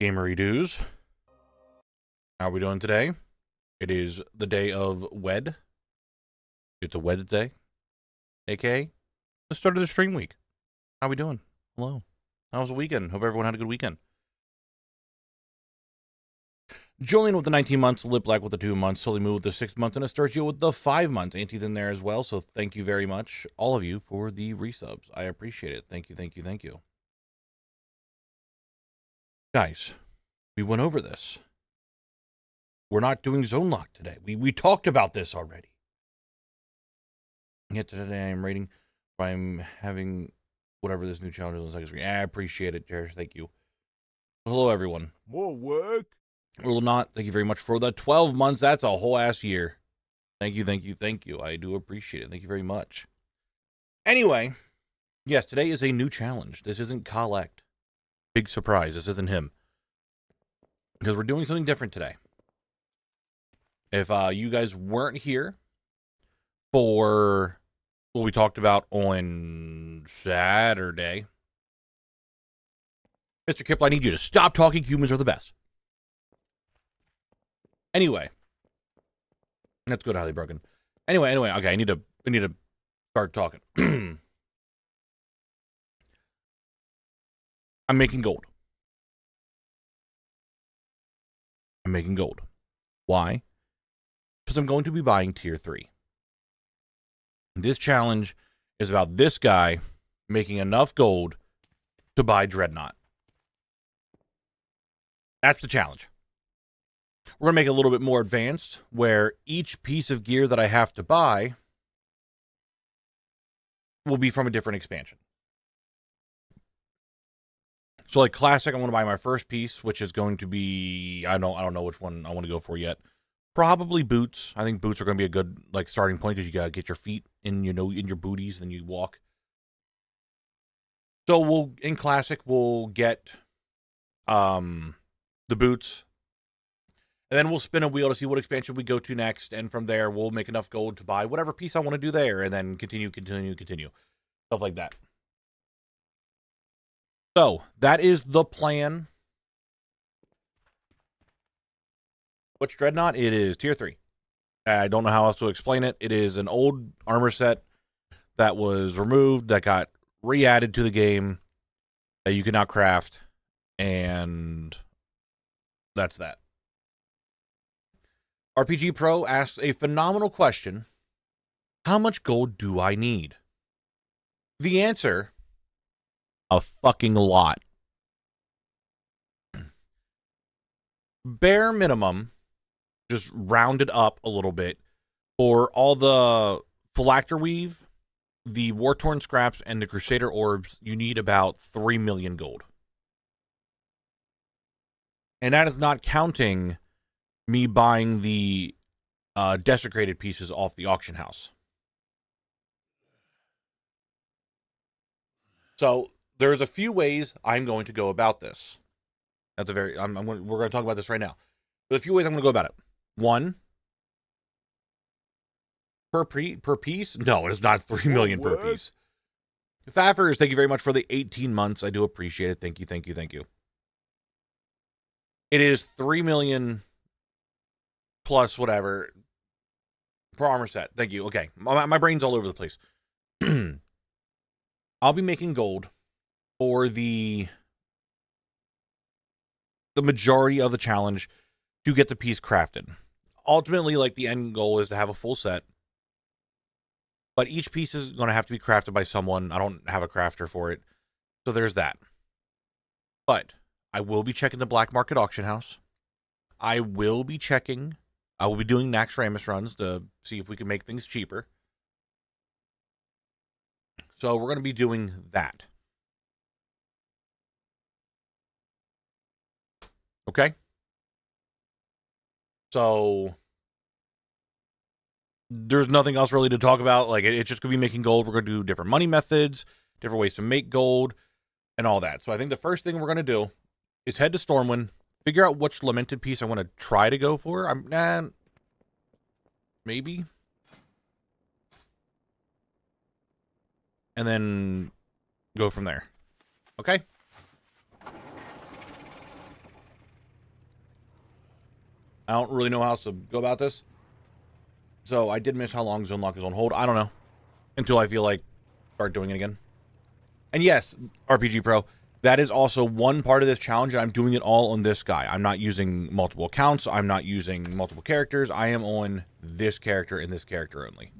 Gamery dues. How are we doing today? It is the day of Wed. It's a Wednesday, aka the start of the stream week. How we doing? Hello. How was the weekend? Hope everyone had a good weekend. Julian with the 19 months, Lip Black with the 2 months, Solely Move with the 6 months, and Esturgio with the 5 months. Auntie's in there as well, so thank you very much, all of you, for the resubs. I appreciate it. Thank you, thank you, thank you. Guys, we went over this. We're not doing Zone Lock today. We talked about this already. Yet today I'm rating, I'm having whatever this new challenge is on the second screen. I appreciate it, Cherish. Thank you. Hello, everyone. More work. Will not, thank you very much for the 12 months. That's a whole ass year. Thank you, thank you, thank you. I do appreciate it. Thank you very much. Anyway, yes, today is a new challenge. This isn't collect. Big surprise. This isn't him. Because we're doing something different today. If you guys weren't here for what we talked about on Saturday, Mr. Kipple, I need you to stop talking. Humans are the best. Anyway, that's good, highly broken. Anyway, okay, I need to start talking. I'm making gold. I'm making gold. Why? Because I'm going to be buying tier 3. This challenge is about this guy making enough gold to buy Dreadnought. That's the challenge. We're going to make it a little bit more advanced, where each piece of gear that I have to buy will be from a different expansion. So like classic, I'm going to buy my first piece, which is going to be, I don't know which one I want to go for yet. Probably boots. I think boots are going to be a good like starting point, because you got to get your feet in, you know, in your booties, then you walk. So in classic, we'll get the boots, and then we'll spin a wheel to see what expansion we go to next, and from there we'll make enough gold to buy whatever piece I want to do there, and then continue. Stuff like that. So, that is the plan. Which Dreadnought? It is tier 3. I don't know how else to explain it. It is an old armor set that was removed, that got re-added to the game, that you can now craft, and that's that. RPG Pro asks a phenomenal question. How much gold do I need? The answer, a fucking lot. Bare minimum, just rounded up a little bit, for all the phylacter weave, the war-torn scraps, and the crusader orbs, you need about 3 million gold. And that is not counting me buying the desecrated pieces off the auction house. So there's a few ways I'm going to go about this. At the very, we're going to talk about this right now. There's a few ways I'm going to go about it. One, per piece? No, it's not 3 million per piece. Faffers, thank you very much for the 18 months. I do appreciate it. Thank you, thank you, thank you. It is 3 million plus whatever per armor set. Thank you. Okay, my brain's all over the place. I'll be making gold for the majority of the challenge to get the piece crafted. Ultimately, like, the end goal is to have a full set, but each piece is going to have to be crafted by someone. I don't have a crafter for it, so there's that. But I will be checking the black market auction house. I will be doing Nax Ramus runs to see if we can make things cheaper. So we're going to be doing that. Okay? So there's nothing else really to talk about. Like, it's just going to be making gold. We're going to do different money methods, different ways to make gold, and all that. So I think the first thing we're going to do is head to Stormwind, figure out which lamented piece I want to try to go for. Maybe. And then go from there. Okay? I don't really know how else to go about this. So I did miss how long Zone Lock is on hold. I don't know. Until I feel like start doing it again. And yes, RPG Pro, That is also one part of this challenge, and I'm doing it all on this guy. I'm not using multiple accounts. I'm not using multiple characters. I am on this character and this character only.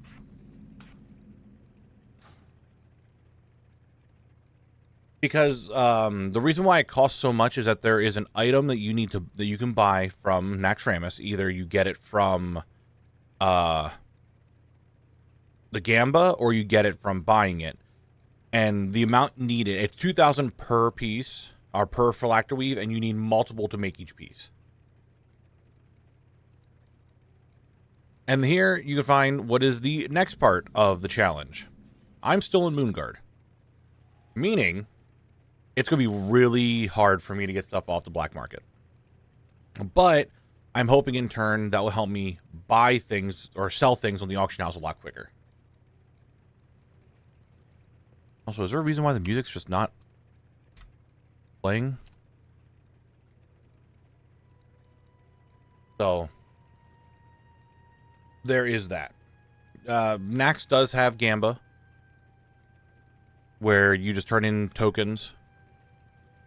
Because the reason why it costs so much is that there is an item that you can buy from Naxxramas. Either you get it from the Gamba, or you get it from buying it. And the amount needed, it's 2,000 per piece, or per phylacter weave, and you need multiple to make each piece. And here you can find what is the next part of the challenge. I'm still in Moonguard, meaning it's going to be really hard for me to get stuff off the black market. But I'm hoping in turn that will help me buy things or sell things on the auction house a lot quicker. Also, is there a reason why the music's just not playing? So, there is that. Nax does have Gamba, where you just turn in tokens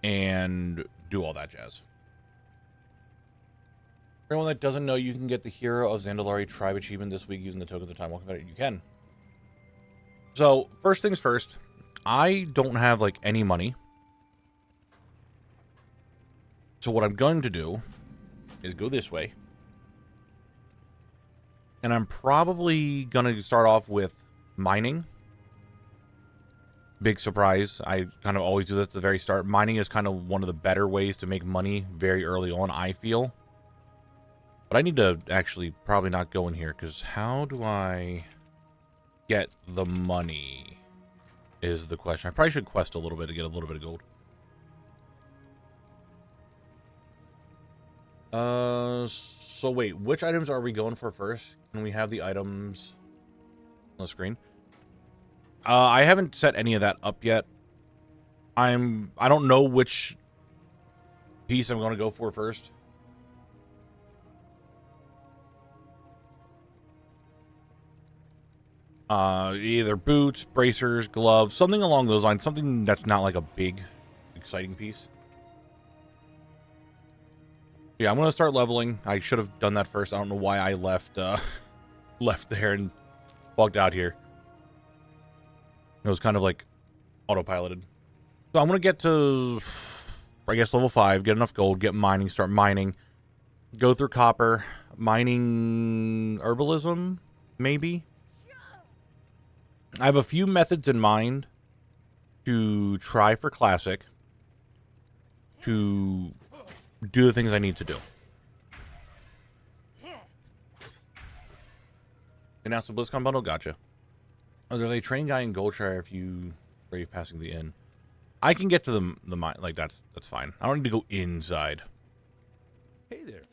and do all that jazz. For anyone that doesn't know, you can get the Hero of Zandalari Tribe achievement this week using the tokens of Time Walking Better. You can. So, first things first, I don't have, like, any money. So what I'm going to do is go this way. And I'm probably going to start off with mining. Big surprise. I kind of always do this at the very start. Mining is kind of one of the better ways to make money very early on, I feel. But I need to actually probably not go in here, because how do I get the money is the question. I probably should quest a little bit to get a little bit of gold. So wait, which items are we going for first? Can we have the items on the screen? I haven't set any of that up yet. I don't know which piece I'm going to go for first. Either boots, bracers, gloves, something along those lines. Something that's not like a big, exciting piece. Yeah, I'm going to start leveling. I should have done that first. I don't know why I left left there and walked out here. It was kind of like autopiloted. So I'm going to get to, I guess, level 5, get enough gold, get mining, start mining, go through copper, mining herbalism, maybe. I have a few methods in mind to try for classic to do the things I need to do. Announced the BlizzCon bundle, gotcha. Oh, there's a train guy in Goldshire if you brave passing the inn. I can get to the mine, like that's fine. I don't need to go inside. Hey there.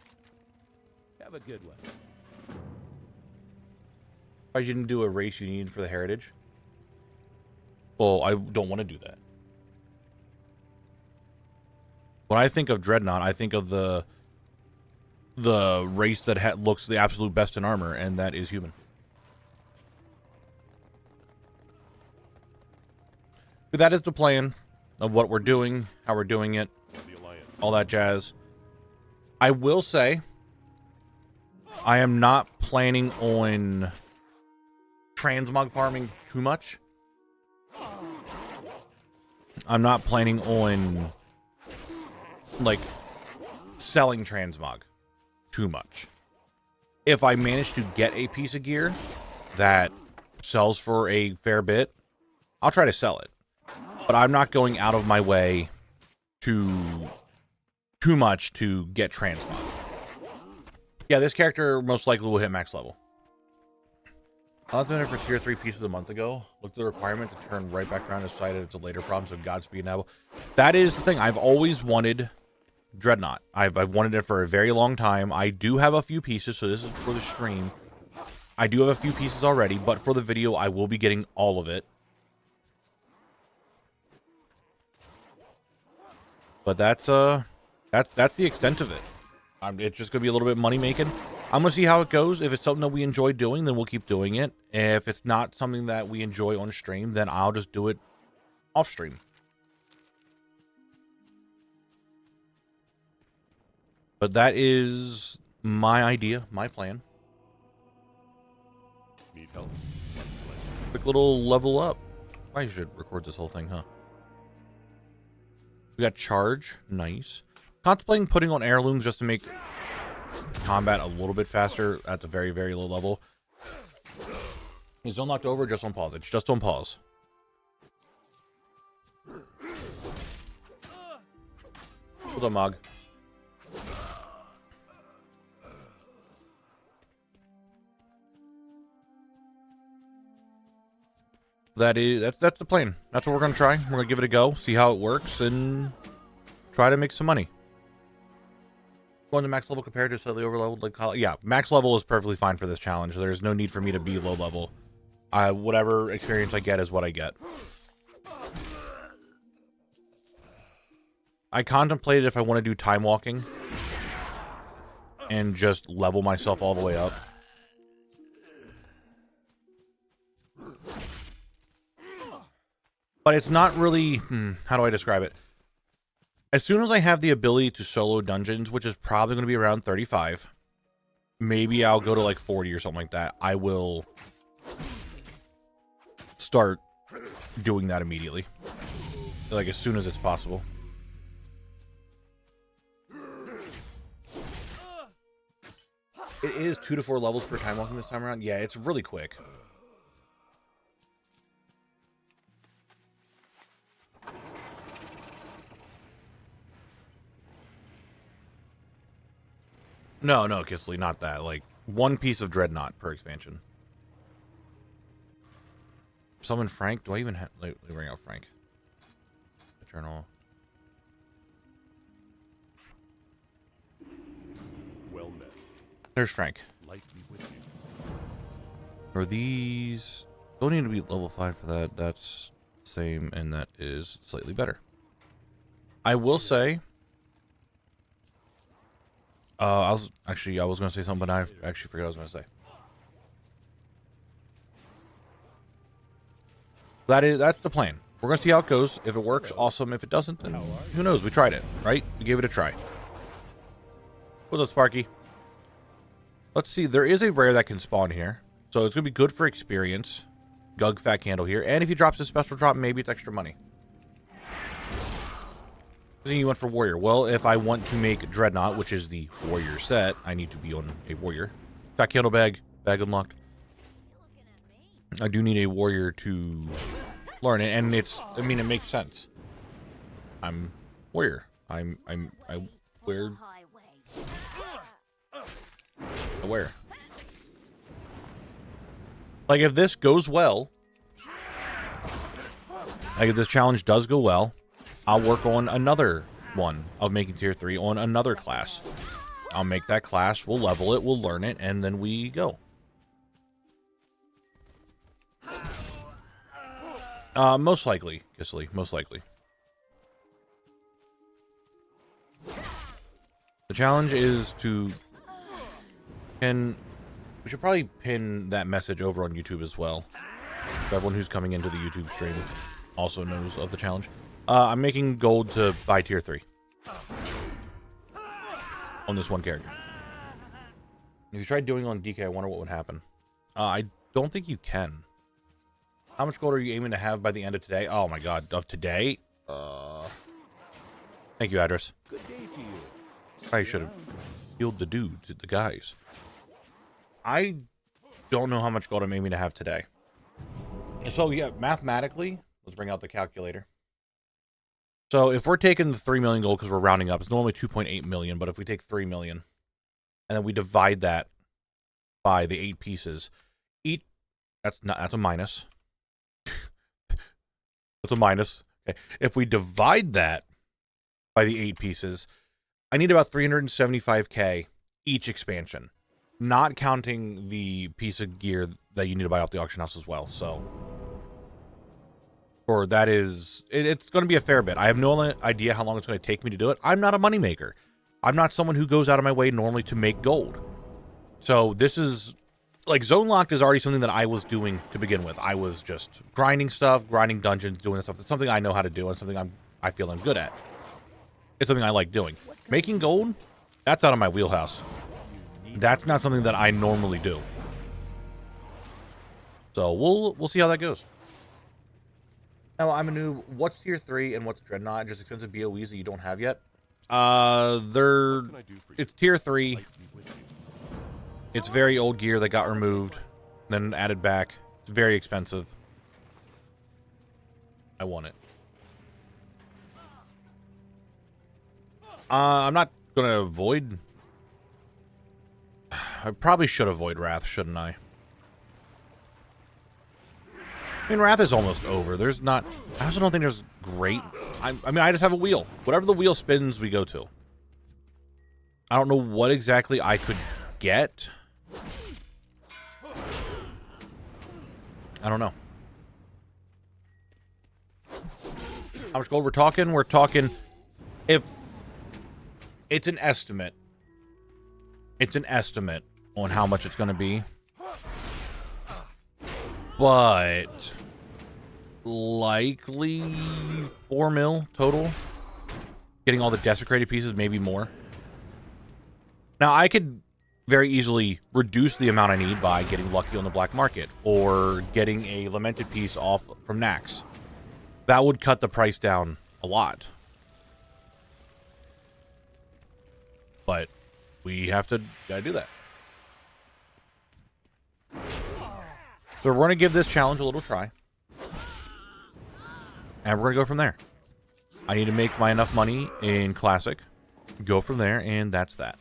Have a good one. Why you didn't do a race you need for the heritage? Well, I don't want to do that. When I think of Dreadnought, I think of the race that looks the absolute best in armor, and that is human. But that is the plan of what we're doing, how we're doing it, all that jazz. I will say, I am not planning on transmog farming too much. I'm not planning on, like, selling transmog too much. If I manage to get a piece of gear that sells for a fair bit, I'll try to sell it. But I'm not going out of my way too much to get transmog. Yeah, this character most likely will hit max level. I was in there for tier 3 pieces a month ago. Looked at the requirement to turn right back around and decided it's a later problem, so Godspeed Knabble. That is the thing. I've always wanted Dreadnought. I've wanted it for a very long time. I do have a few pieces, so this is for the stream. I do have a few pieces already, but for the video, I will be getting all of it. But that's the extent of it. It's just gonna be a little bit money making. I'm gonna see how it goes. If it's something that we enjoy doing, then we'll keep doing it. If it's not something that we enjoy on stream, then I'll just do it off stream. But that is my idea, my plan. Need help? Quick little level up. I should record this whole thing, huh? We got charge. Nice. Contemplating putting on heirlooms just to make combat a little bit faster at the very, very low level. Is zone locked over? Just on pause. It's just on pause. What's up, Mog? That's the plan. That's what we're gonna try. We're gonna give it a go, see how it works, and try to make some money. Going to max level compared to slightly over leveled like yeah, max level is perfectly fine for this challenge. There's no need for me to be low level. Whatever experience I get is what I get. I contemplated if I want to do time walking and just level myself all the way up. But it's not really, how do I describe it? As soon as I have the ability to solo dungeons, which is probably going to be around 35, maybe I'll go to like 40 or something like that. I will start doing that immediately. Like as soon as it's possible. It is 2 to 4 levels per time walking this time around. Yeah, it's really quick. No, Kisley, not that. Like, 1 piece of Dreadnought per expansion. Summon Frank? Do I even have... Let me bring out Frank. Eternal. Well met. There's Frank. Light be with you. Are these... Don't need to be level 5 for that. That's the same, and that is slightly better. I will say... I was going to say something, but I actually forgot what I was going to say. That's the plan. We're going to see how it goes. If it works, awesome. If it doesn't, then who knows? We tried it, right? We gave it a try. What's up, Sparky? Let's see. There is a rare that can spawn here. So it's going to be good for experience. Gug Fat Candle here. And if he drops his special drop, maybe it's extra money. You went for warrior. Well, if I want to make Dreadnought, which is the warrior set, I need to be on a warrior. Fat Candle bag unlocked. I do need a warrior to learn it, and I mean, it makes sense. I'm warrior. I wear. Like, if this goes well, like if this challenge does go well, I'll work on another one of making tier 3 on another class. I'll make that class, we'll level it, we'll learn it, and then we go. Most likely, Kisley, most likely. The challenge is to pin... We should probably pin that message over on YouTube as well. So everyone who's coming into the YouTube stream also knows of the challenge. I'm making gold to buy tier 3. On this one character. If you tried doing on DK, I wonder what would happen. I don't think you can. How much gold are you aiming to have by the end of today? Oh my god, of today? Thank you, Address. Good day to you. I should have healed the dudes, the guys. I don't know how much gold I'm aiming to have today. So yeah, mathematically, let's bring out the calculator. So if we're taking the 3 million gold because we're rounding up, it's normally 2.8 million, but if we take 3 million and then we divide that by the 8 pieces, that's a minus. That's a minus. Okay. If we divide that by the 8 pieces, I need about 375k each expansion, not counting the piece of gear that you need to buy off the auction house as well. So, or that is, it's going to be a fair bit. I have no idea how long it's going to take me to do it. I'm not a moneymaker. I'm not someone who goes out of my way normally to make gold. So this is, like, Zone Locked is already something that I was doing to begin with. I was just grinding stuff, grinding dungeons, doing stuff. It's something I know how to do and something I feel I'm good at. It's something I like doing. Making gold, That's out of my wheelhouse. That's not something that I normally do. So we'll see how that goes. Now I'm a noob. What's tier 3 and what's dreadnought? Just expensive BOEs that you don't have yet. It's tier 3. It's very old gear that got removed, then added back. It's very expensive. I want it. I'm not gonna avoid. I probably should avoid Wrath, shouldn't I? I mean, Wrath is almost over. There's not... I also don't think there's great... I mean, I just have a wheel. Whatever the wheel spins, we go to. I don't know what exactly I could get. I don't know. How much gold we're talking? We're talking... If... It's an estimate. It's an estimate on how much it's going to be. But... likely 4 mil total. Getting all the desecrated pieces, maybe more. Now, I could very easily reduce the amount I need by getting lucky on the black market or getting a lamented piece off from Nax. That would cut the price down a lot. But we gotta do that. So we're going to give this challenge a little try. And we're going to go from there. I need to make my enough money in Classic. Go from there, and that's that.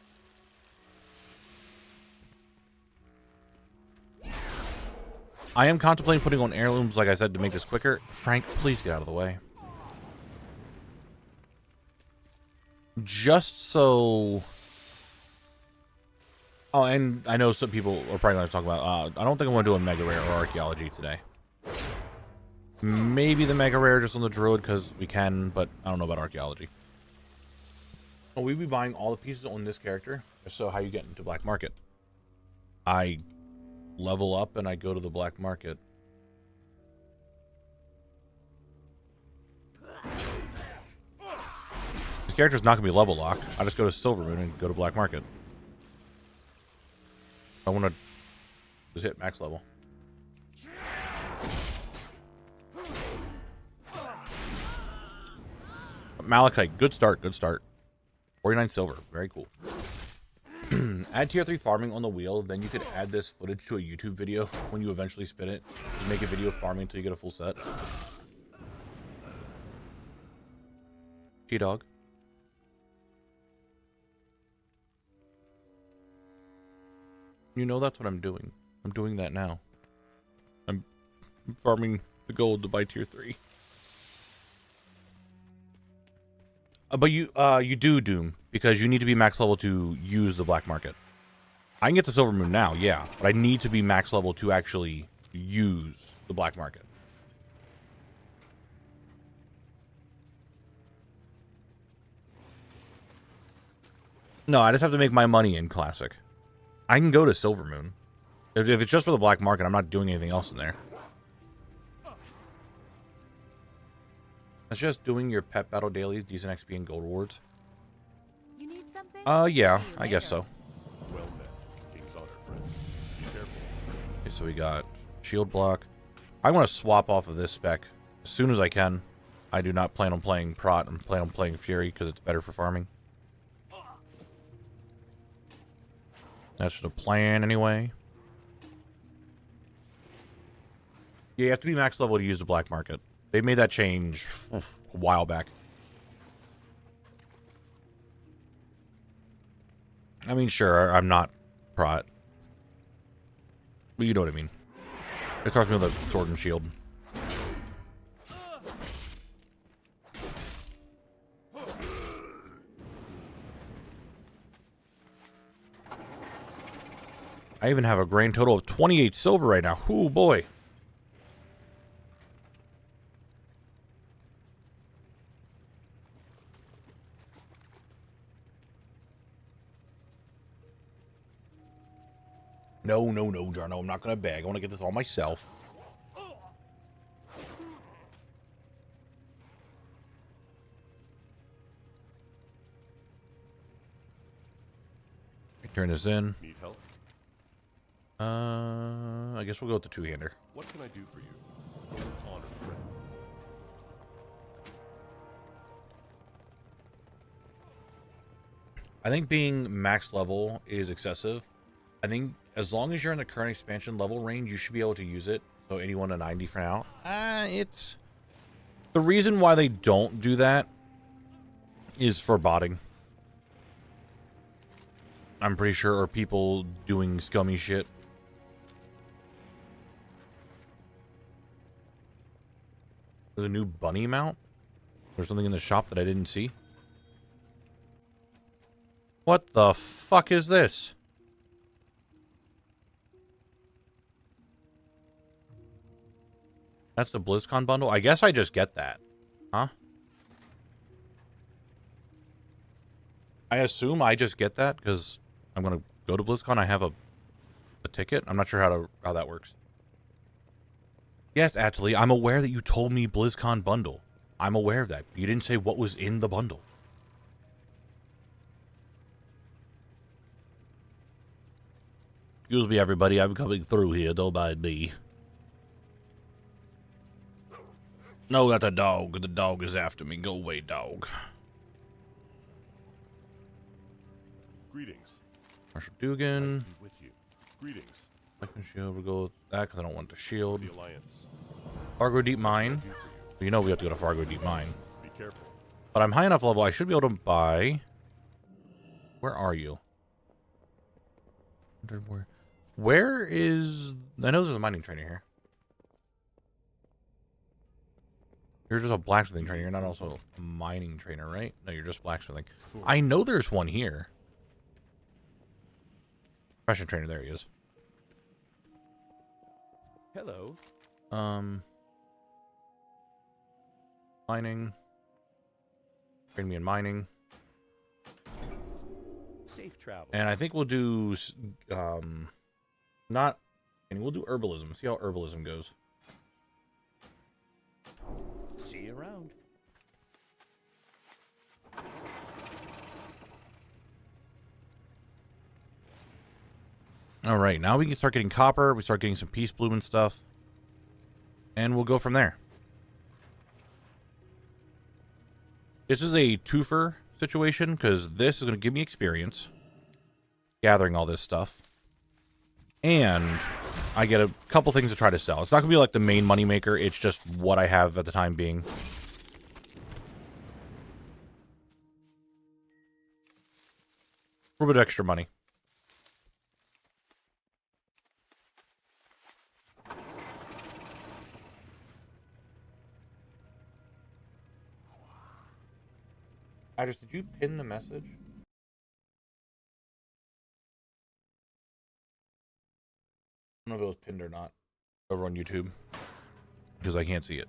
I am contemplating putting on heirlooms, like I said, to make this quicker. Frank, please get out of the way. Just so... Oh, and I know some people are probably going to talk about... I don't think I'm going to do a Mega Rare or Archaeology today. Maybe the Mega Rare just on the Druid, because we can, but I don't know about Archaeology. Will we be buying all the pieces on this character? If so, how you get into Black Market? I level up and I go to the Black Market. This character's not going to be level locked. I just go to Silvermoon and go to Black Market. I want to just hit max level. Malachite, good start, good start. 49 silver, very cool. Add tier 3 farming on the wheel, then you could add this footage to a YouTube video when you eventually spin it. Just make a video of farming until you get a full set. T-Dog. You know that's what I'm doing. I'm doing that now. I'm farming the gold to buy tier 3. But you do, Doom, because you need to be max level to use the black market. I can get the Silver Moon now, yeah, but I need to be max level to actually use the black market. No, I just have to make my money in Classic. I can go to Silver Moon. If it's just for the black market, I'm not doing anything else in there. That's just doing your pet battle dailies, decent XP, and gold rewards. You need something? Yeah, I guess so. Well met, King's Honor, friend. Be careful. Okay, so we got shield block. I want to swap off of this spec as soon as I can. I do not plan on playing Prot. I'm planning on playing Fury because it's better for farming. That's the plan anyway. Yeah, you have to be max level to use the black market. They made that change a while back. I mean, sure, I'm not Prot. But you know what I mean. It starts me with a sword and shield. I even have a grand total of 28 silver right now. Oh boy. No, Jarno. I'm not going to beg. I want to get this all myself. Turn this in. Need help? I guess we'll go with the two-hander. What can I do for you? Honor, friend. I think being max level is excessive. I think as long as you're in the current expansion level range, you should be able to use it. So 81 to 90 for now. It's the reason why they don't do that is for botting. I'm pretty sure, or people doing scummy shit. There's a new bunny mount. There's something in the shop that I didn't see. What the fuck is this? That's the BlizzCon bundle? I guess I just get that. Huh? I assume I just get that because I'm going to go to BlizzCon. I have a ticket. I'm not sure how that works. Yes, actually, I'm aware that you told me BlizzCon bundle. I'm aware of that. You didn't say what was in the bundle. Excuse me, everybody. I'm coming through here. Don't mind me. No, that's a dog. The dog is after me. Go away, dog. Greetings. Marshal Dugan. Be with you. Greetings. I can shield. We'll go with that because I don't want the shield. The Alliance. Fargo Deep Mine. Do for you. You know we have to go to Fargo Deep Mine. Be careful. But I'm high enough level. I should be able to buy. Where are you? Where is? I know there's a mining trainer here. You're just a blacksmithing trainer. You're not also a mining trainer, right? No, you're just blacksmithing. Cool. I know there's one here. Fashion trainer. There he is. Hello. Mining. Train me in mining. Safe travel. And I think we'll do, not, and we'll do herbalism. See how herbalism goes. See you around. All right, now we can start getting copper. We start getting some peace bloom and stuff. And we'll go from there. This is a twofer situation because this is going to give me experience gathering all this stuff. And I get a couple things to try to sell. It's not going to be like the main moneymaker. It's just what I have at the time being. A little bit of extra money. Idris, did you pin the message? I don't know if it was pinned or not over on YouTube because I can't see it.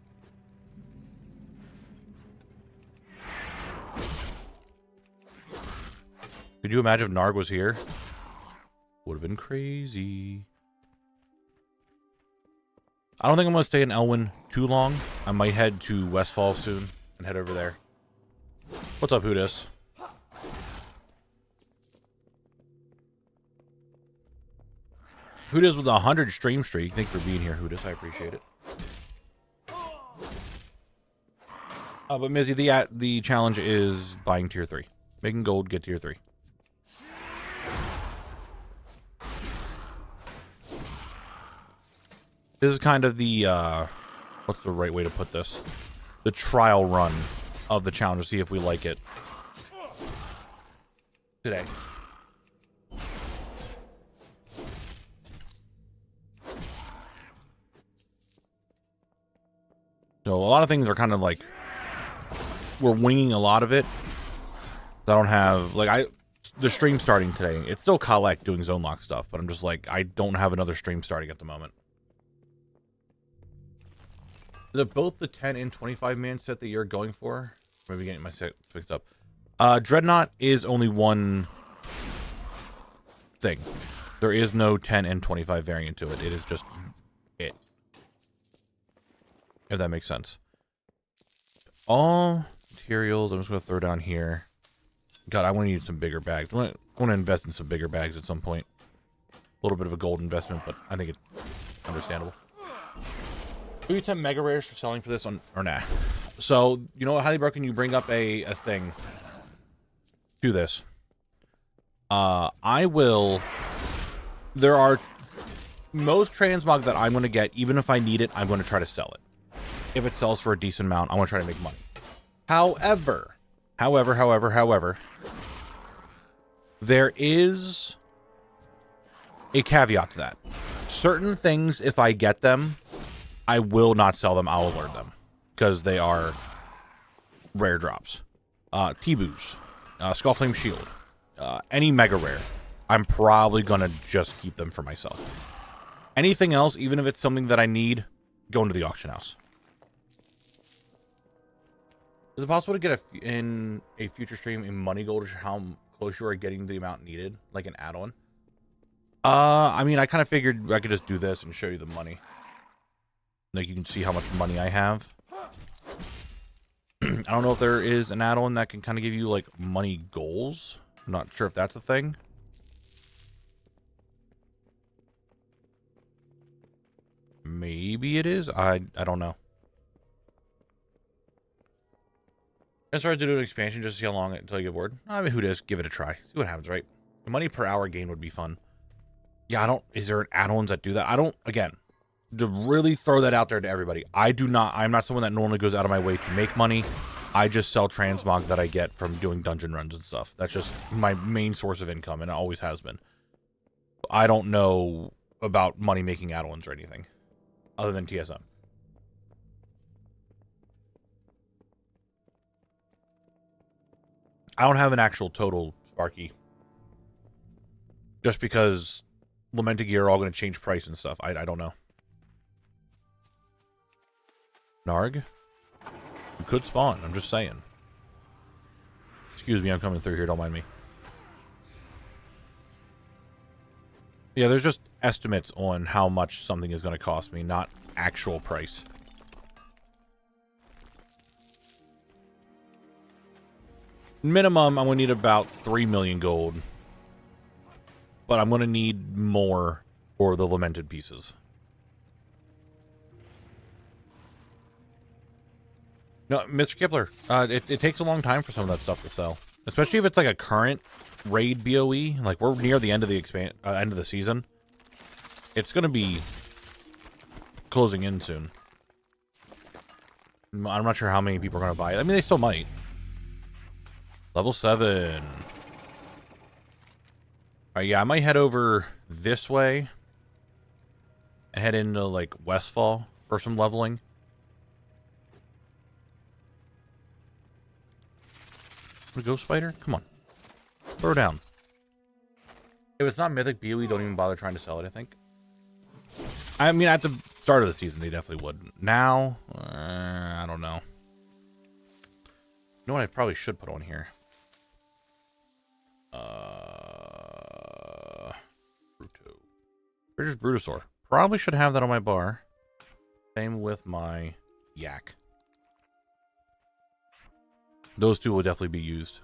Could you imagine if Narg was here? Would have been crazy. I don't think I'm going to stay in Elwyn too long. I might head to Westfall soon and head over there. What's up, Hootis? Hootis with 100 stream streak. Thanks for being here, Hootis. I appreciate it. But Mizzy, the challenge is buying tier 3. Making gold, get tier 3. This is kind of the, what's the right way to put this? The trial run of the challenge to see if we like it today. So a lot of things are kind of like we're winging a lot of it. I don't have like the stream starting today. It's still Kalek doing zone lock stuff, but I'm just like I don't have another stream starting at the moment. Is it both the 10 and 25 man set that you're going for? Maybe getting my sets mixed up. Dreadnought is only one thing. There is no 10 and 25 variant to it. It is just it. If that makes sense. All materials, I'm just going to throw down here. God, I want to use some bigger bags. I want to invest in some bigger bags at some point. A little bit of a gold investment, but I think it's understandable. Do you 10 mega rares for selling for this on or nah? So you know what, Highly Broken, you bring up a thing. Do this. I will. There are most transmog that I'm going to get, even if I need it, I'm going to try to sell it. If it sells for a decent amount, I want to try to make money. However, there is a caveat to that. Certain things, if I get them, I will not sell them. I'll alert them because they are rare drops. T-Boos, Skullflame Shield, any mega rare, I'm probably going to just keep them for myself. Anything else, even if it's something that I need, go into the auction house. Is it possible to get in a future stream in money gold, how close you are getting the amount needed, like an add-on? I mean, I kind of figured I could just do this and show you the money. Like, you can see how much money I have. I don't know if there is an add-on that can kind of give you, like, money goals. I'm not sure if that's a thing. Maybe it is. I don't know. I started to do an expansion just to see how long until you get bored. I mean, who does? Give it a try. See what happens, right? The money per hour gain would be fun. Yeah, I don't... Is there add-ons that do that? I don't... Again, to really throw that out there to everybody, I'm not someone that normally goes out of my way to make money. I just sell transmog that I get from doing dungeon runs and stuff. That's just my main source of income, and it always has been. I don't know about money-making add-ons or anything other than TSM. I don't have an actual total, Sparky. Just because Lamented Gear are all going to change price and stuff. I don't know. Narg? You could spawn, I'm just saying. Excuse me, I'm coming through here, don't mind me. Yeah, there's just estimates on how much something is going to cost me, not actual price. Minimum, I'm going to need about 3 million gold. But I'm going to need more for the Lamented pieces. No, Mr. Kipler, it takes a long time for some of that stuff to sell. Especially if it's like a current raid BOE. Like, we're near the end of the end of the season. It's going to be closing in soon. I'm not sure how many people are going to buy it. I mean, they still might. Level 7. Alright, yeah, I might head over this way. And head into, like, Westfall for some leveling. A ghost spider? Come on. Throw down. If it's not Mythic BOE, don't even bother trying to sell it, I think. I mean, at the start of the season, they definitely would. Now, I don't know. You know what I probably should put on here? Bruto. British Brutosaur. Probably should have that on my bar. Same with my yak. Those two will definitely be used.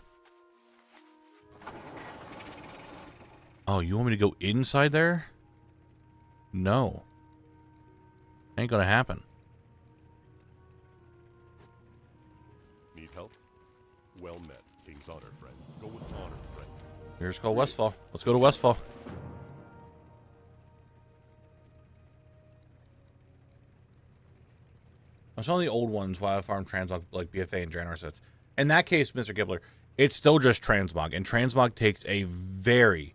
Oh, you want me to go inside there? No. Ain't gonna happen. Need help? Well met. King's honor, friend. Go with honor, friend. Here's called Westfall. Let's go to Westfall. On some of the old ones, Wild Farm Transmog, like BFA and Draenor sets. In that case, Mr. Gibbler, it's still just Transmog. And Transmog takes a very,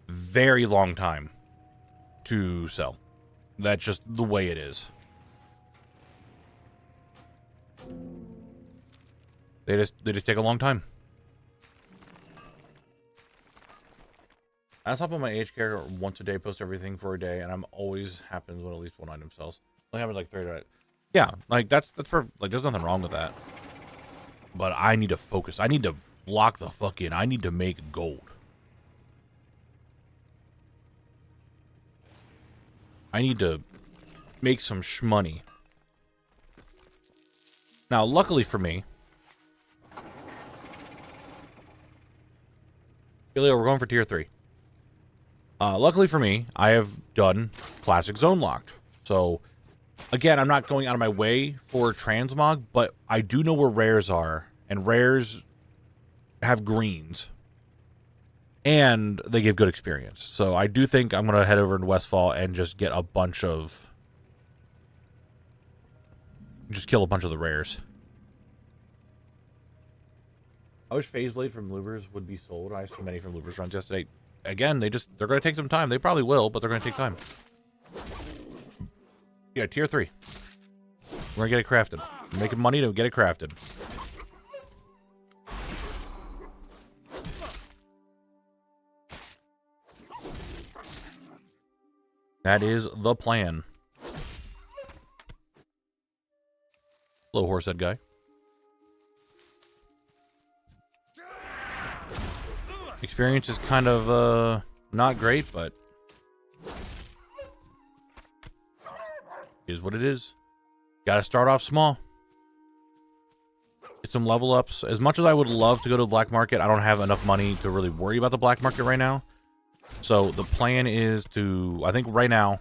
very long time to sell. That's just the way it is. They just take a long time. I top on my age character once a day, post everything for a day, and I'm always happens when at least one item sells. It happens like 3 days. Yeah, like that's perfect. Like, there's nothing wrong with that. But I need to focus. I need to lock the fuck in. I need to make gold. I need to make some shmoney. Now, luckily for me, Leo, we're going for tier 3. Luckily for me, I have done classic zone locked. So, again, I'm not going out of my way for transmog, but I do know where rares are. And rares have greens. And they give good experience. So I do think I'm going to head over to Westfall and just get a bunch of... Just kill a bunch of the rares. I wish Phase Blade from Lubers would be sold. I saw many from Lubers runs yesterday. Again, they're going to take some time. They probably will, but they're going to take time. Yeah, tier 3. We're going to get it crafted. We're making money to get it crafted. That is the plan. Hello, horsehead guy. Experience is kind of not great, but is what it is. Gotta start off small. Get some level ups. As much as I would love to go to the black market, I don't have enough money to really worry about the black market right now. So the plan is to, I think right now,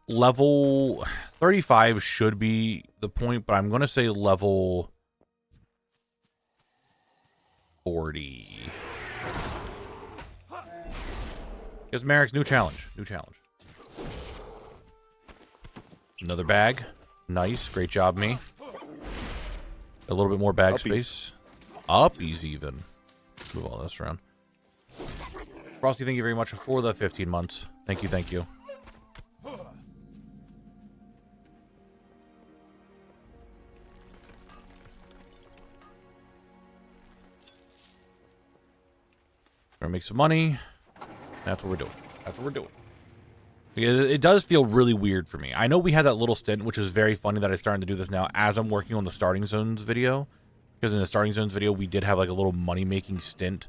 level 35 should be the point, but I'm going to say level 40. Here's Merrick's new challenge. New challenge. Another bag. Nice. Great job, me. A little bit more bag space. Uppies even. Move all this around. Frosty, thank you very much for the 15 months. Thank you, thank you. Gonna make some money. That's what we're doing. That's what we're doing. It does feel really weird for me. I know we had that little stint, which is very funny that I'm starting to do this now as I'm working on the starting zones video. Because in the starting zones video, we did have like a little money-making stint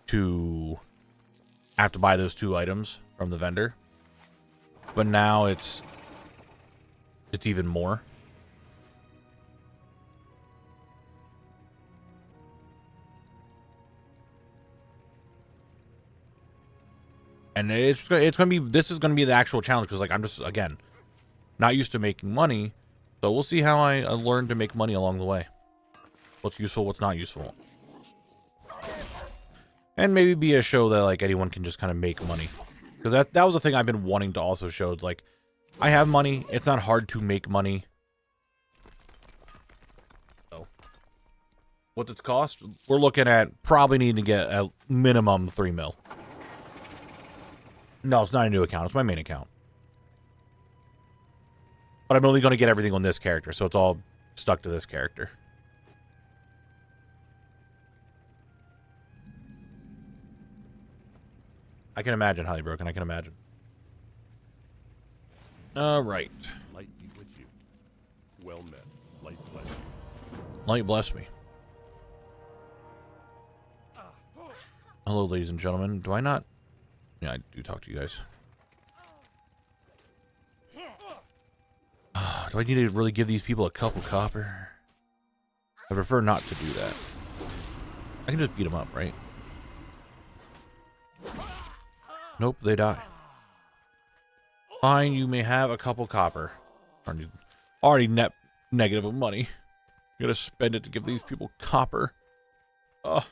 to have to buy those 2 items from the vendor. But now it's even more. And it's gonna be, this is gonna be the actual challenge because like I'm just, again, not used to making money. So we'll see how I learn to make money along the way. What's useful, what's not useful. And maybe be a show that like anyone can just kind of make money. Because that was the thing I've been wanting to also show. It's like, I have money. It's not hard to make money. So, what's its cost? We're looking at probably needing to get a minimum 3 mil. No, it's not a new account. It's my main account. But I'm only going to get everything on this character. So it's all stuck to this character. I can imagine, Highly Broken. I can imagine. All right. Light be with you. Well met. Light bless you. Light bless me. Hello, ladies and gentlemen. Do I not? Yeah, I do talk to you guys. Do I need to really give these people a couple copper? I prefer not to do that. I can just beat them up, right? Nope, they die. Fine, you may have a couple copper. Already net negative of money. You gotta spend it to give these people copper. Ugh.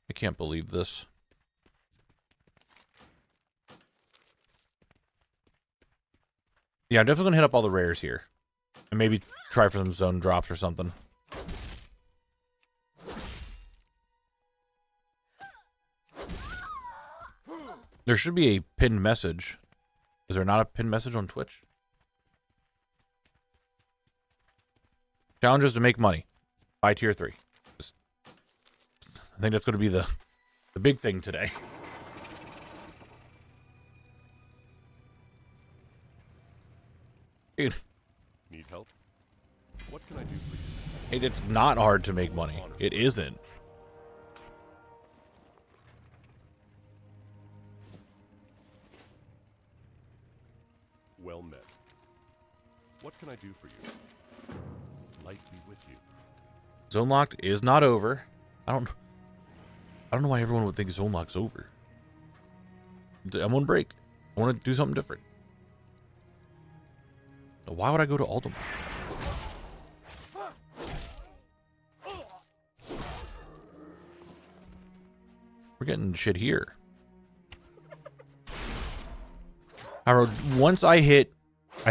I can't believe this. Yeah, I'm definitely gonna hit up all the rares here. And maybe try for some zone drops or something. There should be a pinned message. Is there not a pinned message on Twitch? Challenges to make money. Buy tier 3. I think that's going to be the big thing today. Dude. Need help? What can I do for you? Hey, it's not hard to make money. It isn't. Well met. What can I do for you? Light be with you. Zone locked is not over. I don't know why everyone would think zone lock's over. I'm on break. I want to do something different. Why would I go to ultimate? We're getting shit here. However, once I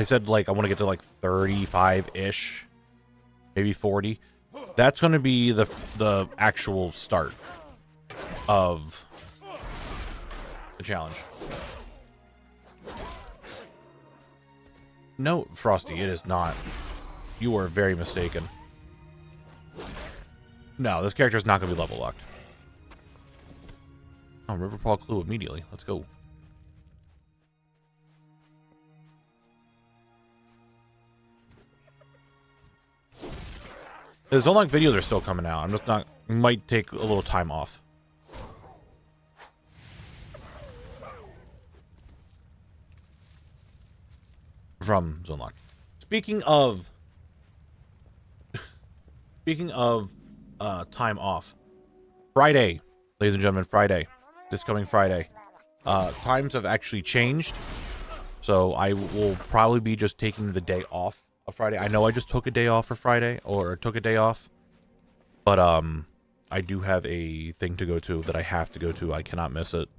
said like I want to get to like 35-ish, maybe 40. That's going to be the actual start of the challenge. No, Frosty, it is not. You are very mistaken. No, this character is not going to be level locked. Oh, Riverpaw Clue immediately. Let's go. The zone lock videos are still coming out. I'm just not. Might take a little time off. From zone lock. Speaking of time off. Friday, ladies and gentlemen, Friday. This coming Friday. Times have actually changed. So I will probably be just taking the day off of Friday. I know I just took a day off for Friday, or took a day off. But I do have a thing to go to that I have to go to. I cannot miss it.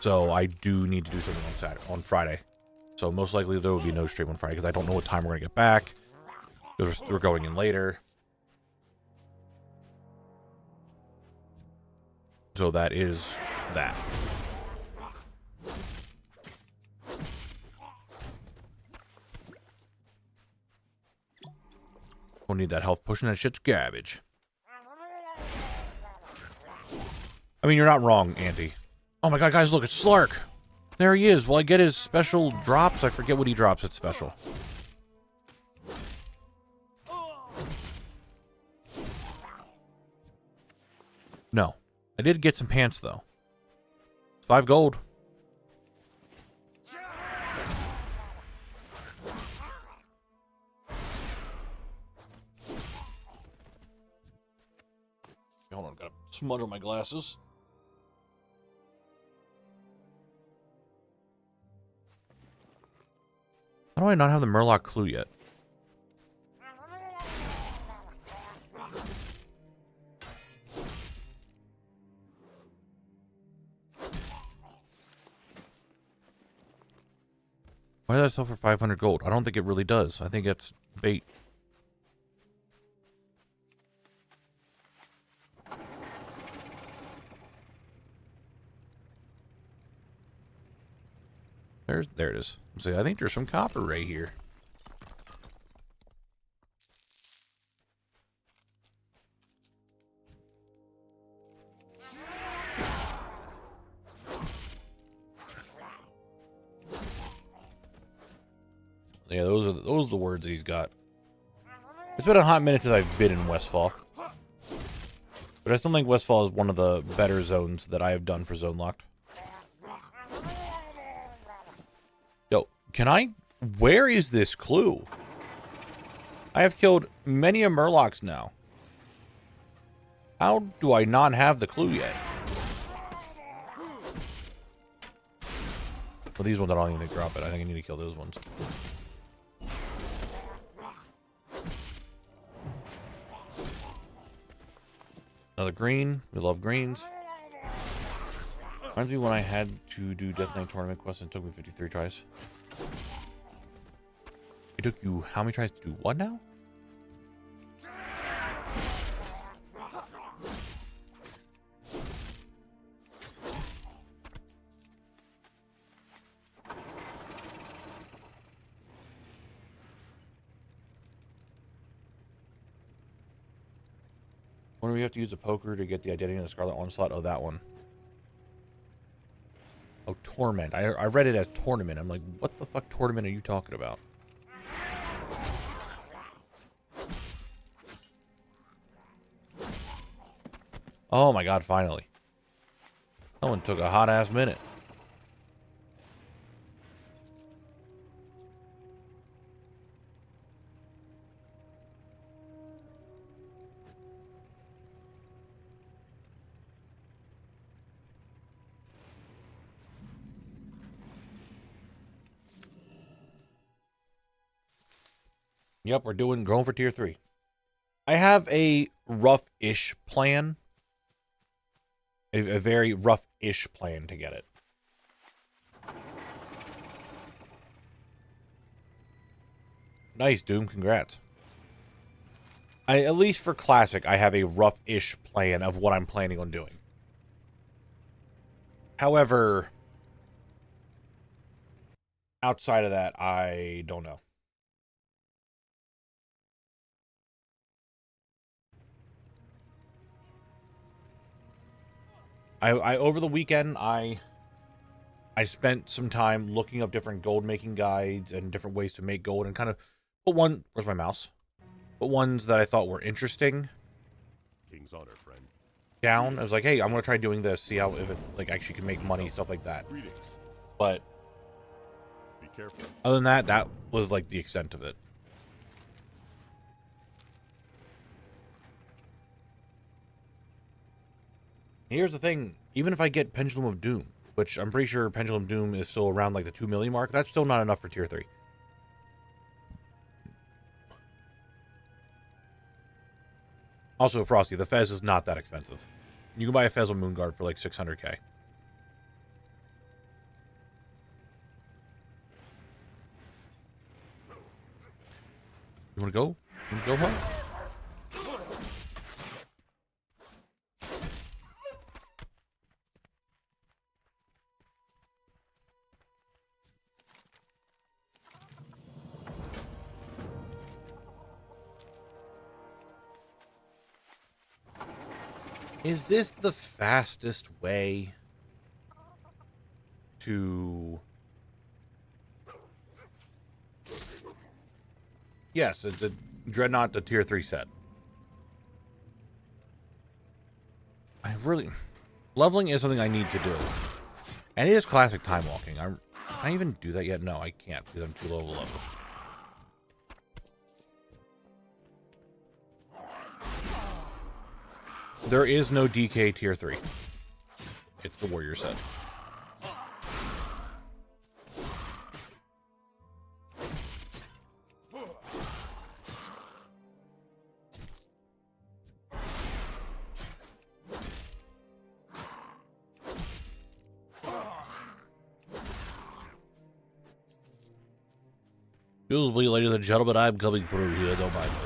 So I do need to do something on Friday. So most likely there will be no stream on Friday because I don't know what time we're going to get back. Because we're going in later. So that is that. Don't need that health pushing. That shit's garbage. I mean, you're not wrong, Auntie. Oh my god, guys, look, it's Slark. There he is. Will I get his special drops? I forget what he drops at special. No. I did get some pants, though. 5 gold. Hold on, gotta smudge on my glasses. How do I not have the Murloc clue yet? Why does that sell for 500 gold? I don't think it really does. I think it's bait. There it is. See, I think there's some copper right here. Yeah, those are the words that he's got. It's been a hot minute since I've been in Westfall. But I still think Westfall is one of the better zones that I have done for Zone Locked. Yo, can I... Where is this clue? I have killed many a Murlocs now. How do I not have the clue yet? Well, these ones I don't need to drop it. I think I need to kill those ones. Another green. We love greens. Reminds me when I had to do Death Knight tournament quests and it took me 53 tries. It took you how many tries to do what now? When do we have to use the poker to get the identity of the Scarlet Onslaught? Oh, that one. Oh, Torment. I read it as Tournament. I'm like, what the fuck tournament are you talking about? Oh my god, finally. That one took a hot ass minute. Yep, we're going for tier 3. I have a rough-ish plan. A very rough-ish plan to get it. Nice, Doom. Congrats. At least for Classic, I have a rough-ish plan of what I'm planning on doing. However, outside of that, I don't know. I over the weekend, I spent some time looking up different gold making guides and different ways to make gold and kind of put one, where's my mouse? Put ones that I thought were interesting King's honor, friend. down. I was like, hey, I'm going to try doing this, see how, if it like actually can make money, stuff like that. Greetings. But Be careful. other than that, that was like the extent of it. Here's the thing, even if I get Pendulum of Doom, which I'm pretty sure Pendulum Doom is still around like the 2 million mark, that's still not enough for tier 3. Also, Frosty, the Fez is not that expensive. You can buy a Fez on Moonguard for like 600k. You want to go? You want to go home? Is this the fastest way to... Yes, it's a Dreadnought, the tier 3 set. I really... Leveling is something I need to do. And it is classic time walking. Can I even do that yet? No, I can't because I'm too low of a level. There is no DK tier 3. It's the warrior set. Excuse me, ladies and gentlemen, I'm coming through here, don't mind me.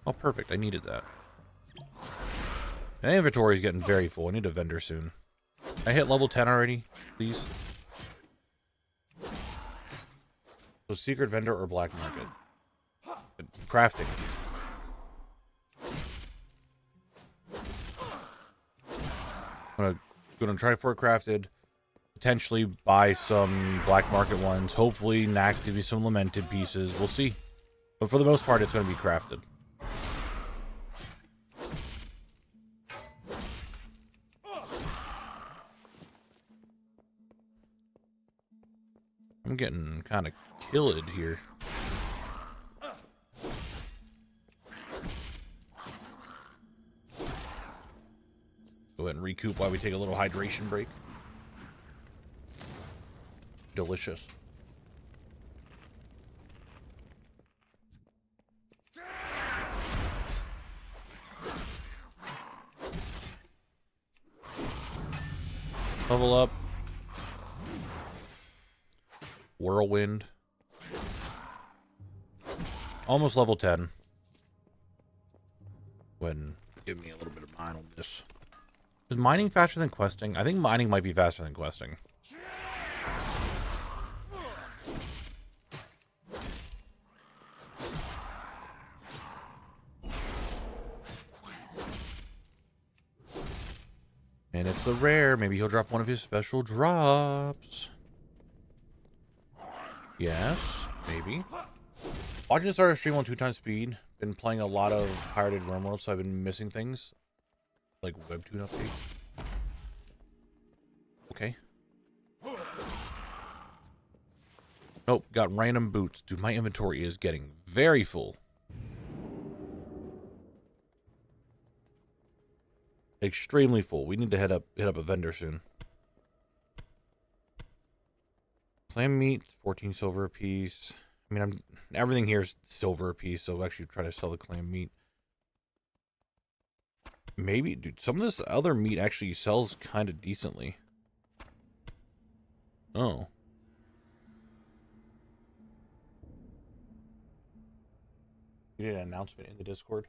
Oh, perfect. I needed that. My inventory is getting very full. I need a vendor soon. I hit level 10 already, please. So secret vendor or black market? Crafting. I'm gonna try for it crafted. Potentially buy some black market ones. Hopefully, knack to be some lamented pieces. We'll see. But for the most part, it's gonna be crafted. I'm getting kind of killed here. Go ahead and recoup while we take a little hydration break. Delicious. Level up. Whirlwind. Almost level 10. Go ahead and give me a little bit of mine on this. Is mining faster than questing? I think mining might be faster than questing. And it's the rare. Maybe he'll drop one of his special drops. Yes, maybe. Watching this start stream on 2x speed. Been playing a lot of pirated RimWorld, so I've been missing things. Like Webtoon updates. Okay. Nope, got random boots. Dude, my inventory is getting very full. Extremely full. We need to hit up a vendor soon. Clam meat, 14 silver a piece. I mean, everything here is silver a piece, so I'll actually try to sell the clam meat. Maybe, dude, some of this other meat actually sells kind of decently. Oh. You did an announcement in the Discord?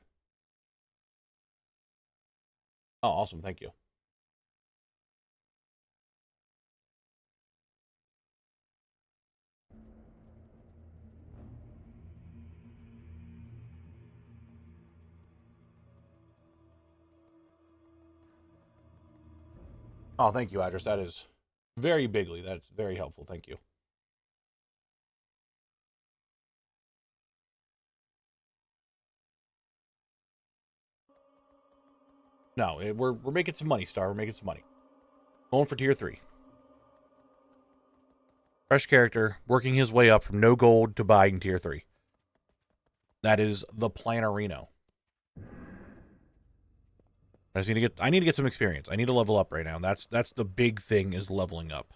Oh, awesome. Thank you. Oh, thank you, Address. That is very bigly. That's very helpful. Thank you. No, we're making some money, Star. We're making some money. Going for tier 3. Fresh character, working his way up from no gold to buying tier 3. That is the Planarino. I need to get some experience. I need to level up right now. That's the big thing, is leveling up.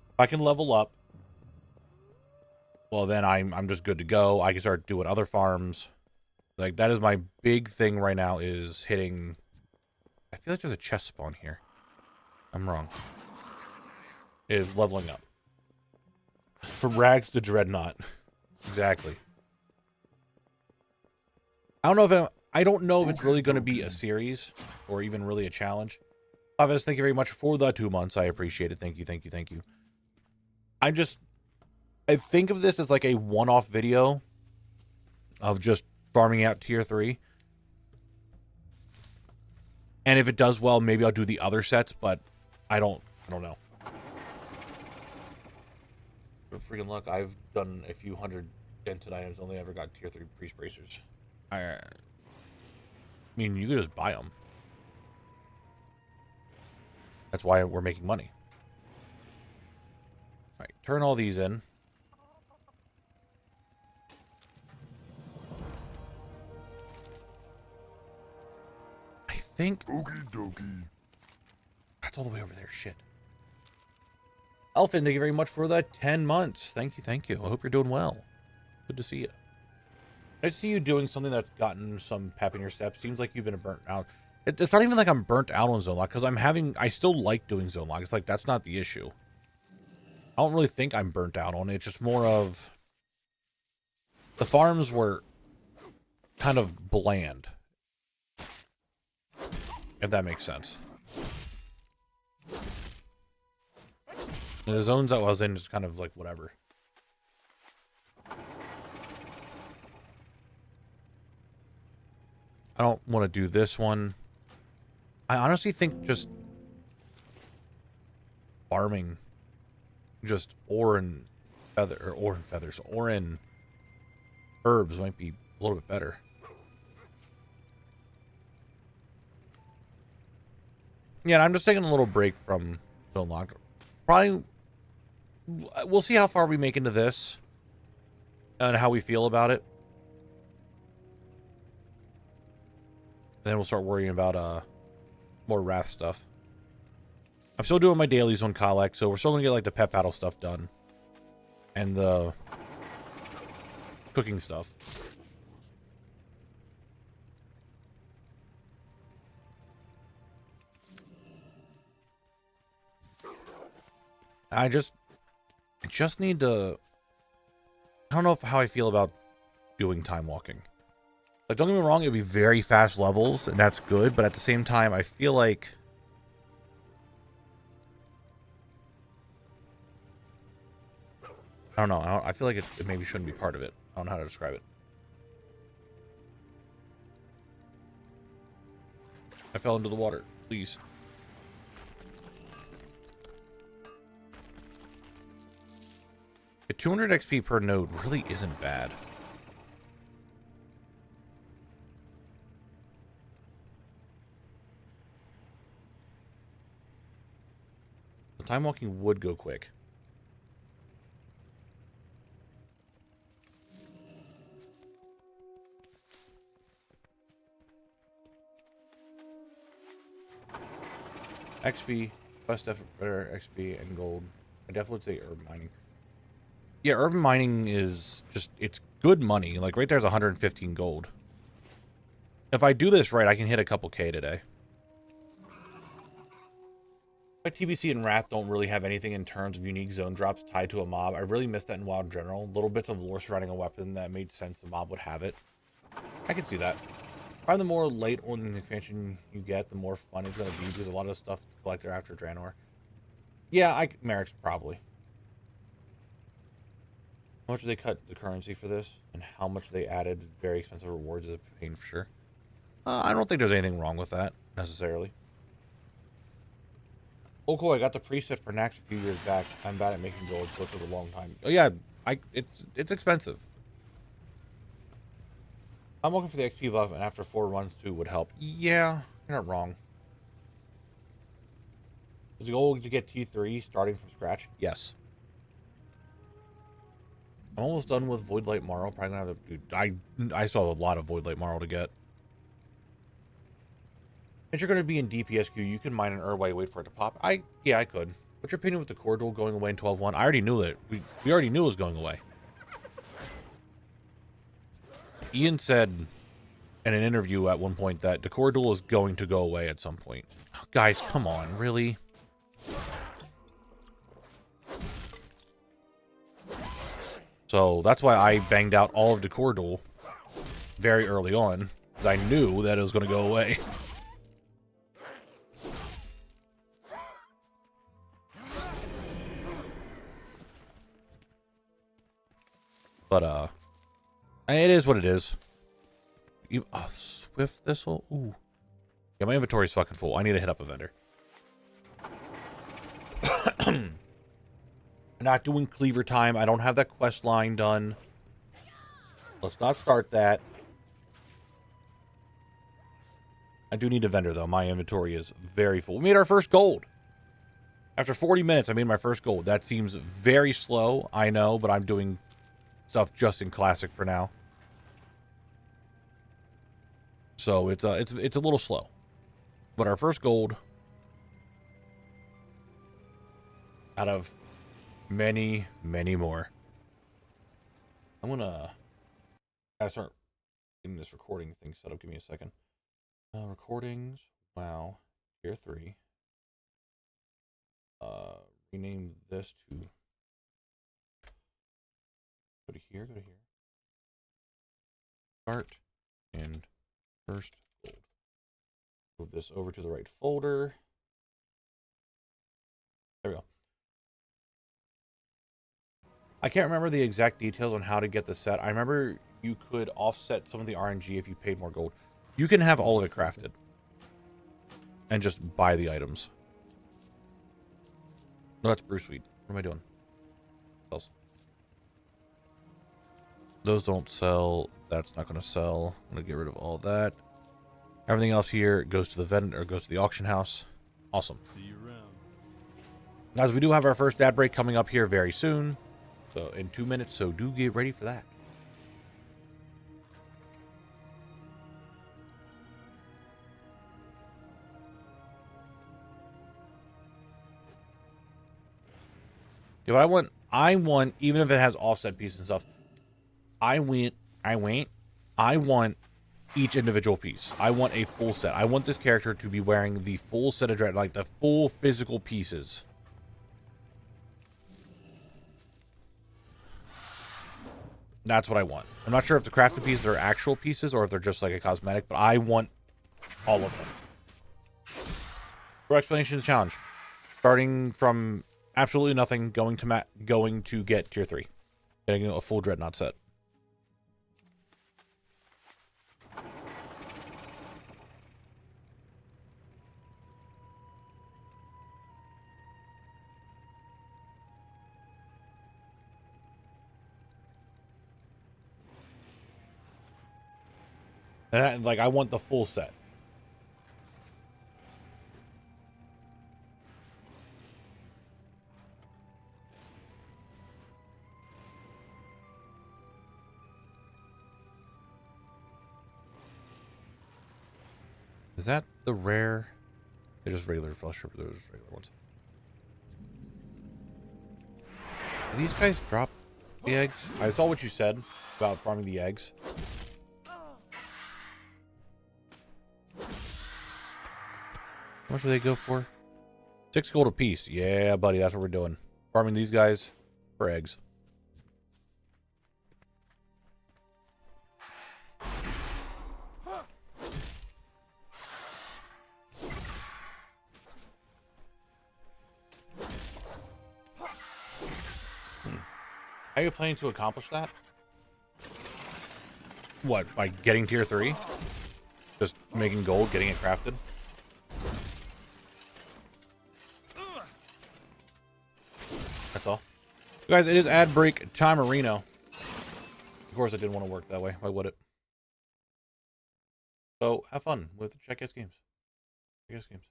If I can level up, well then I'm just good to go. I can start doing other farms. Like, that is my big thing right now, is hitting. I feel like there's a chest spawn here. I'm wrong. Is leveling up. From rags to dreadnought. Exactly. I don't know if it's really going to be a series or even really a challenge. Obviously, thank you very much for the 2 months. I appreciate it. Thank you, thank you, thank you. I think of this as like a one-off video of just farming out tier 3. And if it does well, maybe I'll do the other sets, but I don't know. For freaking luck, I've done a few hundred dented items, only ever got tier 3 priest bracers. I mean, you could just buy them. That's why we're making money. All right, turn all these in. I think. Okie dokie. That's all the way over there. Shit. Elfin, thank you very much for the 10 months. Thank you, thank you. I hope you're doing well. Good to see you. I see you doing something that's gotten some pep in your step. Seems like you've been burnt out. It's not even like I'm burnt out on Zone Lock, because I still like doing Zone Lock. It's like, that's not the issue. I don't really think I'm burnt out on it. It's just more of, the farms were kind of bland, if that makes sense. And the zones that I was in just kind of like whatever. I don't want to do this one. I honestly think just farming just ore and feathers, ore and herbs might be a little bit better. Yeah, I'm just taking a little break from Zone Lock. Probably, we'll see how far we make into this and how we feel about it. And then we'll start worrying about more Wrath stuff. I'm still doing my dailies on Kalek, so we're still gonna get like the pet battle stuff done. And the cooking stuff. I just need to. I don't know how I feel about doing time walking. Like, don't get me wrong, it'd be very fast levels, and that's good, but at the same time, I feel like I don't know. I feel like it maybe shouldn't be part of it. I don't know how to describe it. I fell into the water. Please. A 200 XP per node really isn't bad. The time walking would go quick. XP Quest better XP and gold. I definitely would say urban mining. Yeah, urban mining is just, it's good money. Like right there's 115 gold. If I do this right, I can hit a couple K today. Like TBC and Wrath don't really have anything in terms of unique zone drops tied to a mob. I really missed that in WoW in general. Little bits of lore surrounding a weapon that made sense the mob would have it. I can see that. Probably the more late on the expansion you get, the more fun it's going to be, because a lot of stuff to collect there after Draenor. Yeah, Merrick's probably. How much did they cut the currency for this? And how much they added very expensive rewards is a pain for sure. I don't think there's anything wrong with that, necessarily. Oh, cool, I got the preset for Nax a few years back. I'm bad at making gold, so it took a long time. Oh, yeah, it's expensive. I'm looking for the XP buff, and after 4 runs, too, would help. Yeah, you're not wrong. Is the goal to get T3 starting from scratch? Yes. I'm almost done with Voidlight Marl. Probably gonna have to... Dude, I still have a lot of Voidlight Marl to get. If you're going to be in DPSQ, you can mine an Urway, wait for it to pop. Yeah, I could. What's your opinion with the core duel going away in 12.1? I already knew it. We already knew it was going away. Ian said in an interview at one point that the core duel is going to go away at some point. Oh, guys, come on, really? So that's why I banged out all of the core duel very early on, because I knew that it was going to go away. But, it is what it is. Swift Thistle? Ooh. Yeah, my inventory's fucking full. I need to hit up a vendor. I'm not doing cleaver time. I don't have that quest line done. Let's not start that. I do need a vendor, though. My inventory is very full. We made our first gold. After 40 minutes, I made my first gold. That seems very slow, I know, but I'm doing stuff just in classic for now. So it's a little slow. But our first gold out of many, many more. I'm gonna start getting this recording thing set up. Give me a second. Recordings. Wow. Tier 3. Rename this to go to here. Start and first gold. Move this over to the right folder. There we go. I can't remember the exact details on how to get the set. I remember you could offset some of the RNG if you paid more gold. You can have all of it crafted and just buy the items. No, that's Bruceweed. What am I doing? What else? Those don't sell. That's not going to sell. I'm going to get rid of all that. Everything else here goes to the vendor, or goes to the auction house. Awesome. See you around. Guys, we do have our first ad break coming up here very soon. So in 2 minutes, so do get ready for that. Yeah, but I want, even if it has offset pieces and stuff, I want each individual piece. I want a full set. I want this character to be wearing the full set of like the full physical pieces. That's what I want. I'm not sure if the crafted pieces are actual pieces or if they're just like a cosmetic, but I want all of them. For explanation of the challenge, starting from absolutely nothing, going to get tier 3, getting a full dreadnought set. And like, I want the full set. Is that the rare? They're just regular flesh, or those regular ones. Do these guys drop the eggs? I saw what you said about farming the eggs. How much do they go for? 6 gold apiece. Yeah, buddy, that's what we're doing. Farming these guys for eggs. How are you planning to accomplish that? What, by getting tier 3? Just making gold, getting it crafted? That's all. You guys, it is ad break time, Reno. Of course, it didn't want to work that way. Why would it? So, have fun with Check S Games. Check S Games.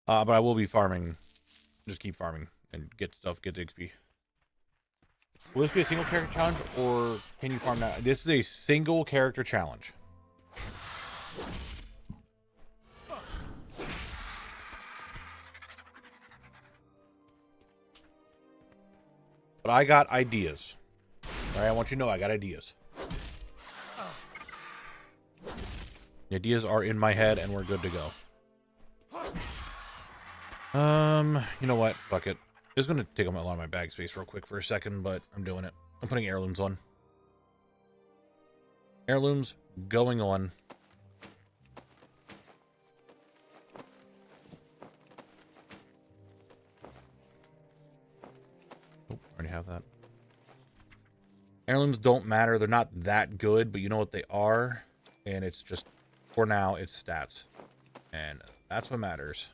But I will be farming. Just keep farming and get stuff, get the XP. Will this be a single character challenge, or can you farm now? This is a single character challenge. But I got ideas. Alright, I want you to know I got ideas. The ideas are in my head and we're good to go. You know what? Fuck it. It's gonna take up a lot of my bag space real quick for a second, but I'm doing it. I'm putting heirlooms on. Heirlooms going on. Oh, already have that. Heirlooms don't matter. They're not that good, but you know what they are. And it's just, for now, it's stats. And that's what matters.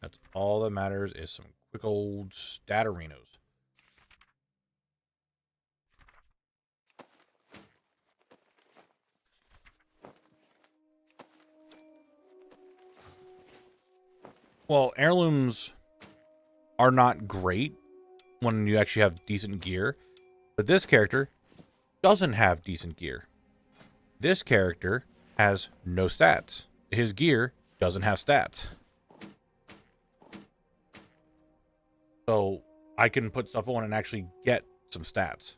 That's all that matters is some quick old statarinos. Well, heirlooms are not great when you actually have decent gear, but this character doesn't have decent gear. This character has no stats. His gear doesn't have stats. So I can put stuff on and actually get some stats.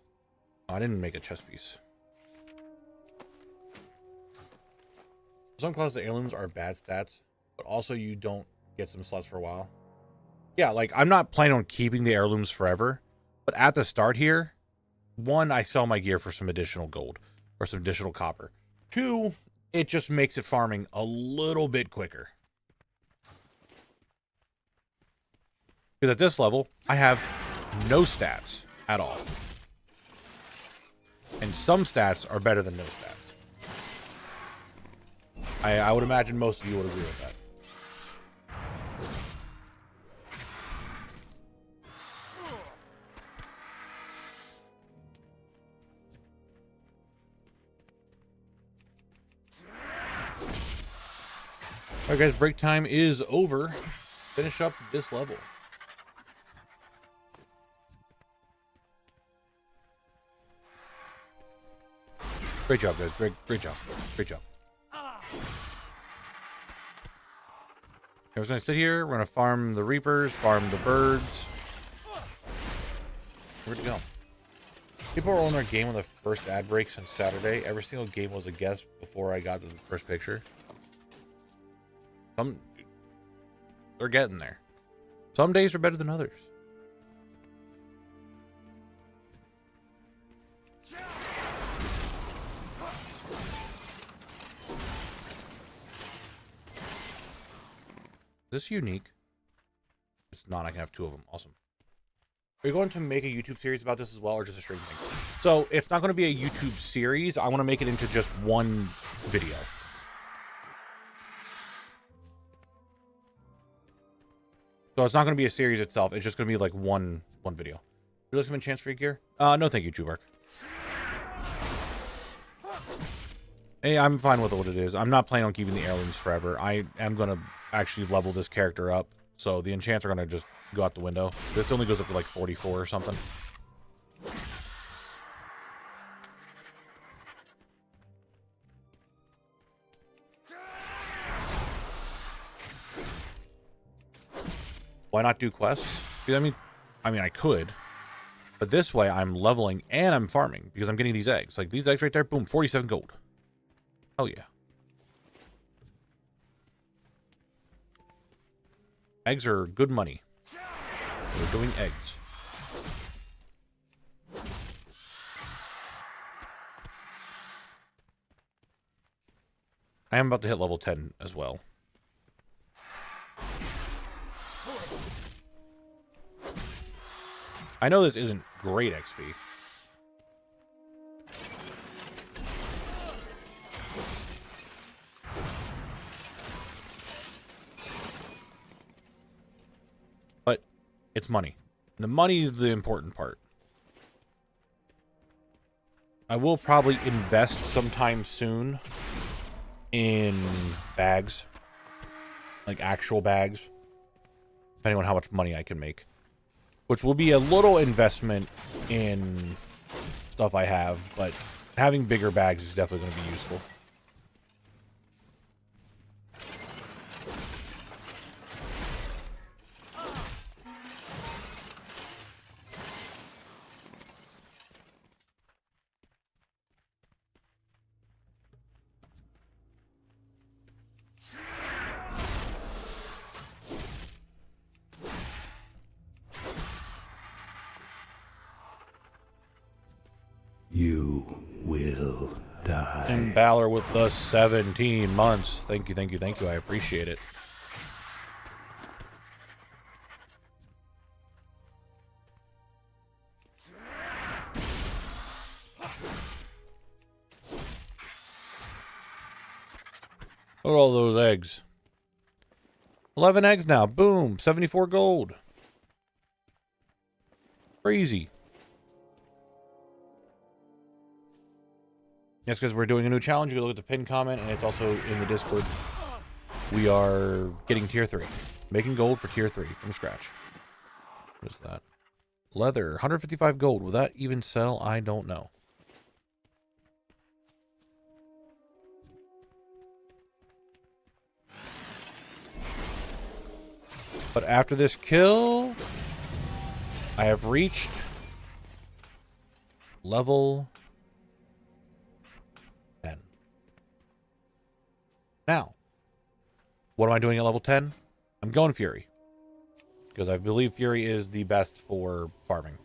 Oh, I didn't make a chest piece. Some classes of heirlooms are bad stats, but also you don't get some slots for a while. Yeah, like I'm not planning on keeping the heirlooms forever, but at the start here, 1, I sell my gear for some additional gold or some additional copper. 2, it just makes it farming a little bit quicker. Because at this level, I have no stats at all. And some stats are better than no stats. I would imagine most of you would agree with that. Alright guys, break time is over. Finish up this level. Great job, guys. Great job. Great job. We're gonna sit here. We're gonna farm the reapers, farm the birds. Where'd it go? People are on our game on the first ad break since Saturday. Every single game was a guess before I got to the first picture. They're getting there. Some days are better than others. Is this unique? It's not. I can have 2 of them. Awesome. Are you going to make a YouTube series about this as well, or just a stream thing? So it's not going to be a YouTube series. I want to make it into just one video. So it's not going to be a series itself. It's just going to be like one video. Would you like some chance for your gear? No, thank you, Chubark. Hey, I'm fine with what it is. I'm not planning on keeping the heirlooms forever. I am going to actually level this character up. So the enchants are going to just go out the window. This only goes up to like 44 or something. Why not do quests? Because, I mean, I could. But this way, I'm leveling and I'm farming because I'm getting these eggs. Like these eggs right there, boom, 47 gold. Oh yeah. Eggs are good money. We're doing eggs. I am about to hit level 10 as well. I know this isn't great XP. But it's money. The money is the important part. I will probably invest sometime soon in bags. Like actual bags. Depending on how much money I can make. Which will be a little investment in stuff I have, but having bigger bags is definitely going to be useful. You will die. And Balor with the 17 months. Thank you, thank you, thank you. I appreciate it. Look at all those eggs. 11 eggs now. Boom. 74 gold. Crazy. Yes, because we're doing a new challenge. You can look at the pinned comment, and it's also in the Discord. We are getting tier 3. Making gold for tier 3 from scratch. What is that? Leather. 155 gold. Will that even sell? I don't know. But after this kill, I have reached level 10. Now, what am I doing at level 10? I'm going Fury. Because I believe Fury is the best for farming.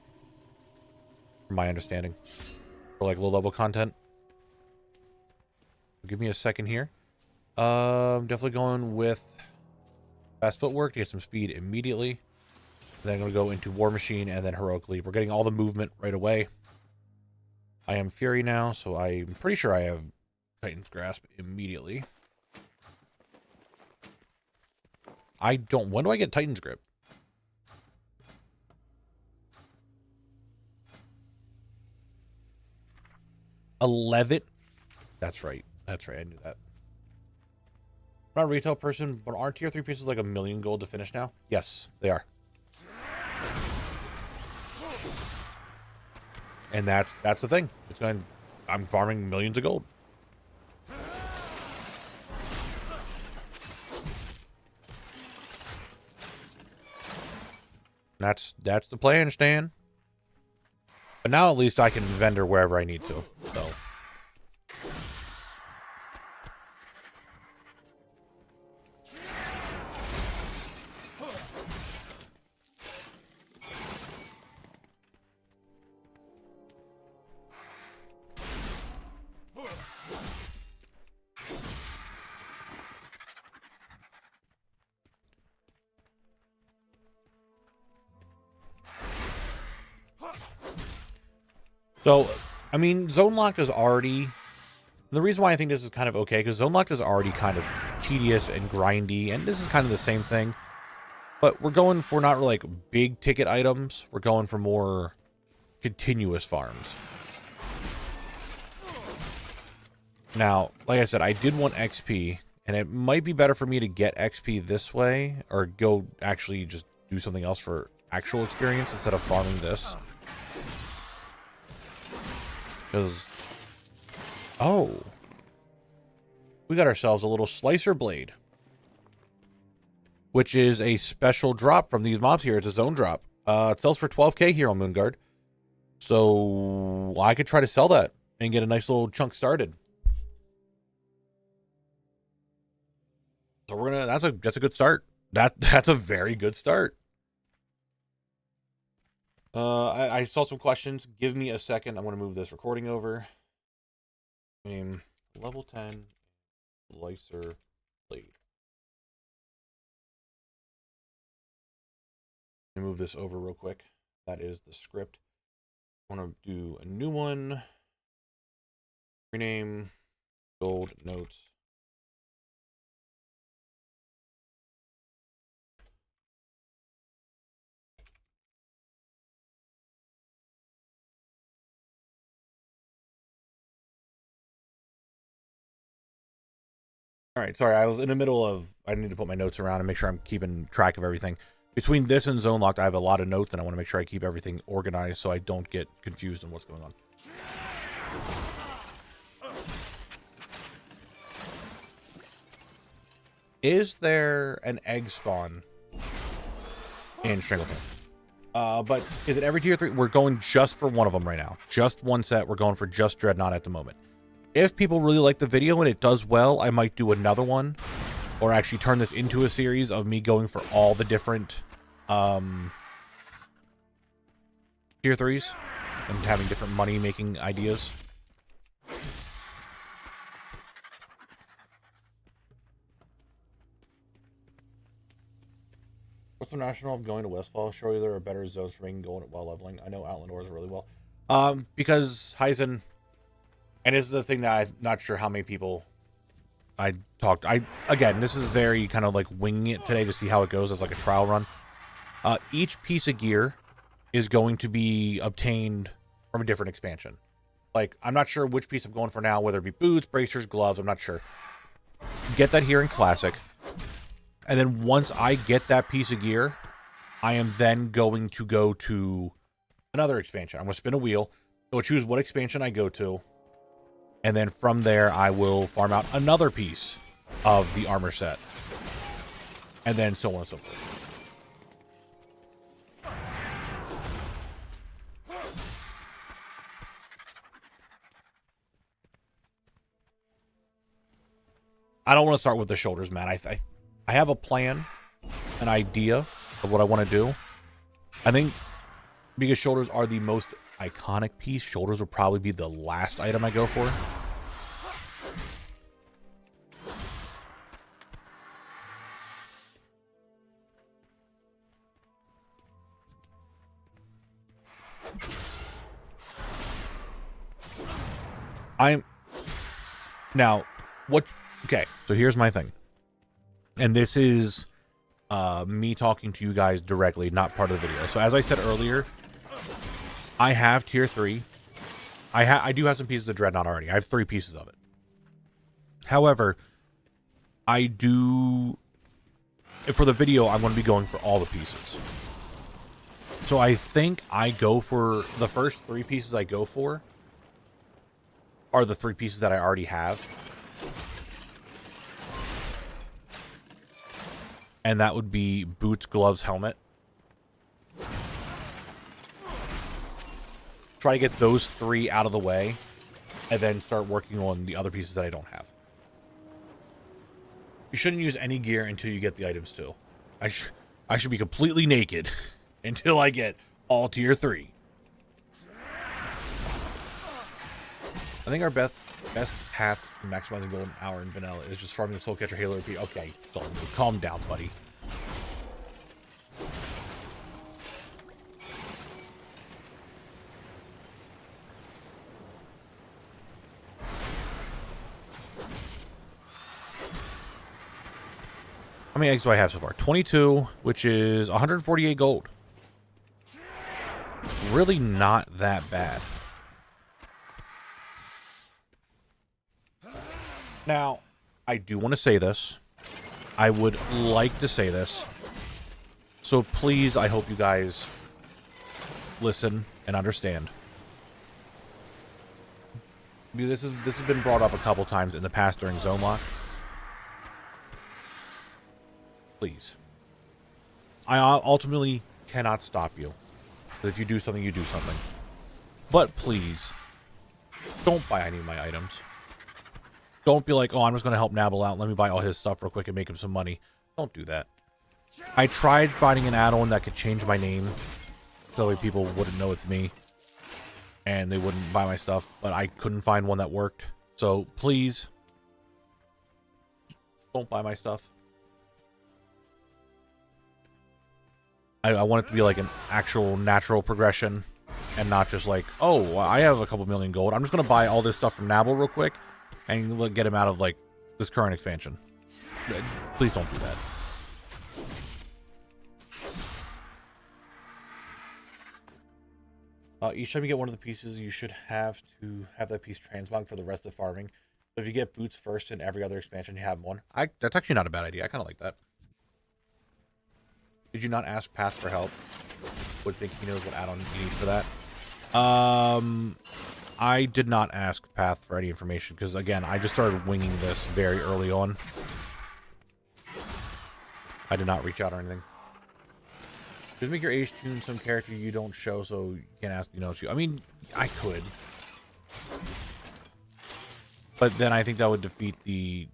From my understanding. For like low level content. Give me a second here. Definitely going with fast footwork to get some speed immediately. Then I'm going to go into War Machine and then Heroic Leap. We're getting all the movement right away. I am Fury now, so I'm pretty sure I have Titan's Grasp immediately. I don't... When do I get Titan's Grip? $11? That's right. That's right. I knew that. I'm not a retail person, but aren't tier 3 pieces like 1,000,000 gold to finish now? Yes, they are. And that's the thing. It's going. I'm farming millions of gold. That's the plan, Stan. But now at least I can vendor wherever I need to. So. So, I mean, Zone Locked is already... The reason why I think this is kind of okay, because Zone Locked is already kind of tedious and grindy, and this is kind of the same thing. But we're going for not like big ticket items. We're going for more continuous farms. Now, like I said, I did want XP, and it might be better for me to get XP this way, or go actually just do something else for actual experience instead of farming this. Because, oh, we got ourselves a little slicer blade. which is a special drop from these mobs here. It's a zone drop. It sells for 12k here on Moonguard. So I could try to sell that and get a nice little chunk started. So we're gonna. That's a good start. That's a very good start. I saw some questions. Give me a second. I'm gonna move this recording over. Level 10 Lycer Blade. Let me move this over real quick. That is the script. I want to do a new one. Rename Gold Notes. All right, sorry, I was in the middle of, I need to put my notes around and make sure I'm keeping track of everything. Between this and Zone Locked, I have a lot of notes, and I want to make sure I keep everything organized so I don't get confused on what's going on. Is there an egg spawn in Strangleton? But is it every tier 3? We're going just for one of them right now. Just one set. We're going for just Dreadnought at the moment. If people really like the video and it does well, I might do another one, or actually turn this into a series of me going for all the different tier 3s and having different money making ideas. What's the rationale of going to Westfall? Surely there are better zones for making gold while leveling. I know Outland Wars really well. Because Heisen, and this is the thing that I'm not sure how many people again, this is very kind of like winging it today to see how it goes as like a trial run. Each piece of gear is going to be obtained from a different expansion. Like, I'm not sure which piece I'm going for now, whether it be boots, bracers, gloves, I'm not sure. Get that here in Classic. And then once I get that piece of gear, I am then going to go to another expansion. I'm going to spin a wheel. So choose what expansion I go to. And then from there, I will farm out another piece of the armor set. And then so on and so forth. I don't want to start with the shoulders, man. I have a plan, an idea of what I want to do. I think because shoulders are the most iconic piece, shoulders will probably be the last item I go for. Okay, so here's my thing. And this is me talking to you guys directly, not part of the video. So as I said earlier, I have tier 3. I do have some pieces of Dreadnought already. I have 3 pieces of it. However, I do, for the video, I'm going to be going for all the pieces. So I think I go for, the first 3 pieces I go for are the 3 pieces that I already have. And that would be boots, gloves, helmet. Try to get those 3 out of the way, and then start working on the other pieces that I don't have. You shouldn't use any gear until you get the items too. I should be completely naked until I get all tier 3. I think our best path to maximizing golden hour in vanilla is just farming the soul catcher halo repeat. Okay, so calm down, buddy. How many eggs do I have so far? 22, which is 148 gold. Really not that bad. Now, I do want to say this. I would like to say this. So please, I hope you guys listen and understand. Because this has been brought up a couple times in the past during Zone Lock. Please, I ultimately cannot stop you. If you do something, you do something. But please, don't buy any of my items. Don't be like, oh, I'm just going to help Knabble out. Let me buy all his stuff real quick and make him some money. Don't do that. I tried finding an add-on that could change my name. So that way people wouldn't know it's me. And they wouldn't buy my stuff. But I couldn't find one that worked. So please, don't buy my stuff. I want it to be like an actual natural progression. And not just like, oh, I have a couple million gold. I'm just going to buy all this stuff from Knabble real quick. And get him out of like this current expansion. Please don't do that. Each time you get one of the pieces, you should have to have that piece transmog for the rest of the farming. So if you get boots first in every other expansion, you have one. That's actually not a bad idea. I kind of like that. Did you not ask Path for help? Would think he knows what add-on you need for that. I did not ask Path for any information because, again, I just started winging this very early on. I did not reach out or anything. Just make your age tune some character you don't show so you can ask, you know, I mean, I could. But then I think that would defeat the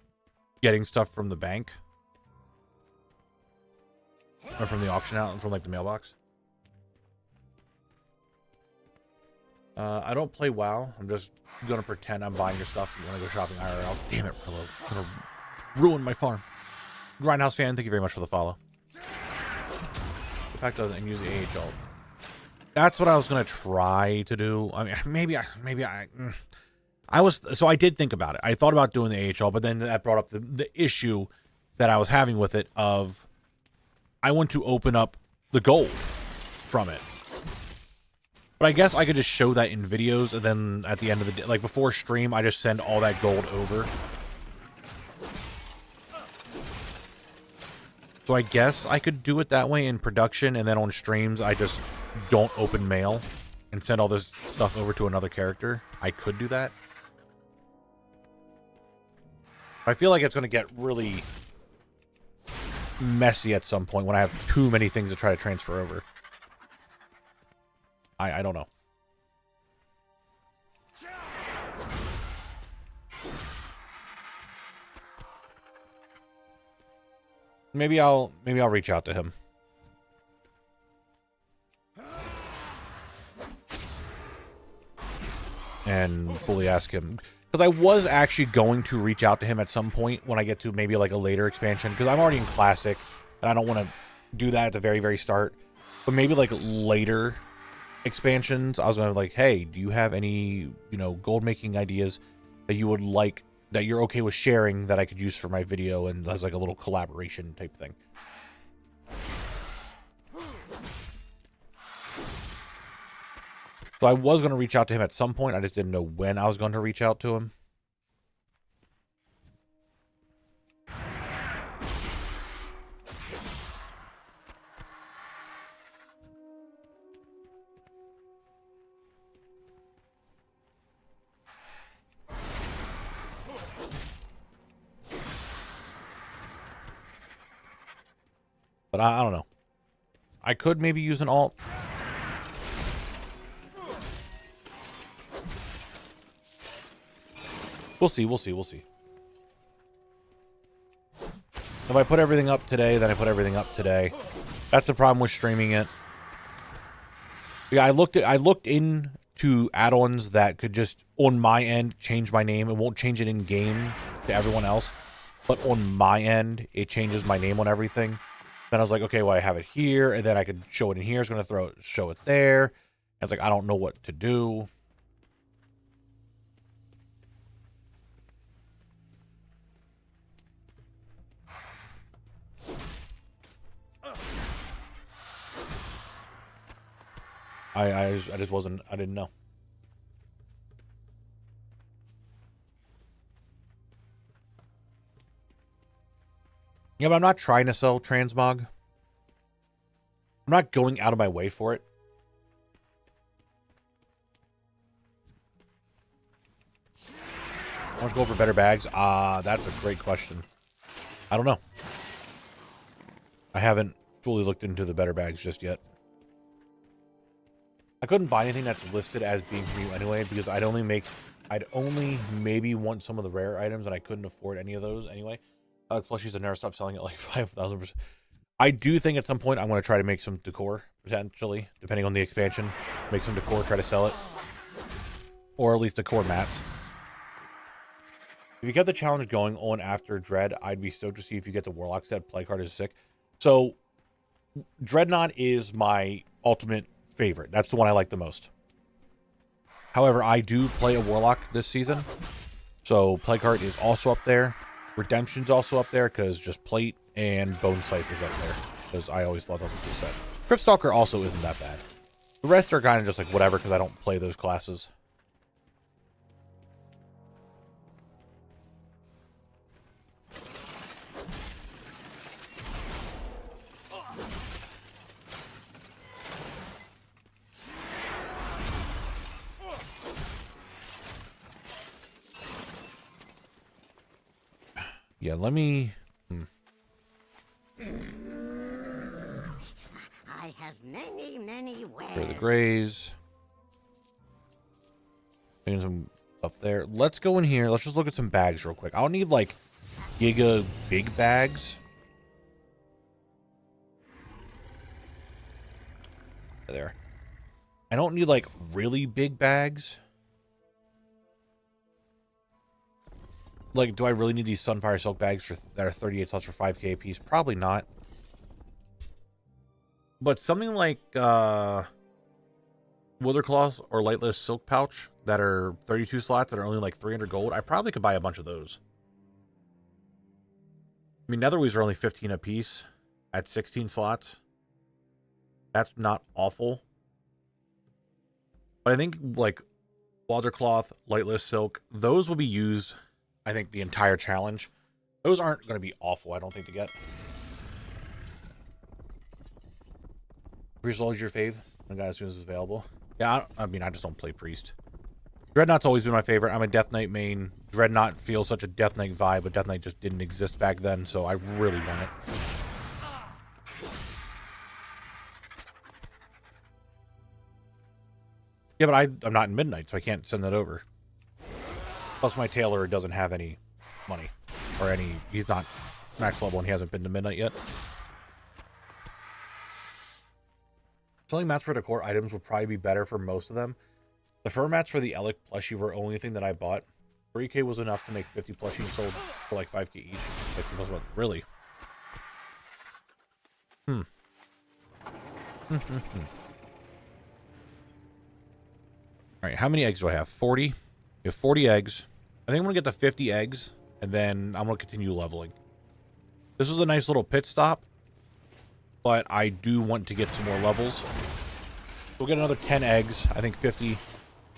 getting stuff from the bank. Or from the auction out and from, like, the mailbox. I don't play WoW. I'm just going to pretend I'm buying your stuff when I go shopping IRL. Damn it, Prillo. I'm going to ruin my farm. Grindhouse fan, thank you very much for the follow. The fact doesn't and use the AHL. That's what I was going to try to do. I mean, so I did think about it. I thought about doing the AHL, but then that brought up the issue that I was having with it of I want to open up the gold from it. But I guess I could just show that in videos, and then at the end of the day, like before stream, I just send all that gold over. So I guess I could do it that way in production, and then on streams, I just don't open mail and send all this stuff over to another character. I could do that. I feel like it's going to get really messy at some point when I have too many things to try to transfer over. I don't know. Maybe I'll reach out to him. And fully ask him. Because I was actually going to reach out to him at some point when I get to maybe like a later expansion. Because I'm already in Classic. And I don't want to do that at the very, very start. But maybe like later expansions, I was going to like, hey, do you have any, you know, gold making ideas that you would like, that you're okay with sharing that I could use for my video and as like a little collaboration type thing. So I was going to reach out to him at some point. I just didn't know when I was going to reach out to him. But I don't know. I could maybe use an alt. We'll see, we'll see, we'll see. If I put everything up today, then I put everything up today. That's the problem with streaming it. Yeah, I looked into add-ons that could just, on my end, change my name. It won't change it in-game to everyone else. But on my end, it changes my name on everything. Then I was like, okay, well, I have it here, and then I could show it in here. It's going to show it there. And it's like, I don't know what to do. I just wasn't, I didn't know. Yeah, but I'm not trying to sell transmog. I'm not going out of my way for it. I want to go for better bags. That's a great question. I don't know. I haven't fully looked into the better bags just yet. I couldn't buy anything that's listed as being new anyway, because I'd only maybe want some of the rare items, and I couldn't afford any of those anyway. Plushies have never stopped selling at like 5,000%. I do think at some point I'm going to try to make some decor, potentially, depending on the expansion. Make some decor, try to sell it. Or at least decor mats. If you get the challenge going on after Dread, I'd be stoked to see if you get the Warlock set. Play card is sick. So, Dreadnought is my ultimate favorite. That's the one I like the most. However, I do play a Warlock this season. So, play card is also up there. Redemption's also up there, because just Plate and Bone Scythe is up there. Because I always thought that was a cool set. Cryptstalker also isn't that bad. The rest are kind of just like whatever, because I don't play those classes. Yeah, let me... I have many ways. For the grays. There's some up there. Let's go in here. Let's just look at some bags real quick. I don't need, like, giga big bags. There. I don't need, like, really big bags. Like, do I really need these Sunfire Silk bags that are 38 slots for 5k a piece? Probably not. But something like Witherclaws or Lightless Silk Pouch that are 32 slots that are only like 300 gold, I probably could buy a bunch of those. I mean, Netherweaves are only 15 a piece at 16 slots. That's not awful. But I think, like, Watercloth, Lightless Silk, those will be used... I think the entire challenge. Those aren't going to be awful, I don't think, to get. Priest is always your fave. I got as soon as it's available. Yeah, I mean, I just don't play Priest. Dreadnought's always been my favorite. I'm a Death Knight main. Dreadnought feels such a Death Knight vibe, but Death Knight just didn't exist back then, so I really want it. Yeah, but I'm not in Midnight, so I can't send that over. Plus, my tailor doesn't have any money. Or any... He's not max level and he hasn't been to Midnight yet. Selling mats for decor items would probably be better for most of them. The fur mats for the Elec plushie were the only thing that I bought. 3k was enough to make 50 plushies sold for like 5k each. Like, really? Alright, how many eggs do I have? 40? You have 40 eggs. I think I'm going to get the 50 eggs, and then I'm going to continue leveling. This was a nice little pit stop, but I do want to get some more levels. We'll get another 10 eggs. I think 50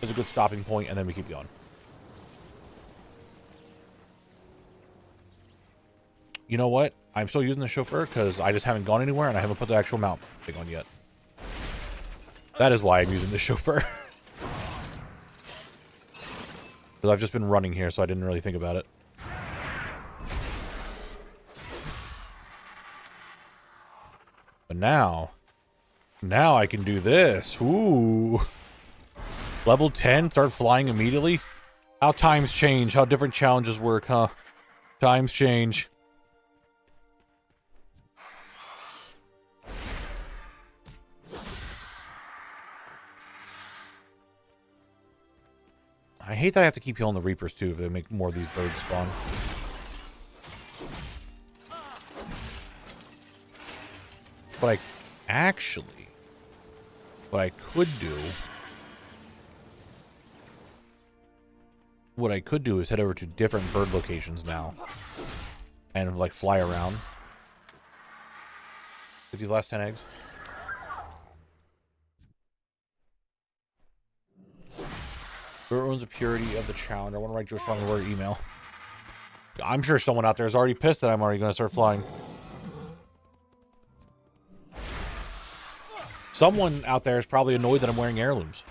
is a good stopping point, and then we keep going. You know what? I'm still using the chauffeur because I just haven't gone anywhere, and I haven't put the actual mount thing on yet. That is why I'm using the chauffeur. Because I've just been running here, so I didn't really think about it. But now I can do this. Ooh. Level 10, start flying immediately. How times change, how different challenges work, huh? Times change. I hate that I have to keep healing the Reapers, too, if they make more of these birds spawn. But what I could do is head over to different bird locations now. And, like, fly around. Get these last 10 eggs. Who owns the purity of the challenge? I want to write you a strong word email. I'm sure someone out there is already pissed that I'm already going to start flying. Someone out there is probably annoyed that I'm wearing heirlooms.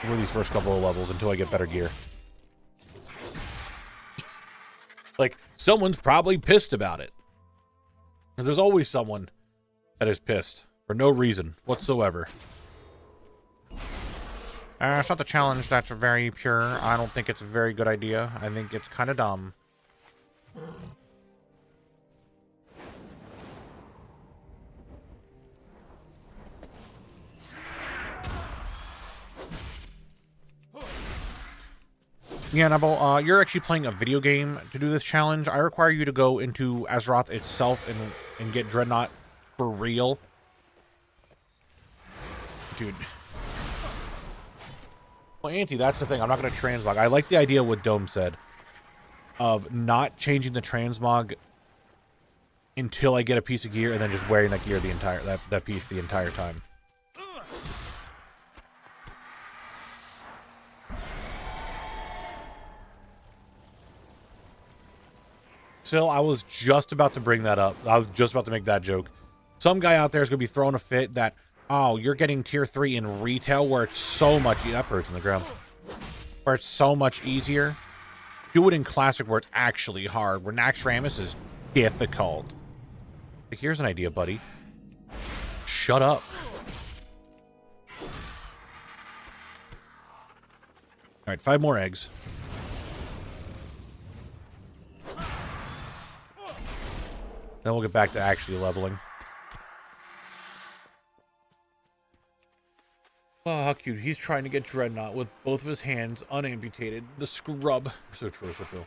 For these first couple of levels until I get better gear. Like, someone's probably pissed about it. There's always someone that is pissed for no reason whatsoever. It's not the challenge that's very pure. I don't think it's a very good idea. I think it's kind of dumb. Yeah, Knabble, you're actually playing a video game to do this challenge. I require you to go into Azeroth itself and get Dreadnought for real. Dude. Well, Auntie, that's the thing. I'm not going to transmog. I like the idea what Dome said of not changing the transmog until I get a piece of gear and then just wearing that gear the entire that piece the entire time. Still, I was just about to bring that up. I was just about to make that joke. Some guy out there is going to be throwing a fit that, oh, you're getting tier 3 in retail where it's so much... That bird's on the ground. Where it's so much easier. Do it in classic where it's actually hard. Where Naxxramas is difficult. Here's an idea, buddy. Shut up. Alright, 5 more eggs. Then we'll get back to actually leveling. Oh, how cute. He's trying to get Dreadnought with both of his hands unamputated. The scrub. So true, so true.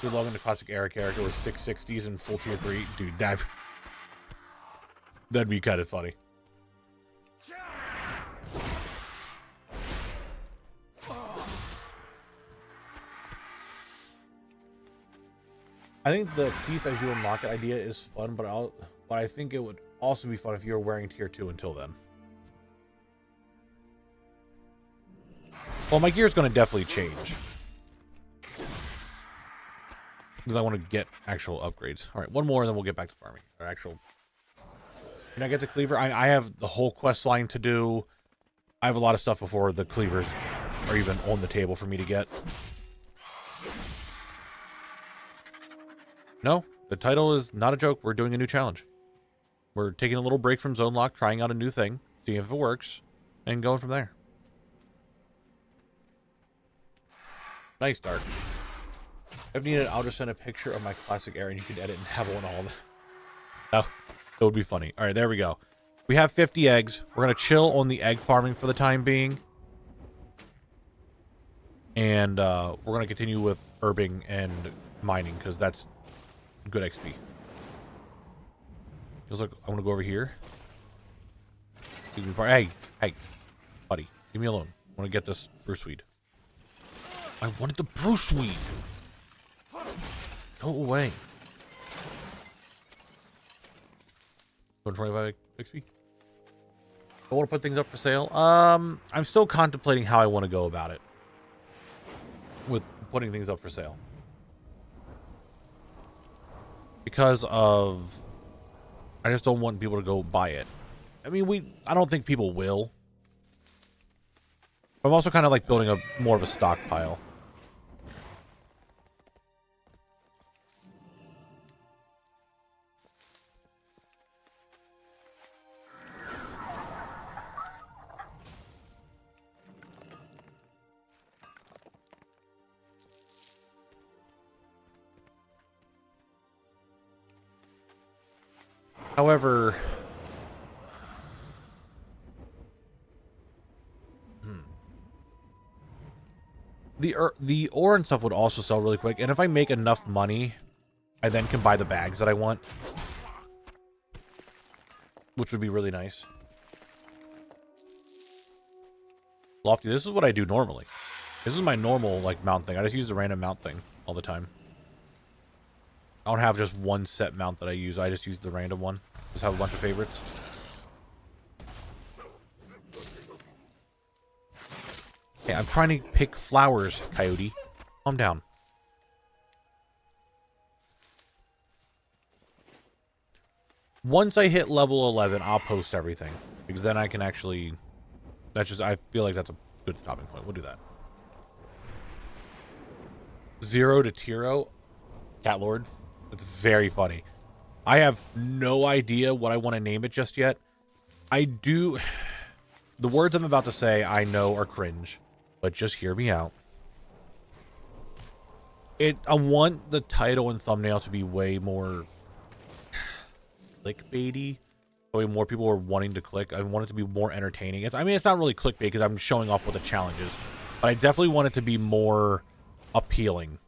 We log into classic era character with 660s and full tier 3. Dude, that'd be kind of funny. I think the piece as you unlock it idea is fun, but I think it would also be fun if you were wearing tier 2 until then. Well, my gear's going to definitely change. Because I want to get actual upgrades. Alright, one more and then we'll get back to farming. Or actual... Can I get the cleaver? I have the whole quest line to do. I have a lot of stuff before the cleavers are even on the table for me to get. No, the title is not a joke. We're doing a new challenge. We're taking a little break from Zone Lock, trying out a new thing, seeing if it works, and going from there. Nice start. If needed, I'll just send a picture of my classic era and you can edit and have one all. Oh, that would be funny. All right, there we go. We have 50 eggs. We're going to chill on the egg farming for the time being. And we're going to continue with herbing and mining because that's good XP. Feels like I want to go over here. Hey, buddy, leave me alone. I want to get this Bruce Weed. I wanted the Bruce Weed. Go away. 125 XP. I want to put things up for sale. I'm still contemplating how I want to go about it with putting things up for sale. Because of... I just don't want people to go buy it. I mean, I don't think people will. I'm also kind of like building a more of a stockpile. However, the ore and stuff would also sell really quick, and if I make enough money, I then can buy the bags that I want, which would be really nice. Lofty, this is what I do normally. This is my normal like mount thing. I just use the random mount thing all the time. I don't have just one set mount that I use. I just use the random one. Just have a bunch of favorites. Hey, I'm trying to pick flowers, Coyote. Calm down. Once I hit level 11, I'll post everything. Because then I can actually... That's just... I feel like that's a good stopping point. We'll do that. 0 to Tiro. Cat Lord. That's very funny. I have no idea what I want to name it just yet. I do... The words I'm about to say, I know are cringe, but just hear me out. I want the title and thumbnail to be way more clickbaity. Way more people are wanting to click. I want it to be more entertaining. I mean, it's not really clickbait because I'm showing off what the challenge is, but I definitely want it to be more appealing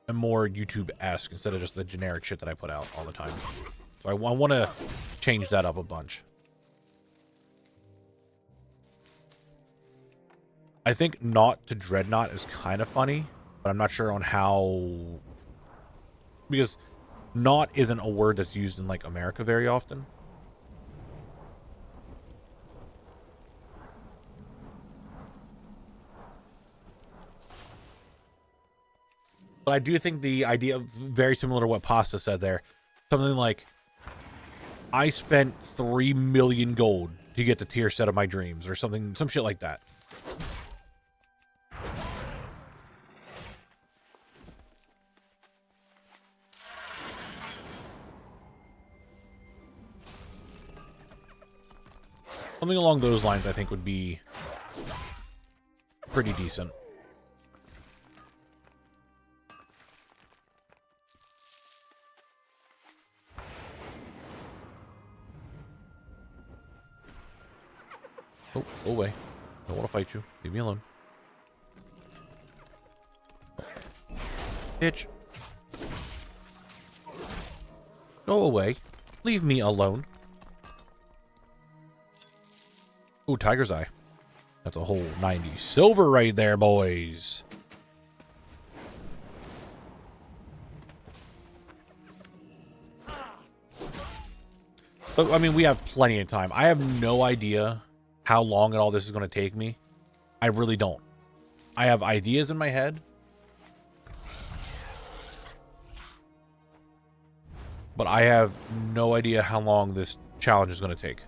and more YouTube-esque instead of just the generic shit that I put out all the time. So I want to change that up a bunch. I think Naught to Dreadnought is kind of funny, but I'm not sure on how... Because Naught isn't a word that's used in, like, America very often. But I do think the idea, very similar to what Pasta said there, something like, I spent 3 million gold to get the tier set of my dreams, or something, some shit like that. Something along those lines, I think, would be pretty decent. Oh, go away. I don't want to fight you. Leave me alone. Bitch. Go away. Leave me alone. Ooh, Tiger's Eye. That's a whole 90 silver right there, boys. But, I mean, we have plenty of time. I have no idea how long all this is going to take me. I really don't. I have ideas in my head. But I have no idea how long this challenge is going to take.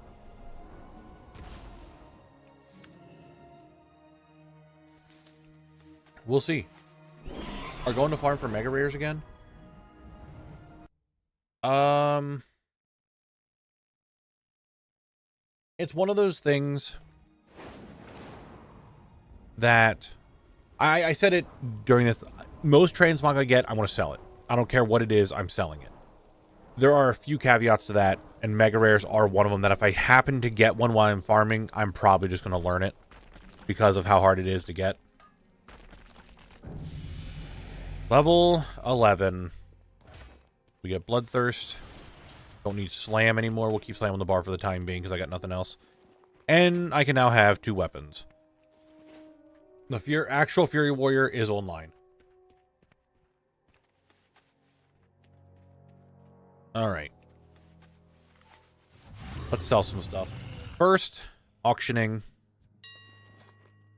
We'll see. Are going to farm for mega rares again? It's one of those things that I said it during this. Most transmog I get, I want to sell it. I don't care what it is, I'm selling it. There are a few caveats to that, and mega rares are one of them that if I happen to get one while I'm farming, I'm probably just going to learn it because of how hard it is to get. Level 11. We get Bloodthirst. Don't need Slam anymore. We'll keep Slam on the bar for the time being because I got nothing else. And I can now have 2 weapons. The actual Fury Warrior is online. Alright. Let's sell some stuff. First, auctioning.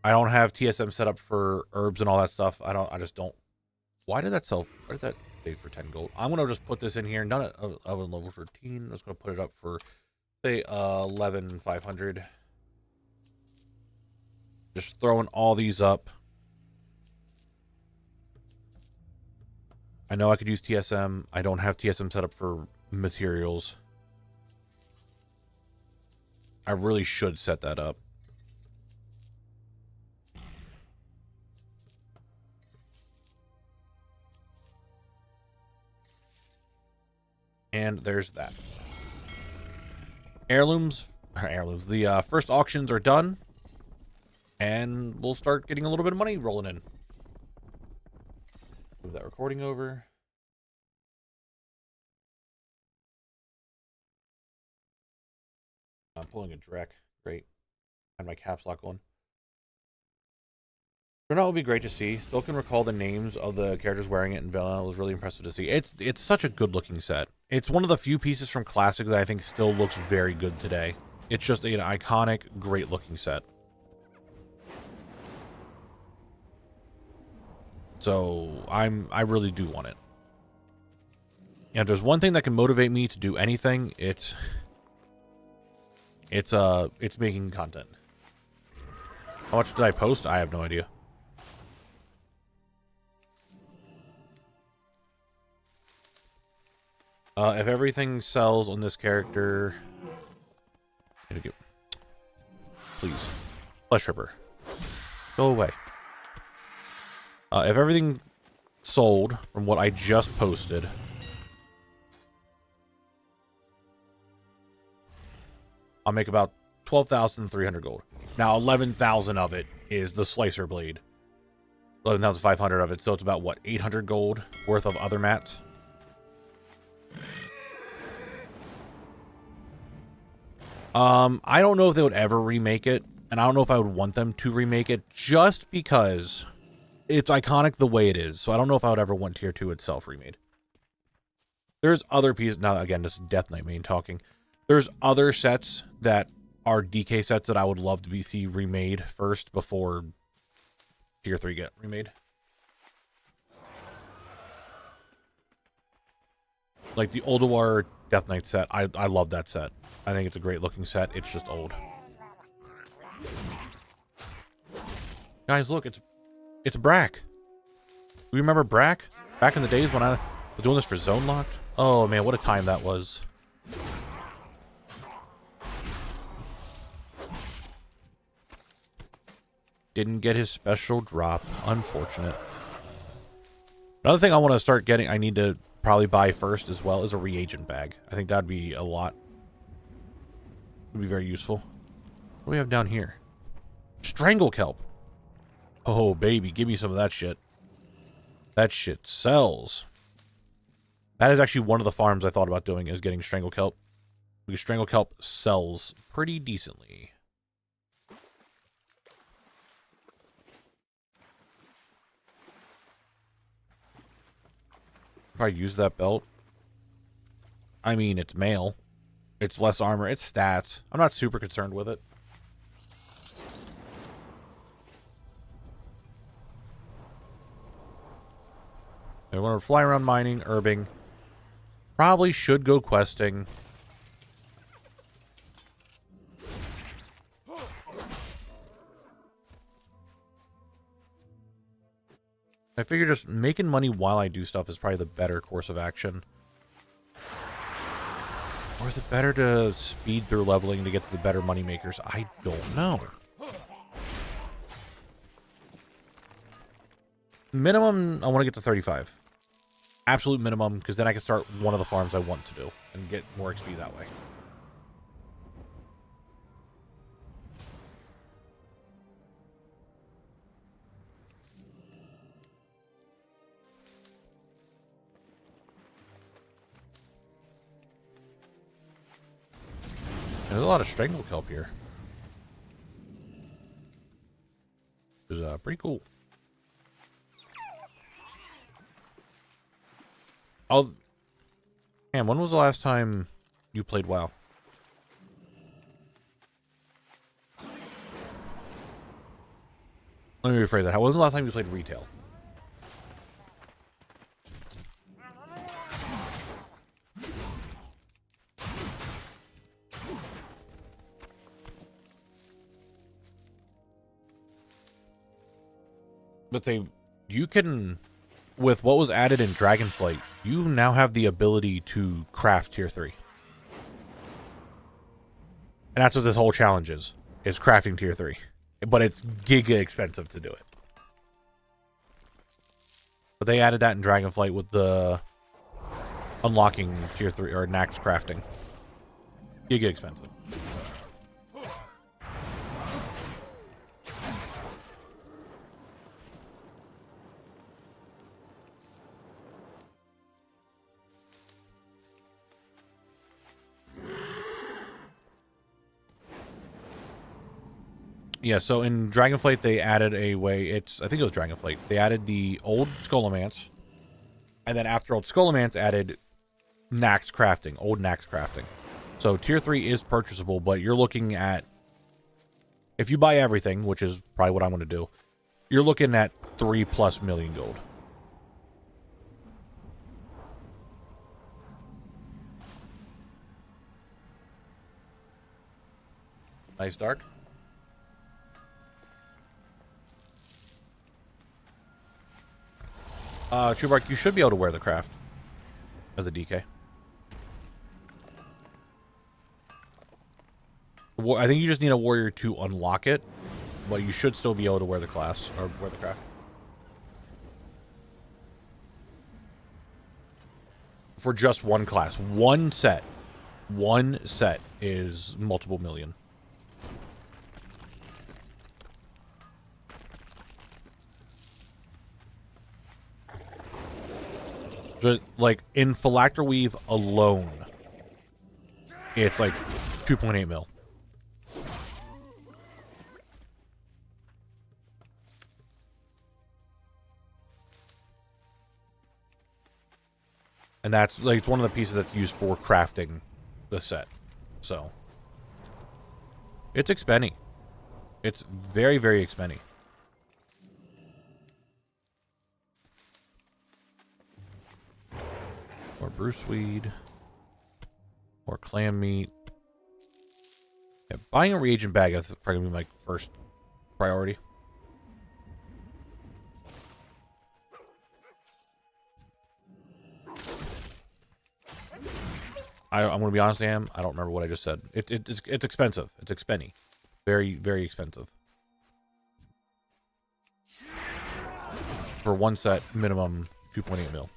I don't have TSM set up for herbs and all that stuff. I just don't. Why did that sell? Why did that save for 10 gold? I'm gonna just put this in here. None of level 13. I'm just gonna put it up for say 11,500. Just throwing all these up. I know I could use TSM. I don't have TSM set up for materials. I really should set that up. And there's that. Heirlooms. The first auctions are done. And we'll start getting a little bit of money rolling in. Move that recording over. I'm pulling a Drek. Great. And my caps lock on. Turnout would be great to see. Still can recall the names of the characters wearing it in Vela. It was really impressive to see. It's such a good looking set. It's one of the few pieces from Classic that I think still looks very good today. It's just an iconic, great looking set. So I really do want it. And if there's one thing that can motivate me to do anything, it's making content. How much did I post? I have no idea. If everything sells on this character... Please. Flesh Ripper. Go away. If everything sold from what I just posted... I'll make about 12,300 gold. Now, 11,000 of it is the Slicer Blade. 11,500 of it, so it's about, what, 800 gold worth of other mats? I don't know if they would ever remake it, and I don't know if I would want them to remake it, just because it's iconic the way it is, so I don't know if I would ever want Tier 2 itself remade. There's other pieces, now again, this is Death Knight main talking. There's other sets that are DK sets that I would love to see remade first before Tier 3 get remade. Like the Oldawar Death Knight set, I love that set. I think it's a great looking set. It's just old. Guys, look, it's Brack. You remember Brack? Back in the days when I was doing this for Zone Locked? Oh man, what a time that was. Didn't get his special drop. Unfortunate. Another thing I want to start getting, I need to probably buy first as well, is a reagent bag. I think that'd be a lot. Would be very useful. What do we have down here? Strangle kelp. Oh, baby, give me some of that shit. That shit sells. That is actually one of the farms I thought about doing, is getting strangle kelp. Because strangle kelp sells pretty decently. If I use that belt, I mean, it's mail. It's less armor. It's stats. I'm not super concerned with it. I want to fly around mining, herbing. Probably should go questing. I figure just making money while I do stuff is probably the better course of action. Or is it better to speed through leveling to get to the better money makers? I don't know. Minimum, I want to get to 35. Absolute minimum, because then I can start one of the farms I want to do and get more XP that way. There's a lot of strangle kelp here. Which is pretty cool. Damn, when was the last time you played WoW? Let me rephrase that. When was the last time you played retail? But you can, with what was added in Dragonflight, you now have the ability to craft tier 3. And that's what this whole challenge is crafting tier 3. But it's giga expensive to do it. But they added that in Dragonflight with the unlocking tier 3 or Nax crafting. Giga expensive. Yeah, so in Dragonflight they added a way, I think it was Dragonflight. They added the old Skullomance, and then after old Skullomance added Nax crafting, old Nax crafting. So tier 3 is purchasable, but you're looking at, if you buy everything, which is probably what I'm going to do, you're looking at 3+ million gold. Nice dark. Truebark, you should be able to wear the craft as a DK. I think you just need a warrior to unlock it, but you should still be able to wear the class or wear the craft. For just one class, one set is multiple million. Just like in Phylacter Weave alone, it's like 2.8 mil. And that's like, it's one of the pieces that's used for crafting the set. So it's expenny. It's very, very expenny. Or Bruce Weed. Or clam meat. Yeah, buying a reagent bag is probably gonna be my first priority. I'm going to be honest, Am. I don't remember what I just said. It's expensive. It's expenny. Very, very expensive. For one set, minimum 2.8 mil.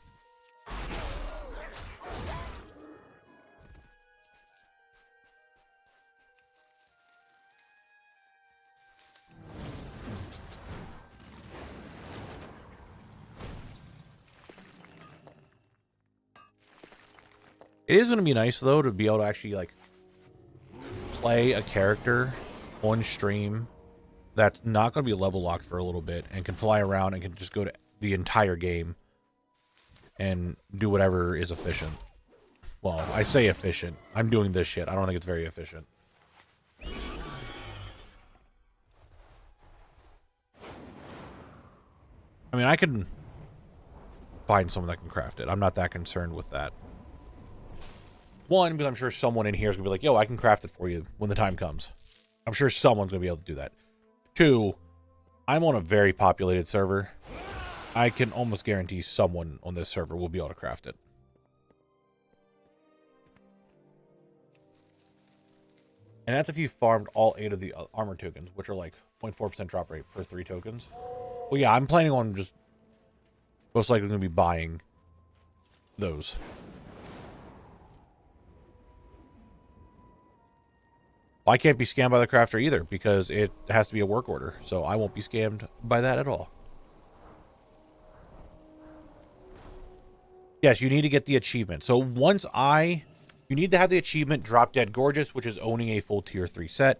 It is going to be nice, though, to be able to actually, like, play a character on stream that's not going to be level locked for a little bit and can fly around and can just go to the entire game and do whatever is efficient. Well, I say efficient. I'm doing this shit. I don't think it's very efficient. I mean, I can find someone that can craft it. I'm not that concerned with that. One, because I'm sure someone in here is going to be like, yo, I can craft it for you when the time comes. I'm sure someone's going to be able to do that. Two, I'm on a very populated server. I can almost guarantee someone on this server will be able to craft it. And that's if you farmed all 8 of the armor tokens, which are like 0.4% drop rate per 3 tokens. Well, yeah, I'm planning on just most likely going to be buying those. I can't be scammed by the crafter either because it has to be a work order. So I won't be scammed by that at all. Yes, you need to get the achievement. So you need to have the achievement Drop Dead Gorgeous, which is owning a full tier 3 set.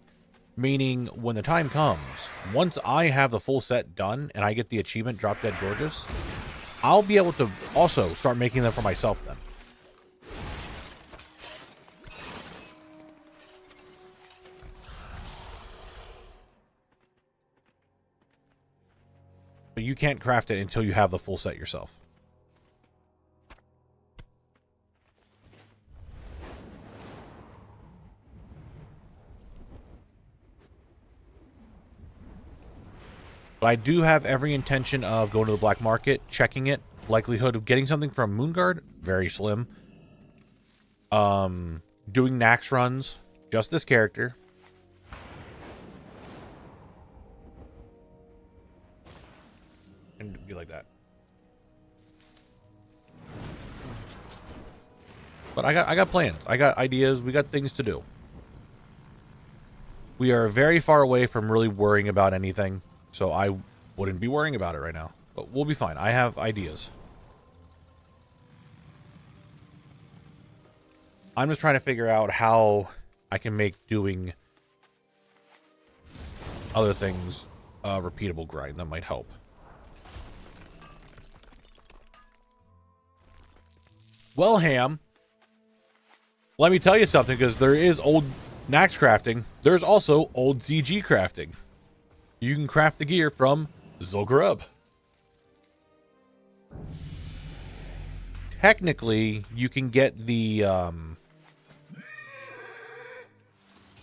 Meaning when the time comes, once I have the full set done and I get the achievement Drop Dead Gorgeous, I'll be able to also start making them for myself then. But you can't craft it until you have the full set yourself. But I do have every intention of going to the black market, checking it. Likelihood of getting something from Moonguard, very slim. Doing Nax runs, just this character. And be like that. But I got plans. I got ideas. We got things to do. We are very far away from really worrying about anything. So I wouldn't be worrying about it right now. But we'll be fine. I have ideas. I'm just trying to figure out how I can make doing other things a repeatable grind that might help. Well, Ham, let me tell you something, because there is old Nax crafting. There's also old ZG crafting. You can craft the gear from Zul'Gurub. Technically, you can get the old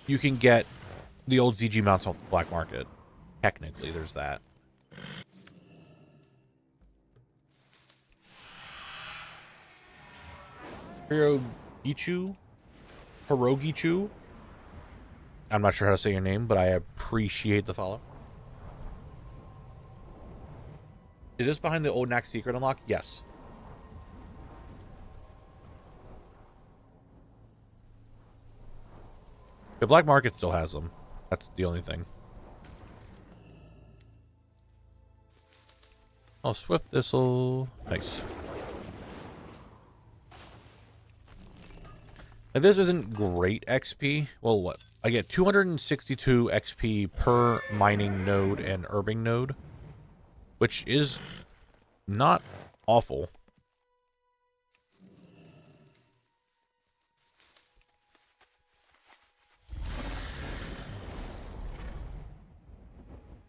ZG mounts off the black market. Technically, there's that. Hirogichu? I'm not sure how to say your name, but I appreciate the follow. Is this behind the old Knack secret unlock? Yes. The black market still has them. That's the only thing. Oh, Swift Thistle. Nice. Now, this isn't great XP. Well, what? I get 262 XP per mining node and herbing node, which is not awful.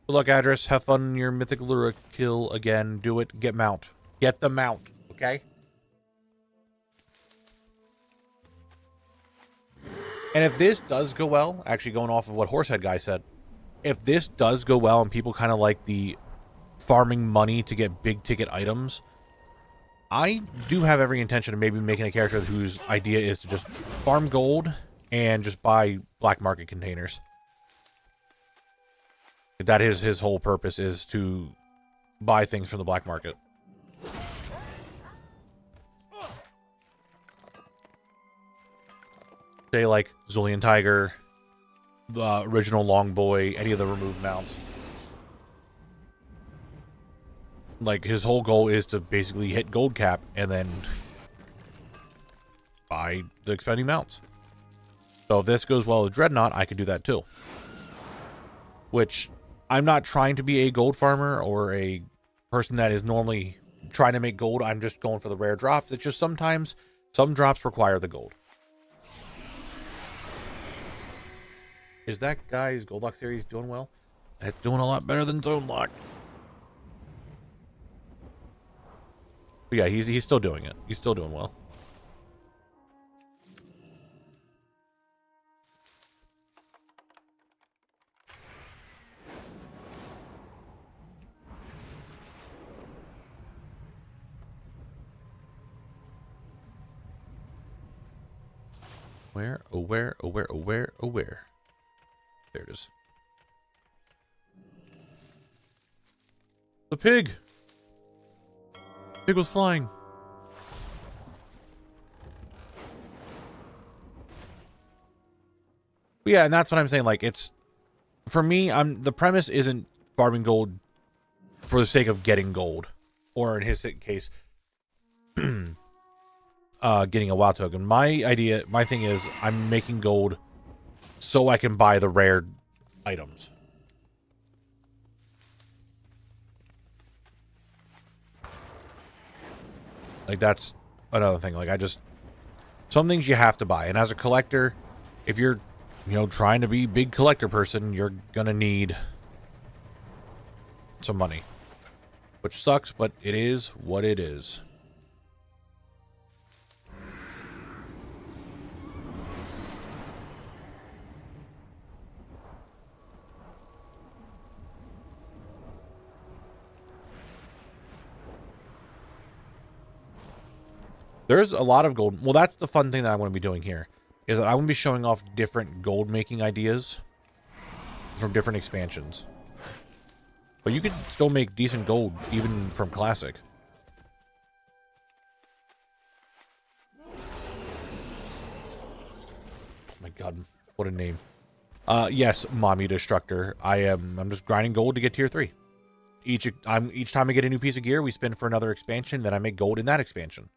Good luck, Address. Have fun in your Mythic Lure kill again. Do it. Get mount. Get the mount, okay? And if this does go well, actually going off of what Horsehead Guy said, if this does go well and people kind of like the farming money to get big ticket items, I do have every intention of maybe making a character whose idea is to just farm gold and just buy black market containers. That is his whole purpose, is to buy things from the black market. Say like Zulian Tiger, the original Long Boy, any of the removed mounts. Like, his whole goal is to basically hit gold cap and then buy the expanding mounts. So if this goes well with Dreadnought, I could do that too. Which, I'm not trying to be a gold farmer or a person that is normally trying to make gold. I'm just going for the rare drops. It's just sometimes some drops require the gold. Is that guy's Goldlock series doing well? It's doing a lot better than Zone Lock. But yeah, he's still doing it. He's still doing well. Where? Oh, where? Oh, where? Oh, where? Oh, where? There it is. The pig! Pig was flying. But yeah, and that's what I'm saying. Like, it's... For me, the premise isn't farming gold for the sake of getting gold. Or in his case... getting a WoW token. My thing is, I'm making gold so I can buy the rare items. Like, that's another thing. Like, some things you have to buy. And as a collector, if you're, trying to be a big collector person, you're gonna need some money. Which sucks, but it is what it is. There's a lot of gold. Well, that's the fun thing that I'm going to be doing here, is that I'm going to be showing off different gold making ideas from different expansions. But you could still make decent gold even from Classic. Oh my god, what a name. Yes, Mommy Destructor. I'm just grinding gold to get tier 3. Each time I get a new piece of gear, we spend for another expansion, then I make gold in that expansion.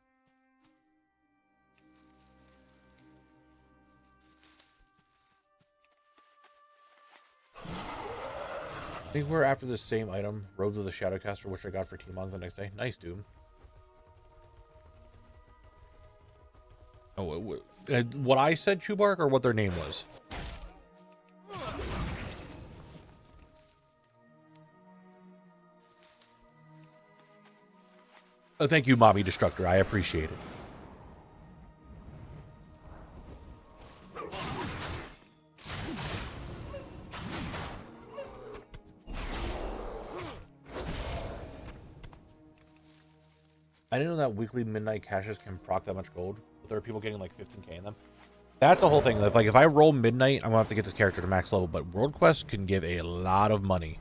I think we're after the same item, Robes of the Shadowcaster, which I got for T-Mong the next day. Nice, dude. Oh, what I said, Chubark, or what their name was? Oh, thank you, Mommy Destructor. I appreciate it. I didn't know that weekly midnight caches can proc that much gold, but there are people getting like 15k in them. That's the whole thing. If I roll midnight, I'm gonna have to get this character to max level. But World Quest can give a lot of money.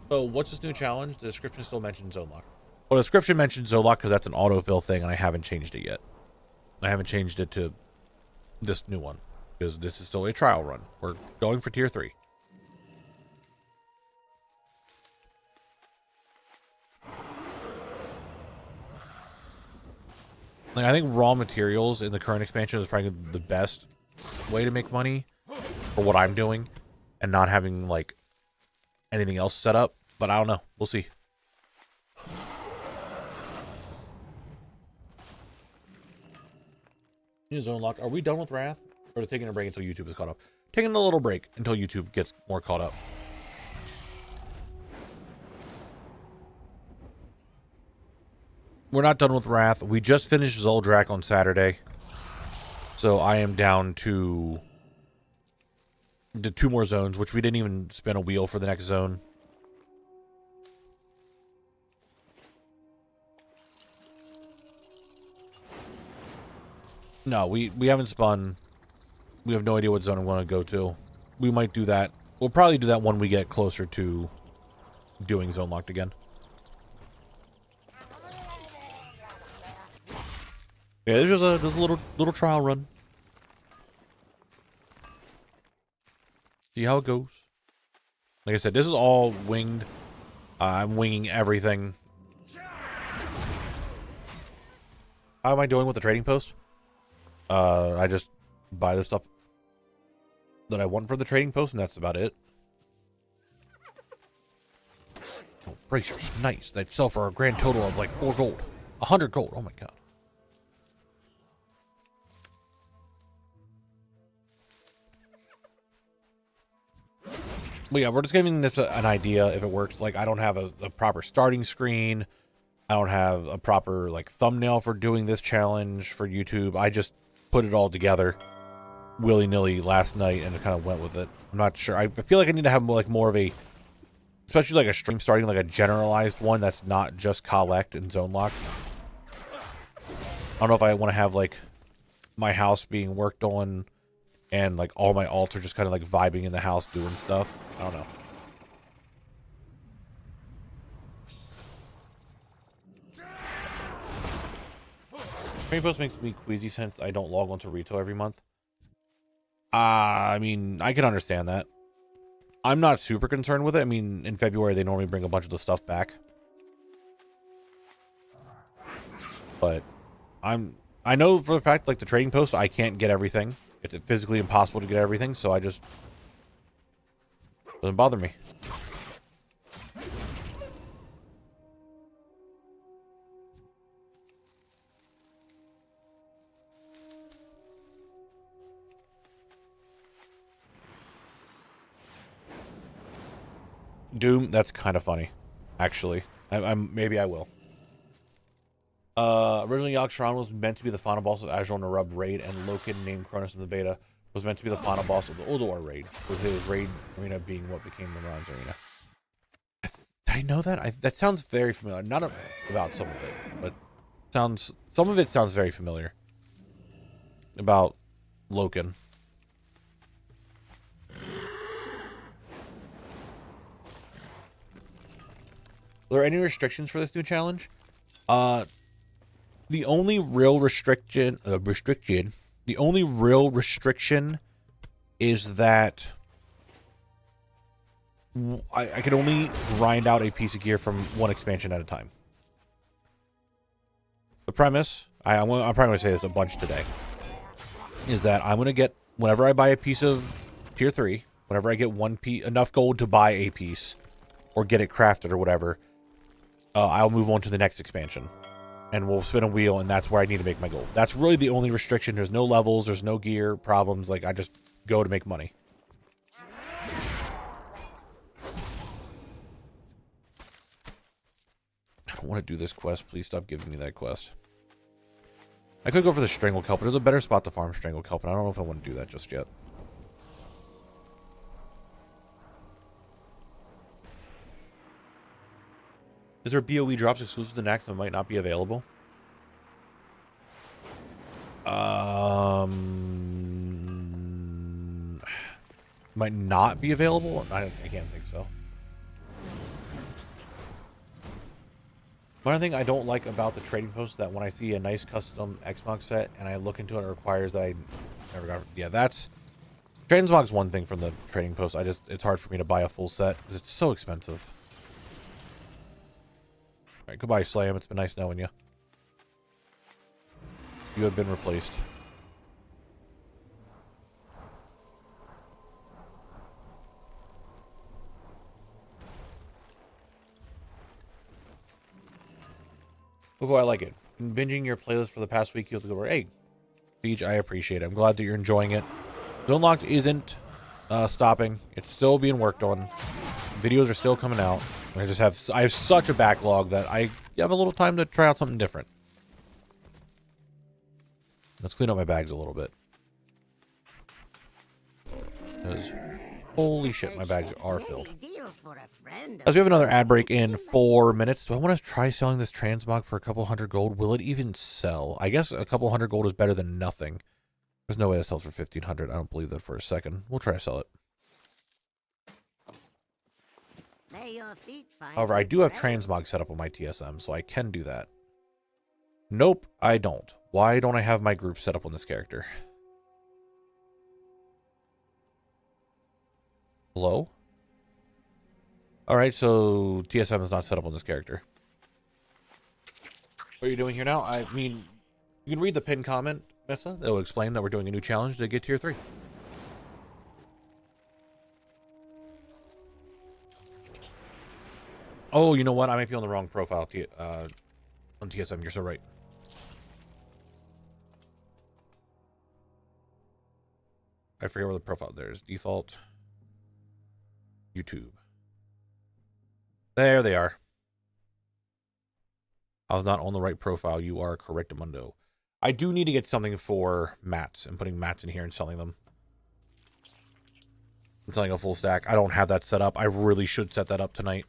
So what's this new challenge? The description still mentions Zone Lock. Well, the description mentions Zone Lock because that's an autofill thing, and I haven't changed it yet. I haven't changed it to this new one because this is still a trial run. We're going for tier 3. Like, I think raw materials in the current expansion is probably the best way to make money for what I'm doing and not having like anything else set up. But I don't know. We'll see. New zone lock. Are we done with Wrath? Or taking a break until YouTube is caught up? Taking a little break until YouTube gets more caught up. We're not done with Wrath. We just finished Zuldrak on Saturday. So I am down to the 2 more zones, which we didn't even spin a wheel for the next zone. No, we haven't spun. We have no idea what zone I'm going to go to. We might do that. We'll probably do that when we get closer to doing zone locked again. Yeah, it's just a little trial run. See how it goes. Like I said, this is all winged. I'm winging everything. How am I doing with the trading post? I just buy the stuff that I want for the trading post, and that's about it. Oh, bracers, nice. They'd sell for a grand total of like 4 gold. 100 gold, oh my god. But yeah, we're just giving this an idea if it works. Like, I don't have a proper starting screen. I don't have a proper, like, thumbnail for doing this challenge for YouTube. I just put it all together willy-nilly last night and kind of went with it. I'm not sure. I feel like I need to have, like, more of a, especially, like, a stream starting, like, a generalized one that's not just collect and zone lock. I don't know if I want to have, like, my house being worked on and, like, all my alts are just kind of, like, vibing in the house doing stuff. I don't know. Trading post makes me queasy since I don't log on to Retail every month. I mean, I can understand that. I'm not super concerned with it. I mean, in February, they normally bring a bunch of the stuff back. But I know for the fact, like, the trading post, I can't get everything. It's physically impossible to get everything, so I just... doesn't bother me. Doom, that's kind of funny, actually. Maybe I will. Originally, Yogg-Saron was meant to be the final boss of Azure on the Rub raid, and Loken, named Cronus in the beta, was meant to be the final boss of the Ulduar raid, with his raid arena being what became the Bronze arena. Did I know that? That sounds very familiar. Not about some of it, but some of it sounds very familiar. About Loken. Are there any restrictions for this new challenge? The only real restriction is that I can only grind out a piece of gear from one expansion at a time. The premise, I'm probably going to say this a bunch today, is that I'm going to get, whenever I buy a piece of tier 3, whenever I get enough gold to buy a piece, or get it crafted or whatever, I'll move on to the next expansion. And we'll spin a wheel, and that's where I need to make my gold. That's really the only restriction. There's no levels, there's no gear problems. Like, I just go to make money. I don't want to do this quest. Please stop giving me that quest. I could go for the Strangle Kelp, but there's a better spot to farm Strangle Kelp, and I don't know if I want to do that just yet. Is there BOE drops exclusive to Nax that might not be available? might not be available. I can't think so. One thing I don't like about the trading post is that when I see a nice custom Xbox set and I look into it, it requires that I never got. Yeah, that's transmog's one thing from the trading post. It's hard for me to buy a full set because it's so expensive. All right, goodbye, Slam. It's been nice knowing you. You have been replaced. Oh, I like it. Been binging your playlist for the past week. You have to go. Hey, Siege, I appreciate it. I'm glad that you're enjoying it. Zone Locked isn't stopping. It's still being worked on. Videos are still coming out. I have such a backlog that I have a little time to try out something different. Let's clean up my bags a little bit. Because holy shit, my bags are filled. As we have another ad break in 4 minutes, do I want to try selling this transmog for a couple hundred gold? Will it even sell? I guess a couple hundred gold is better than nothing. There's no way it sells for 1,500. I don't believe that for a second. We'll try to sell it. However, I do have transmog set up on my TSM, so I can do that. Nope, I don't. Why don't I have my group set up on this character? Hello? Alright, so TSM is not set up on this character. What are you doing here now? I mean, you can read the pinned comment, Messa. They'll explain that we're doing a new challenge to get tier 3. Oh, you know what? I might be on the wrong profile on TSM. You're so right. I forget where the profile there is. Default. YouTube. There they are. I was not on the right profile. You are correct, Amundo. I do need to get something for mats and putting mats in here and selling them. I'm selling a full stack. I don't have that set up. I really should set that up tonight.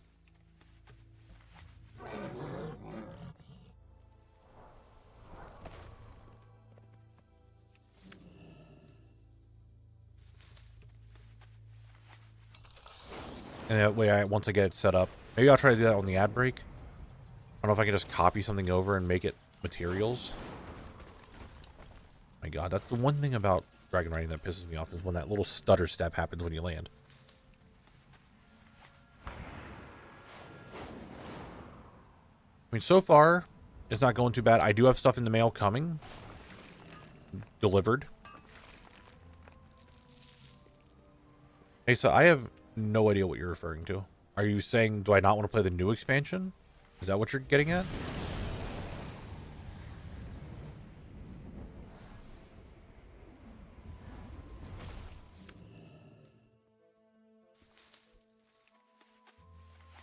And that way, once I get it set up, maybe I'll try to do that on the ad break. I don't know if I can just copy something over and make it materials. My God, that's the one thing about dragon riding that pisses me off is when that little stutter step happens when you land. I mean, so far, it's not going too bad. I do have stuff in the mail coming. Delivered. Hey, so I have no idea what you're referring to. Are you saying, do I not want to play the new expansion? Is that what you're getting at?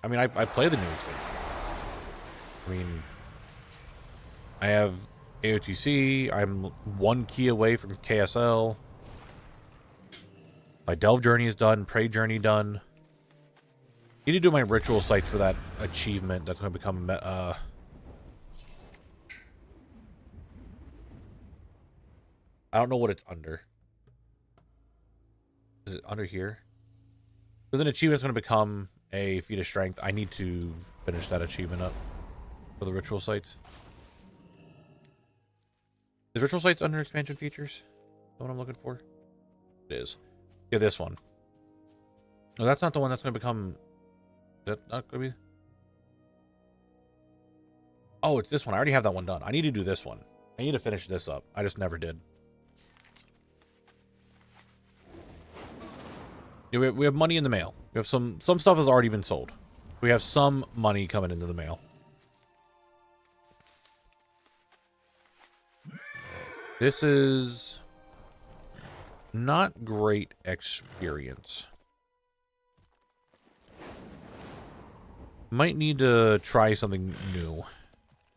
I mean, I play the new expansion. I mean, I have AOTC. I'm 1 key away from KSL. My Delve Journey is done. Prey Journey done. Need to do my ritual sites for that achievement that's going to become I don't know what it's under. Is it under here? There's an achievement that's going to become a feat of strength. I need to finish that achievement up for the ritual sites. Is ritual sites under expansion features? Is that what I'm looking for? It is. Yeah, this one. No, that's not the one that's going to become... Is that not going to be... Oh, it's this one. I already have that one done. I need to do this one. I need to finish this up. I just never did. Yeah, we have money in the mail. We have some stuff has already been sold. We have some money coming into the mail. This is not great experience. Might need to try something new.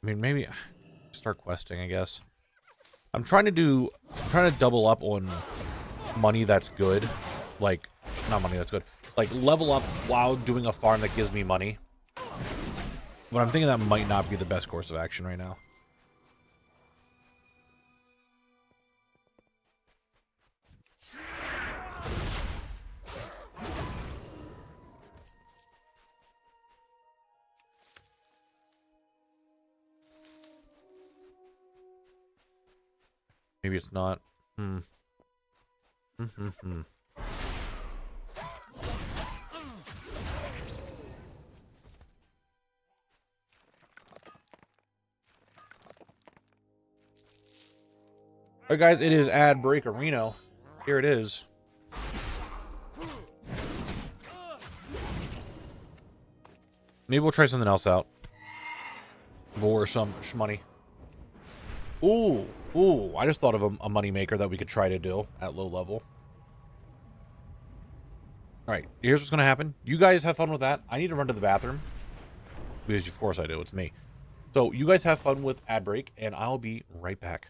I mean, maybe start questing, I guess. I'm trying to double up on money that's good. Like, not money that's good. Like, level up while doing a farm that gives me money. But I'm thinking that might not be the best course of action right now. Maybe it's not. Hmm. Alright, guys, it is Ad Break Arena. Here it is. Maybe we'll try something else out. For some money. Ooh, I just thought of a money maker that we could try to do at low level. Alright, here's what's going to happen. You guys have fun with that. I need to run to the bathroom. Because of course I do, it's me. So you guys have fun with Ad Break, and I'll be right back.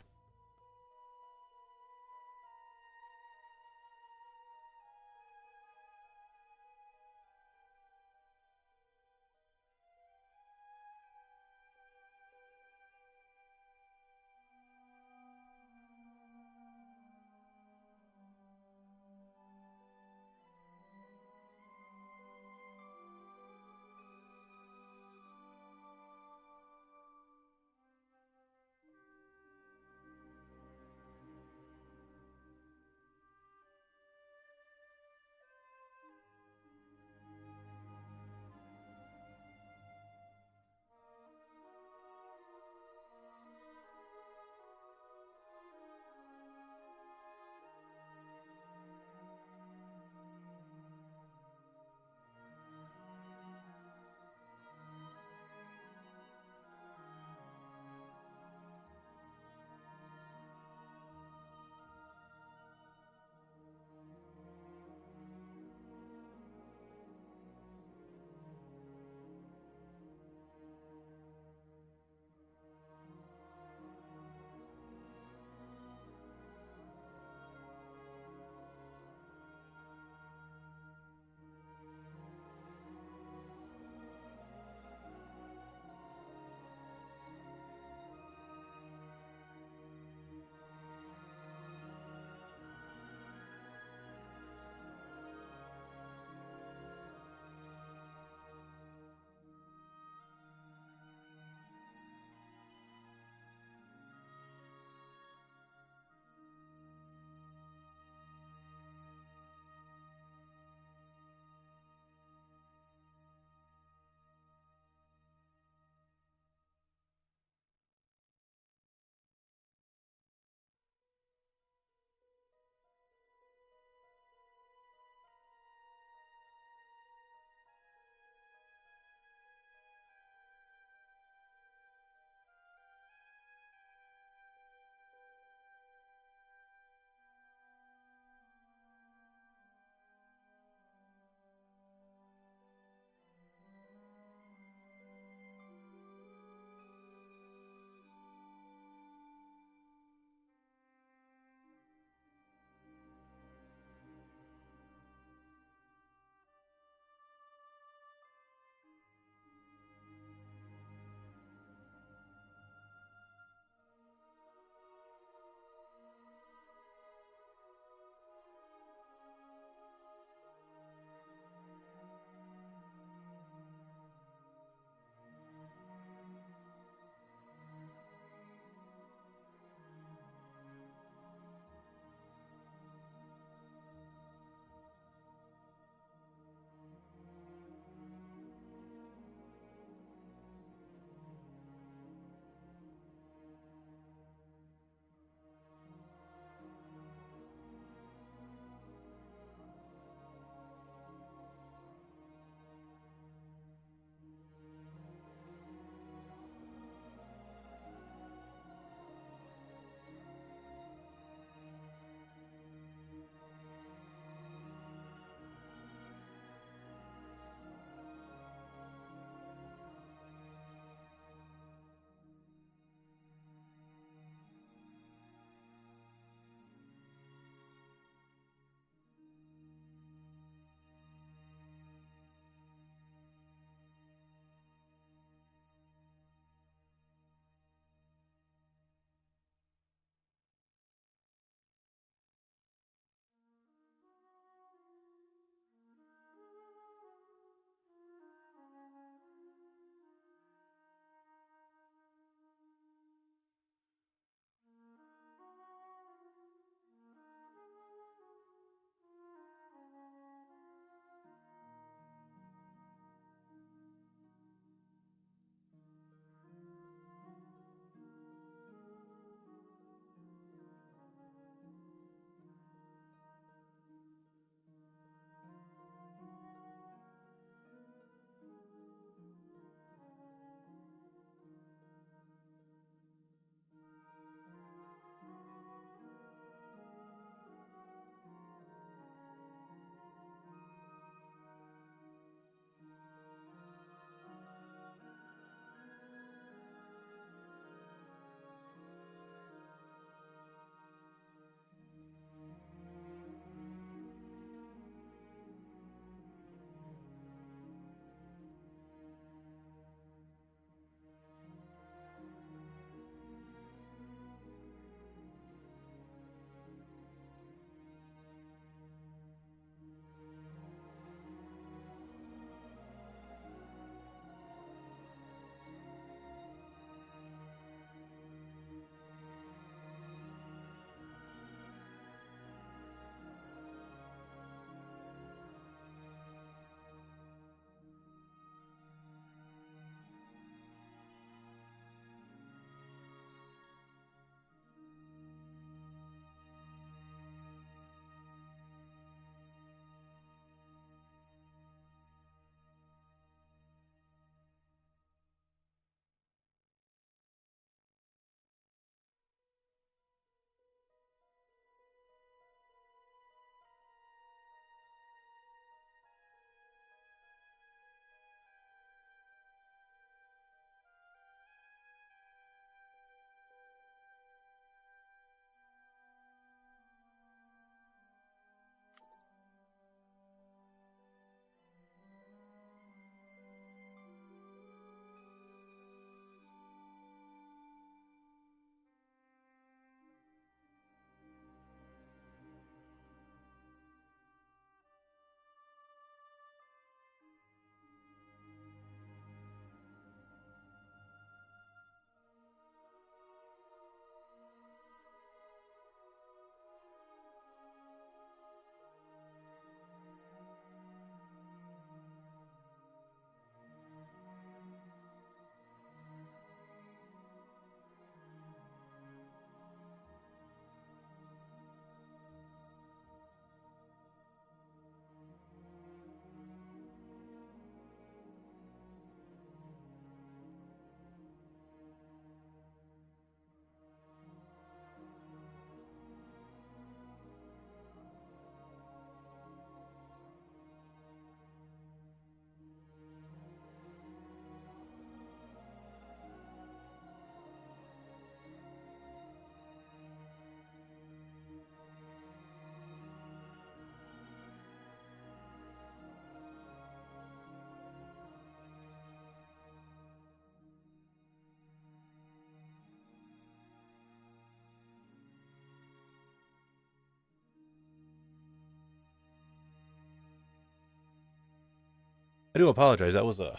I do apologize. That was a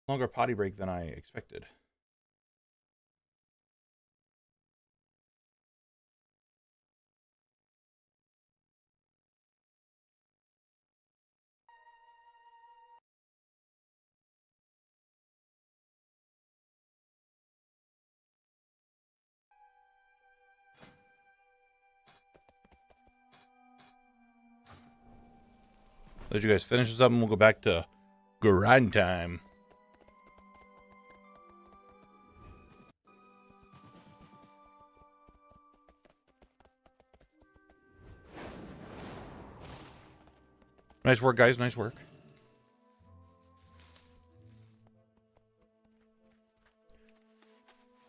longer potty break than I expected. Let you guys finish this up and we'll go back to grind time. Nice work, guys. Nice work.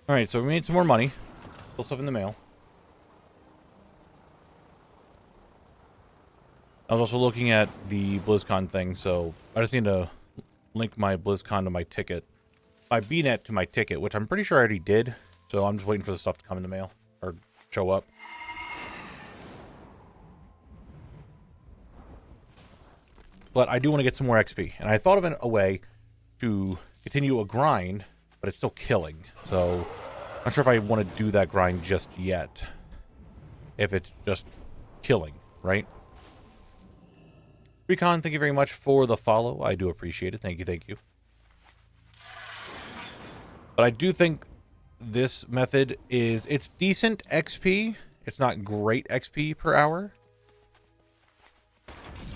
Alright, so we made some more money. Still stuff in the mail. I was also looking at the BlizzCon thing, so I just need to link my BlizzCon to my ticket. My BNet to my ticket, which I'm pretty sure I already did. So I'm just waiting for the stuff to come in the mail. Or show up. But I do want to get some more XP. And I thought of a way to continue a grind, but it's still killing. So I'm not sure if I want to do that grind just yet. If it's just killing, right? Recon, thank you very much for the follow. I do appreciate it. Thank you, thank you. But I do think this method it's decent XP. It's not great XP per hour.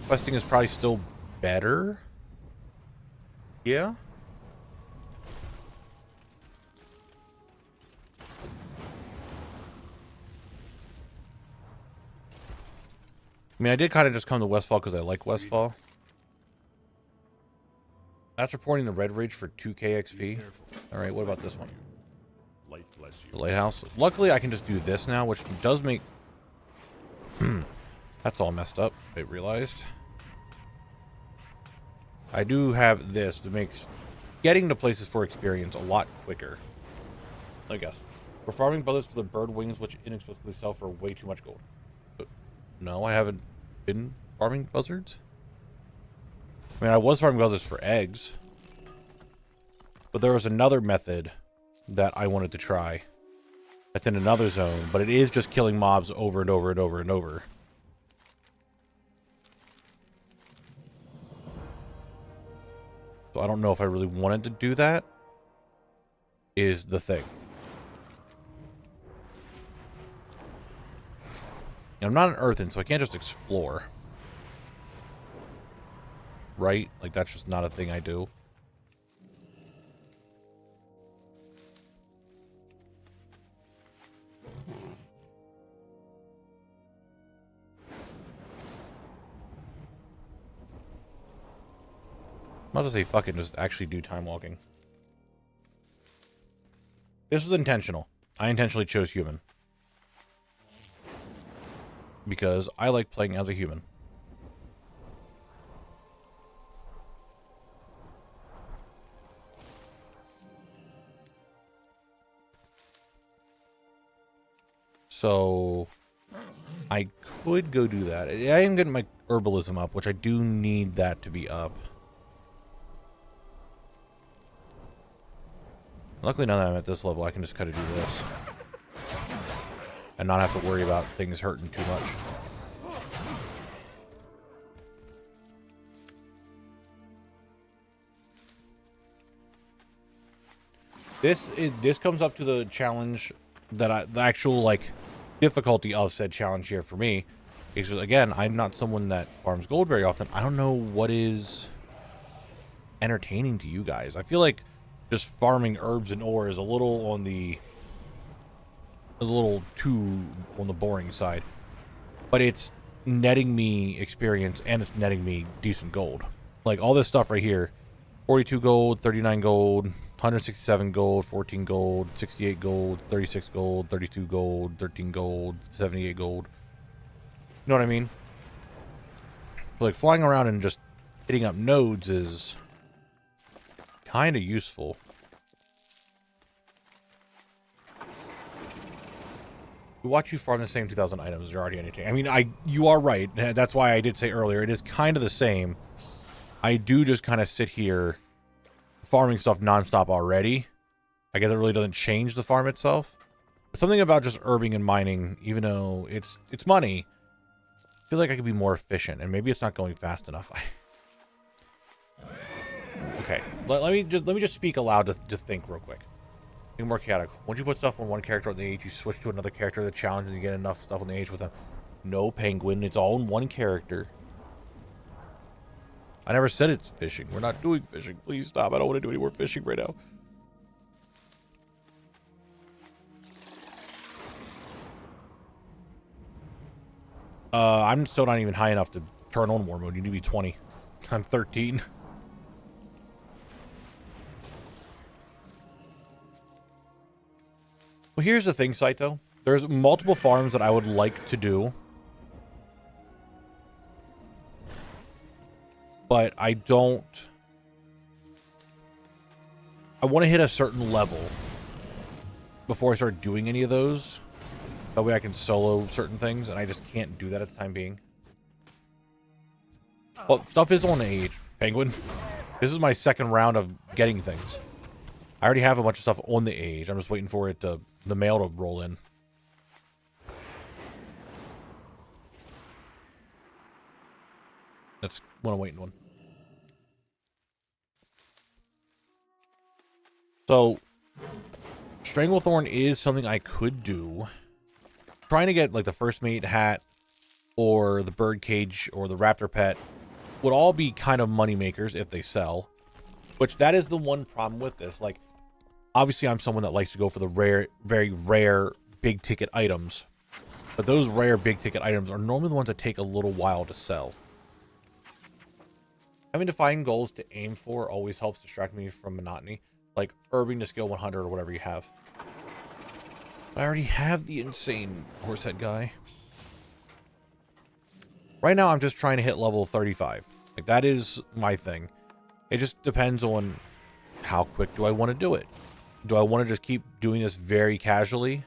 Questing is probably still better. Yeah. I mean, I did kind of just come to Westfall because I like Westfall. That's reporting the Red Ridge for 2k XP. Alright, what about this one? Light bless you. The Lighthouse. Luckily, I can just do this now, which does make... That's all messed up, I realized. I do have this that makes getting to places for experience a lot quicker. I guess. We're farming brothers for the bird wings, which inexplicably sell for way too much gold. But no, I haven't been farming buzzards. I mean, I was farming buzzards for eggs. But there was another method that I wanted to try. That's in another zone, but it is just killing mobs over and over and over and over. So I don't know if I really wanted to do that, is the thing. I'm not an earthen, so I can't just explore. Right? Like, that's just not a thing I do. I'll just say fucking just actually do time walking. This was intentional. I intentionally chose human. Because I like playing as a human. So I could go do that. I am getting my herbalism up, which I do need that to be up. Luckily, now that I'm at this level, I can just kind of do this. And not have to worry about things hurting too much. This comes up to the challenge that the actual, like, difficulty of said challenge here for me. Because, again, I'm not someone that farms gold very often. I don't know what is entertaining to you guys. I feel like just farming herbs and ore is a little on the... a little too on the boring side. But it's netting me experience and it's netting me decent gold. Like, all this stuff right here. 42 gold, 39 gold, 167 gold, 14 gold, 68 gold, 36 gold, 32 gold, 13 gold, 78 gold. You know what I mean? So, like, flying around and just hitting up nodes is kind of useful. We watch you farm the same 2,000 items. You're already entertaining. I mean, you are right. That's why I did say earlier, it is kind of the same. I do just kind of sit here farming stuff nonstop already. I guess it really doesn't change the farm itself. But something about just herbing and mining, even though it's money, I feel like I could be more efficient, and maybe it's not going fast enough. Okay, let me just speak aloud to think real quick. Think more chaotic. Once you put stuff on one character on the age, you switch to another character of the challenge, and you get enough stuff on the age with them. No, Penguin. It's all in one character. I never said it's fishing. We're not doing fishing. Please stop. I don't want to do any more fishing right now. I'm still not even high enough to turn on war mode. You need to be 20. I'm 13. Well, here's the thing, Saito. There's multiple farms that I would like to do. But I don't... I want to hit a certain level before I start doing any of those. That way I can solo certain things, and I just can't do that at the time being. Well, stuff is on the age, Penguin. This is my second round of getting things. I already have a bunch of stuff on the age. I'm just waiting for it to... the mail to roll in. That's what I'm waiting on. So, Stranglethorn is something I could do. Trying to get like the first mate hat or the bird cage or the raptor pet would all be kind of money makers if they sell. Which that is the one problem with this. Like, obviously I'm someone that likes to go for the rare, very rare big ticket items. But those rare big ticket items are normally the ones that take a little while to sell. Having defined goals to aim for always helps distract me from monotony. Like herbing to skill 100 or whatever you have. I already have the insane horsehead guy. Right now I'm just trying to hit level 35. Like that is my thing. It just depends on how quick do I want to do it. Do I want to just keep doing this very casually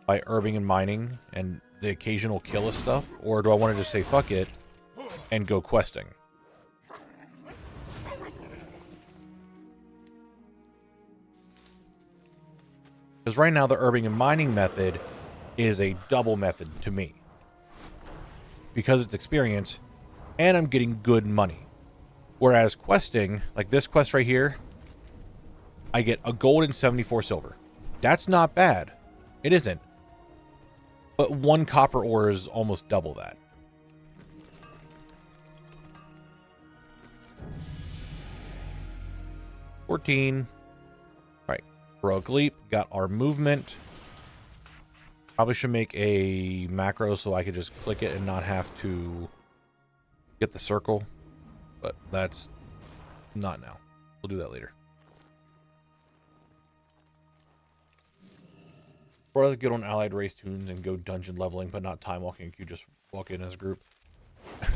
by herbing and mining and the occasional kill of stuff? Or do I want to just say fuck it and go questing? Because right now the herbing and mining method is a double method to me. Because it's experience and I'm getting good money. Whereas questing, like this quest right here, I get a gold and 74 silver. That's not bad. It isn't. But one copper ore is almost double that. $14. Right. Heroic leap. Got our movement. Probably should make a macro so I could just click it and not have to get the circle. But that's not now. We'll do that later. Or let's get on allied race tunes and go dungeon leveling, but not time walking. You just walk in as a group.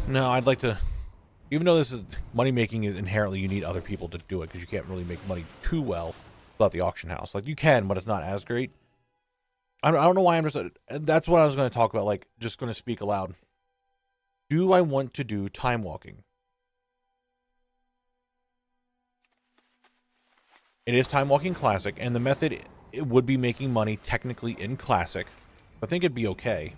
No, I'd like to... Even though this is... Money making is inherently you need other people to do it, because you can't really make money too well without the auction house. Like, you can, but it's not as great. I don't know why I'm just... That's what I was going to talk about, like, just going to speak aloud. Do I want to do time walking? It is time walking classic, and the method... It would be making money technically in classic. I think it'd be okay.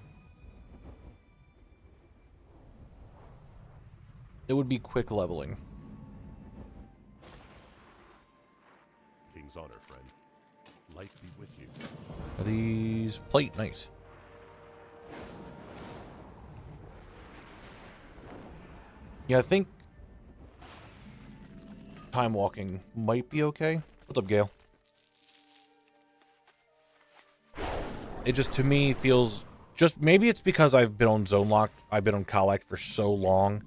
It would be quick leveling. King's honor, friend. Light be with you. Are these plate? Nice. Yeah, I think time walking might be okay. What's up, Gale? It just, to me, feels... Just, maybe it's because I've been on Zone Locked, I've been on Collect for so long,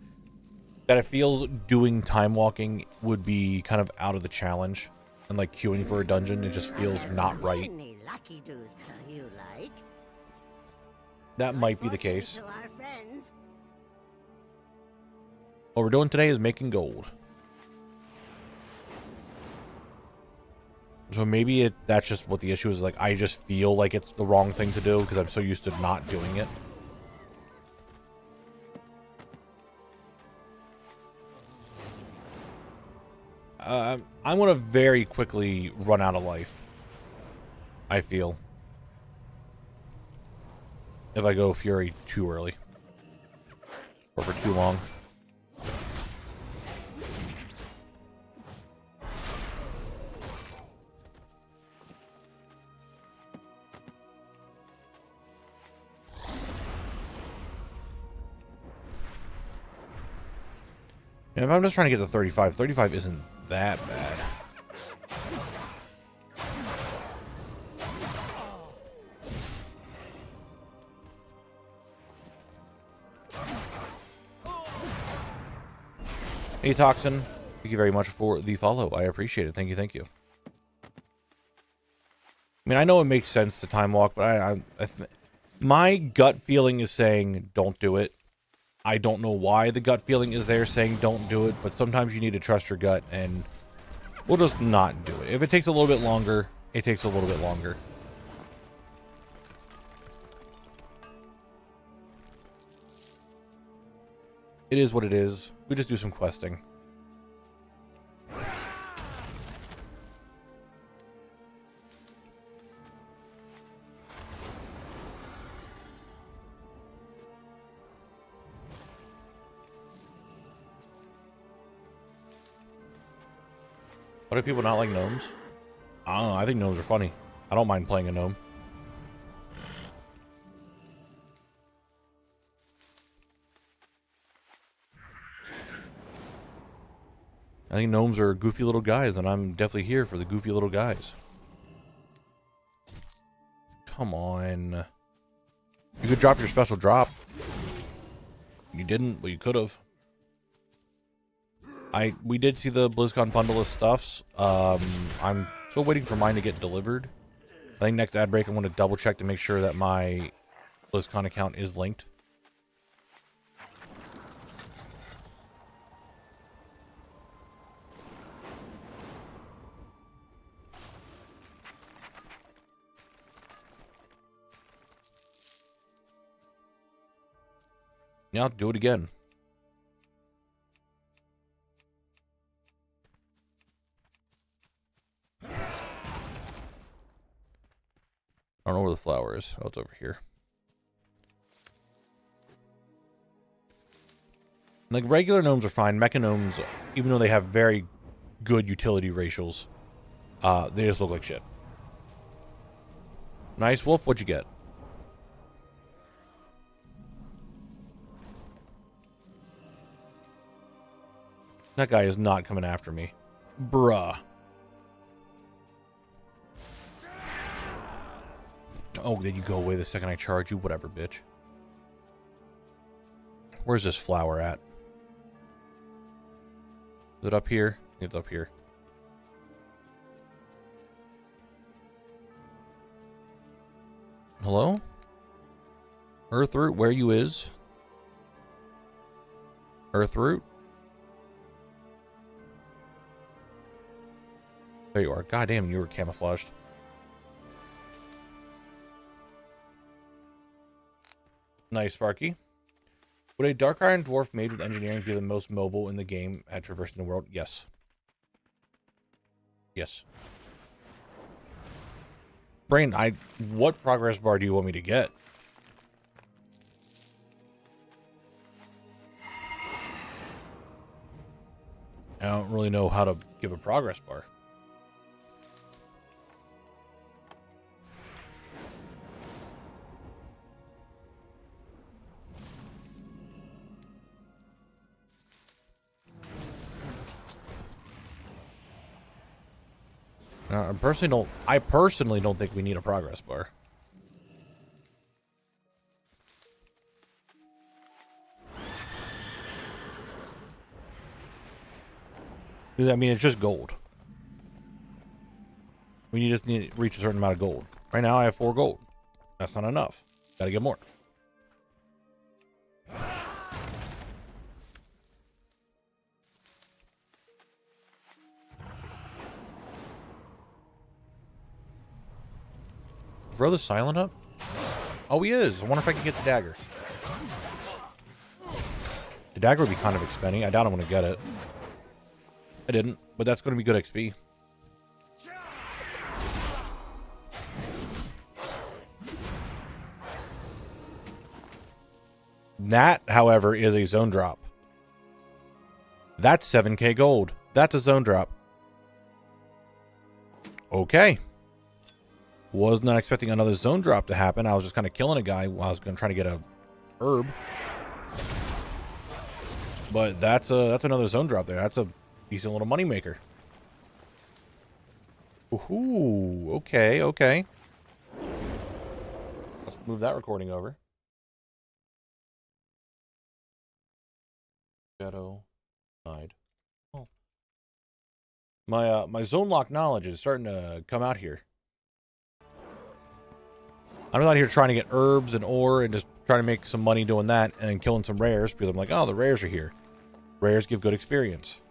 that it feels doing time walking would be kind of out of the challenge. And, like, queuing for a dungeon, it just feels not right. Any lucky doos you like? That might be the case. To our friends. What we're doing today is making gold. So maybe that's just what the issue is. Like, I just feel like it's the wrong thing to do because I'm so used to not doing it. I'm going to very quickly run out of life. I feel. If I go Fury too early. Or for too long. And if I'm just trying to get to 35, 35 isn't that bad. Hey, Toxin. Thank you very much for the follow. I appreciate it. Thank you, thank you. I mean, I know it makes sense to time walk, but my gut feeling is saying don't do it. I don't know why the gut feeling is there saying don't do it, but sometimes you need to trust your gut, and we'll just not do it. If it takes a little bit longer, it takes a little bit longer. It is what it is. We just do some questing. Why do people not like gnomes? I don't know. I think gnomes are funny. I don't mind playing a gnome. I think gnomes are goofy little guys, and I'm definitely here for the goofy little guys. Come on. You could drop your special drop. You didn't, but you could have. We did see the BlizzCon bundle of stuffs. I'm still waiting for mine to get delivered. I think next ad break I'm going to double check to make sure that my BlizzCon account is linked. Yeah, I'll do it again. I don't know where the flower is. Oh, it's over here. Like, regular gnomes are fine. Mecha gnomes, even though they have very good utility ratios, they just look like shit. Nice, Wolf. What'd you get? That guy is not coming after me. Bruh. Oh, did you go away the second I charge you? Whatever, bitch. Where's this flower at? Is it up here? It's up here. Hello? Earthroot, where you is? Earthroot? There you are. Goddamn, you were camouflaged. Nice, Sparky. Would a Dark Iron Dwarf made with engineering be the most mobile in the game at traversing the world? Yes. Yes. Brain, what progress bar do you want me to get? I don't really know how to give a progress bar. I personally don't think we need a progress bar. I mean, it's just gold. We just need to reach a certain amount of gold. Right now, I have 4 gold. That's not enough. Gotta get more. Throw the silent up? Oh, he is. I wonder if I can get the dagger. The dagger would be kind of expensive. I doubt I'm going to get it. I didn't, but that's going to be good XP. That, however, is a zone drop. That's 7k gold. That's a zone drop. Okay. Was not expecting another zone drop to happen. I was just kind of killing a guy while I was going to try to get a herb. But that's another zone drop there. That's a decent little money maker. Ooh, okay, okay. Let's move that recording over. Shadow side. Oh. My zone lock knowledge is starting to come out here. I'm out here trying to get herbs and ore and just trying to make some money doing that and killing some rares because I'm like, oh, the rares are here. Rares give good experience.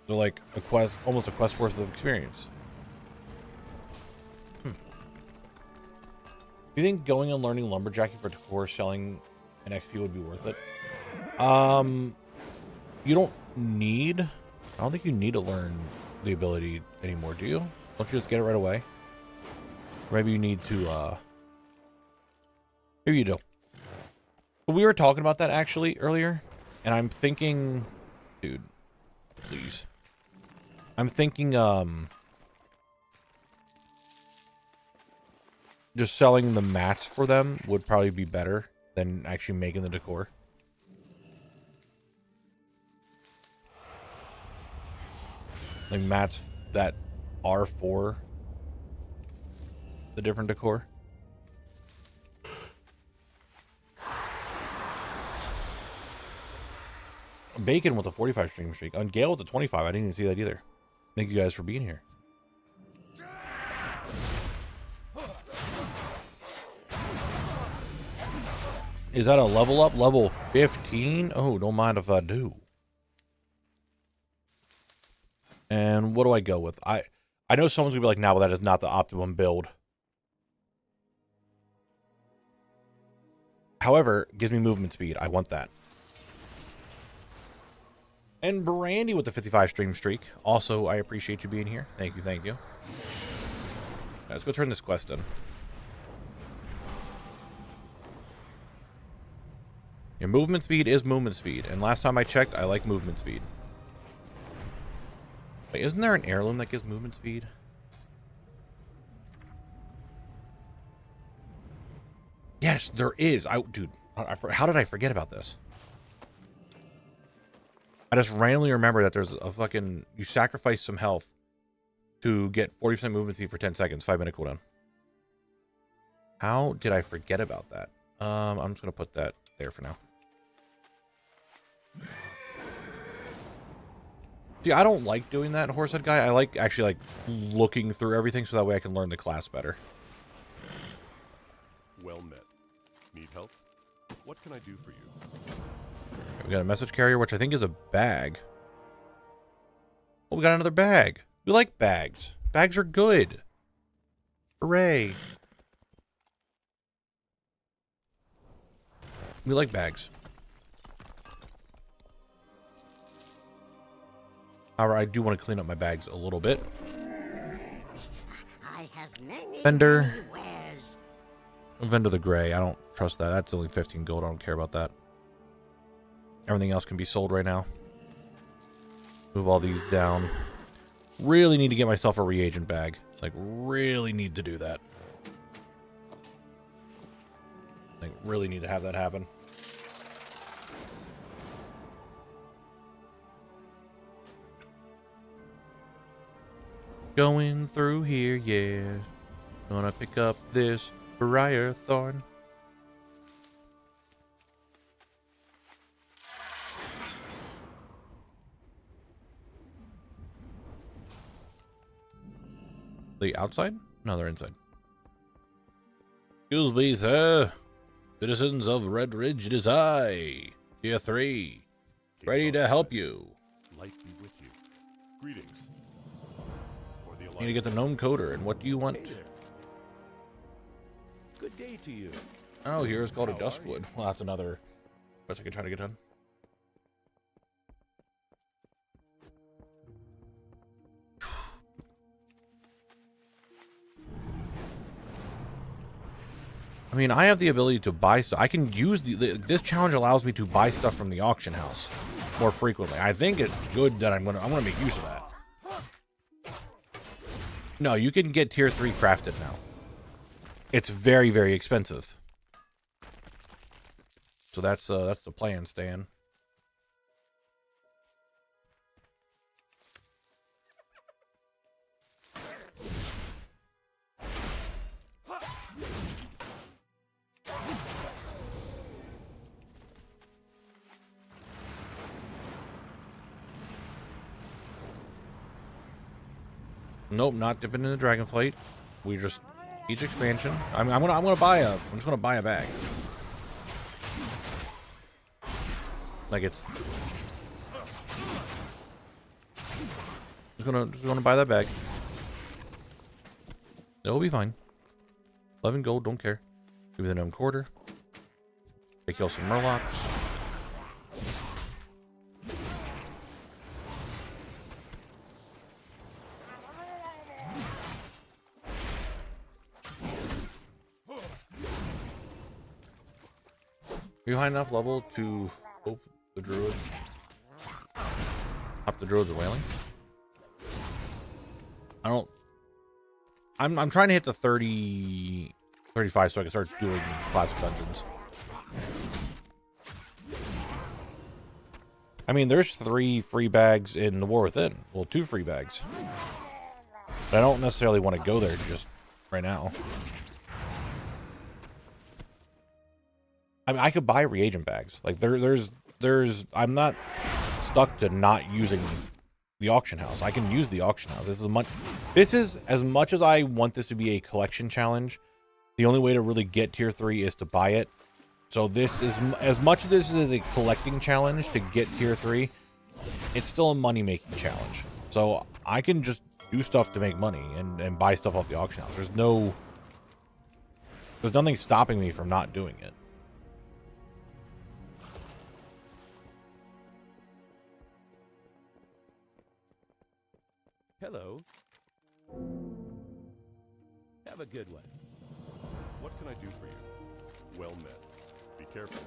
They're like a quest, almost a quest worth of experience. Do you think going and learning lumberjacking for decor, selling an XP would be worth it? You don't need. I don't think you need to learn the ability anymore, do you? Don't you just get it right away? Or maybe you need to. Maybe you do. But we were talking about that actually earlier, and I'm thinking, dude, please. I'm thinking, just selling the mats for them would probably be better than actually making the decor. Like mats that are for the different decor. Bacon with a 45 stream streak. On Gale with a 25. I didn't even see that either. Thank you guys for being here. Is that a level up? Level 15? Oh, don't mind if I do. And what do I go with? I know someone's gonna be like, nah, well, that is not the optimum build. However, it gives me movement speed. I want that. And Brandy with the 55 stream streak. Also, I appreciate you being here. Thank you, thank you. Right, let's go turn this quest in. Your movement speed is movement speed. And last time I checked, I like movement speed. Wait, isn't there an heirloom that gives movement speed? Yes, there is. Dude, how did I forget about this? I just randomly remember that there's a fucking... You sacrifice some health to get 40% movement speed for 10 seconds. 5-minute cooldown. How did I forget about that? I'm just going to put that there for now. See, I don't like doing that, Horsehead Guy. I like actually like looking through everything so that way I can learn the class better. Well met. Need help? What can I do for you? We got a message carrier, which I think is a bag. Oh, we got another bag. We like bags. Bags are good. Hooray. We like bags. However, I do want to clean up my bags a little bit. I have many Vendor. wares. Vendor the Gray. I don't trust that. That's only 15 gold. I don't care about that. Everything else can be sold right now. Move all these down. Really need to get myself a reagent bag. Like, really need to do that. Like, really need to have that happen. Going through here, yeah. Gonna pick up this briar thorn. The outside? No, they're inside. Excuse me, sir. Citizens of Red Ridge, it is I, Tier 3. Ready to help you. Light be with you. Greetings. For the Need to get the gnome coder, and what do you want? Hey there. Good day to you. Oh, here's called a Duskwood. Well, that's another quest I could try to get done. I mean, I have the ability to buy stuff. I can use this challenge allows me to buy stuff from the auction house more frequently. I think it's good that I'm gonna make use of that. No, you can get tier 3 crafted now. It's very, very expensive. So that's the plan, Stan. Nope, not dipping in the Dragonflight. We just each expansion. I'm gonna buy a. I'm just gonna buy a bag. Like it's. Just gonna buy that bag. It'll be fine. 11 gold, don't care. Give me the gnome quarter. I kill some murlocs. Are you high enough level to hope the druid? Up the druids are wailing. I don't. I'm trying to hit the 30, 35 so I can start doing classic dungeons. I mean, there's 3 free bags in the War Within. Well, 2 free bags. But I don't necessarily want to go there just right now. I mean, I could buy reagent bags. Like there's I'm not stuck to not using the auction house. I can use the auction house. This is as much as I want this to be a collection challenge. The only way to really get tier 3 is to buy it. So this is as much as this is a collecting challenge to get tier 3. It's still a money making challenge. So I can just do stuff to make money and buy stuff off the auction house. There's nothing stopping me from not doing it. Hello. Have a good one. What can I do for you? Well met. Be careful.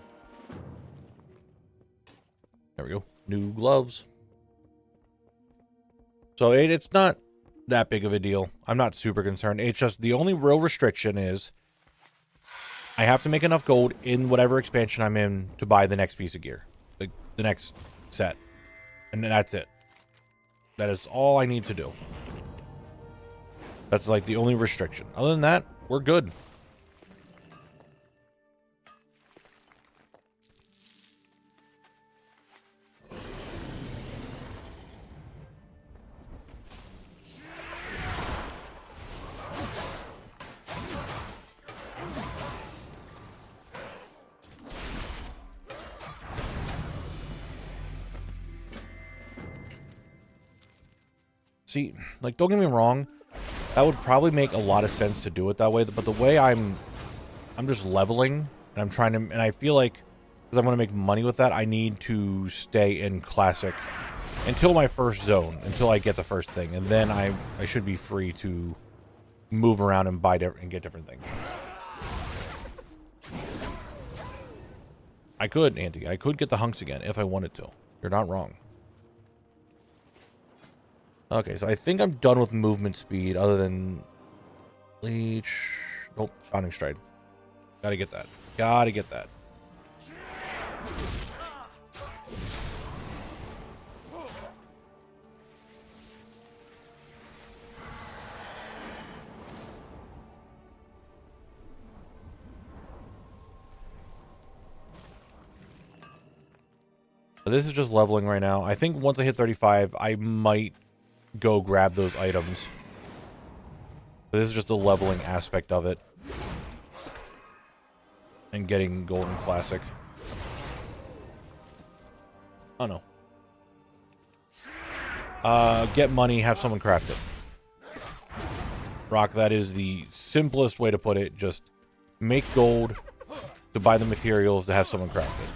There we go. New gloves. So it's not that big of a deal. I'm not super concerned. It's just the only real restriction is I have to make enough gold in whatever expansion I'm in to buy the next piece of gear. The next set. And that's it. That is all I need to do. That's like the only restriction. Other than that, we're good. See, like, don't get me wrong. That would probably make a lot of sense to do it that way. But the way I'm just leveling, and I'm trying to, and I feel like, because I'm going to make money with that, I need to stay in Classic until my first zone, until I get the first thing. And then I should be free to move around and buy and get different things. I could, Auntie. I could get the hunks again if I wanted to. You're not wrong. Okay, so I think I'm done with movement speed other than leech. Nope, bounding stride. Gotta get that. Gotta get that. So this is just leveling right now. I think once I hit 35, I might go grab those items. But this is just the leveling aspect of it. And getting golden classic. Oh no. Get money, have someone craft it. Rock, that is the simplest way to put it. Just make gold to buy the materials to have someone craft it.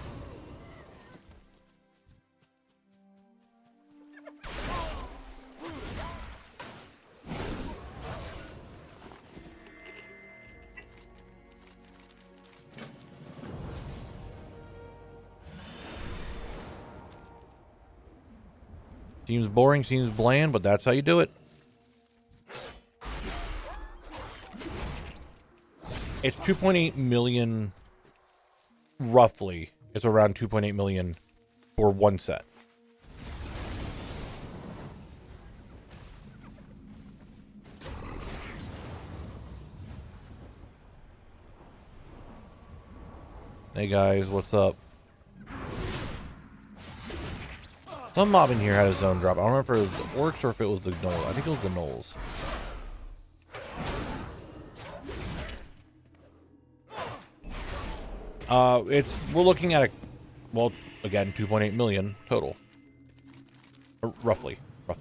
Seems boring, seems bland, but that's how you do it. It's 2.8 million, roughly. It's around 2.8 million for one set. Hey guys, what's up? Some mob in here had a zone drop. I don't remember if it was the orcs or if it was the gnolls. I think it was the gnolls. We're looking at well, again, 2.8 million total. Roughly. What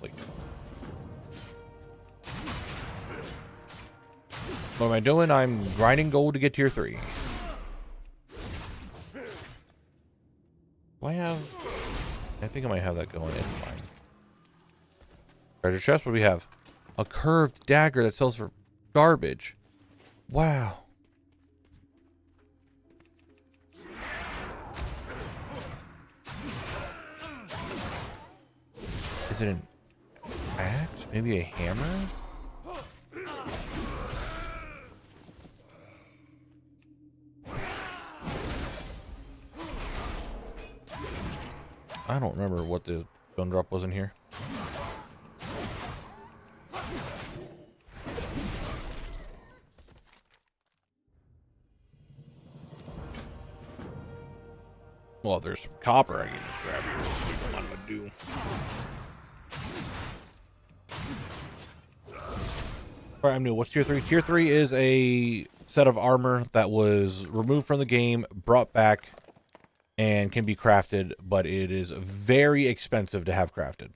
am I doing? I'm grinding gold to get tier 3. Do I have... I think I might have that going. It's fine. Treasure chest, what do we have? A curved dagger that sells for garbage. Wow. Is it an axe? Maybe a hammer? I don't remember what the stone drop was in here. Well, there's some copper I can just grab here. What I'm gonna do. Alright, I'm new. What's tier 3? Tier 3 is a set of armor that was removed from the game, brought back, and can be crafted, but it is very expensive to have crafted.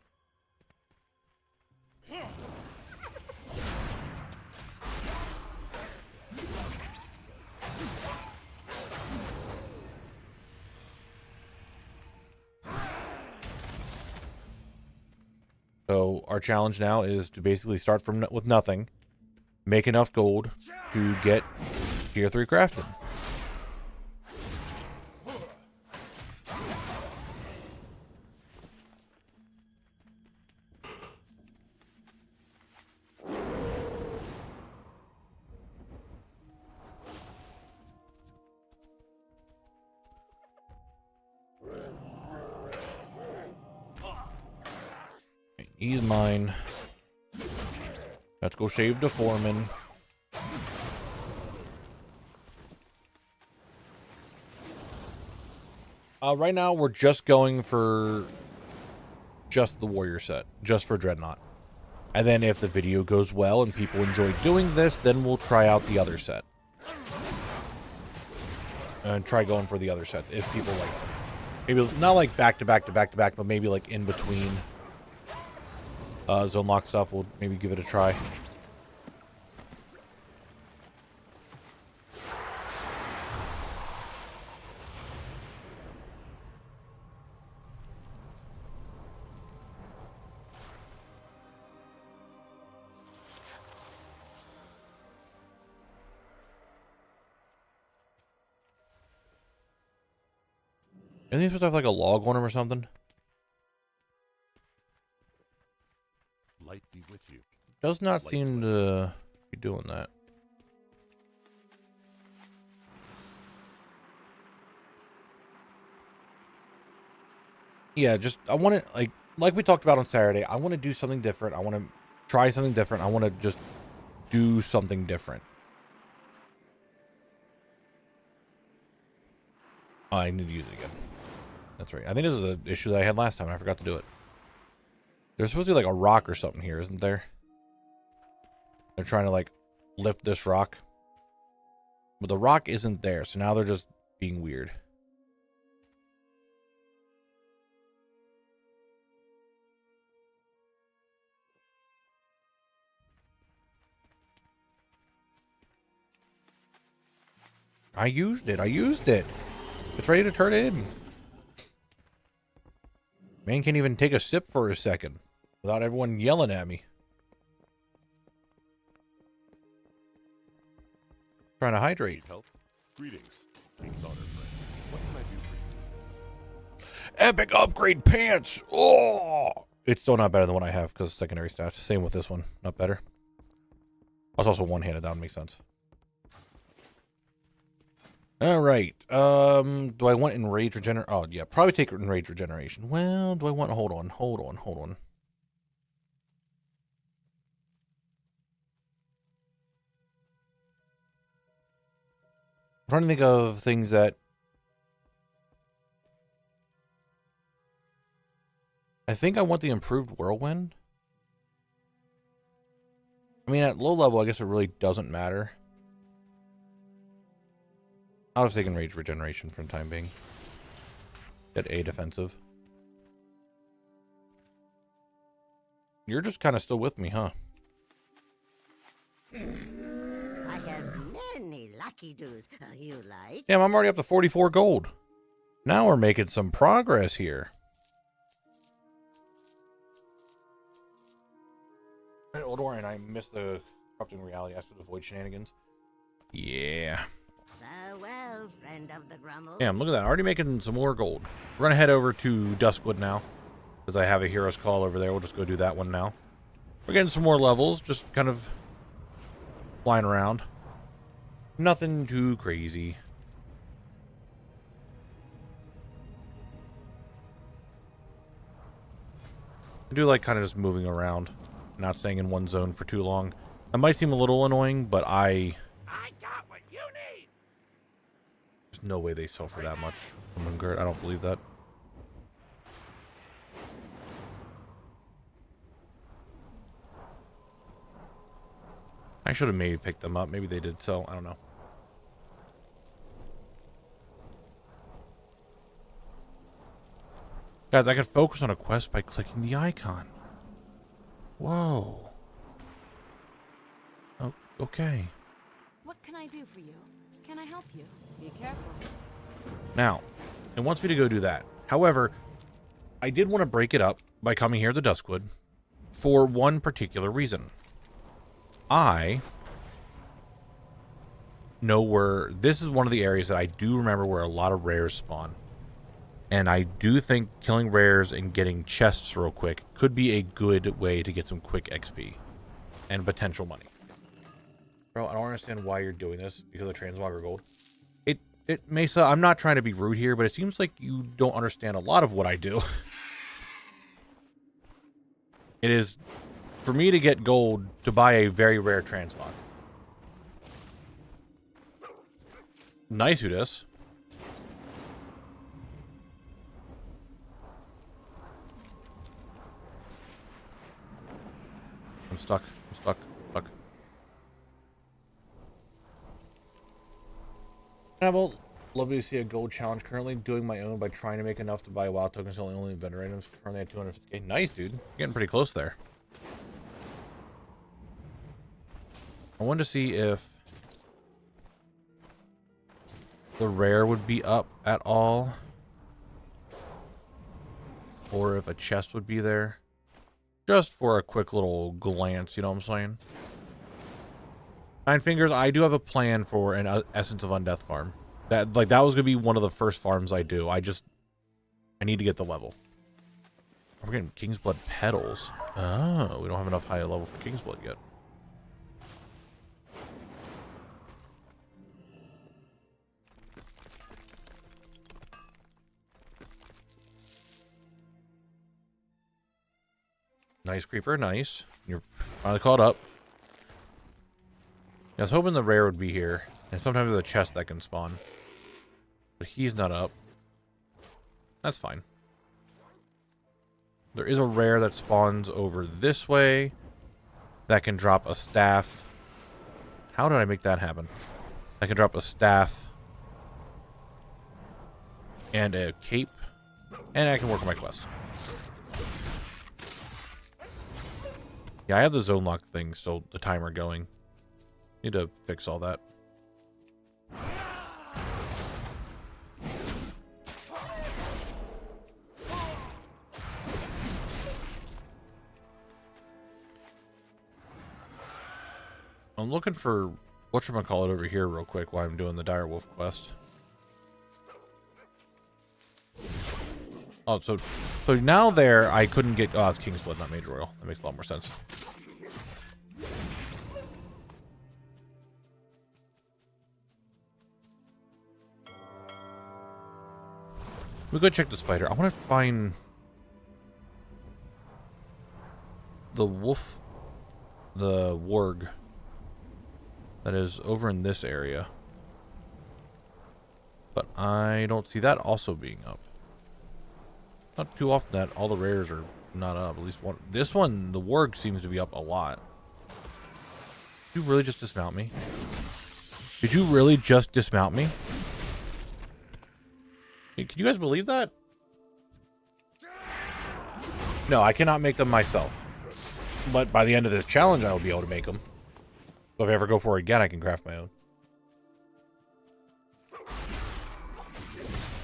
So our challenge now is to basically start with nothing, make enough gold to get tier 3 crafted. He's mine. Let's go save the foreman. Right now we're just going for just the warrior set, just for Dreadnought. And then if the video goes well and people enjoy doing this, then we'll try out the other set. And try going for the other sets if people like them. Maybe not like back to back to back to back, but maybe like in between. Zone lock stuff, we'll maybe give it a try. Isn't he supposed to have like a log on him or something? Light be with you. Does not seem to be doing that. Yeah, just I want to like we talked about on Saturday. I want to do something different. I want to try something different. I want to just do something different. Oh, I need to use it again. That's right. I think this is an issue that I had last time. I forgot to do it. There's supposed to be like a rock or something here, isn't there? They're trying to like lift this rock. But the rock isn't there, so now they're just being weird. I used it. It's ready to turn in. Man can't even take a sip for a second without everyone yelling at me. Trying to hydrate. Need help? Greetings. King's honor, friend. What can I do for you? Epic upgrade pants. Oh, it's still not better than what I have because secondary stats. Same with this one. Not better. I was also one-handed. That would make sense. All right. Do I want enrage regeneration? Oh, yeah. Probably take enrage regeneration. Well, do I want... Hold on. I'm trying to think of things that... I think I want the improved whirlwind. I mean, at low level, I guess it really doesn't matter. I'll just take enrage regeneration for the time being. Get A defensive. You're just kind of still with me, huh? I have many lucky doos you like. Damn, I'm already up to 44 gold. Now we're making some progress here. Eldor, and I missed the corrupting reality aspect of void shenanigans. Yeah. Farewell, friend of the Grumble. Damn, look at that. Already making some more gold. We're going to head over to Duskwood now. Because I have a hero's call over there. We'll just go do that one now. We're getting some more levels. Just kind of flying around. Nothing too crazy. I do like kind of just moving around. Not staying in one zone for too long. That might seem a little annoying, but I got what you need. there's no way they sell for that much. I don't believe that. I should have maybe picked them up. Maybe they did sell. I don't know. Guys, I can focus on a quest by clicking the icon. Whoa. Oh, okay. What can I do for you? Can I help you? Be careful. Now, it wants me to go do that. However, I did want to break it up by coming here to Duskwood for one particular reason. I know where... This is one of the areas that I do remember where a lot of rares spawn. And I do think killing rares and getting chests real quick could be a good way to get some quick XP and potential money. Bro, I don't understand why you're doing this because of Transmogger Gold. Mesa, I'm not trying to be rude here, but it seems like you don't understand a lot of what I do. It is for me to get gold to buy a very rare transmog. Nice, Udis. I'm stuck. Knabble, love to see a gold challenge. Currently doing my own by trying to make enough to buy wild tokens selling only vendor items. Currently at 250k. Nice, dude. Getting pretty close there. I wanted to see if the rare would be up at all. Or if a chest would be there. Just for a quick little glance, you know what I'm saying? Nine Fingers, I do have a plan for an Essence of Undeath farm. That was gonna be one of the first farms I do. I need to get the level. We're getting Kingsblood petals. Oh, we don't have enough high level for Kingsblood yet. Nice, Creeper, nice. You're finally caught up. I was hoping the rare would be here. And sometimes there's a chest that can spawn. But he's not up. That's fine. There is a rare that spawns over this way. That can drop a staff. How did I make that happen? I can drop a staff. And a cape. And I can work on my quest. Yeah, I have the zone lock thing still, the timer going. Need to fix all that. I'm looking for whatchamacallit over here real quick while I'm doing the Dire Wolf quest. Oh, so now there, I couldn't get... Oh, it's King's Blood, not Major Royal. That makes a lot more sense. We go check the spider. I want to find... the wolf... the warg. That is over in this area. But I don't see that also being up. Not too often that all the rares are not up. At least one. This one, the warg seems to be up a lot. Did you really just dismount me? Did you really just dismount me? Hey, can you guys believe that? No, I cannot make them myself. But by the end of this challenge, I will be able to make them. So if I ever go for it again, I can craft my own.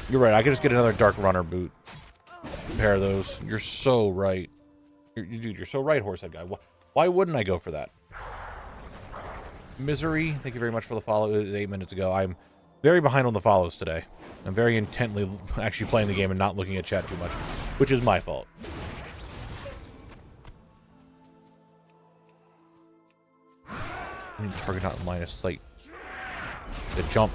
You're right. I could just get another Dark Runner boot. Pair of those. You're so right. Dude, you're so right, Horsehead Guy. Why wouldn't I go for that? Misery, thank you very much for the follow. 8 minutes ago. I'm very behind on the follows today. I'm very intently actually playing the game and not looking at chat too much, which is my fault. I need target not in line of sight. The jump.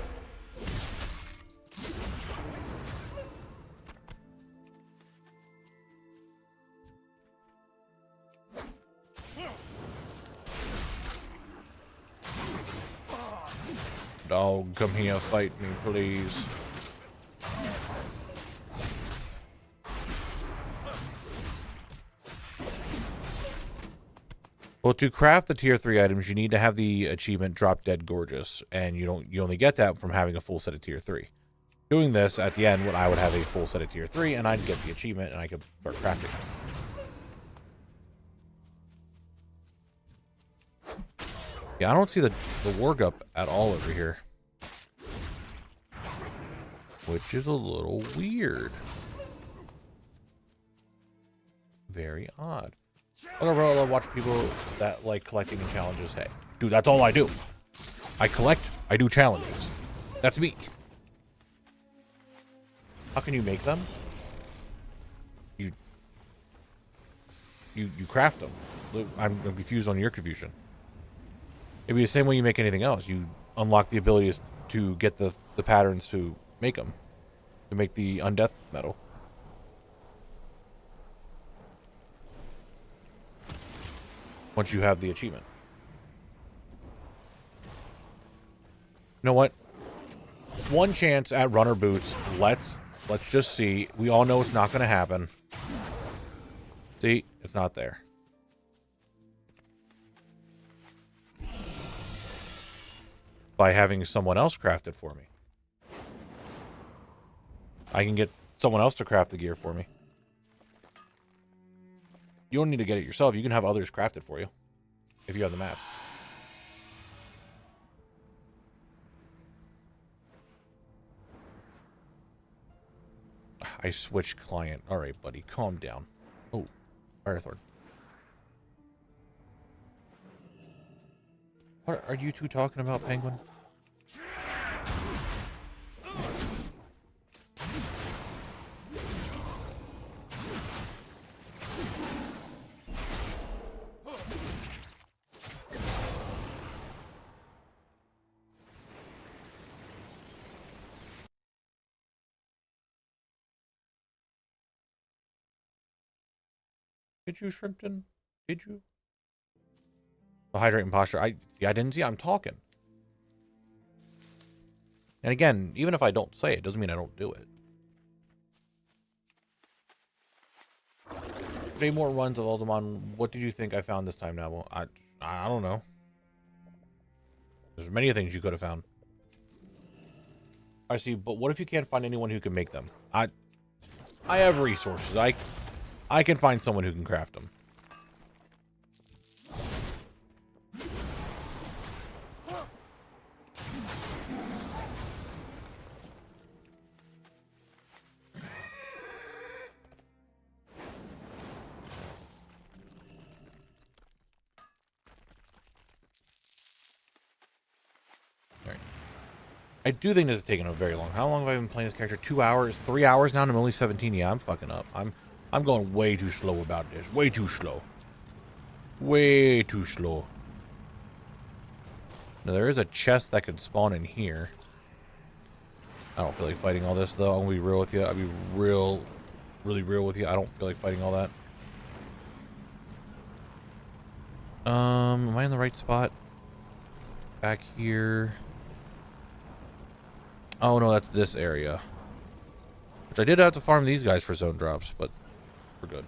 Dog, come here, fight me, please. Well, to craft the tier 3 items, you need to have the achievement Drop Dead Gorgeous, and you only get that from having a full set of tier 3. Doing this at the end, when I would have a full set of tier 3, and I'd get the achievement, and I could start crafting. Yeah, I don't see the warg up at all over here. Which is a little weird. Very odd. I watch people that like collecting in challenges. Hey, dude, that's all I do. I collect, I do challenges. That's me. How can you make them? You craft them. I'm confused on your confusion. It'd be the same way you make anything else. You unlock the abilities to get the patterns to make them. To make the undeath metal. Once you have the achievement. You know what? One chance at runner boots. Let's just see. We all know it's not going to happen. See? It's not there. By having someone else craft it for me. I can get someone else to craft the gear for me. You don't need to get it yourself. You can have others craft it for you. If you have the mats. I switched client. Alright, buddy. Calm down. Oh. Firethorn. What are you two talking about, Penguin? Did you, Shrimpton? Did you? The hydrating posture. I didn't see. I'm talking. And again, even if I don't say it, doesn't mean I don't do it. 3 more runs of Ultimon. What did you think I found this time, Knabble? I don't know. There's many things you could have found. I see, but what if you can't find anyone who can make them? I have resources. I can find someone who can craft them. I do think this is taking a very long. How long have I been playing this character? 2 hours, 3 hours now, and I'm only 17. Yeah, I'm fucking up. I'm going way too slow about this. Way too slow. Way too slow. Now there is a chest that can spawn in here. I don't feel like fighting all this though. I'm gonna be real with you. I'll be really real with you. I don't feel like fighting all that. Am I in the right spot? Back here. Oh no, that's this area. Which I did have to farm these guys for zone drops, but we're good.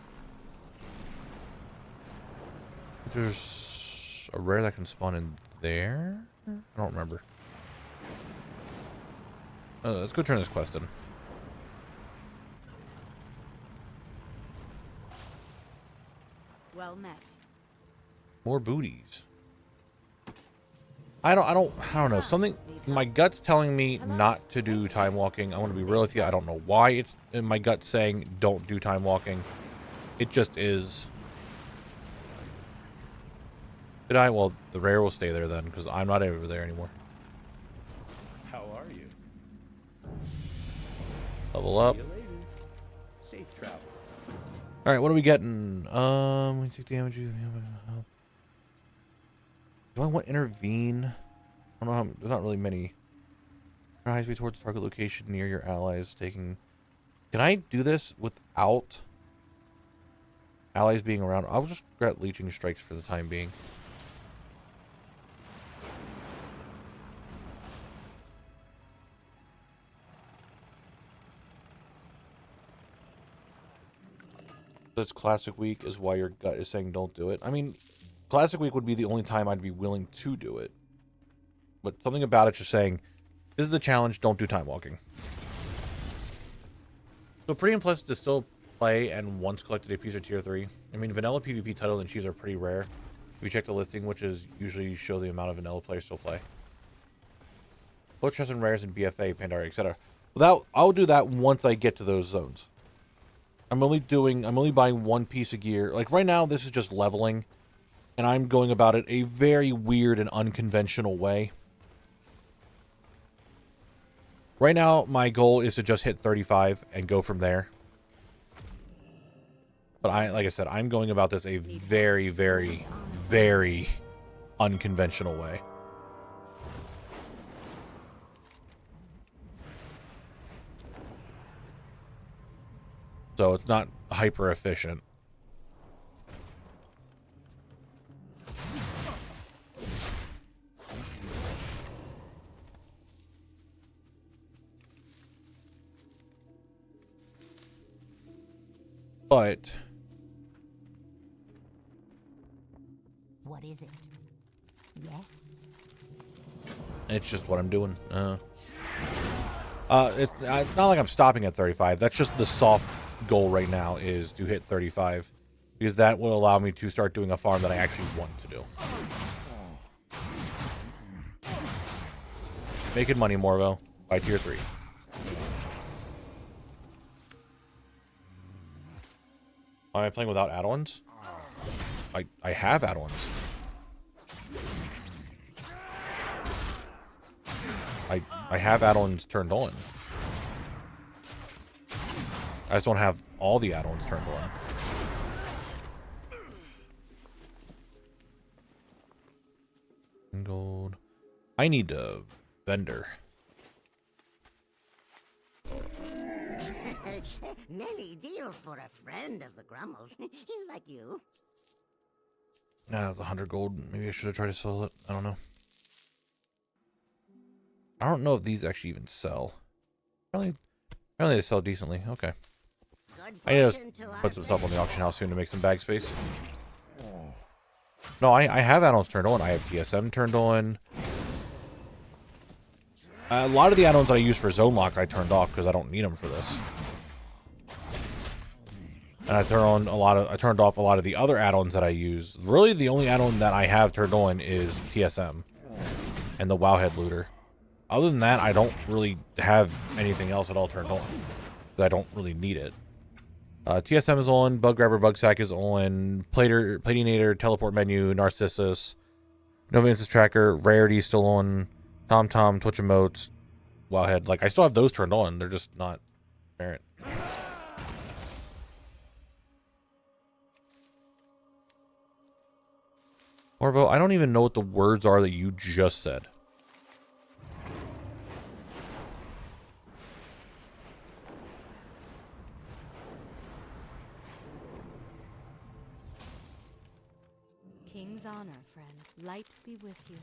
There's a rare that can spawn in there? I don't remember. Let's go turn this quest in. Well met. More booties. I don't know. Something, my gut's telling me not to do time walking. I want to be real with you. I don't know why it's in my gut saying don't do time walking. It just is. Did I? Well, the rare will stay there then, because I'm not over there anymore. How are you? Level up. See you later. Safe travel. All right, what are we getting? We take damage. Do I want intervene? I don't know how. There's not really many. High speed towards target location near your allies. Taking. Can I do this without allies being around? I'll just get leeching strikes for the time being. This classic week is why your gut is saying don't do it. I mean, classic week would be the only time I'd be willing to do it. But something about it just saying, this is the challenge, don't do time walking. So pretty implicit to still play and once collected a piece of tier 3. I mean, vanilla PvP titles and cheese are pretty rare. If you check the listing, which is usually show the amount of vanilla players still play. Both chests and rares and BFA, Pandaria, etc. Without, I'll do that once I get to those zones. I'm only buying one piece of gear. Like right now, this is just leveling. And I'm going about it a very weird and unconventional way. Right now, my goal is to just hit 35 and go from there. But like I said, I'm going about this a very, very, very unconventional way. So it's not hyper efficient. But What is it? Yes? it's just what I'm doing. It's not like I'm stopping at 35. That's just the soft goal right now, is to hit 35, because that will allow me to start doing a farm that I actually want to do. Making money, Morvo, by tier 3. Am I playing without add-ons? I have add-ons. I have add-ons turned on. I just don't have all the add-ons turned on. Gold. I need a vendor. Many deals for a friend of the Grummles. Like you. Nah, it's 100 gold. Maybe I should have tried to sell it. I don't know. I don't know if these actually even sell. Apparently they sell decently. Okay. I need to put some stuff on the auction house soon to make some bag space. No, I have add-ons turned on. I have TSM turned on. A lot of the add-ons that I use for Zone Lock I turned off because I don't need them for this. And I turned off a lot of the other add-ons that I use. Really, the only add-on that I have turned on is TSM and the Wowhead Looter. Other than that, I don't really have anything else at all turned on. I don't really need it. TSM is on, Bug Grabber, Bug Sack is on, Platinator, Teleport Menu, Narcissus, Nova Instance Tracker, Rarity still on, TomTom, Twitch Emotes, well ahead. Like, I still have those turned on. They're just not apparent. Orvo, I don't even know what the words are that you just said. King's honor, friend. Light be with you.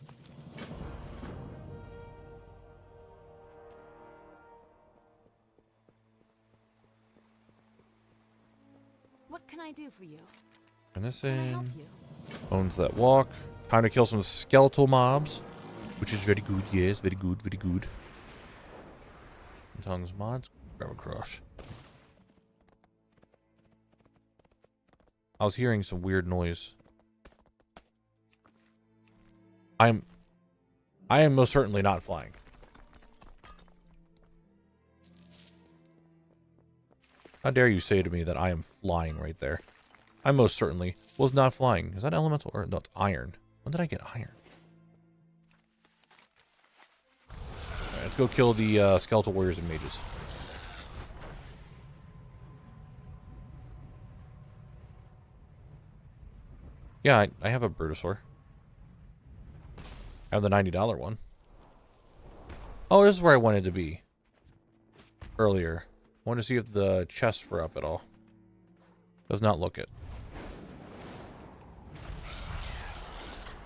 What can I do for you? Turn this Can I help in. you? Owns that walk. Time to kill some skeletal mobs. Which is very good, yes. Very good, very good. Tongues mods. Grab across. I was hearing some weird noise. I am most certainly not flying. How dare you say to me that I am flying right there? I most certainly was not flying. Is that elemental or no? It's iron. When did I get iron? Alright, let's go kill the skeletal warriors and mages. Yeah, I have a Brutosaur. I have the $90 one. Oh, this is where I wanted to be. Earlier. I wanted to see if the chests were up at all. Does not look it.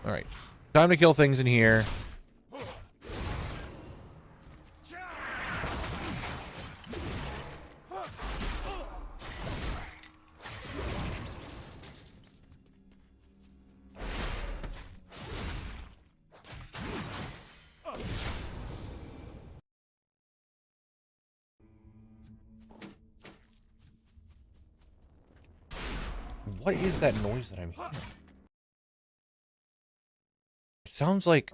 Alright. Time to kill things in here. What is that noise that I'm hearing? It sounds like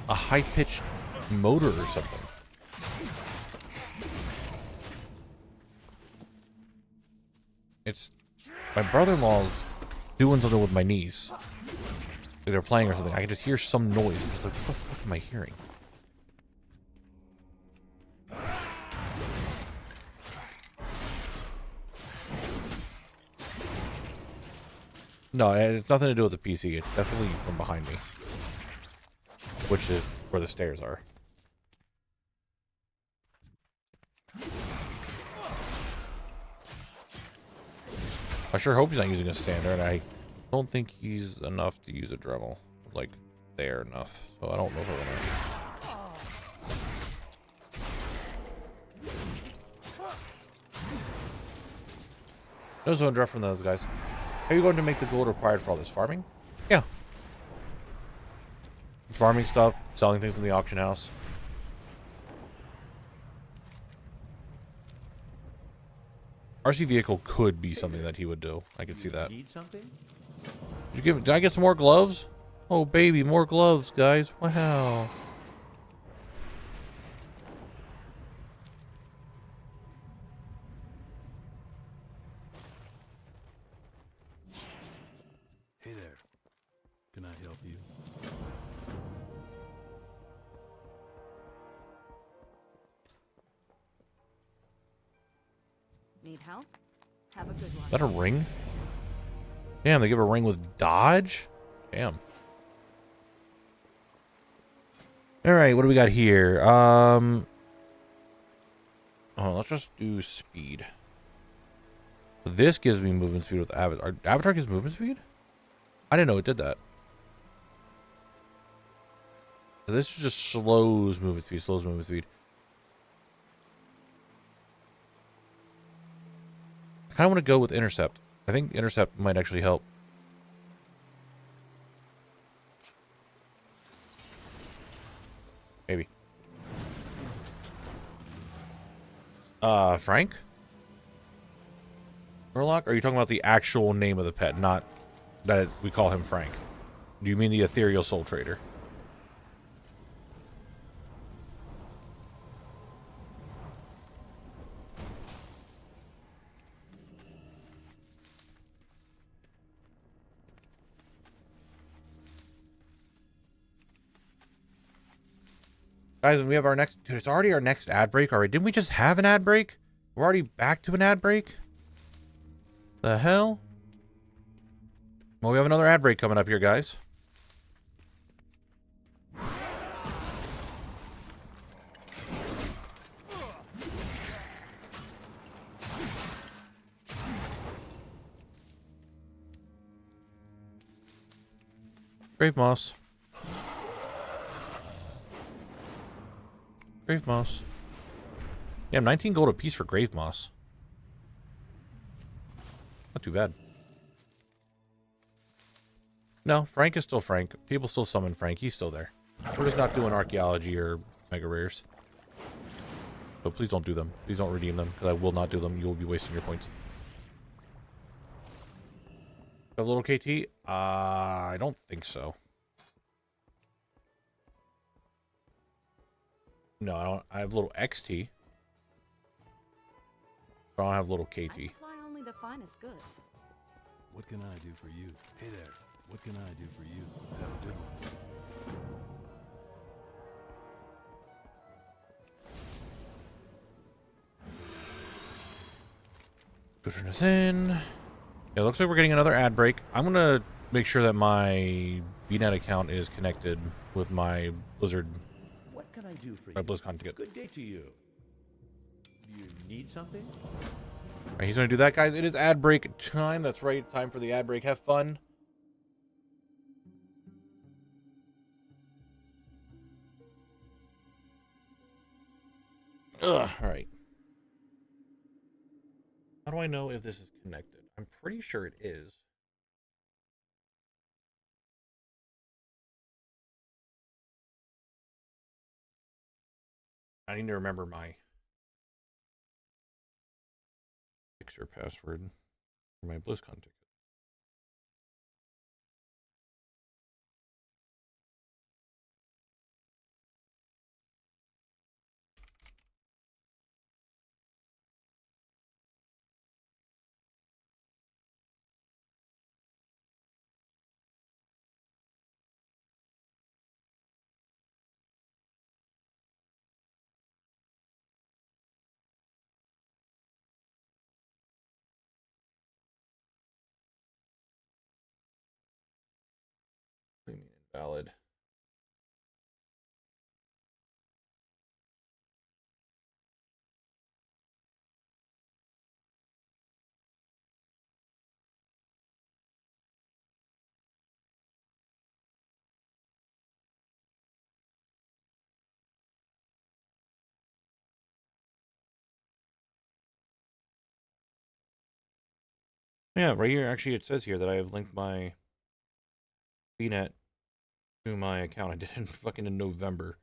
a high-pitched motor or something. It's my brother-in-law's doing something with my niece. Like they're playing or something. I can just hear some noise. I'm just like, what the fuck am I hearing? No, it's nothing to do with the PC. It's definitely from behind me. Which is where the stairs are. I sure hope he's not using a standard. I don't think he's enough to use a Dremel. Like, there enough. So I don't know if we're gonna... No zone drop from those guys. Are you going to make the gold required for all this farming? Yeah. Farming stuff, selling things in the auction house. RC vehicle could be something that he would do. I could see that. Need something? Did I get some more gloves? Oh baby, more gloves, guys. Wow. Hey there. Can I help you? Need help? Have a good one. Is that a ring? Damn, they give a ring with dodge? Damn. Alright, what do we got here? Oh, let's just do speed. This gives me movement speed with Avatar. Avatar gives movement speed? I didn't know it did that. So this just slows movement speed, slows movement speed. I kind of want to go with intercept. I think intercept might actually help. Maybe. Frank? Murloc? Are you talking about the actual name of the pet, not that we call him Frank? Do you mean the ethereal soul trader? Guys, and we have our next... Dude, it's already our next ad break. Alright, didn't we just have an ad break? We're already back to an ad break? The hell? Well, we have another ad break coming up here, guys. Grave moss. Grave moss. Yeah, 19 gold apiece for grave moss. Not too bad. No, Frank is still Frank. People still summon Frank. He's still there. We're just not doing archaeology or mega rares. So please don't do them. Please don't redeem them, because I will not do them. You will be wasting your points. Have a little KT? I don't think so. No, I don't. I have a little XT. But I don't have a little I KT. supply only the finest goods. What can I do for you? Hey there. What can I do for you? Have a good one. Pushing us in. Yeah, looks like we're getting another ad break. I'm gonna make sure that my BNet account is connected with my Blizzard, What can I do for my you? BlizzCon ticket. Good day to you. You need something? Alright, he's gonna do that, guys. It is ad break time. That's right. Time for the ad break. Have fun. Ugh. All right. How do I know if this is connected? I'm pretty sure it is. I need to remember my fixer password for my BlizzCon ticket. What do you mean invalid? Yeah, right here, actually, it says here that I have linked my VNet to my account. I did it fucking in November.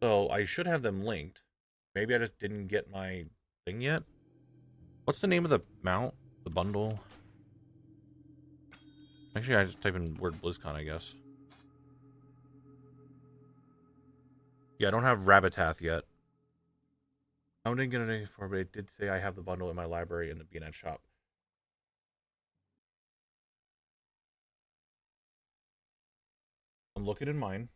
So I should have them linked. Maybe I just didn't get my thing yet. What's the name of the mount? The bundle? Actually, I just type in word BlizzCon, I guess. Yeah, I don't have Rabbitath yet. I didn't get it before, but it did say I have the bundle in my library in the BNet shop. I'm looking in mine.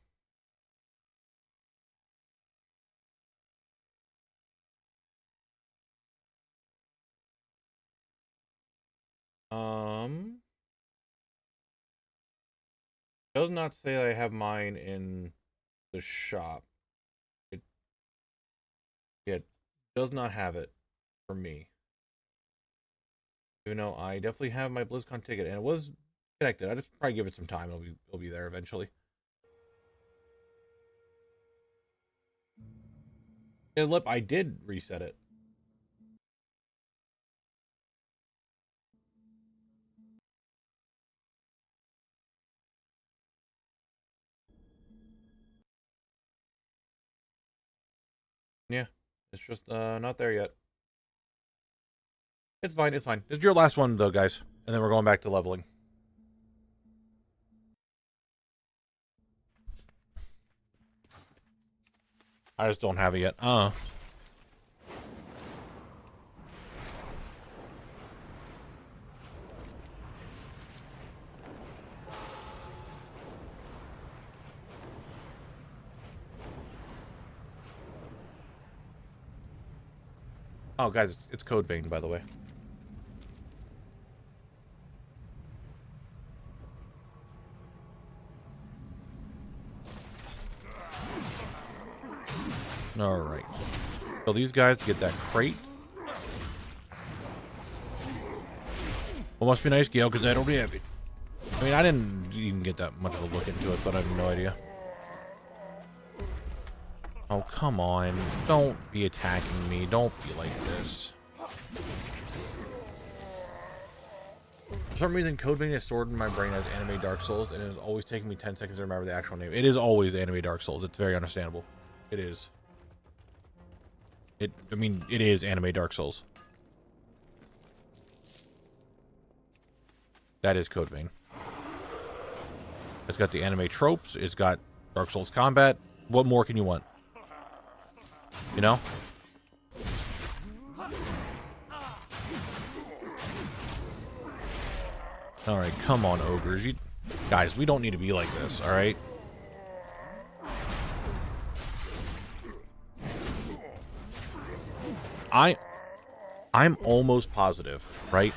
Does not say I have mine in the shop. It does not have it for me. Even though I definitely have my BlizzCon ticket and it was connected. I just probably give it some time. It'll be there eventually. And look, I did reset it. Yeah, it's just not there yet. It's fine. It's fine. It's your last one though, guys, and then we're going back to leveling. I just don't have it yet. Oh, guys, it's Code Vein, by the way. All right. So these guys get that crate. Well, must be nice, Gail, because I don't have it. I mean, I didn't even get that much of a look into it, so I have no idea. Oh, come on. Don't be attacking me. Don't be like this. For some reason, Code Vein is stored in my brain as Anime Dark Souls, and it is always taking me 10 seconds to remember the actual name. It is always Anime Dark Souls. It's very understandable. It is. I mean, it is Anime Dark Souls. That is Code Vein. It's got the anime tropes. It's got Dark Souls combat. What more can you want? You know? Alright, come on, ogres. Guys, we don't need to be like this, alright? I'm almost positive, right?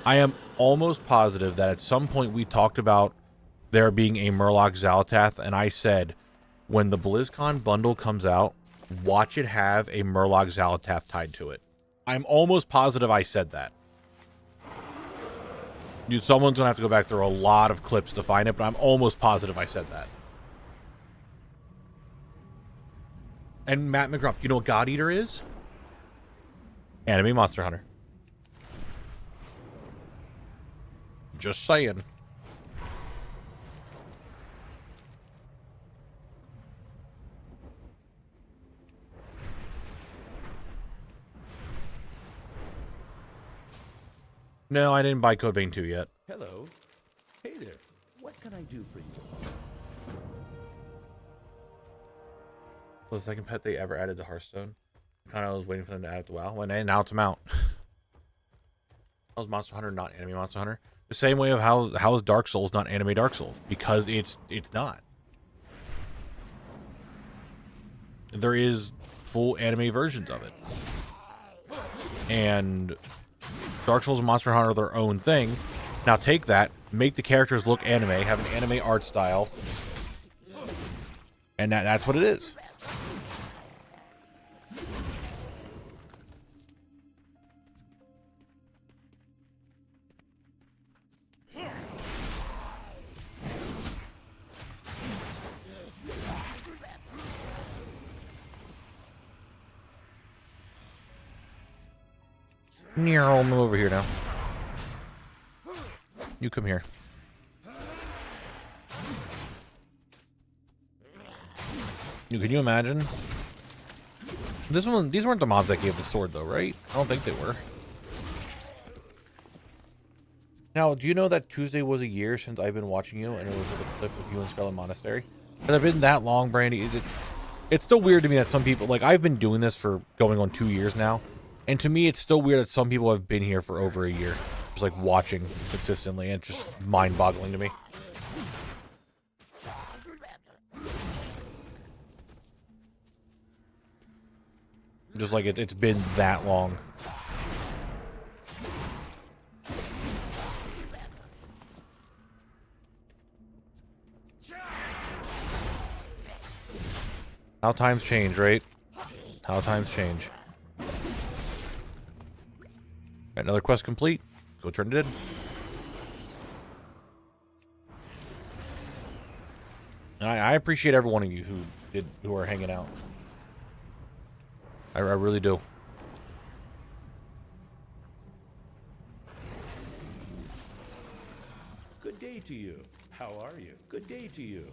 I am almost positive that at some point we talked about there being a Murloc Xal'atath, and I said, when the BlizzCon bundle comes out, watch it have a Murloc Xal'atath tied to it. I'm almost positive I said that. Dude, someone's going to have to go back through a lot of clips to find it, but I'm almost positive I said that. And Matt McGrump, you know what God Eater is? Anime Monster Hunter. Just saying. No, I didn't buy Code Vein 2 yet. Hello. Hey there. What can I do for you? Was the second pet they ever added to Hearthstone? Kind of was waiting for them to add it to WoW. When now it's out. How's Monster Hunter not Anime Monster Hunter? The same way of how is Dark Souls not Anime Dark Souls? Because it's not. There is full anime versions of it. And Dark Souls and Monster Hunter are their own thing. Now take that, make the characters look anime, have an anime art style, and that's what it is. I'll move over here now. You come here. Can you imagine? These weren't the mobs that gave the sword, though, right? I don't think they were. Now, do you know that Tuesday was a year since I've been watching you, and it was a clip with you in Scarlet Monastery? Has it been that long, Brandy? It's still weird to me that some people, like, I've been doing this for going on 2 years now. And to me, it's still weird that some people have been here for over a year. Just like watching consistently, and it's just mind-boggling to me. Just like it's been that long. How times change, right? How times change. Another quest complete. Go turn it in. And I appreciate every one of you who are hanging out. I really do. Good day to you. How are you? Good day to you.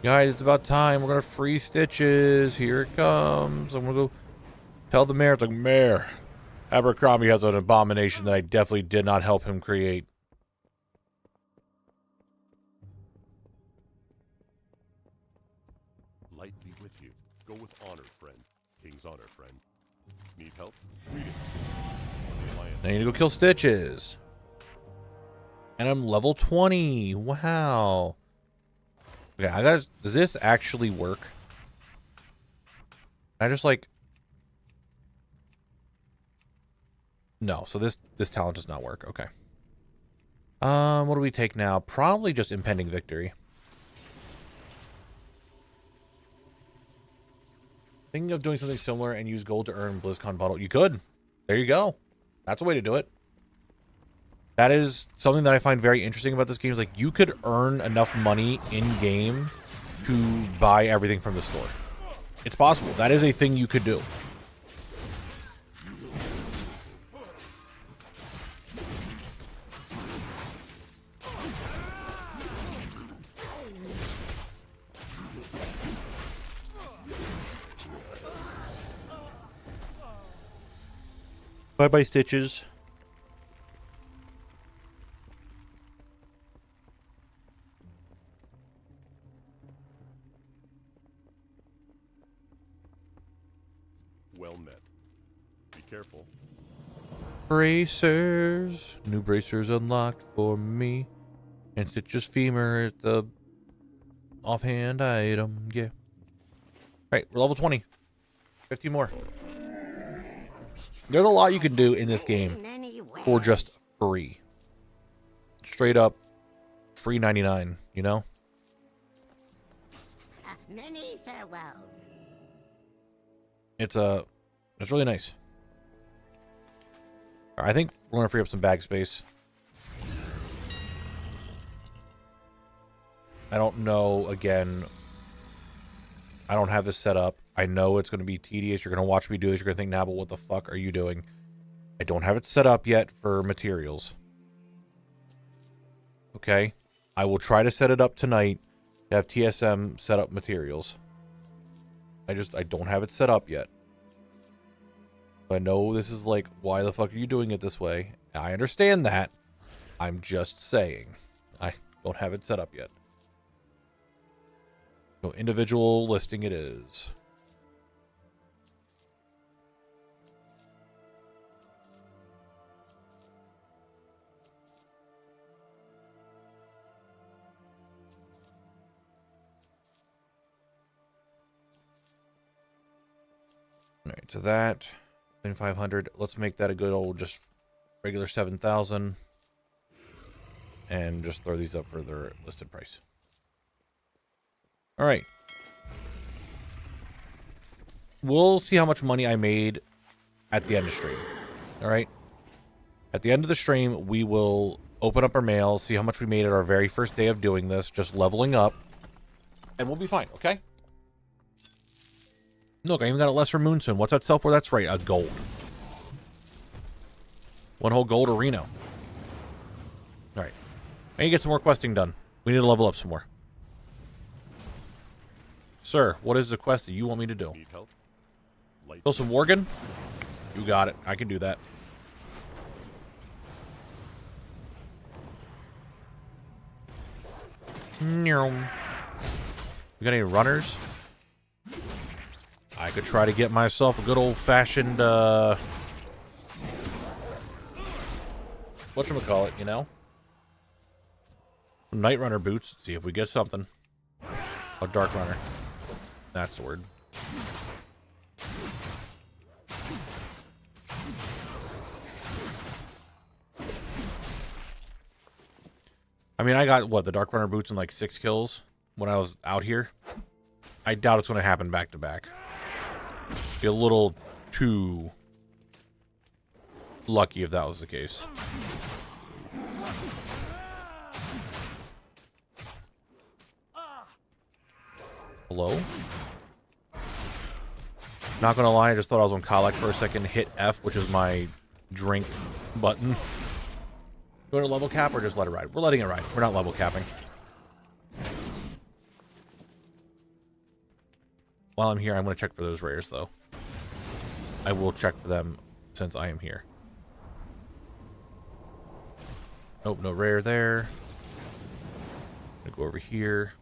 Guys, it's about time. We're gonna free Stitches. Here it comes. I'm gonna go tell the mayor. It's like, Mayor, Abercrombie has an abomination that I definitely did not help him create. Light be with you. Go with honor, friend. King's honor, friend. Need help? Greetings. The Alliance. I need to go kill Stitches. And I'm level 20. Wow. Okay, does this actually work? I just like... No, so this talent does not work. Okay. What do we take now? Probably just impending victory. Thinking of doing something similar and use gold to earn BlizzCon bottle. You could. There you go. That's a way to do it. That is something that I find very interesting about this game. Is like you could earn enough money in game to buy everything from the store. It's possible. That is a thing you could do. Bye-bye, Stitches. Well met. Be careful. Bracers. New bracers unlocked for me. And Stitch's femur at the offhand item. Yeah. Right, we're level 20. 50 more. There's a lot you can do in this game for just free. Straight up free 99, you know? Many farewells. It's really nice. I think we're gonna free up some bag space. I don't know, again, I don't have this set up. I know it's gonna be tedious. You're gonna watch me do this. You're gonna think, Knabble, what the fuck are you doing? I don't have it set up yet for materials. Okay? I will try to set it up tonight to have TSM set up materials. I don't have it set up yet. I know this is like, why the fuck are you doing it this way? I understand that. I'm just saying. I don't have it set up yet. So individual listing it is. Alright, so that 500. Let's make that a good old just regular 7,000. And just throw these up for their listed price. Alright. We'll see how much money I made at the end of stream. Alright. At the end of the stream, we will open up our mail, see how much we made at our very first day of doing this, just leveling up. And we'll be fine, okay? Look, I even got a lesser moonstone. What's that sell for? That's right, a gold. One whole gold arena. Alright. I need to get some more questing done. We need to level up some more. Sir, what is the quest that you want me to do? Need help? Light. Kill some Worgen? You got it. I can do that. We got any runners? I could try to get myself a good old-fashioned, whatchamacallit, you know? Night Runner boots. See if we get something. Oh, Dark Runner. That's the word. I mean, I got, what, the Dark Runner boots in like 6 kills when I was out here. I doubt it's going to happen back to back. Be a little too lucky if that was the case. Hello? Not gonna lie, I just thought I was on Collect for a second. Hit F, which is my drink button. Go to level cap or just let it ride? We're letting it ride. We're not level capping. While I'm here, I'm going to check for those rares, though. I will check for them since I am here. Nope, no rare there. I'm going to go over here.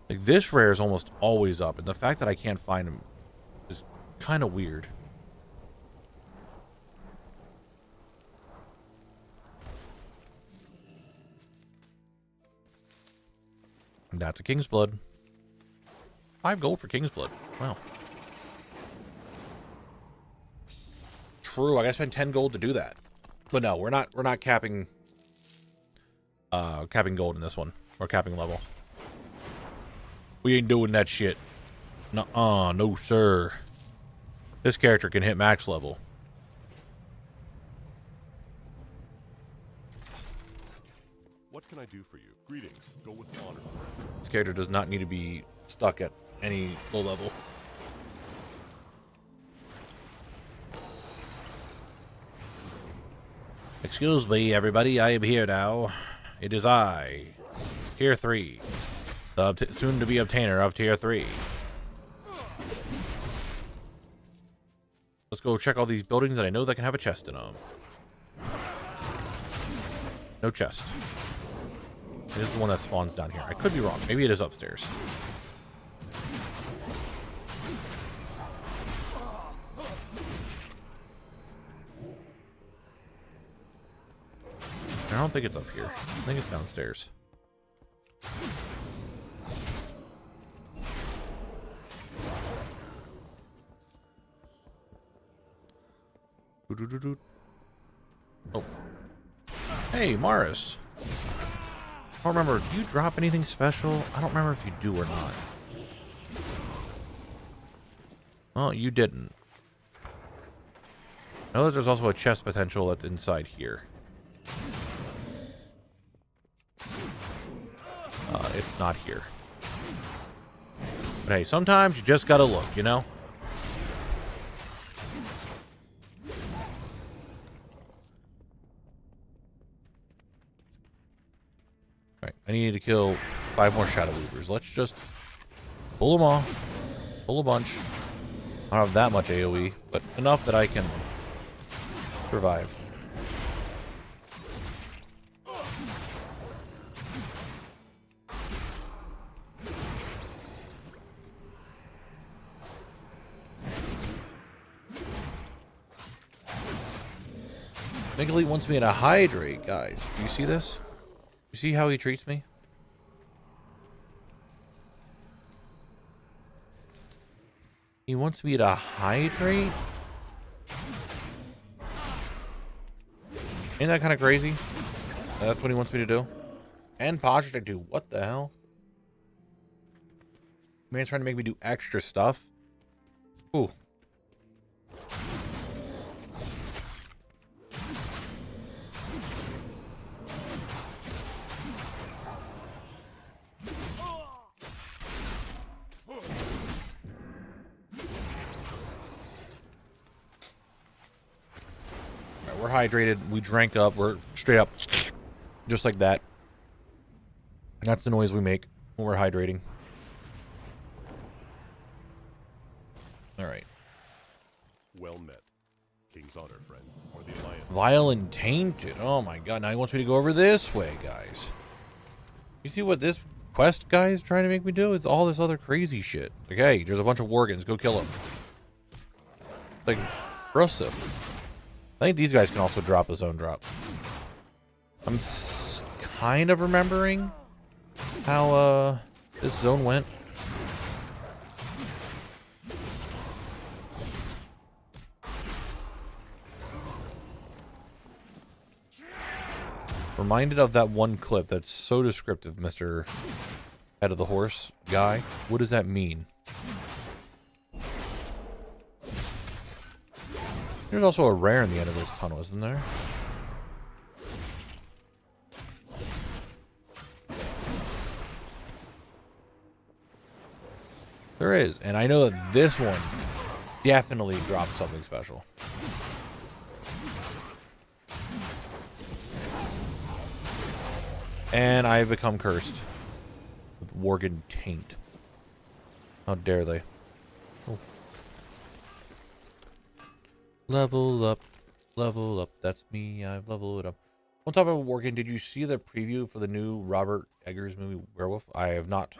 Like, this rare is almost always up, and the fact that I can't find him is kind of weird. That's a King's Blood. 5 gold for King's Blood. Wow. true. I gotta spend 10 gold to do that. But no, we're not capping capping gold in this one. Or capping level. We ain't doing that shit. Nuh-uh, no sir. This character can hit max level. What can I do for you? Greetings. Go with honor. This character does not need to be stuck at any low level. Excuse me, everybody. I am here now. It is I, Tier 3, the soon-to-be obtainer of Tier 3. Let's go check all these buildings that I know that can have a chest in them. No chest. It is the one that spawns down here. I could be wrong. Maybe it is upstairs. I don't think it's up here. I think it's downstairs. Oh. Hey, Morris. I don't remember. Do you drop anything special? I don't remember if you do or not. Well, you didn't. I know that there's also a chest potential that's inside here. It's not here. But hey, sometimes you just gotta look, you know? Alright, I need to kill 5 more Shadow Weavers. Let's just pull them all. Pull a bunch. I don't have that much AoE, but enough that I can survive. Niggly wants me to hydrate, guys. Do you see this? You see how he treats me? He wants me to hydrate? Ain't that kind of crazy? That's what he wants me to do? And posture to do. What the hell? Man's trying to make me do extra stuff. Ooh. We're hydrated. We drank up. We're straight up. Just like that. That's the noise we make when we're hydrating. Alright. Well met. King's honor, friend. Or the alliance. Vile and tainted. Oh my god. Now he wants me to go over this way, guys. You see what this quest guy is trying to make me do? It's all this other crazy shit. Like, hey, there's a bunch of Worgans. Go kill them. Like, Brosif. I think these guys can also drop a zone drop. I'm kind of remembering how this zone went. Reminded of that one clip that's so descriptive, Mr. Head of the Horse guy. What does that mean? There's also a rare in the end of this tunnel, isn't there? There is, and I know that this one definitely drops something special. And I've become cursed with Worgen Taint. How dare they? Oh. Level up, that's me, I've leveled up. On top of Worgen, did you see the preview for the new Robert Eggers movie, Werewolf? I have not.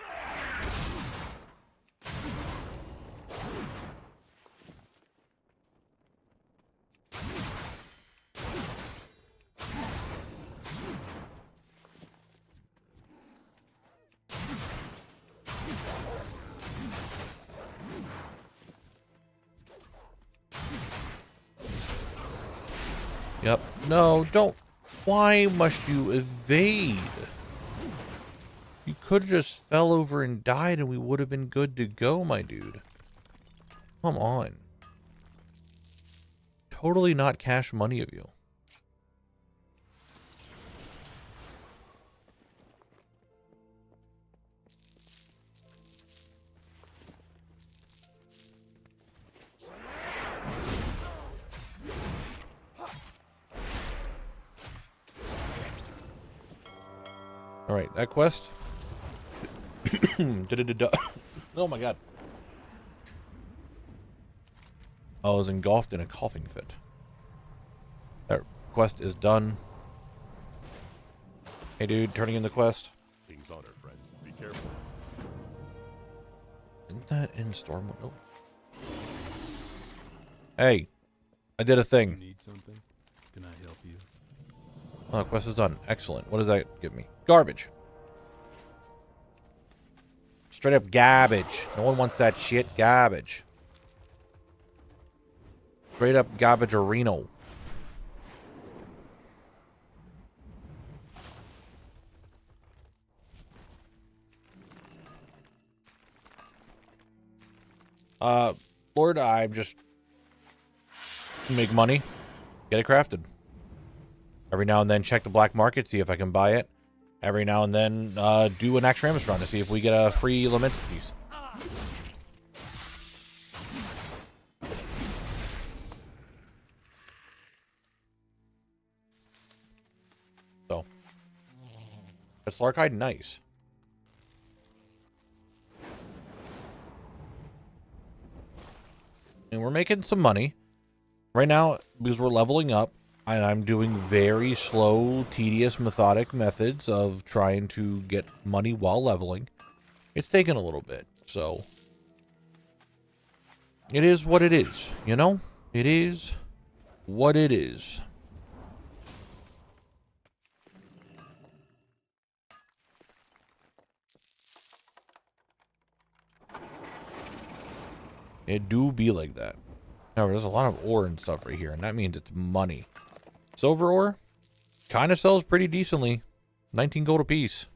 Yep. No, don't. Why must you evade? You could have just fell over and died and we would have been good to go, my dude. Come on. Totally not cash money of you. Alright, that quest. Oh my god. I was engulfed in a coughing fit. That quest is done. Hey dude, turning in the quest. King's honor, friend. Be careful. Isn't that in Storm? Oh. Hey, I did a You thing. need something? Can I help you? Oh, the quest is done. Excellent. What does that give me? Garbage. Straight up garbage. No one wants that shit. Garbage. Straight up garbage-areno. Lord, I'm just make money, get it crafted. Every now and then check the black market, see if I can buy it. Every now and then do an Naxxramas run to see if we get a free Lamented piece. So, that's Larkide, nice. And we're making some money. Right now, because we're leveling up, and I'm doing very slow, tedious, methodic methods of trying to get money while leveling. It's taken a little bit, so it is what it is, you know? It is what it is. It do be like that. However, there's a lot of ore and stuff right here, and that means it's money. Silver ore kind of sells pretty decently. 19 gold apiece.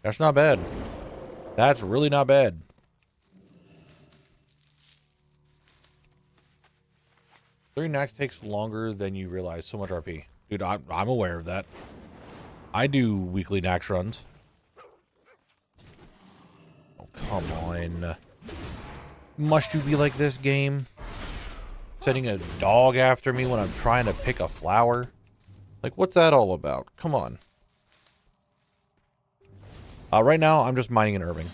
That's not bad. That's really not bad. Three Nax takes longer than you realize. So much RP. Dude, I'm aware of that. I do weekly Nax runs. Oh, come on. Must you be like this, game? Sending a dog after me when I'm trying to pick a flower? Like, what's that all about? Come on. Right now, I'm just mining and herbing.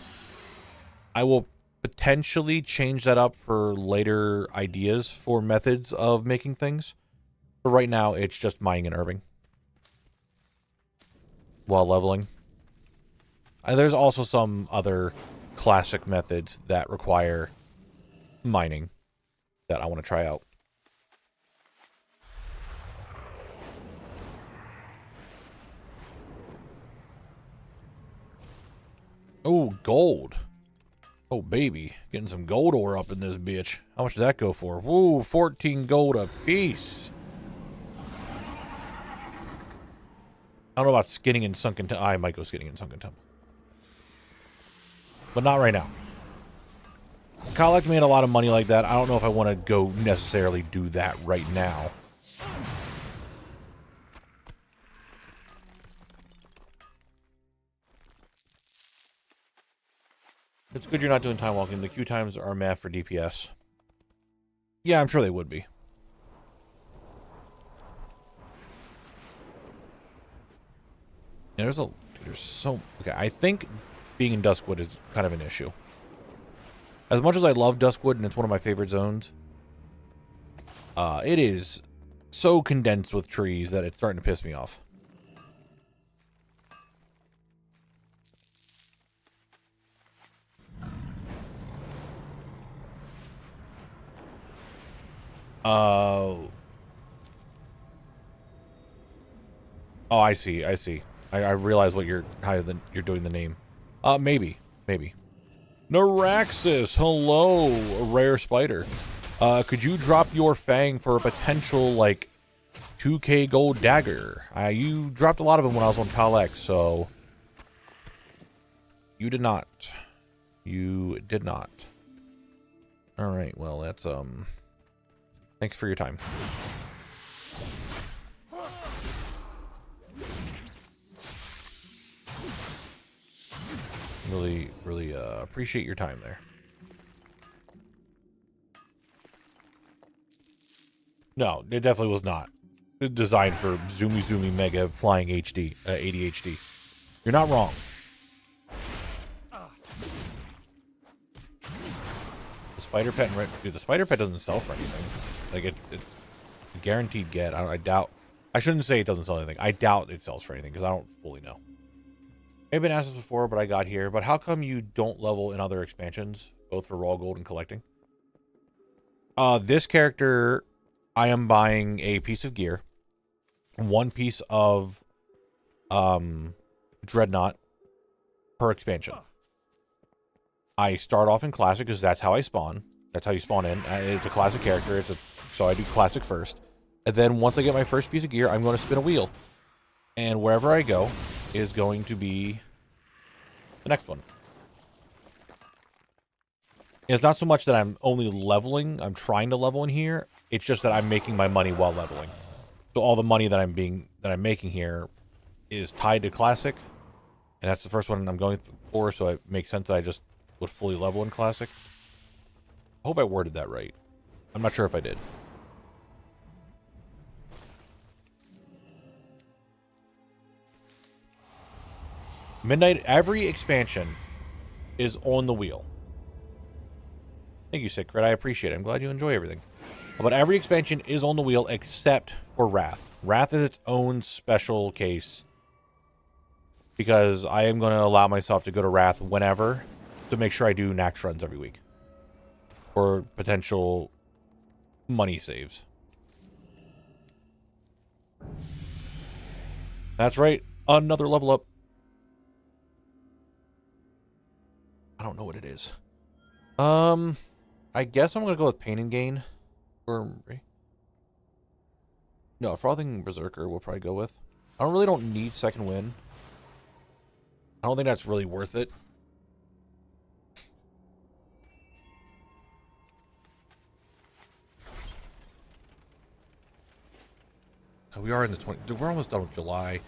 I will potentially change that up for later ideas for methods of making things. But right now, it's just mining and herbing. While leveling. There's also some other classic methods that require mining that I want to try out. Oh, gold. Oh, baby. Getting some gold ore up in this bitch. How much did that go for? Woo, 14 gold a piece. I don't know about skinning in Sunken Temple. I might go skinning in Sunken Temple. But not right now. Collect made a lot of money like that. I don't know if I want to go necessarily do that right now. It's good you're not doing time walking. The queue times are math for DPS. Yeah, I'm sure they would be. Yeah, there's so... Okay, I think being in Duskwood is kind of an issue. As much as I love Duskwood and it's one of my favorite zones, it is so condensed with trees that it's starting to piss me off. Oh, I see. I realize what how you're doing the name. Maybe. Naraxis, hello, a rare spider. Could you drop your fang for a potential, like, 2K gold dagger. You dropped a lot of them when I was on Pal X, so you did not. You did not. All right. Well, that's thanks for your time. Really appreciate your time there. No, it definitely was not designed for zoomy mega flying HD ADHD. You're not wrong. The spider pet, dude, the spider pet doesn't sell for anything. Like it's a guaranteed get. I doubt. I shouldn't say it doesn't sell anything. I doubt it sells for anything because I don't fully know. I've been asked this before, but I got here. But how come you don't level in other expansions, both for raw gold and collecting? This character, I am buying a piece of gear, one piece of dreadnought per expansion. I start off in classic because that's how I spawn. That's how you spawn in. It's a classic character. So I do classic first, and then once I get my first piece of gear, I'm going to spin a wheel, and wherever I go is going to be the next one. It's not so much that I'm only leveling. I'm trying to level in here. It's just that I'm making my money while leveling. So all the money that I'm making here is tied to classic, and that's the first one I'm going for. So it makes sense that I just would fully level in classic. I hope I worded that right. I'm not sure if I did. Midnight, every expansion is on the wheel. Thank you, Sick Crit. I appreciate it. I'm glad you enjoy everything. But every expansion is on the wheel except for Wrath. Wrath is its own special case, because I am going to allow myself to go to Wrath whenever to make sure I do Nax runs every week for potential money saves. That's right. Another level up. I don't know what it is. I guess I'm going to go with Pain and Gain. Or no, Frothing Berserker we'll probably go with. I don't need Second Wind. I don't think that's really worth it. We are in the 20. We're almost done with July.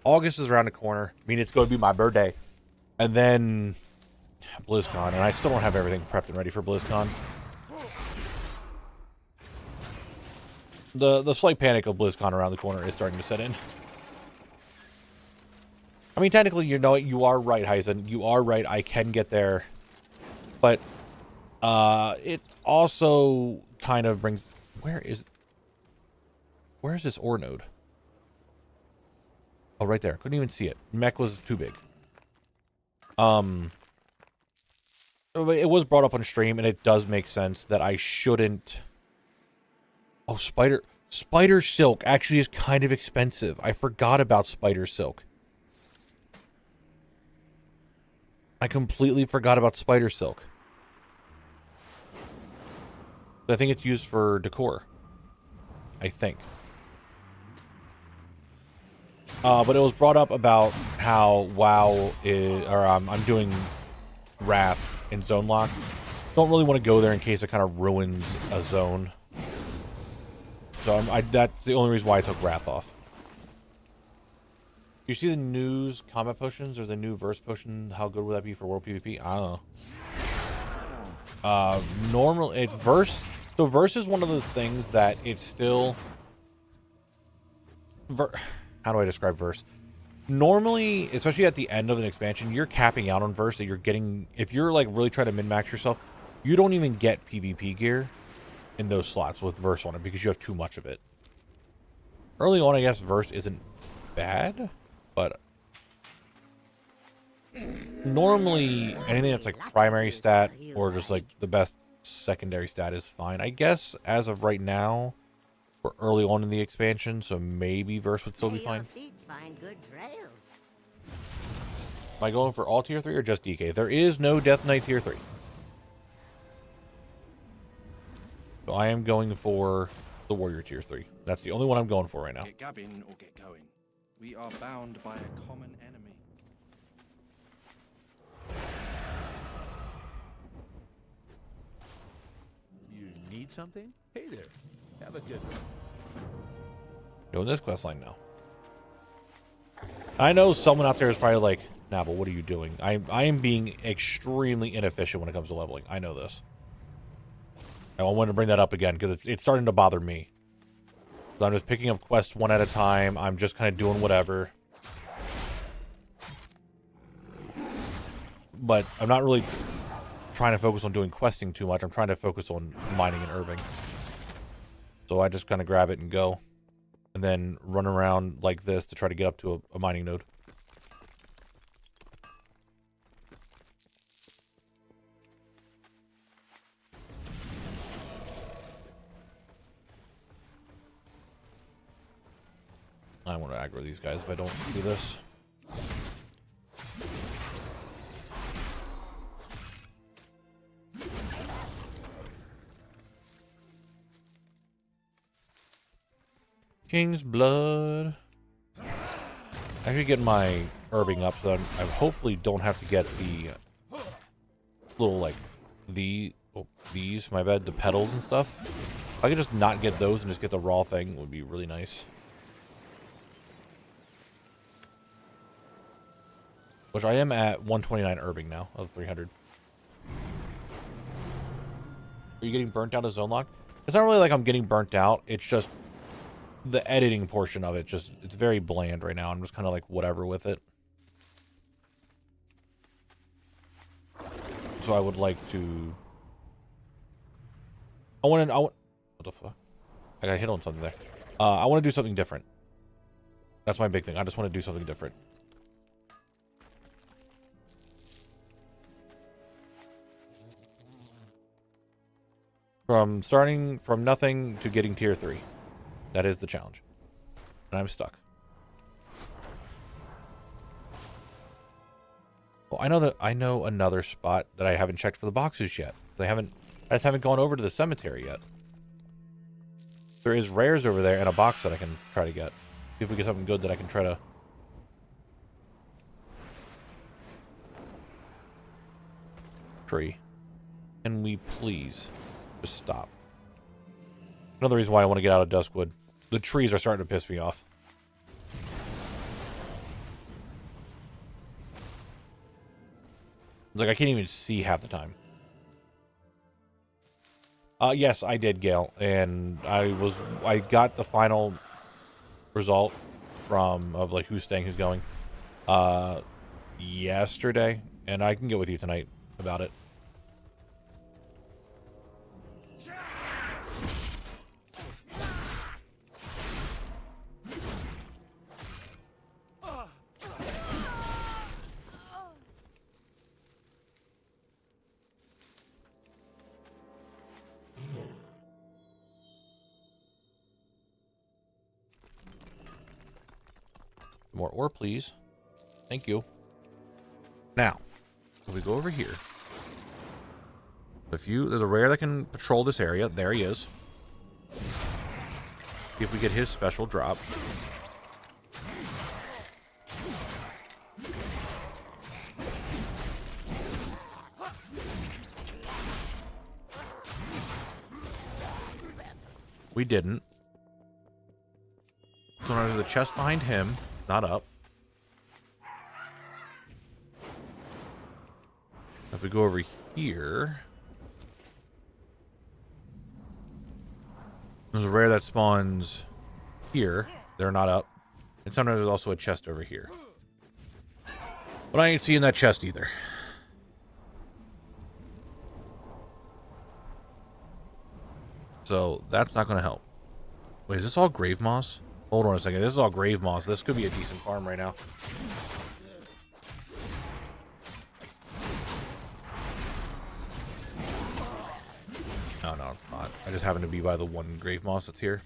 August is around the corner. I mean, it's going to be my birthday. And then BlizzCon. And I still don't have everything prepped and ready for BlizzCon. The slight panic of BlizzCon around the corner is starting to set in. I mean, technically, you are right, Heisen. You are right. I can get there. But it also kind of brings... Where is this ore node? Oh, right there. Couldn't even see it. Mech was too big. It was brought up on stream, and it does make sense that I shouldn't... Oh, Spider Silk actually is kind of expensive. I forgot about Spider Silk. I completely forgot about Spider Silk. I think it's used for decor. I think. But it was brought up about how WoW is, or I'm doing Wrath in Zone Lock. Don't really want to go there in case it kind of ruins a zone. So that's the only reason why I took Wrath off. You see the news combat potions or the new verse potion? How good would that be for world PvP? I don't know. Normally, it's verse. So verse is one of the things that it's still. How do I describe verse? Normally, especially at the end of an expansion, you're capping out on verse that you're getting. If you're like really trying to min-max yourself, you don't even get PvP gear in those slots with verse on it because you have too much of it. Early on, I guess verse isn't bad, but normally anything that's like primary stat or just like the best secondary stat is fine. I guess as of right now, we're early on in the expansion, so maybe verse would still be fine. Am I going for all tier 3 or just DK? There is no Death Knight tier 3. So I am going for the warrior tier 3. That's the only one I'm going for right now. Get gabbing or get going. We are bound by a common enemy. You need something? Hey there. Have a good one. Doing this quest line now. I know someone out there is probably like, Knabble, what are you doing? I am being extremely inefficient when it comes to leveling. I know this. I wanted to bring that up again because it's starting to bother me. So I'm just picking up quests one at a time. I'm just kind of doing whatever. But I'm not really trying to focus on doing questing too much. I'm trying to focus on mining and herbing. So I just kind of grab it and go. And then run around like this to try to get up to a mining node. I want to aggro these guys if I don't do this. King's blood. I should get my herbing up so I hopefully don't have to get the little like these, my bad, the petals and stuff. If I could just not get those and just get the raw thing, it would be really nice. Which I am at 129 herbing now of 300. Are you getting burnt out of zone lock? It's not really like I'm getting burnt out. It's just the editing portion of it. It's very bland right now. I'm just kind of like whatever with it. So I would like to. What the fuck? I got hit on something there. I want to do something different. That's my big thing. I just want to do something different. From starting from nothing to getting tier 3. That is the challenge. And I'm stuck. Well, I know another spot that I haven't checked for the boxes yet. I just haven't gone over to the cemetery yet. There is rares over there and a box that I can try to get. See if we get something good that I can try to. Tree. Can we please just stop? Another reason why I want to get out of Duskwood. The trees are starting to piss me off. It's like I can't even see half the time. Yes, I did, Gale, and I got the final result of like who's staying, who's going, yesterday, and I can get with you tonight about it. More ore, please. Thank you. Now, if we go over here, there's a rare that can patrol this area. There he is. See if we get his special drop. We didn't. So now there's a chest behind him. Not up. If we go over here, there's a rare that spawns here. They're not up. And sometimes there's also a chest over here. But I ain't seeing that chest either. So that's not going to help. Wait, is this all grave moss? Hold on a second. This is all grave moss. This could be a decent farm right now. No, it's not. I just happen to be by the one grave moss that's here.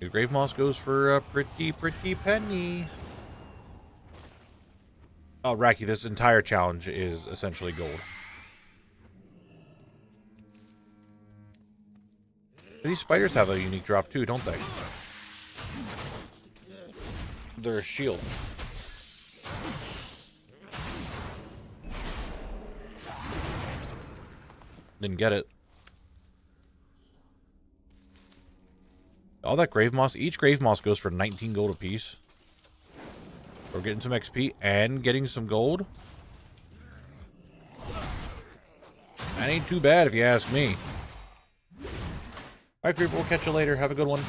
The grave moss goes for a pretty penny. Oh, Racky, this entire challenge is essentially gold. These spiders have a unique drop too, don't they? They're a shield. Didn't get it. All that grave moss, each grave moss goes for 19 gold apiece. We're getting some XP and getting some gold. That ain't too bad if you ask me. Alright, Creeper, we'll catch you later. Have a good one.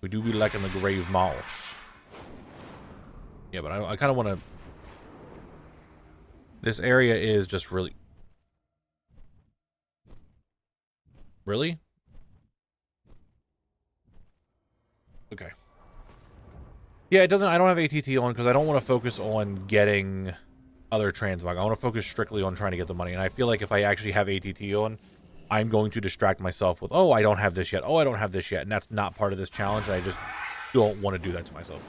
We do be liking the grave moss. Yeah, but I kind of want to... This area is just really... Really? Okay. Yeah, it doesn't... I don't have ATT on because I don't want to focus on getting other transmog. I want to focus strictly on trying to get the money. And I feel like if I actually have ATT on, I'm going to distract myself with, oh, I don't have this yet. Oh, I don't have this yet. And that's not part of this challenge. I just don't want to do that to myself.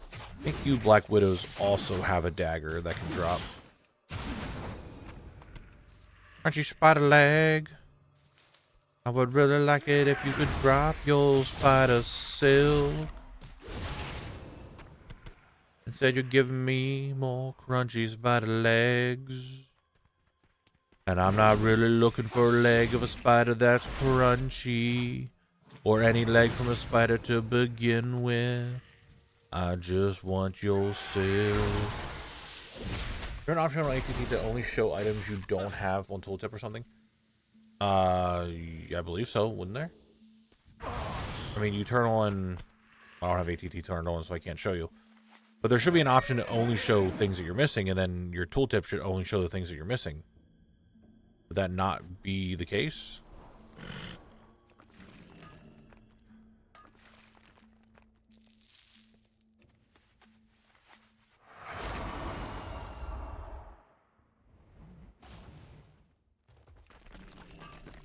I think you Black Widows also have a dagger that can drop. Aren't you spider leg? I would really like it if you could drop your spider silk. Instead you're giving me more crunchy spider legs. And I'm not really looking for a leg of a spider that's crunchy. Or any leg from a spider to begin with. I just want your silk. Is there an option on ATT to only show items you don't have on tooltip or something? I believe so, wouldn't there? I mean, you turn on... I don't have ATT turned on, so I can't show you. But there should be an option to only show things that you're missing, and then your tooltip should only show the things that you're missing. Would that not be the case?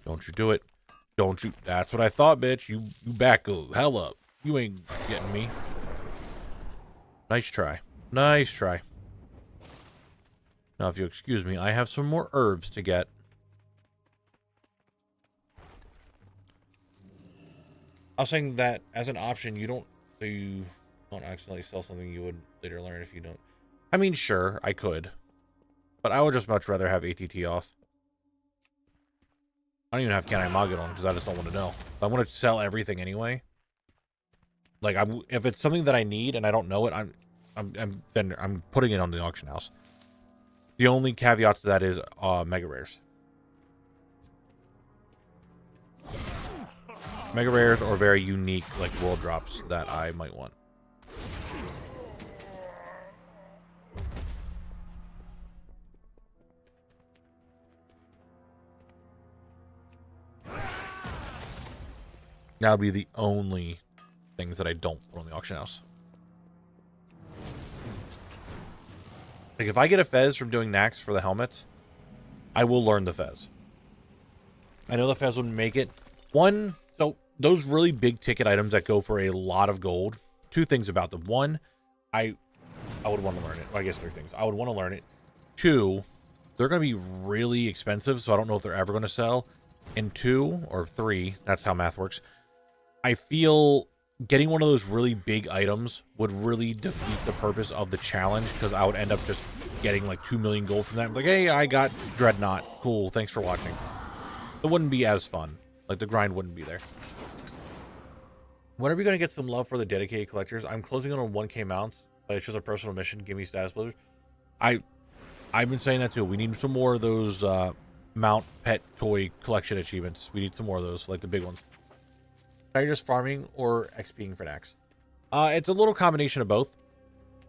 Don't you do it. Don't you. That's what I thought, bitch. You back the hell up. You ain't getting me. Nice try. Nice try. Now, if you excuse me, I have some more herbs to get. I was saying that as an option, you don't accidentally sell something you would later learn if you don't. I mean, sure, I could. But I would just much rather have ATT off. I don't even have Can I Mog it on because I just don't want to know. I want to sell everything anyway. Like, if it's something that I need and I don't know it, I'm putting it on the auction house. The only caveat to that is mega rares. Mega rares or very unique like world drops that I might want. That would be the only things that I don't put on the auction house. Like, if I get a Fez from doing Nax for the helmets, I will learn the Fez. I know the Fez would make it. One, so those really big ticket items that go for a lot of gold, two things about them. One, I would want to learn it. Well, I guess three things. I would want to learn it. Two, they're going to be really expensive, so I don't know if they're ever going to sell. And two, or three, that's how math works, I feel getting one of those really big items would really defeat the purpose of the challenge because I would end up just getting like 2 million gold from that. Like, hey, I got Dreadnought. Cool, thanks for watching. It wouldn't be as fun. Like, the grind wouldn't be there. When are we going to get some love for the dedicated collectors? I'm closing in on 1K mounts, but it's just a personal mission. Give me status blizzard. I've been saying that too. We need some more of those mount pet toy collection achievements. We need some more of those, like the big ones. Are you just farming or XPing for Nax? It's a little combination of both.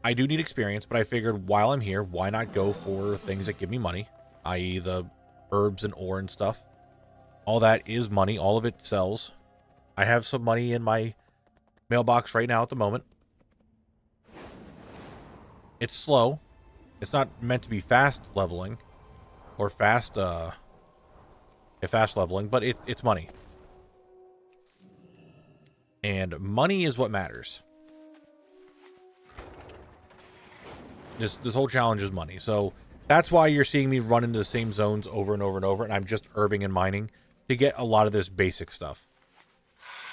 I do need experience, but I figured while I'm here, why not go for things that give me money, i.e. the herbs and ore and stuff. All that is money. All of it sells. I have some money in my mailbox right now at the moment. It's slow. It's not meant to be fast leveling. or fast leveling, but it's money. And money is what matters. This whole challenge is money. So that's why you're seeing me run into the same zones over and over and over, and I'm just herbing and mining to get a lot of this basic stuff.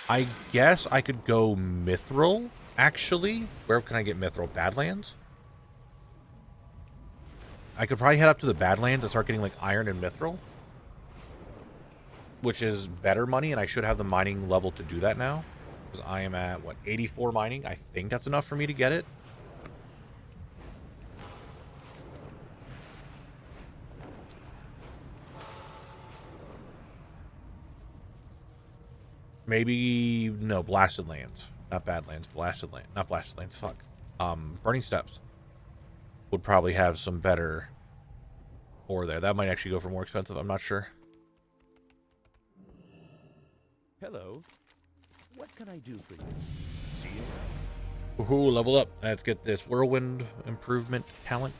I guess I could go mithril, actually. Where can I get mithril? Badlands? I could probably head up to the Badlands and start getting like iron and mithril, which is better money, and I should have the mining level to do that now. Because I am at, what, 84 mining? I think that's enough for me to get it. Maybe, no, Blasted Lands. Not Badlands, Blasted Land. Not Blasted Lands, fuck. Burning Steps would probably have some better ore there. That might actually go for more expensive, I'm not sure. Hello. What can I do for you? See you. Ooh, level up. Let's get this Whirlwind Improvement Talent.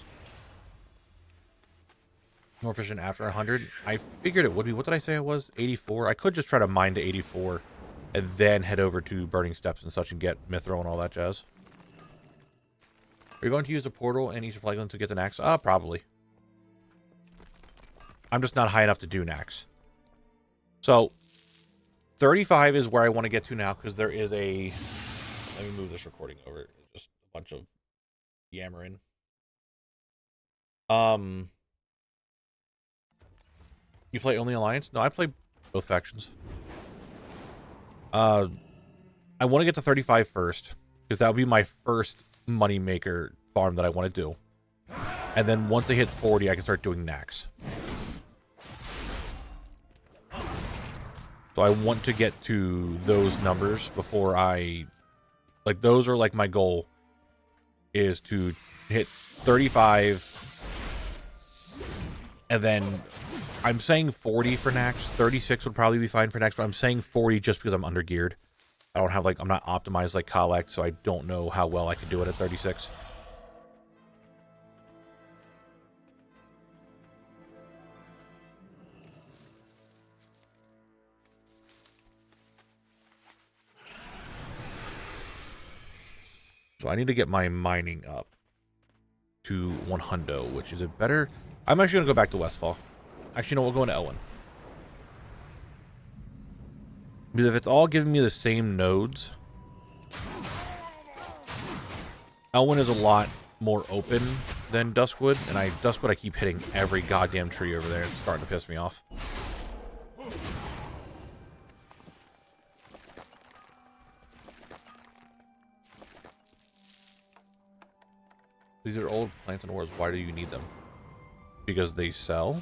More efficient after 100. I figured it would be. What did I say it was? 84. I could just try to mine to 84 and then head over to Burning Steps and such and get mithril and all that jazz. Are you going to use the portal and Easter Plagueland to get the Nax? Probably. I'm just not high enough to do Nax. So 35 is where I want to get to now, because there is a... Let me move this recording over. Just a bunch of yammering. You play only Alliance? No, I play both factions. I want to get to 35 first, because that would be my first moneymaker farm that I want to do. And then once I hit 40, I can start doing Nax. So I want to get to those numbers before I... Like, those are like my goal, is to hit 35. And then I'm saying 40 for Nax. 36 would probably be fine for Nax, but I'm saying 40 just because I'm under geared. I don't have, like, I'm not optimized like Collect, so I don't know how well I can do it at 36. So I need to get my mining up to 100, which is a better... I'm actually going to go back to Westfall. Actually, no, we'll go into Elwyn. Because if it's all giving me the same nodes, Elwyn is a lot more open than Duskwood, and Duskwood I keep hitting every goddamn tree over there. It's starting to piss me off. These are old plants and ores. Why do you need them? Because they sell?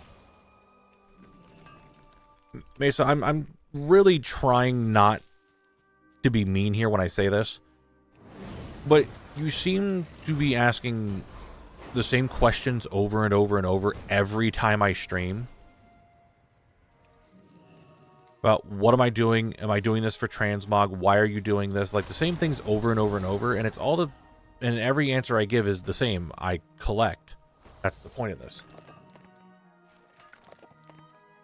Mesa, I'm really trying not to be mean here when I say this, but you seem to be asking the same questions over and over and over every time I stream. About what am I doing? Am I doing this for transmog? Why are you doing this? Like the same things over and over and over, and it's all the... And every answer I give is the same. I collect. That's the point of this.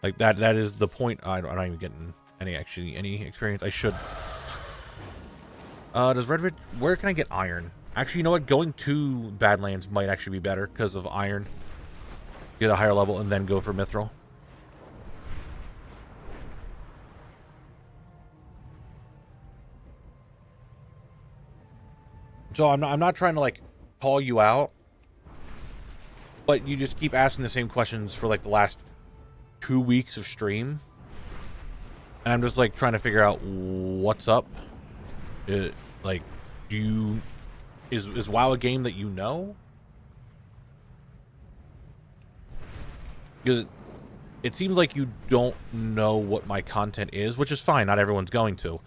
Like, that is the point. I'm not even getting any experience. I should. Does Red Ridge... Where can I get iron? Actually, you know what? Going to Badlands might actually be better because of iron. Get a higher level and then go for mithril. So I'm not trying to, like, call you out, but you just keep asking the same questions for, like, the last 2 weeks of stream. And I'm just, like, trying to figure out what's up. Like, is WoW a game that you know? Because it seems like you don't know what my content is, which is fine. Not everyone's going to.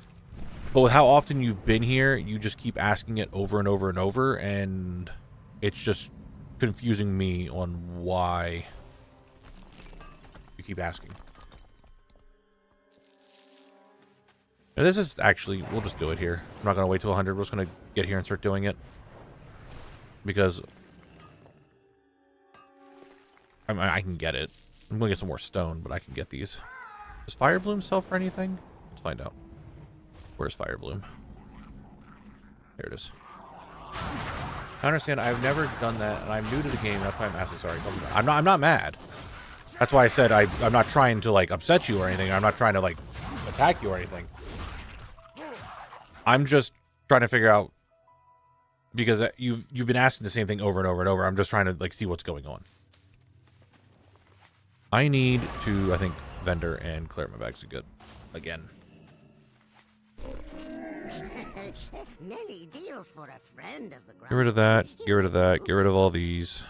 But with how often you've been here, you just keep asking it over and over and over, and it's just confusing me on why you keep asking. Now, this is actually... We'll just do it here. I'm not going to wait till 100. We're just going to get here and start doing it. Because... I can get it. I'm going to get some more stone, but I can get these. Does Fire Bloom sell for anything? Let's find out. Where's Fire Bloom? There it is. I understand. I've never done that, and I'm new to the game. That's why I'm asking. Sorry. I'm not mad. That's why I said I'm not trying to, like, upset you or anything. I'm not trying to, like, attack you or anything. I'm just trying to figure out, because you've been asking the same thing over and over and over. I'm just trying to, like, see what's going on. I need to, I think, vendor and clear my bags again. Many deals for a friend of the ground. Get rid of that. Get rid of that. Get rid of all these.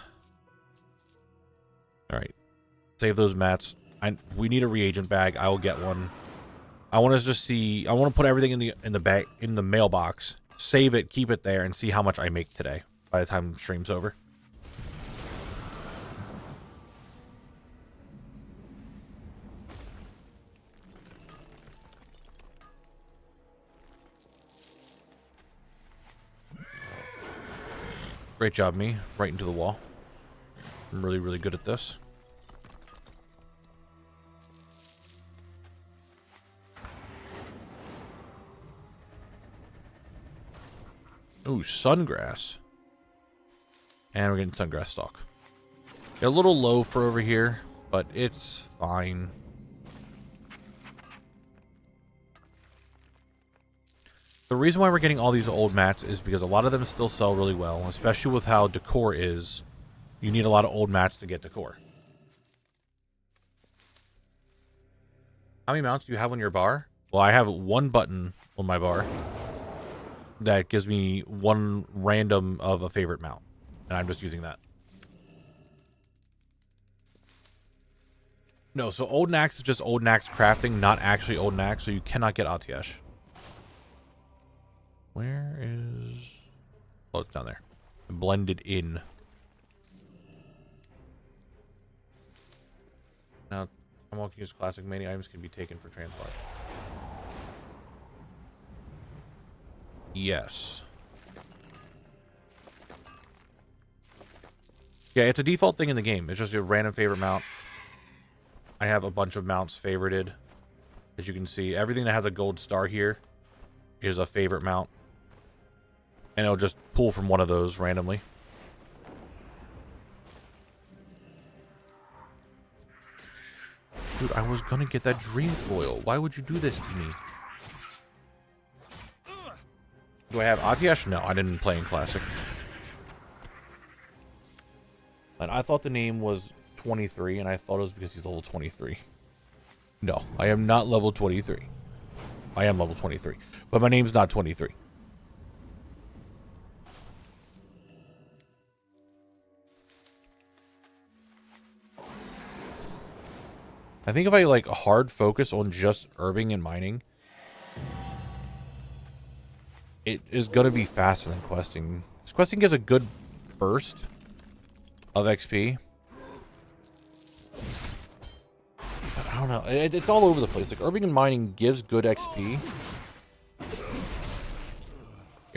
All right. Save those mats. We need a reagent bag. I will get one. I want to just see. I want to put everything in the bag, in the mailbox. Save it. Keep it there, and see how much I make today by the time the stream's over. Great job, me. Right into the wall. I'm really, really good at this. Ooh, sungrass. And we're getting sungrass stalk. They're a little low for over here, but it's fine. The reason why we're getting all these old mats is because a lot of them still sell really well, especially with how decor is. You need a lot of old mats to get decor. How many mounts do you have on your bar? Well, I have one button on my bar that gives me one random of a favorite mount, and I'm just using that. No, so Old Nax is just Old Nax crafting, not actually Old Nax, so you cannot get Atiesh. Where is... Oh, it's down there. Blended in. Now, I'm walking use classic. Many items can be taken for transport. Yes. Yeah, it's a default thing in the game. It's just a random favorite mount. I have a bunch of mounts favorited. As you can see, everything that has a gold star here is a favorite mount. And it'll just pull from one of those randomly. Dude, I was gonna get that dream foil. Why would you do this to me? Do I have Atiesh? No, I didn't play in Classic. And I thought the name was 23, and I thought it was because he's level 23. No, I am not level 23. I am level 23. But my name's not 23. I think if I, like, hard focus on just herbing and mining, it is going to be faster than questing. Because questing gives a good burst of XP. But I don't know. It's all over the place. Like, herbing and mining gives good XP. Here,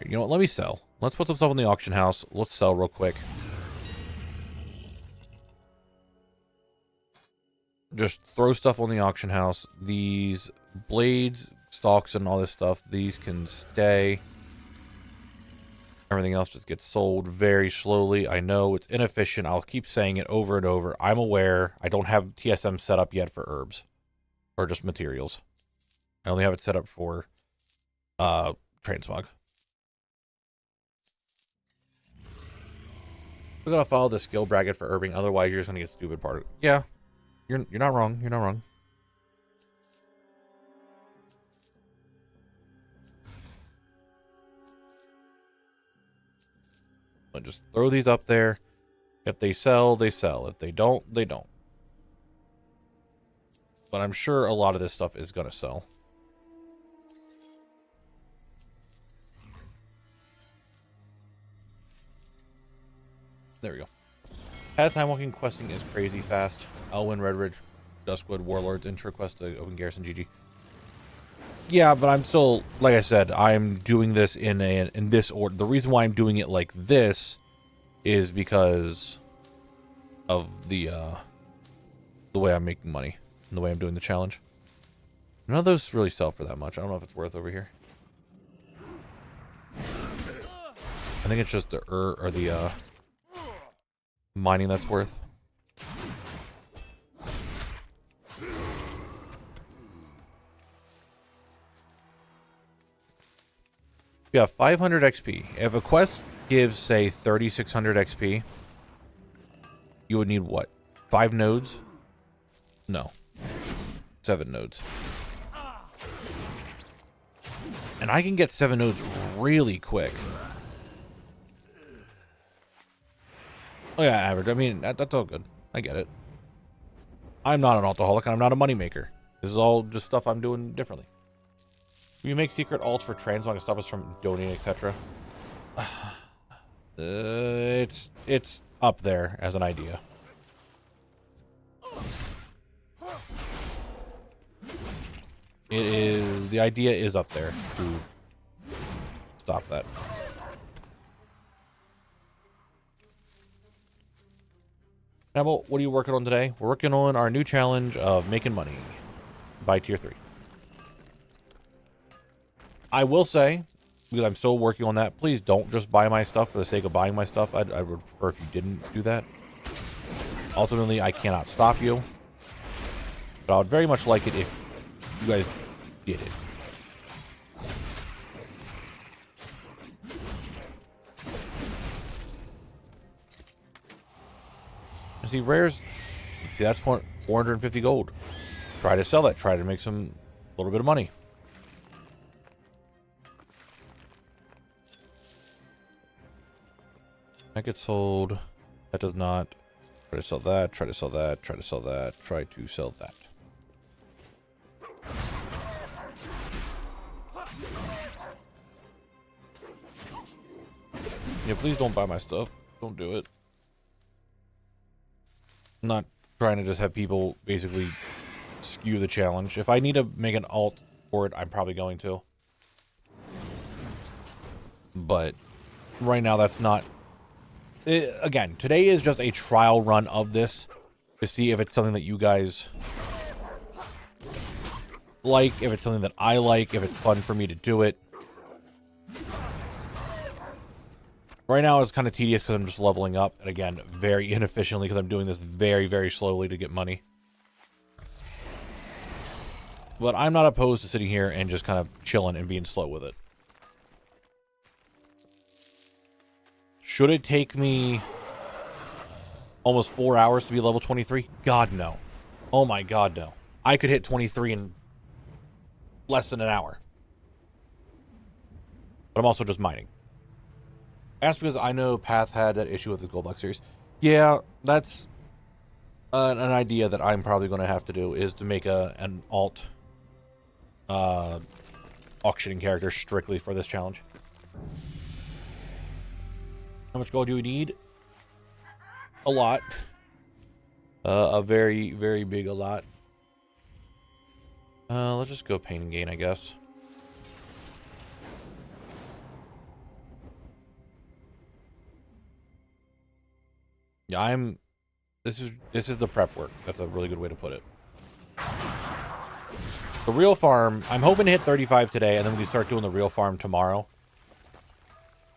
you know what? Let me sell. Let's put some stuff in the auction house. Let's sell real quick. Just throw stuff on the auction house. These blades, stalks, and all this stuff, these can stay. Everything else just gets sold very slowly. I know it's inefficient. I'll keep saying it over and over. I'm aware. I don't have TSM set up yet for herbs. Or just materials. I only have it set up for transmog. We're going to follow the skill bracket for herbing. Otherwise, you're just going to get stupid part of it. Yeah. You're not wrong. You're not wrong. I'll just throw these up there. If they sell, they sell. If they don't, they don't. But I'm sure a lot of this stuff is going to sell. There we go. At a time walking questing is crazy fast. Elwyn, Redridge, Duskwood, Warlords, intro quest to Open Garrison, GG. Yeah, but I'm still, like I said, I'm doing this in this order. The reason why I'm doing it like this is because of the the way I'm making money and the way I'm doing the challenge. None of those really sell for that much. I don't know if it's worth over here. I think it's just the mining that's worth. Yeah, 500 XP. If a quest gives, say, 3,600 XP, you would need what? 5 nodes? No. 7 nodes. And I can get 7 nodes really quick. Oh yeah, average. I mean, that's all good. I get it. I'm not an alcoholic, and I'm not a moneymaker. This is all just stuff I'm doing differently. You make secret alts for transmog and stop us from donating, etc. It's up there as an idea. The idea is up there to stop that. Knabble, what are you working on today? We're working on our new challenge of making money by tier 3. I will say, because I'm still working on that, please don't just buy my stuff for the sake of buying my stuff. I would prefer if you didn't do that. Ultimately, I cannot stop you. But I would very much like it if you guys did it. And see, rares, see, that's 450 gold. Try to sell that. Try to make a little bit of money. That gets sold. That does not. Try to sell that. Try to sell that. Try to sell that. Try to sell that. Yeah, please don't buy my stuff. Don't do it. I'm not trying to just have people basically skew the challenge. If I need to make an alt for it, I'm probably going to. But right now, that's not. Again, today is just a trial run of this to see if it's something that you guys like, if it's something that I like, if it's fun for me to do it. Right now, it's kind of tedious because I'm just leveling up. And again, very inefficiently because I'm doing this very, very slowly to get money. But I'm not opposed to sitting here and just kind of chilling and being slow with it. Should it take me almost 4 hours to be level 23? God, no. Oh my God, no. I could hit 23 in less than an hour. But I'm also just mining. That's because I know Path had that issue with the Gold Luck series. Yeah, that's an idea that I'm probably going to have to do, is to make an alt auctioning character strictly for this challenge. How much gold do we need? A lot. A very, very big a lot. Let's just go pain and gain, I guess. Yeah, this is the prep work. That's a really good way to put it. The real farm, I'm hoping to hit 35 today, and then we can start doing the real farm tomorrow.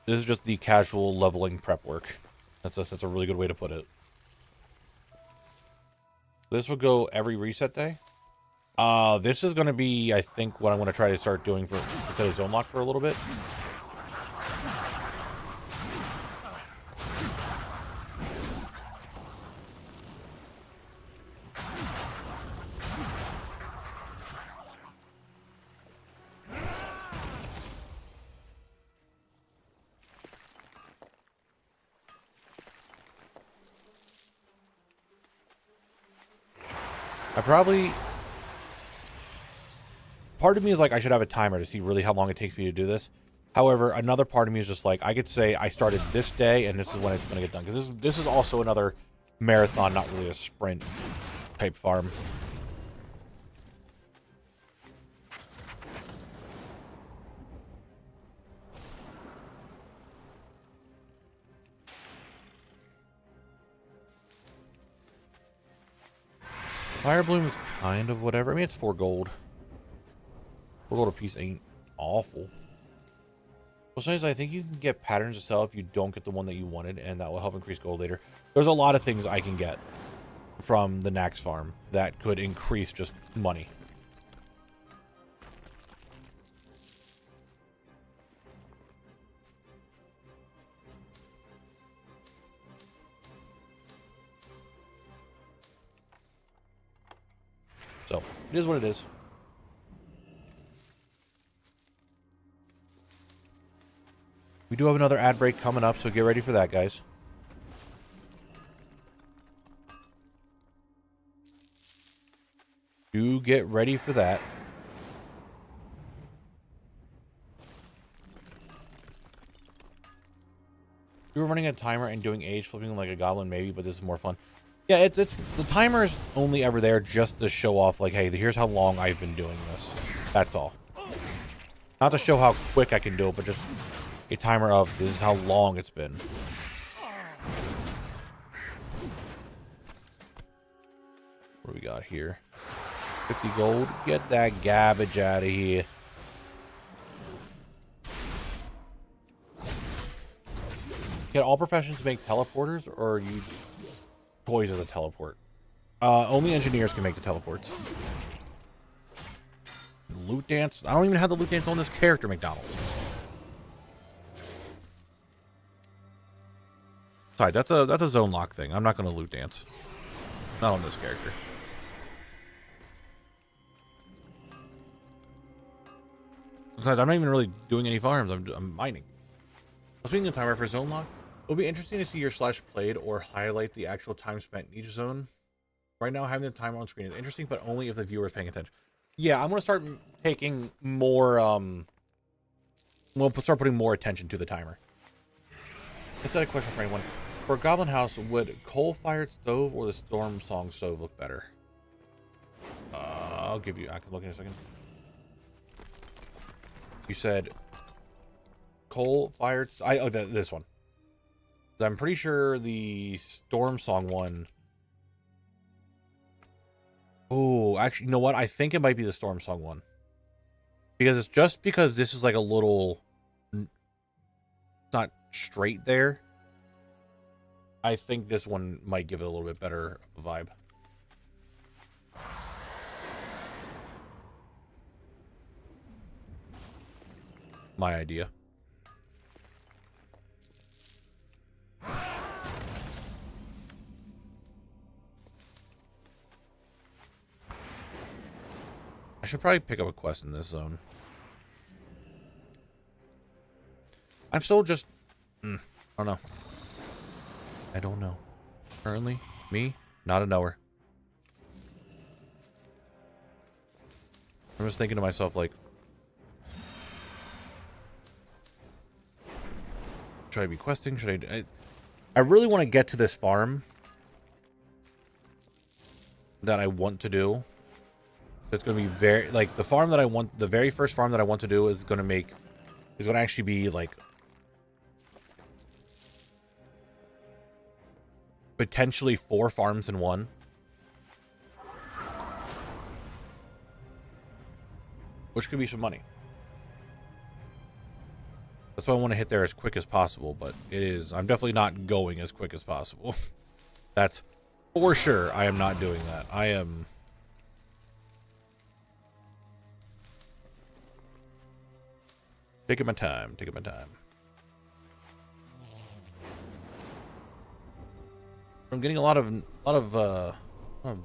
This is just the casual leveling prep work. That's a really good way to put it. This would go every reset day. This is going to be, I think, what I'm going to try to start doing for instead of zone lock for a little bit. Part of me is like, I should have a timer to see really how long it takes me to do this. However, another part of me is just like, I could say I started this day and this is when it's going to get done. Because this is also another marathon, not really a sprint type farm. Fire Bloom is kind of whatever. I mean, it's 4 gold. 4 gold a piece ain't awful. Well, sometimes I think you can get patterns to sell if you don't get the one that you wanted, and that will help increase gold later. There's a lot of things I can get from the Nax farm that could increase just money. So, it is what it is. We do have another ad break coming up, so get ready for that, guys. Do get ready for that. We were running a timer and doing age flipping like a goblin, maybe, but this is more fun. Yeah, it's the timer's only ever there just to show off, like, hey, here's how long I've been doing this. That's all. Not to show how quick I can do it, but just a timer of this is how long it's been. What do we got here? 50 gold. Get that garbage out of here. Can all professions make teleporters, or are you toys as a teleport? Only engineers can make the teleports. Loot dance? I don't even have the loot dance on this character, McDonald's. Sorry, that's a zone lock thing. I'm not going to loot dance. Not on this character. Besides, I'm not even really doing any farms. I'm mining. Speaking of timer for zone lock, it'll be interesting to see your slash played or highlight the actual time spent in each zone. Right now, having the timer on screen is interesting, but only if the viewer is paying attention. Yeah, I'm going to start taking more, we'll start putting more attention to the timer. Let's add a question for anyone. For a goblin house, would coal-fired stove or the storm song stove look better? I'll give you, I can look in a second. You said coal-fired, this one. I'm pretty sure the storm song one. Oh, actually, you know what? I think it might be the storm song one. Because it's just because this is like a little, it's not straight there. I think this one might give it a little bit better of a vibe. My idea. I should probably pick up a quest in this zone. I'm still just... I don't know. I don't know. Currently, me, not a knower. I'm just thinking to myself, like... Should I be questing? Should I really want to get to this farm that I want to do. It's going to be very, like, the farm that I want, the very first farm that I want to do is going to actually be, like, potentially 4 farms in one. Which could be some money. That's why I want to hit there as quick as possible, but I'm definitely not going as quick as possible. That's for sure. I am not doing that. I am... Taking my time. Taking my time. I'm getting a lot of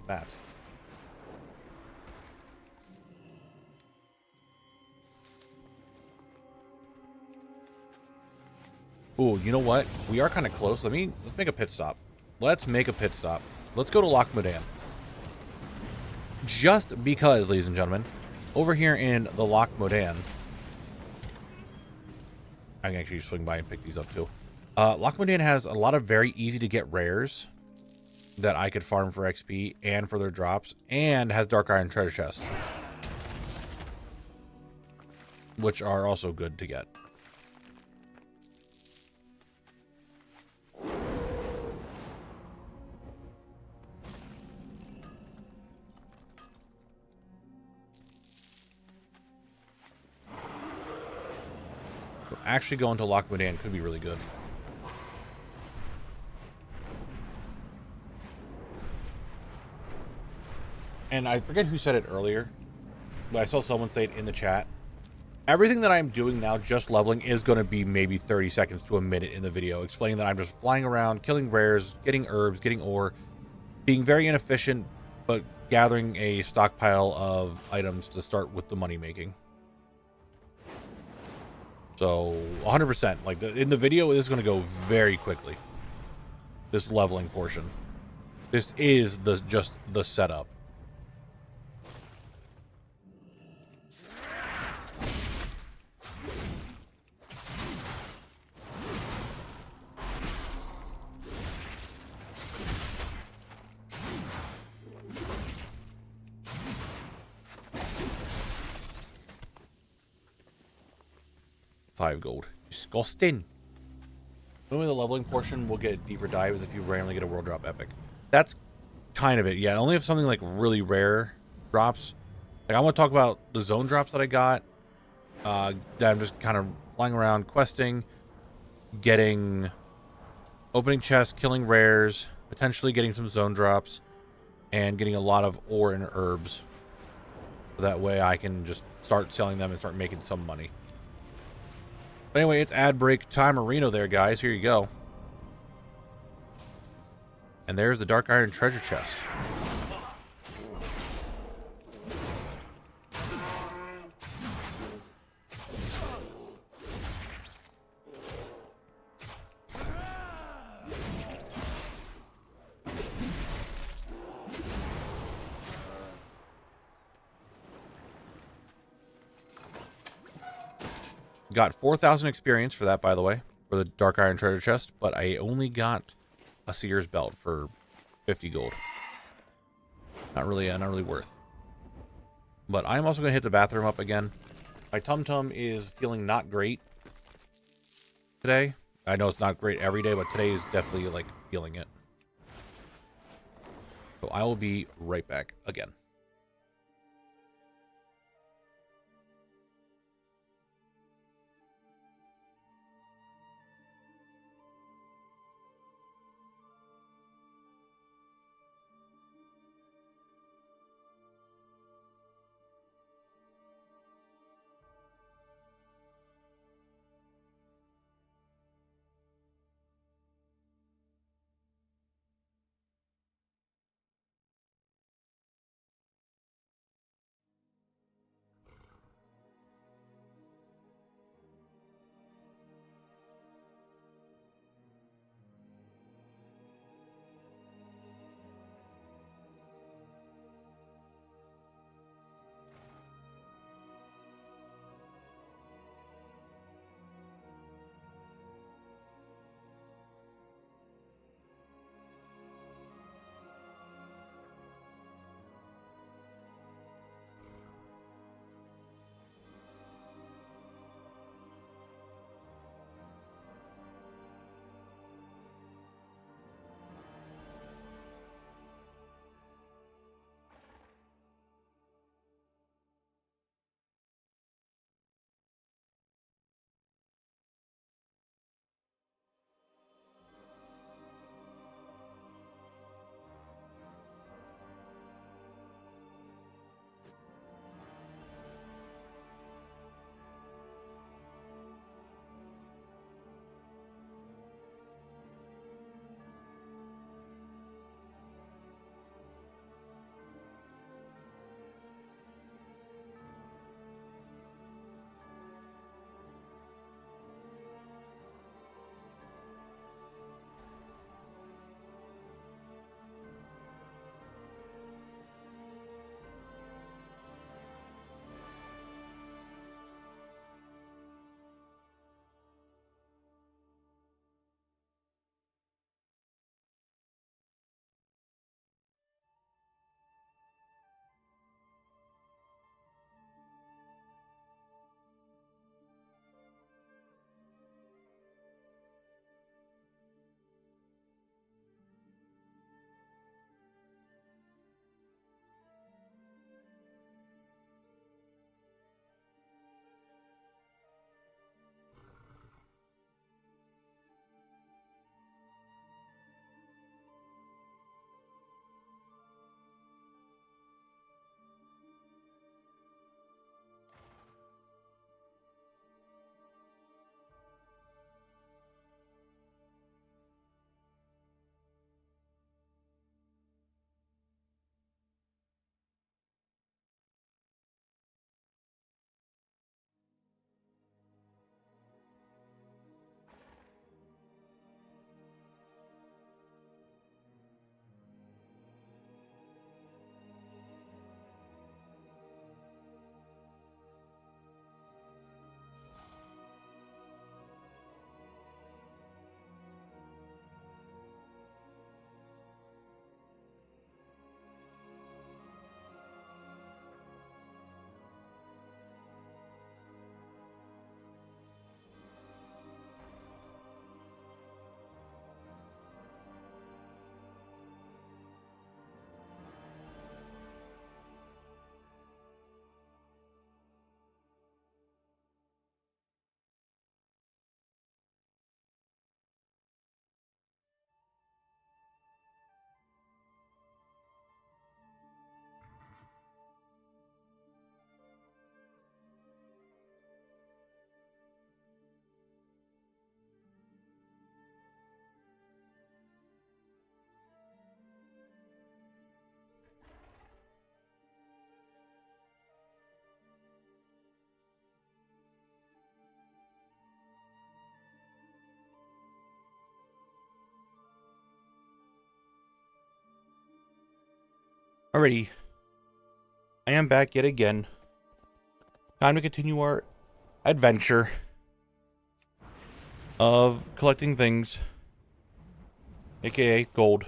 bats. Ooh, you know what? We are kind of close. Let's make a pit stop. Let's make a pit stop. Let's go to Loch Modan. Just because, ladies and gentlemen, over here in the Loch Modan, I can actually swing by and pick these up too. Loch Modan has a lot of very easy to get rares that I could farm for XP and for their drops, and has dark iron treasure chests, which are also good to get. actually going to Lock Medan could be really good. And I forget who said it earlier, but I saw someone say it in the chat. Everything that I'm doing now, just leveling, is going to be maybe 30 seconds to a minute in the video, explaining that I'm just flying around, killing rares, getting herbs, getting ore, being very inefficient, but gathering a stockpile of items to start with the money making. So 100%, like in the video, this is going to go very quickly. This leveling portion. This is just the setup. $5 gold. Disgusting. Normally the leveling portion will get deeper dives if you randomly get a world drop epic. That's kind of it. Yeah, only if something like really rare drops. Like I want to talk about the zone drops that I got. That I'm just kind of flying around questing, getting opening chests, killing rares, potentially getting some zone drops, and getting a lot of ore and herbs. So that way I can just start selling them and start making some money. But anyway, it's ad break time arena there, guys. Here you go. And there's the Dark Iron treasure chest. Got 4,000 experience for that, by the way, for the Dark Iron treasure chest, but I only got a Seer's belt for 50 gold. Not really worth. But I'm also going to hit the bathroom up again. My tum-tum is feeling not great today. I know it's not great every day, but today is definitely like feeling it. So I will be right back again. Alrighty. I am back yet again. Time to continue our adventure of collecting things, aka gold.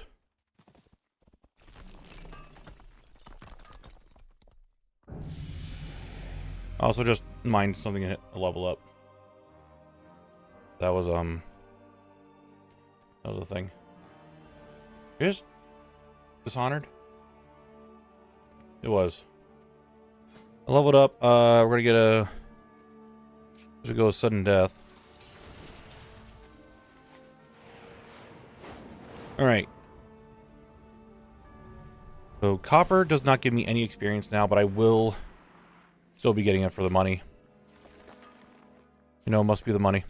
Also just mined something to hit a level up. That was a thing. You're just dishonored? It was. I leveled up. We're gonna get a. Let's go with sudden death. All right. So copper does not give me any experience now, but I will still be getting it for the money. You know, it must be the money.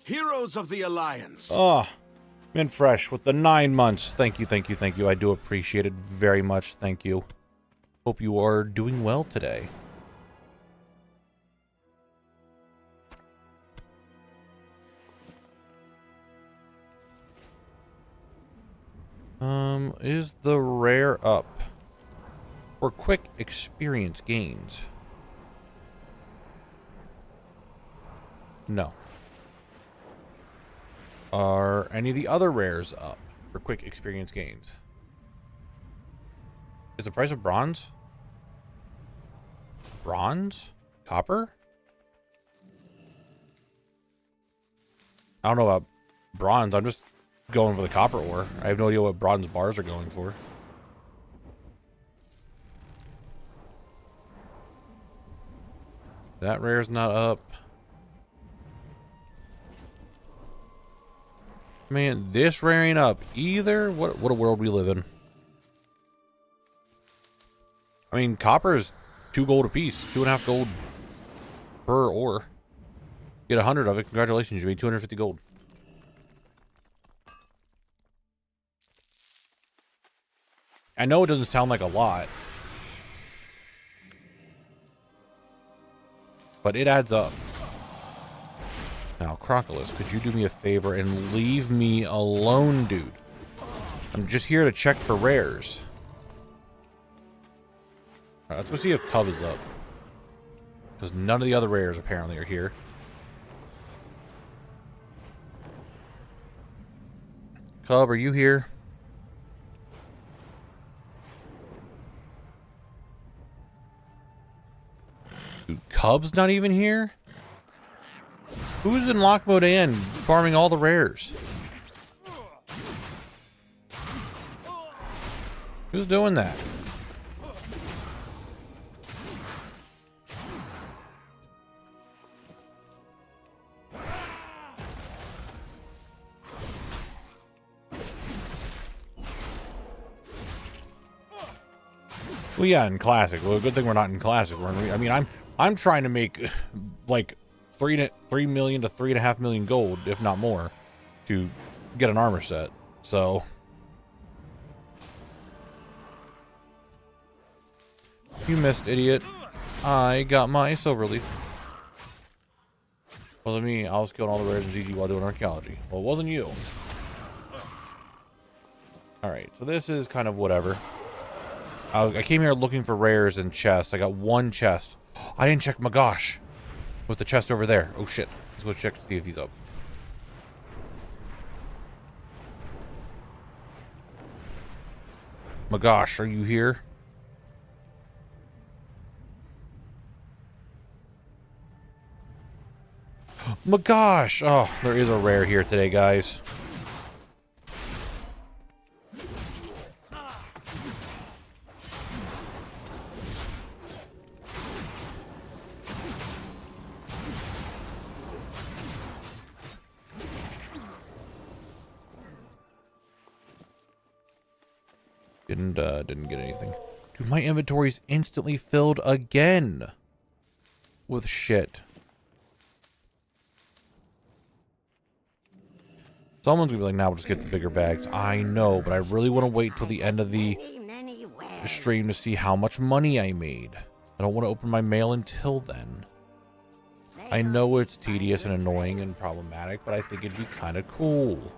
Heroes of the Alliance. Oh, mint fresh with the 9 months. Thank you, thank you, thank you. I do appreciate it very much. Thank you. Hope you are doing well today. Is the rare up for quick experience gains? No. Are any of the other rares up for quick experience gains? Is the price of bronze? Bronze? Copper? I don't know about bronze. I'm just going for the copper ore. I have no idea what bronze bars are going for. That rare's not up. Man, this rare ain't up either. What a world we live in. I mean, copper is 2 gold a piece. 2.5 gold per ore. Get 100 of it. Congratulations, you made 250 gold. I know it doesn't sound like a lot, but it adds up. Now, Crocolus, could you do me a favor and leave me alone, dude? I'm just here to check for rares. All right, let's go see if Cub is up. Because none of the other rares apparently are here. Cub, are you here? Dude, Cub's not even here? Who's in lock mode and farming all the rares? Who's doing that? Well, yeah, in classic. Well, good thing we're not in classic. I mean, I'm trying to make like 3 million to 3.5 million gold, if not more, to get an armor set. So you missed, idiot. I got my silver leaf. Wasn't me. I was killing all the rares in GG while doing archaeology. Well, it wasn't you. Alright, so this is kind of whatever. I came here looking for rares and chests. I got 1 chest. I didn't check my gosh. With the chest over there. Oh shit. Let's go check to see if he's up. My gosh, are you here? My gosh. Oh, there is a rare here today, guys. Didn't get anything. Dude, my inventory's instantly filled again with shit. Someone's gonna be like, now we'll just get the bigger bags. I know, but I really want to wait till the end of the stream to see how much money I made. I don't want to open my mail until then. I know it's tedious and annoying and problematic, but I think it'd be kind of cool.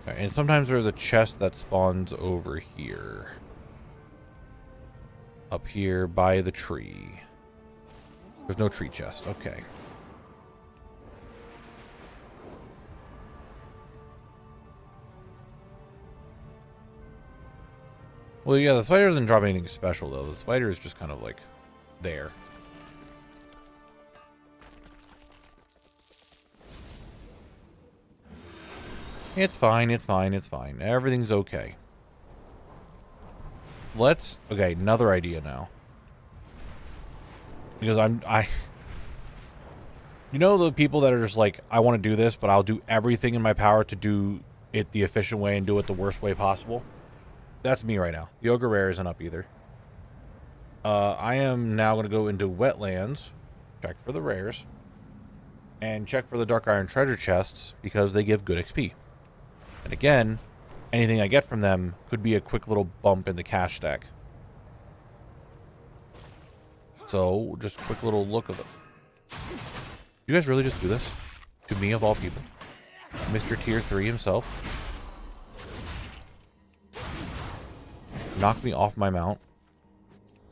And sometimes there's a chest that spawns over here. Up here by the tree. There's no tree chest. Okay. Well, yeah, the spider doesn't drop anything special, though. The spider is just kind of, like, there. It's fine, it's fine, it's fine. Everything's okay. Let's... Okay, another idea now. Because you know the people that are just like, I want to do this, but I'll do everything in my power to do it the efficient way and do it the worst way possible? That's me right now. The Ogre Rare isn't up either. I am now going to go into Wetlands, check for the rares, and check for the Dark Iron treasure chests, because they give good XP. And again, anything I get from them could be a quick little bump in the cash stack. So, just a quick little look of it. You guys really just do this? To me, of all people? Mr. Tier 3 himself? Knock me off my mount.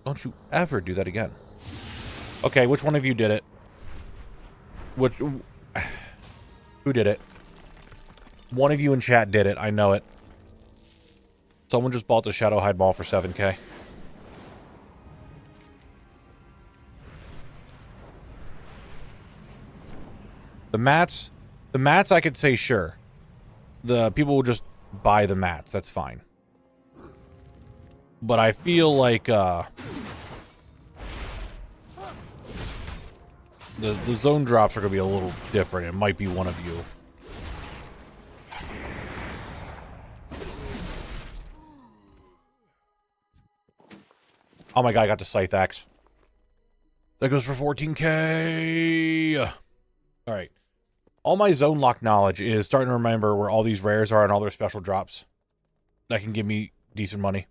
Don't you ever do that again. Okay, which one of you did it? Who did it? One of you in chat did it. I know it. Someone just bought the Shadowhide Mall for 7K. The mats I could say sure. The people will just buy the mats. That's fine. But I feel like the zone drops are going to be a little different. It might be one of you. Oh my god, I got the Scythe Axe. That goes for 14K. Alright. All my zone lock knowledge is starting to remember where all these rares are and all their special drops. That can give me decent money.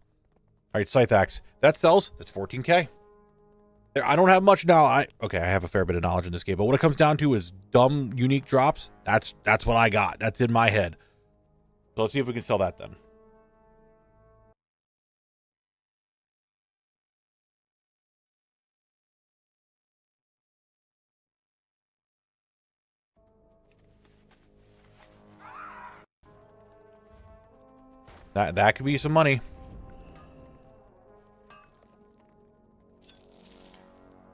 Alright, Scythe Axe. That sells. That's 14K. I don't have much now. Okay, I have a fair bit of knowledge in this game, but what it comes down to is dumb, unique drops. That's what I got. That's in my head. So let's see if we can sell that then. That could be some money.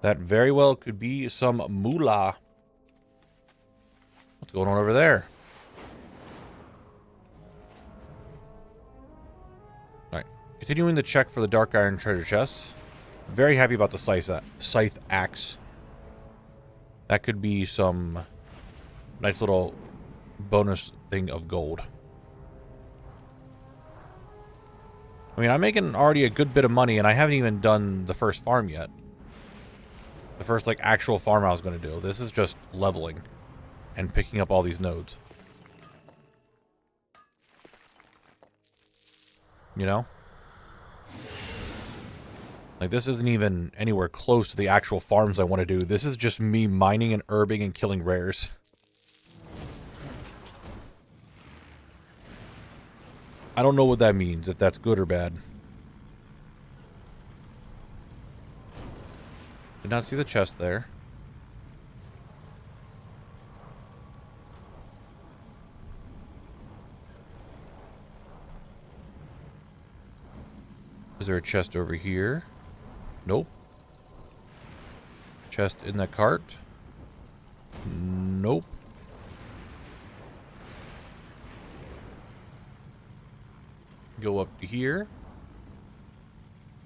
That very well could be some moolah. What's going on over there? Alright. Continuing the check for the Dark Iron treasure chests. Very happy about the Scythe Axe. That could be some nice little bonus thing of gold. I mean, I'm making already a good bit of money, and I haven't even done the first farm yet. The first, like, actual farm I was going to do. This is just leveling and picking up all these nodes. You know? Like, this isn't even anywhere close to the actual farms I want to do. This is just me mining and herbing and killing rares. I don't know what that means, if that's good or bad. Did not see the chest there. Is there a chest over here? Nope. Chest in the cart? Nope. Go up to here.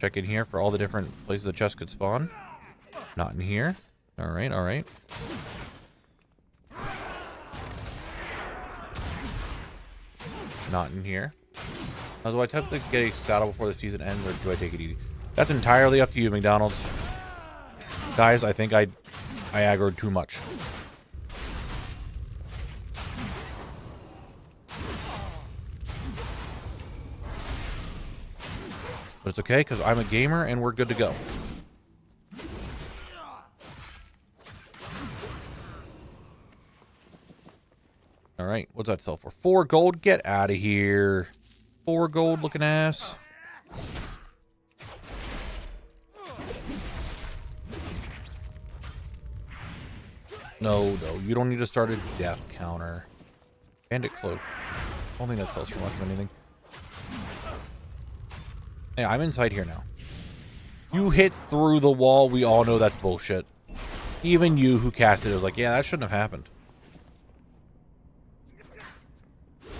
Check in here for all the different places the chest could spawn. Not in here. Alright, alright. Not in here. Now, do I attempt to get a saddle before the season ends, or do I take it easy? That's entirely up to you, McDonald's. Guys, I think I aggroed too much. But it's okay, because I'm a gamer and we're good to go. All right, what's that sell for? 4 gold? Get out of here. 4 gold looking ass. No, you don't need to start a death counter. Bandit cloak. I don't think that sells for much of anything. Hey, I'm inside here now. You hit through the wall. We all know that's bullshit. Even you who cast it was like, yeah, that shouldn't have happened.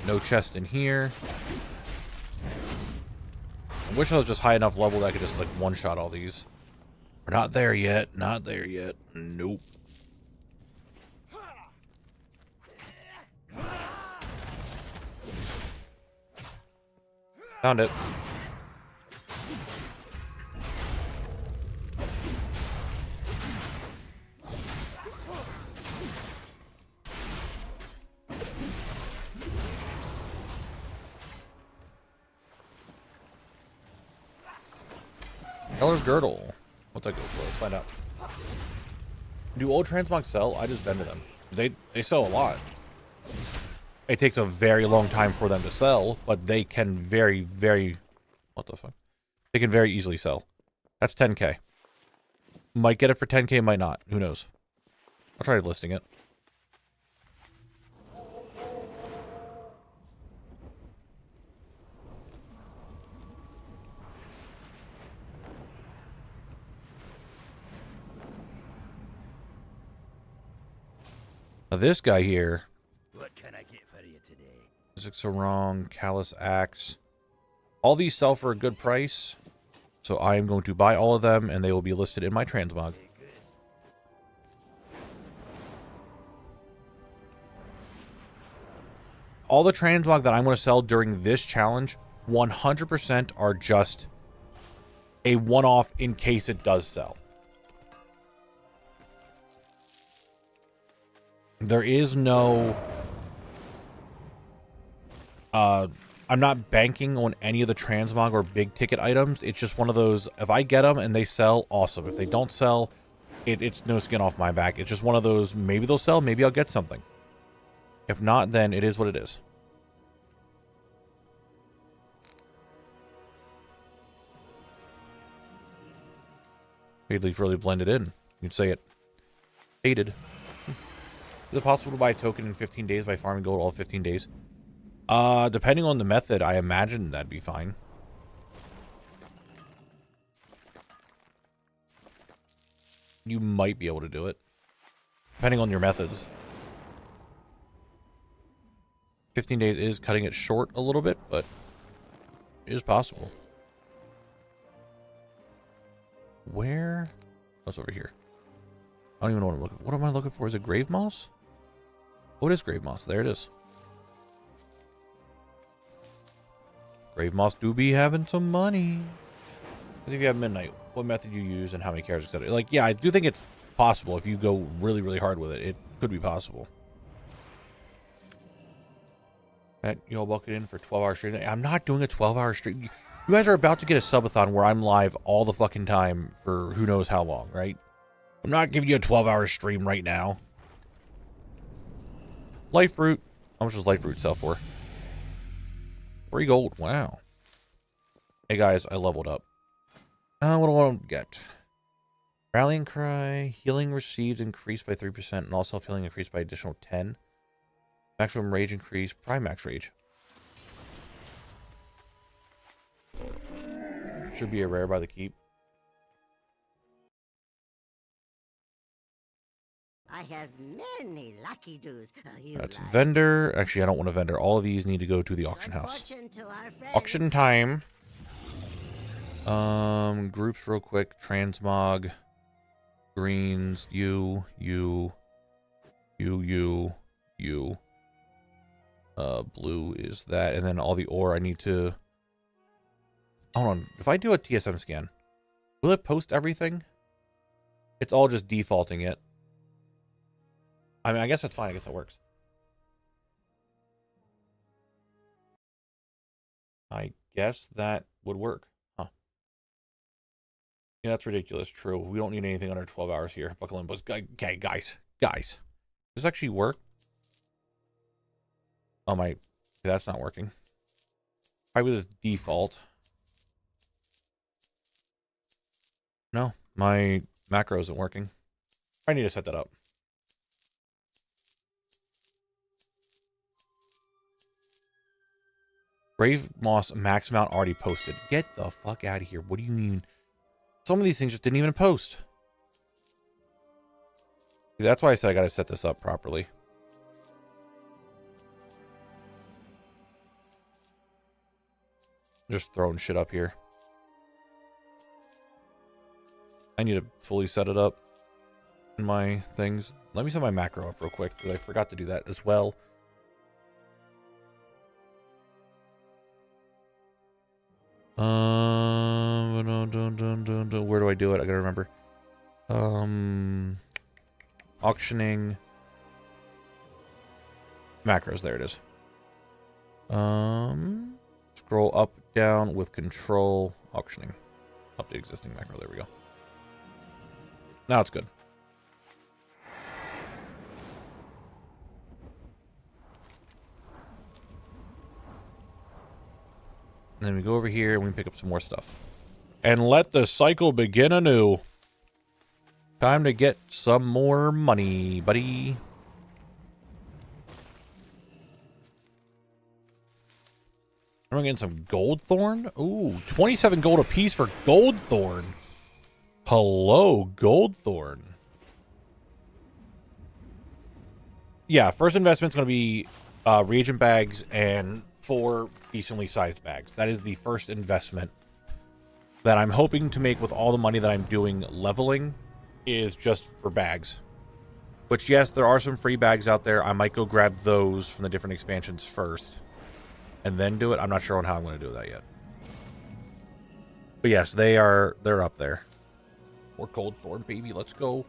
No chest in here. I wish I was just high enough level that I could just like one-shot all these. We're not there yet. Not there yet. Nope. Found it. Keller's Girdle. What's that go for? Let's find out. Do old transmogs sell? I just vended them. They sell a lot. It takes a very long time for them to sell, but they can very what the fuck? They can very easily sell. That's 10k. Might get it for 10k, might not. Who knows? I'll try listing it. Now this guy here. What can I get for you today? Physics are wrong. Callous Axe. All these sell for a good price. So I am going to buy all of them and they will be listed in my transmog. All the transmog that I'm going to sell during this challenge 100% are just a one-off in case it does sell. There is no... I'm not banking on any of the transmog or big ticket items. It's just one of those, if I get them and they sell, awesome. If they don't sell, it's no skin off my back. It's just one of those, maybe they'll sell, maybe I'll get something. If not, then it is what it is. Fade leaf really blended in. You'd say it faded. Is it possible to buy a token in 15 days by farming gold all 15 days? Depending on the method, I imagine that'd be fine. You might be able to do it. Depending on your methods. 15 days is cutting it short a little bit, but it is possible. Where? Oh, it's over here. I don't even know what I'm looking for. What am I looking for? Is it grave moss? Oh, it is grave moss. There it is. Grave moss do be having some money. If you have midnight, what method you use and how many characters, etc. Like, yeah, I do think it's possible if you go really hard with it. It could be possible. Matt, you all bucket in for 12-hour stream. I'm not doing a 12-hour stream. You guys are about to get a subathon where I'm live all the fucking time for who knows how long, right? I'm not giving you a 12-hour stream right now. Life fruit. How much does life fruit sell for? 3 gold. Wow. Hey guys, I leveled up. What do I want to get? Rallying cry. Healing received increased by 3% and all self-healing increased by additional 10. Maximum rage increase. Prime max rage. Should be a rare by the keep. I have many lucky doos. That's vendor. Actually, I don't want a vendor. All of these need to go to the auction house. Auction time. Groups real quick. Transmog. Greens. You. Blue is that. And then all the ore I need to... Hold on. If I do a TSM scan, will it post everything? It's all just defaulting it. I mean, I guess that's fine. I guess that works. I guess that would work. Huh. Yeah, that's ridiculous. True. We don't need anything under 12 hours here. Buckle in, boys. Okay, guys. Does this actually work? Oh, my... That's not working. I was default. No, my macro isn't working. I need to set that up. Brave Moss max amount already posted. Get the fuck out of here. What do you mean? Some of these things just didn't even post. That's why I said I gotta set this up properly. Just throwing shit up here. I need to fully set it up in my things. Let me set my macro up real quick, because I forgot to do that as well. Where do I do it? I gotta remember. Auctioning. Macros, there it is. Scroll up, down with control, auctioning. Update existing macro, there we go. Now it's good. And then we go over here and we pick up some more stuff. And let the cycle begin anew. Time to get some more money, buddy. I'm getting some gold thorn. Ooh, 27 gold apiece for gold thorn. Hello, gold thorn. Yeah, first investment's going to be reagent bags and 4 decently sized bags. That is the first investment that I'm hoping to make with all the money that I'm doing leveling, is just for bags. Which, yes, there are some free bags out there. I might go grab those from the different expansions first and then do it. I'm not sure on how I'm going to do that yet. But yes, they're up there. More gold thorn, baby. Let's go.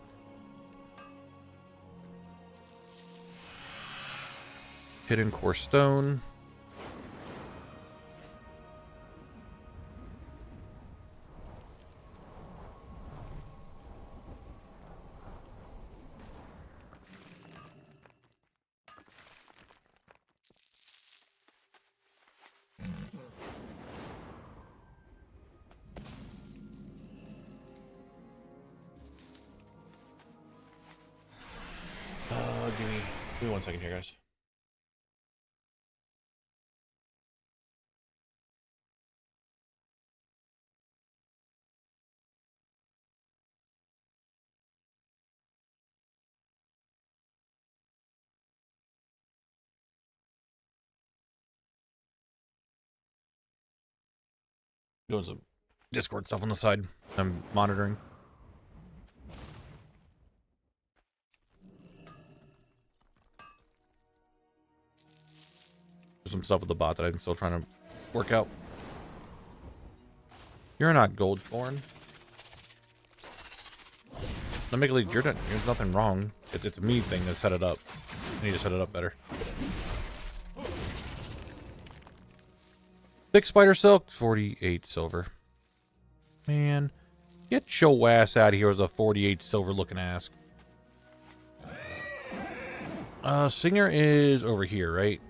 Hidden core stone. Give me 1 second here, guys. Doing some Discord stuff on the side. I'm monitoring. Some stuff with the bot that I'm still trying to work out. You're not gold thorn. Admittedly, there's nothing wrong. It's a me thing that set it up. I need to set it up better. 6 spider silk, 48 silver. Man, get your ass out of here with a 48 silver looking ass. Singer is over here, right?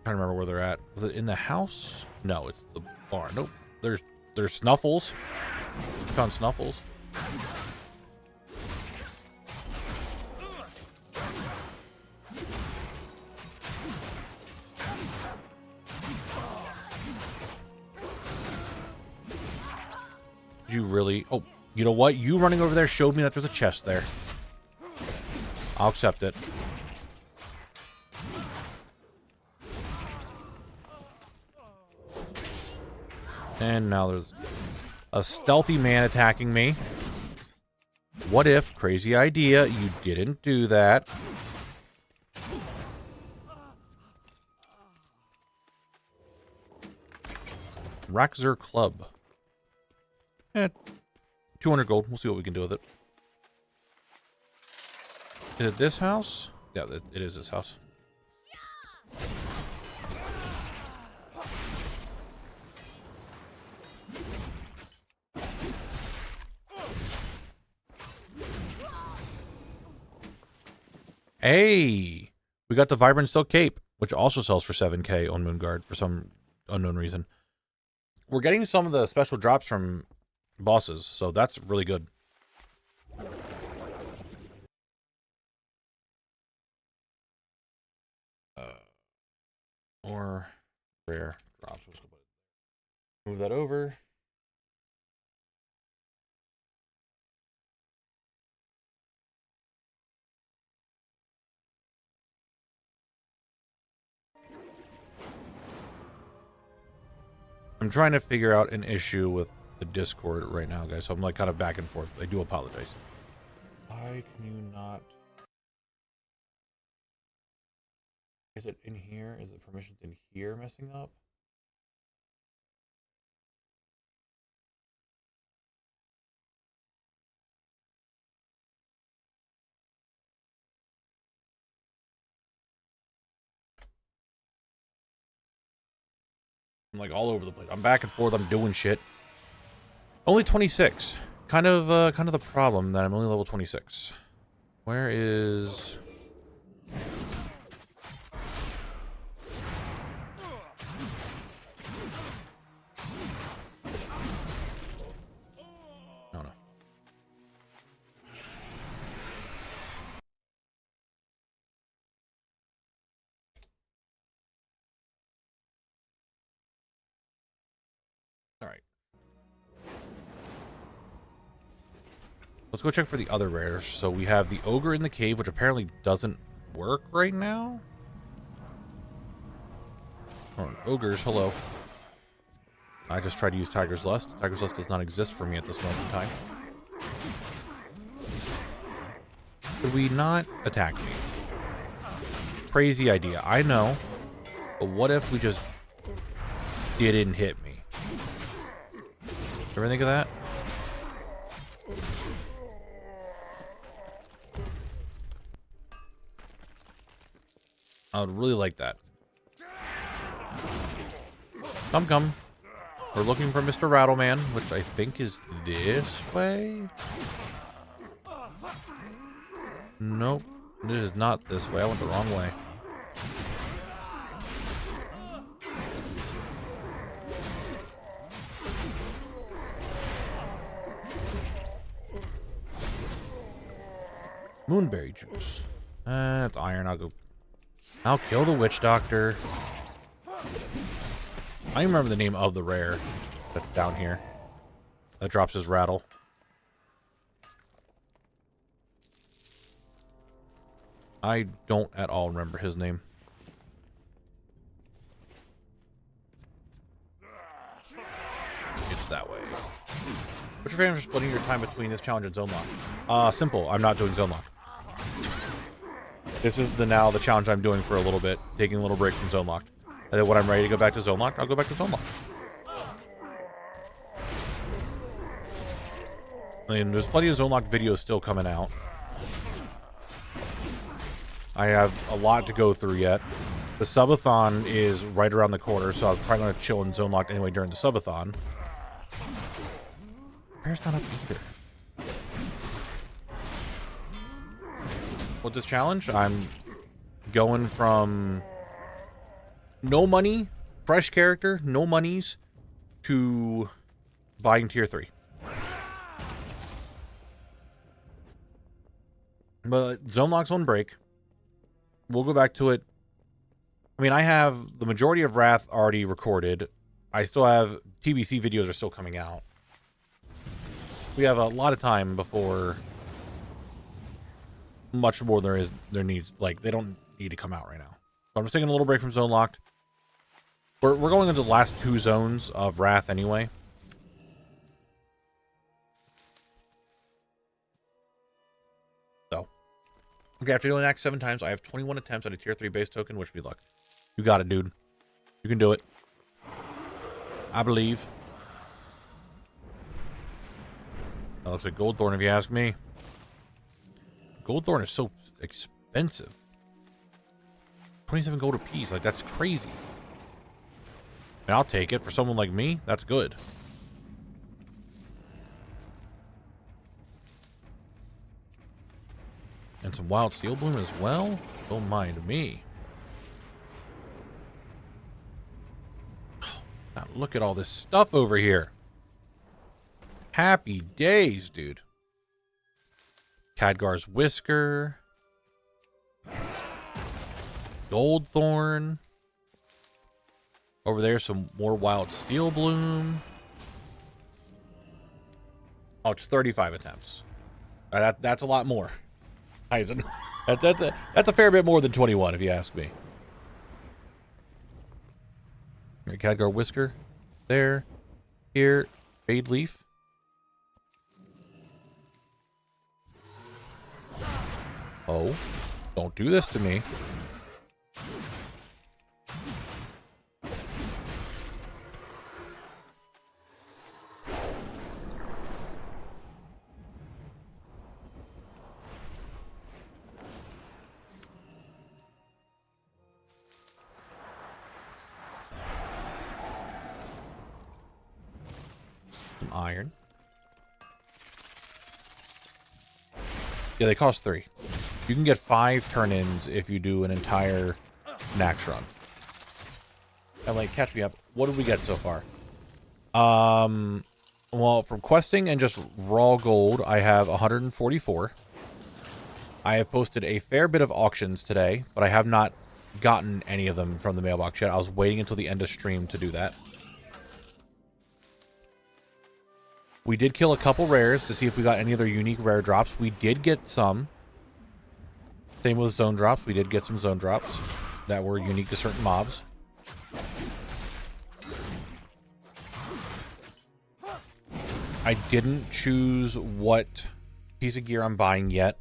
Trying to remember where they're at. Was it in the house? No, it's the barn. Nope. There's Snuffles. Found Snuffles. You really? Oh, you know what? You running over there showed me that there's a chest there. I'll accept it. And now there's a stealthy man attacking me. What if, crazy idea, you didn't do that? Raxer Club. 200 gold. We'll see what we can do with it. Is it this house? Yeah, it is this house. Hey, we got the Vibrant Silk Cape. which also sells for 7K on Moonguard for some unknown reason. We're getting some of the special drops from bosses, so that's really good. Or rare drops. Move that over. I'm trying to figure out an issue with the Discord right now, guys, so I'm like kind of back and forth. I do apologize. Why can you not? Is it in here? Is the permissions in here messing up? I'm like all over the place. I'm back and forth. I'm doing shit. Only 26. Kind of the problem that I'm only level 26. Where is? No, no. All right. Let's go check for the other rares. So we have the Ogre in the Cave, which apparently doesn't work right now. Oh, Ogres, hello. I just tried to use Tiger's Lust. Tiger's Lust does not exist for me at this moment in time. Could we not attack me? Crazy idea, I know. But what if we just didn't hit me? Ever think of that? I would really like that. Come. We're looking for Mr. Rattleman, which I think is this way. Nope. It is not this way. I went the wrong way. Moonberry juice. That's iron. I'll kill the witch doctor. I don't remember the name of the rare that's down here that drops his rattle. I don't at all remember his name. It's that way. What's your favorite for splitting your time between this challenge and zone lock? Simple. I'm not doing zone lock. This is the challenge I'm doing for a little bit, taking a little break from zone lock. And then when I'm ready to go back to zone lock, I'll go back to zone lock. I mean, there's plenty of zone lock videos still coming out. I have a lot to go through yet. The subathon is right around the corner, so I was probably going to chill in zone lock anyway during the subathon. Bear's not up either. With this challenge, I'm going from no money, fresh character, no monies, to buying tier 3. But zone lock's on break. We'll go back to it. I mean, I have the majority of Wrath already recorded. I still have TBC videos are still coming out. We have a lot of time before much more there needs, like, they don't need to come out right now. So I'm just taking a little break from zone locked. We're going into the last 2 zones of Wrath anyway. So, okay, after doing Axe 7 times, I have 21 attempts at a tier 3 base token. Wish me luck. You got it, dude. You can do it. I believe. That looks like Goldthorn, if you ask me. Goldthorn is so expensive. 27 gold a piece. Like, that's crazy. And I'll take it. For someone like me, that's good. And some wild steel bloom as well. Don't mind me. Look at all this stuff over here. Happy days, dude. Khadgar's Whisker. Goldthorn. Over there, some more Wild Steel Bloom. Oh, it's 35 attempts. That's a lot more. Eisen. That's a fair bit more than 21, if you ask me. Khadgar Whisker. There. Here. Fade Leaf. Oh. Don't do this to me. Some iron. Yeah, they cost 3. You can get 5 turn-ins if you do an entire Nax run. And like, catch me up. What did we get so far? Well, from questing and just raw gold, I have 144. I have posted a fair bit of auctions today, but I have not gotten any of them from the mailbox yet. I was waiting until the end of stream to do that. We did kill a couple rares to see if we got any other unique rare drops. We did get some. Same with zone drops. We did get some zone drops that were unique to certain mobs. I didn't choose what piece of gear I'm buying yet.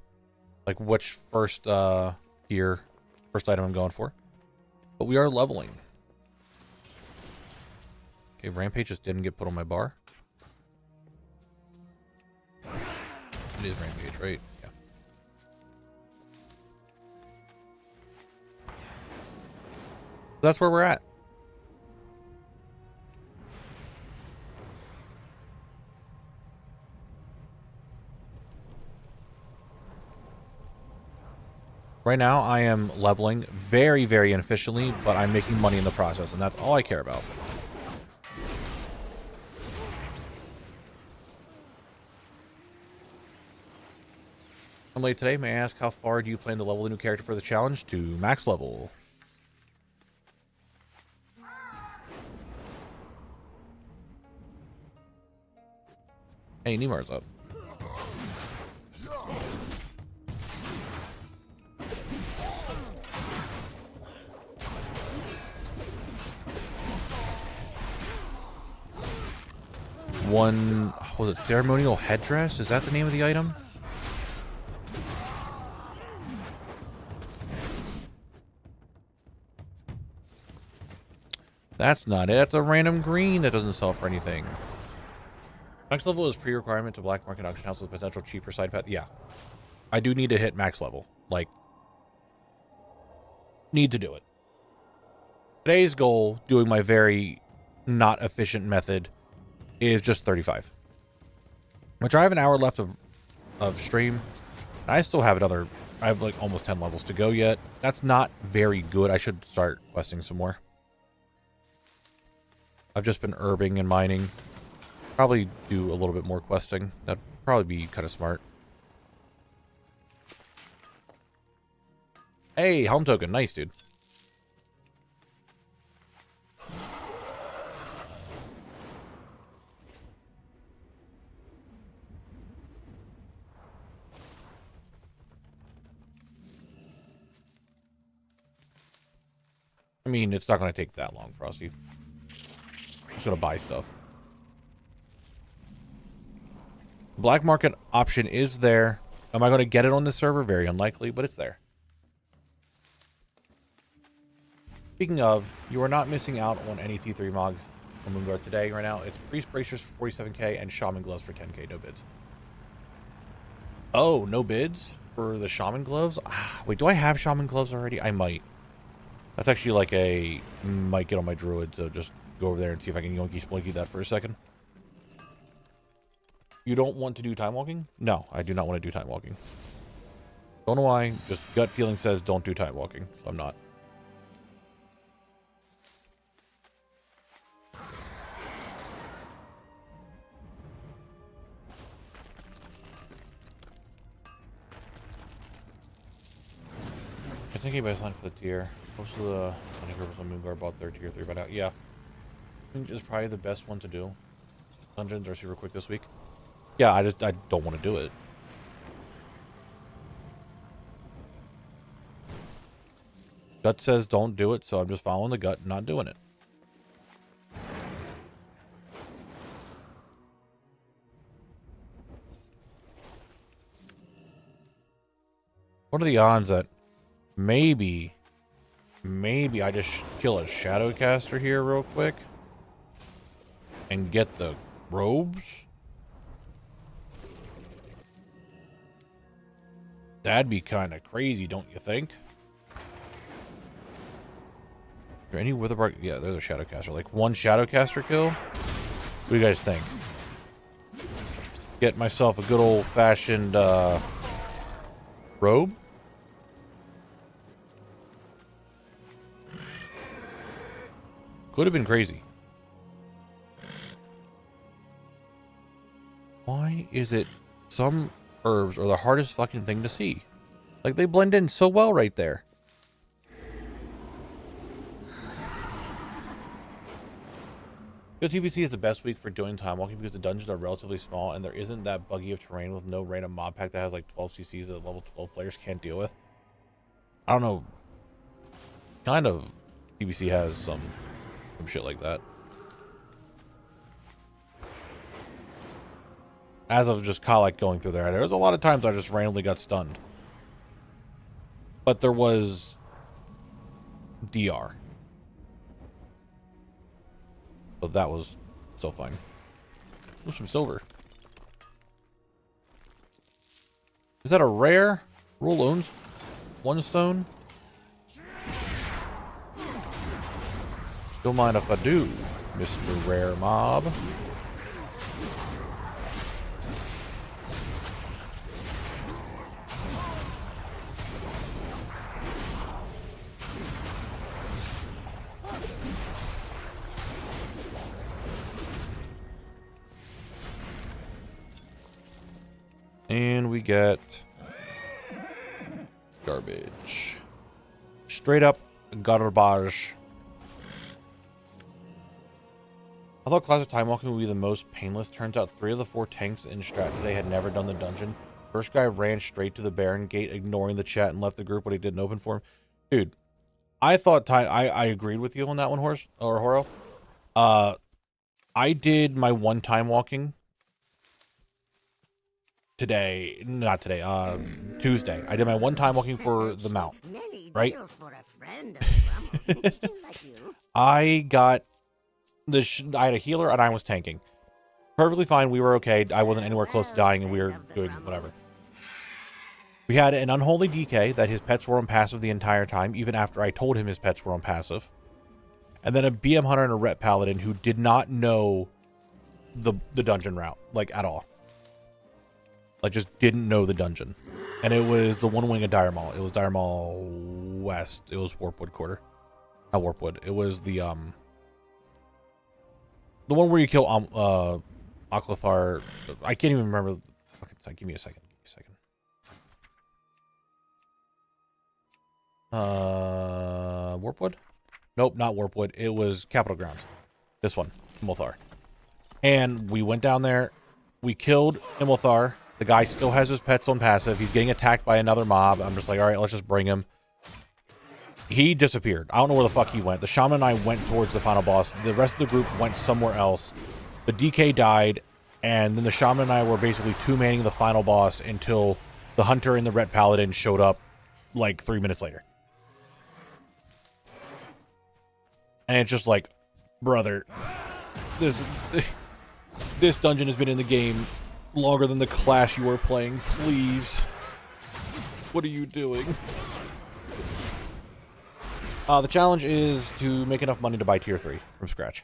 Like which first item I'm going for. But we are leveling. Okay, Rampage just didn't get put on my bar. It is Rampage, right? Yeah. That's where we're at. Right now, I am leveling very, very inefficiently, but I'm making money in the process, and that's all I care about. I'm late today. May I ask how far do you plan to level the new character for the challenge? To max level. Hey, Nemar's up. One, was it ceremonial headdress? Is that the name of the item? That's not it. That's a random green that doesn't sell for anything. Max level is pre-requirement to black market auction houses potential cheaper side path. Yeah. I do need to hit max level. Like, need to do it. Today's goal, doing my very not efficient method, is just 35. Which I have an hour left of stream. I still have I have like almost 10 levels to go yet. That's not very good. I should start questing some more. I've just been herbing and mining. Probably do a little bit more questing. That'd probably be kind of smart. Hey, helm token. Nice, dude. I mean, it's not going to take that long, Frosty. I'm just going to buy stuff. Black market option is there. Am I going to get it on the server? Very unlikely, but it's there. Speaking of, you are not missing out on any T3 Mog on Moonguard today. Right now, it's Priest Bracers for 47k and Shaman Gloves for 10k. No bids. Oh, no bids for the Shaman Gloves? Wait, do I have Shaman Gloves already? I might. That's actually like a... might get on my Druid to just go over there and see if I can yoinky splinky that for a second. You don't want to do time walking? No, I do not want to do time walking. Don't know why. Just gut feeling says don't do time walking. So I'm not. think anybody's signed for the tier. Most of the Honeycurls on Moonguard bought their tier 3 by now. Yeah. I think it's probably the best one to do. Dungeons are super quick this week. Yeah, I don't want to do it. Gut says don't do it, so I'm just following the gut and not doing it. What are the odds that maybe I just kill a Shadowcaster here real quick and get the robes? That'd be kind of crazy, don't you think? Is there any Witherbark? Yeah, there's a Shadowcaster. Like one Shadowcaster kill? What do you guys think? Get myself a good old-fashioned robe? Could have been crazy. Why is it some herbs are the hardest fucking thing to see? Like, they blend in so well right there. The TBC is the best week for doing time walking because the dungeons are relatively small and there isn't that buggy of terrain with no random mob pack that has like 12 CCs that level 12 players can't deal with. I don't know. Kind of TBC has some shit like that. As I was just kind of like going through there was a lot of times I just randomly got stunned. But there was DR. So that was so fun. Ooh, some silver. Is that a rare? Rule owns one stone. Don't mind if I do, Mr. Rare Mob. And we get garbage. Straight up garbage. I thought classic time walking would be the most painless. Turns out 3 of the 4 tanks in strat today had never done the dungeon. First guy ran straight to the Baron gate, ignoring the chat, and left the group when he didn't open for him. Dude, I thought I agreed with you on that one, Horo. I did my one time walking today, not today, Tuesday. I did my one time walking for the mount, right? I got I had a healer and I was tanking. Perfectly fine. We were okay. I wasn't anywhere close to dying and we were doing whatever. We had an unholy DK that his pets were on passive the entire time, even after I told him his pets were on passive. And then a BM hunter and a ret paladin who did not know the dungeon route, like, at all. Like, just didn't know the dungeon. And it was the one wing of Dire Maul. It was Dire Maul West. It was Warpwood Quarter. Not Warpwood. It was the one where you kill Aklathar. I can't even remember. Okay, give me a second. Warpwood? Nope, not Warpwood. It was Capital Grounds. This one, Imolthar. And we went down there. We killed Imolthar. The guy still has his pets on passive. He's getting attacked by another mob. I'm just like, all right, let's just bring him. He disappeared. I don't know where the fuck he went. The shaman and I went towards the final boss. The rest of the group went somewhere else. The DK died, and then the shaman and I were basically two-manning the final boss until the hunter and the ret paladin showed up like 3 minutes later. And it's just like, brother, this dungeon has been in the game longer than the class you are playing. Please. What are you doing? The challenge is to make enough money to buy tier 3 from scratch.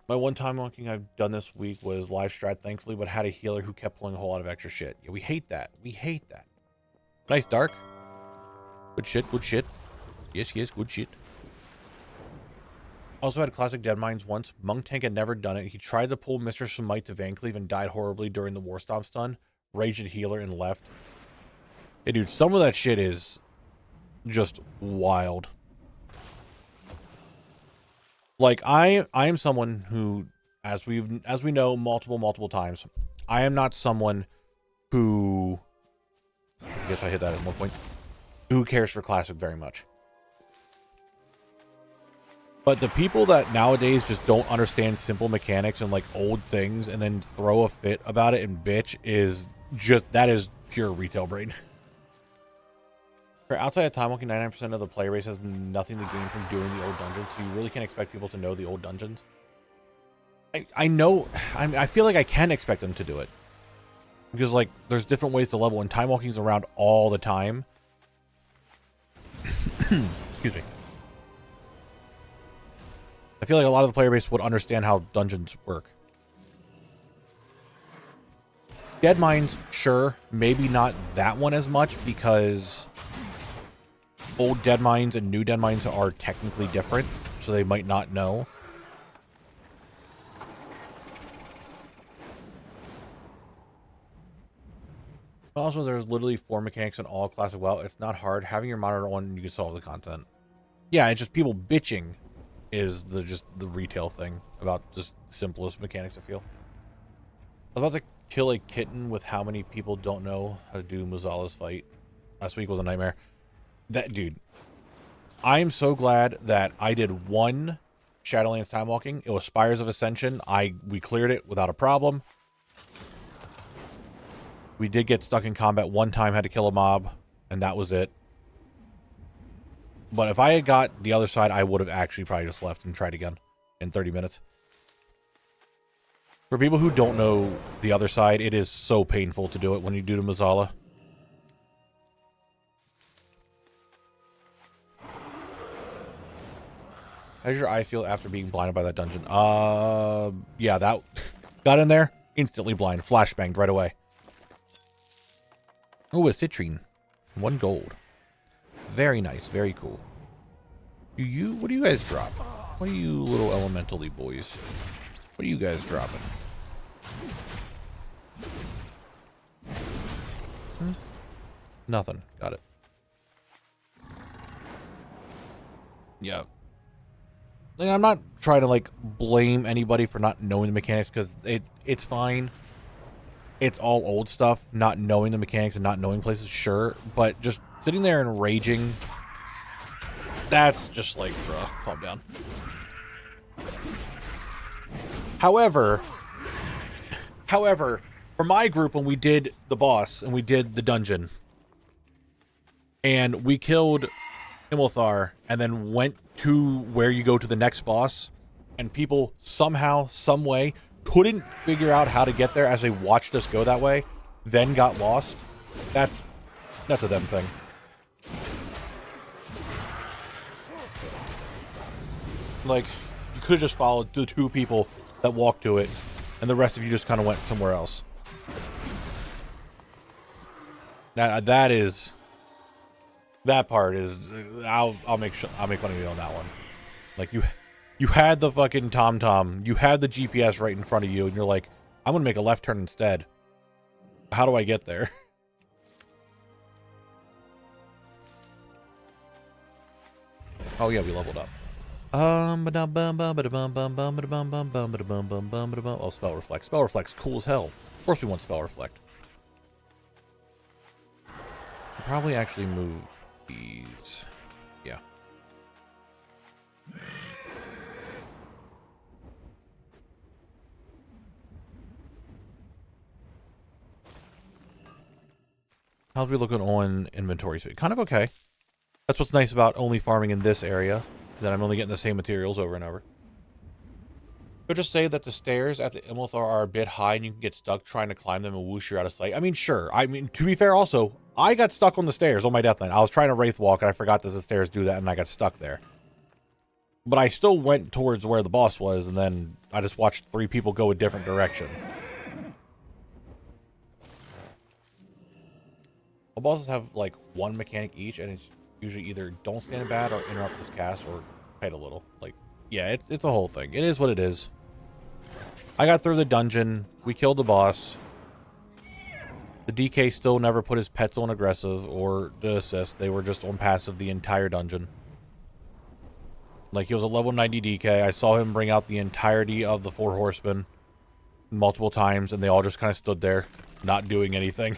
My one time walking I've done this week was live strat, thankfully, but had a healer who kept pulling a whole lot of extra shit. Yeah, we hate that. We hate that. Nice, Dark. Good shit, good shit. Yes, good shit. Also had classic Deadmines once. Monk Tank had never done it. He tried to pull Mr. Smite to Van Cleave and died horribly during the War Stomp stun. Raged at healer and left. Hey, dude, some of that shit is just wild. Like, I am someone who, as we know multiple times, I am not someone who, I guess I hit that at one point, who cares for Classic very much. But the people that nowadays just don't understand simple mechanics and like old things and then throw a fit about it and bitch is just, that is pure retail brain. For outside of time walking, 99% of the player base has nothing to gain from doing the old dungeons, so you really can't expect people to know the old dungeons. I know, I feel like I can expect them to do it. Because, like, there's different ways to level, and time walking is around all the time. Excuse me. I feel like a lot of the player base would understand how dungeons work. Dead Mines, sure. Maybe not that one as much, because old Dead Mines and new Dead Mines are technically different, so they might not know. Also, there's literally 4 mechanics in all Classic WoW. It's not hard. Having your monitor on, you can solve the content. Yeah, it's just people bitching is just the retail thing about just the simplest mechanics, I feel. I was about to kill a kitten with how many people don't know how to do Mazala's fight. Last week was a nightmare. That dude. I am so glad that I did one Shadowlands time walking. It was Spires of Ascension. We cleared it without a problem. We did get stuck in combat one time, had to kill a mob, and that was it. But if I had got the other side, I would have actually probably just left and tried again in 30 minutes. For people who don't know the other side, it is so painful to do it when you do the Mazala. How does your eye feel after being blinded by that dungeon? Yeah, that got in there, instantly blind, flashbanged right away. Oh, a citrine. 1 gold. Very nice, very cool. What do you guys drop? What are you little elementally boys? What are you guys dropping? Nothing. Got it. Yeah. Like, I'm not trying to like blame anybody for not knowing the mechanics, because it's fine. It's all old stuff, not knowing the mechanics and not knowing places, sure. But just sitting there and raging, that's just like, bruh, calm down. However, for my group, when we did the boss and we did the dungeon, and we killed Imulthar and then went to where you go to the next boss, and people somehow, some way, couldn't figure out how to get there as they watched us go that way, then got lost, that's a them thing. Like, you could have just followed the 2 people that walked to it, and the rest of you just kind of went somewhere else. That part is, I'll make fun of you on that one. Like, you had the fucking TomTom, you had the GPS right in front of you, and you're like, I'm gonna make a left turn instead. How do I get there? Oh yeah, we leveled up. Oh, spell reflect. Spell reflect's cool as hell. Of course we want spell reflect. I'll probably actually move these. Yeah. How's we looking on inventory speed? Kind of okay. That's what's nice about only farming in this area, that I'm only getting the same materials over and over. But just say that the stairs at the Imulthar are a bit high and you can get stuck trying to climb them and whoosh, you're out of sight. I mean, sure. I mean, to be fair also, I got stuck on the stairs on my deathline. I was trying to Wraith Walk and I forgot that the stairs do that and I got stuck there. But I still went towards where the boss was, and then I just watched 3 people go a different direction. All bosses have like 1 mechanic each, and it's usually either don't stand in bad or interrupt this cast or fight a little. Like, yeah, it's a whole thing. It is what it is. I got through the dungeon. We killed the boss. The DK still never put his pets on aggressive or to assist. They were just on passive the entire dungeon. Like, he was a level 90 DK. I saw him bring out the entirety of the 4 horsemen multiple times, and they all just kind of stood there, not doing anything.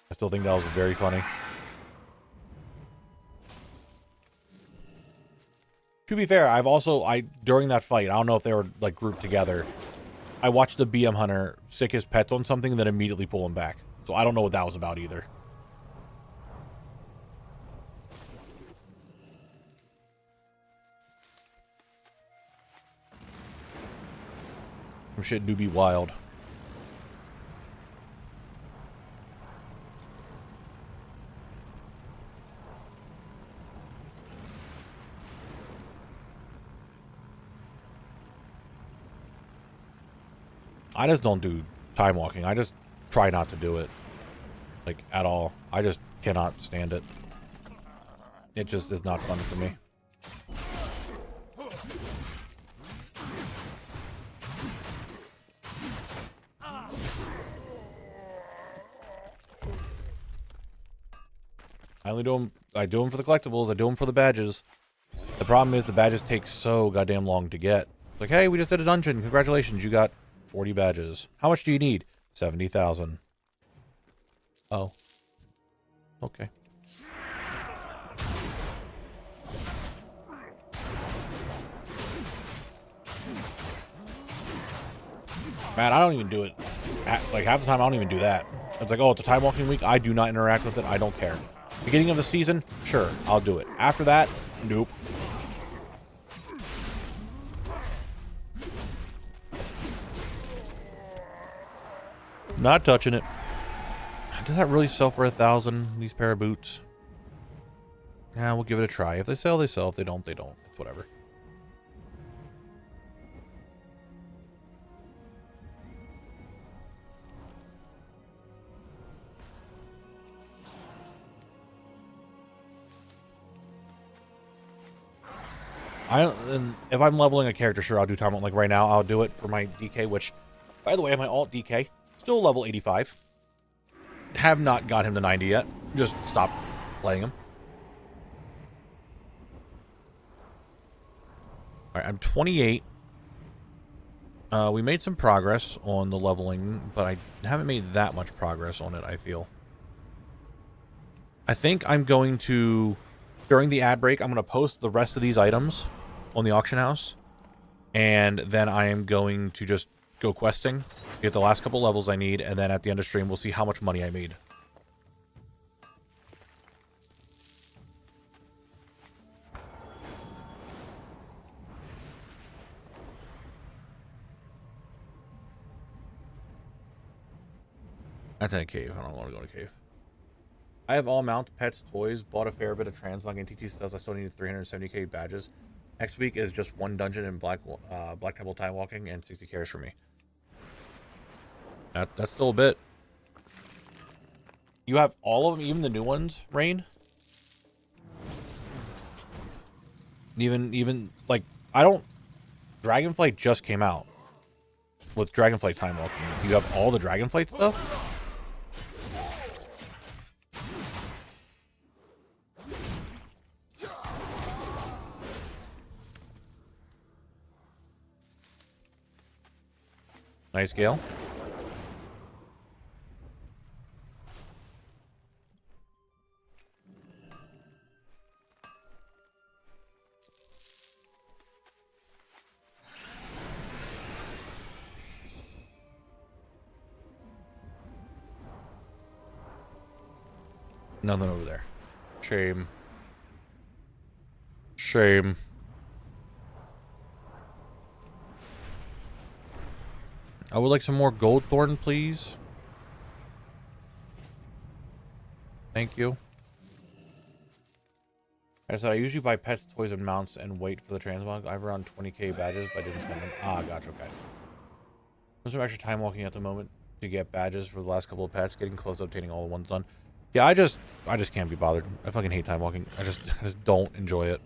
I still think that was very funny. To be fair, during that fight, I don't know if they were, like, grouped together, I watched the BM Hunter sick his pets on something and then immediately pull him back. So I don't know what that was about either. Some shit do be wild. I just don't do time walking. I just try not to do it. Like, at all. I just cannot stand it. It just is not fun for me. I do them for the collectibles. I do them for the badges. The problem is the badges take so goddamn long to get. It's like, hey, we just did a dungeon. Congratulations, you got 40 badges. How much do you need? 70,000. Oh. Okay. Man, I don't even do it. Like, half the time, I don't even do that. It's like, oh, it's a time walking week. I do not interact with it. I don't care. Beginning of the season, sure, I'll do it. After that, nope. Not touching it. Does that really sell for 1,000, these pair of boots? Yeah, we'll give it a try. If they sell, they sell. If they don't, they don't. It's whatever. And if I'm leveling a character, sure, I'll do time. Like right now, I'll do it for my DK, which, by the way, my alt DK, still level 85. Have not got him to 90 yet. Just stopped playing him. Alright, I'm 28. We made some progress on the leveling, but I haven't made that much progress on it, I feel. I think I'm going to, during the ad break, I'm going to post the rest of these items on the auction house. And then I am going to just go questing, get the last couple levels I need, and then at the end of stream, we'll see how much money I made. That's in a cave. I don't want to go to a cave. I have all mounts, pets, toys, bought a fair bit of transmog and TT sales. I still need 370k badges. Next week is just one dungeon in Black Temple time walking and 60 cares for me. That's still a bit. You have all of them, even the new ones, Rain? Even like, I don't... Dragonflight just came out. With Dragonflight time walking. You have all the Dragonflight stuff? Nice, Gale. Nothing over there. Shame. Shame. I would like some more gold thorn, please. Thank you. I said I usually buy pets, toys, and mounts and wait for the transmog. I have around 20k badges, but I didn't spend them. Ah, gotcha, okay. There's some extra time walking at the moment to get badges for the last couple of pets. Getting close to obtaining all the ones done. Yeah, I just can't be bothered. I fucking hate time walking. I just don't enjoy it.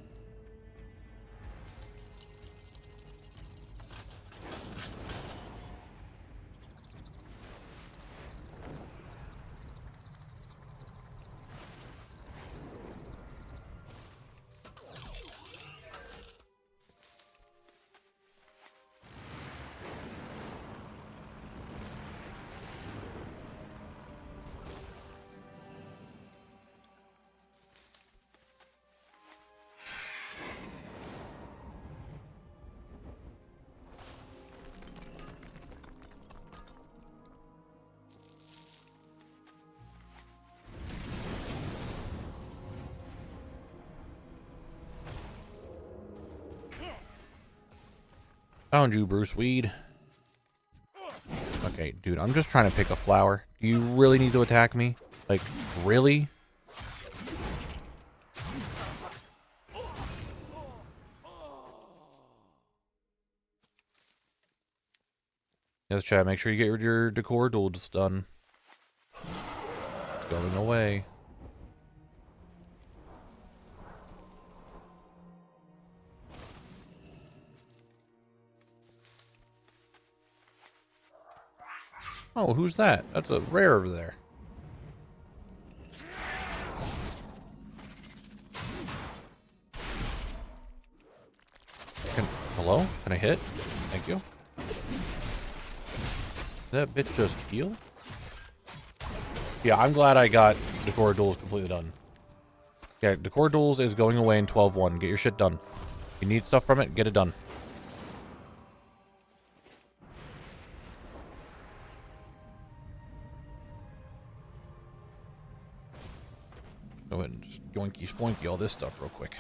Found you, Bruce Weed. Okay, dude, I'm just trying to pick a flower. Do you really need to attack me? Like, really? Yes, chat, make sure you get your decor duels done. It's going away. Oh, who's that? That's a rare over there. Hello? Can I hit? Thank you. Did that bitch just heal? Yeah, I'm glad I got Decor Duels completely done. Yeah, Decor Duels is going away in 12-1. Get your shit done. If you need stuff from it, get it done. Go ahead and just yoinky spoinky all this stuff real quick.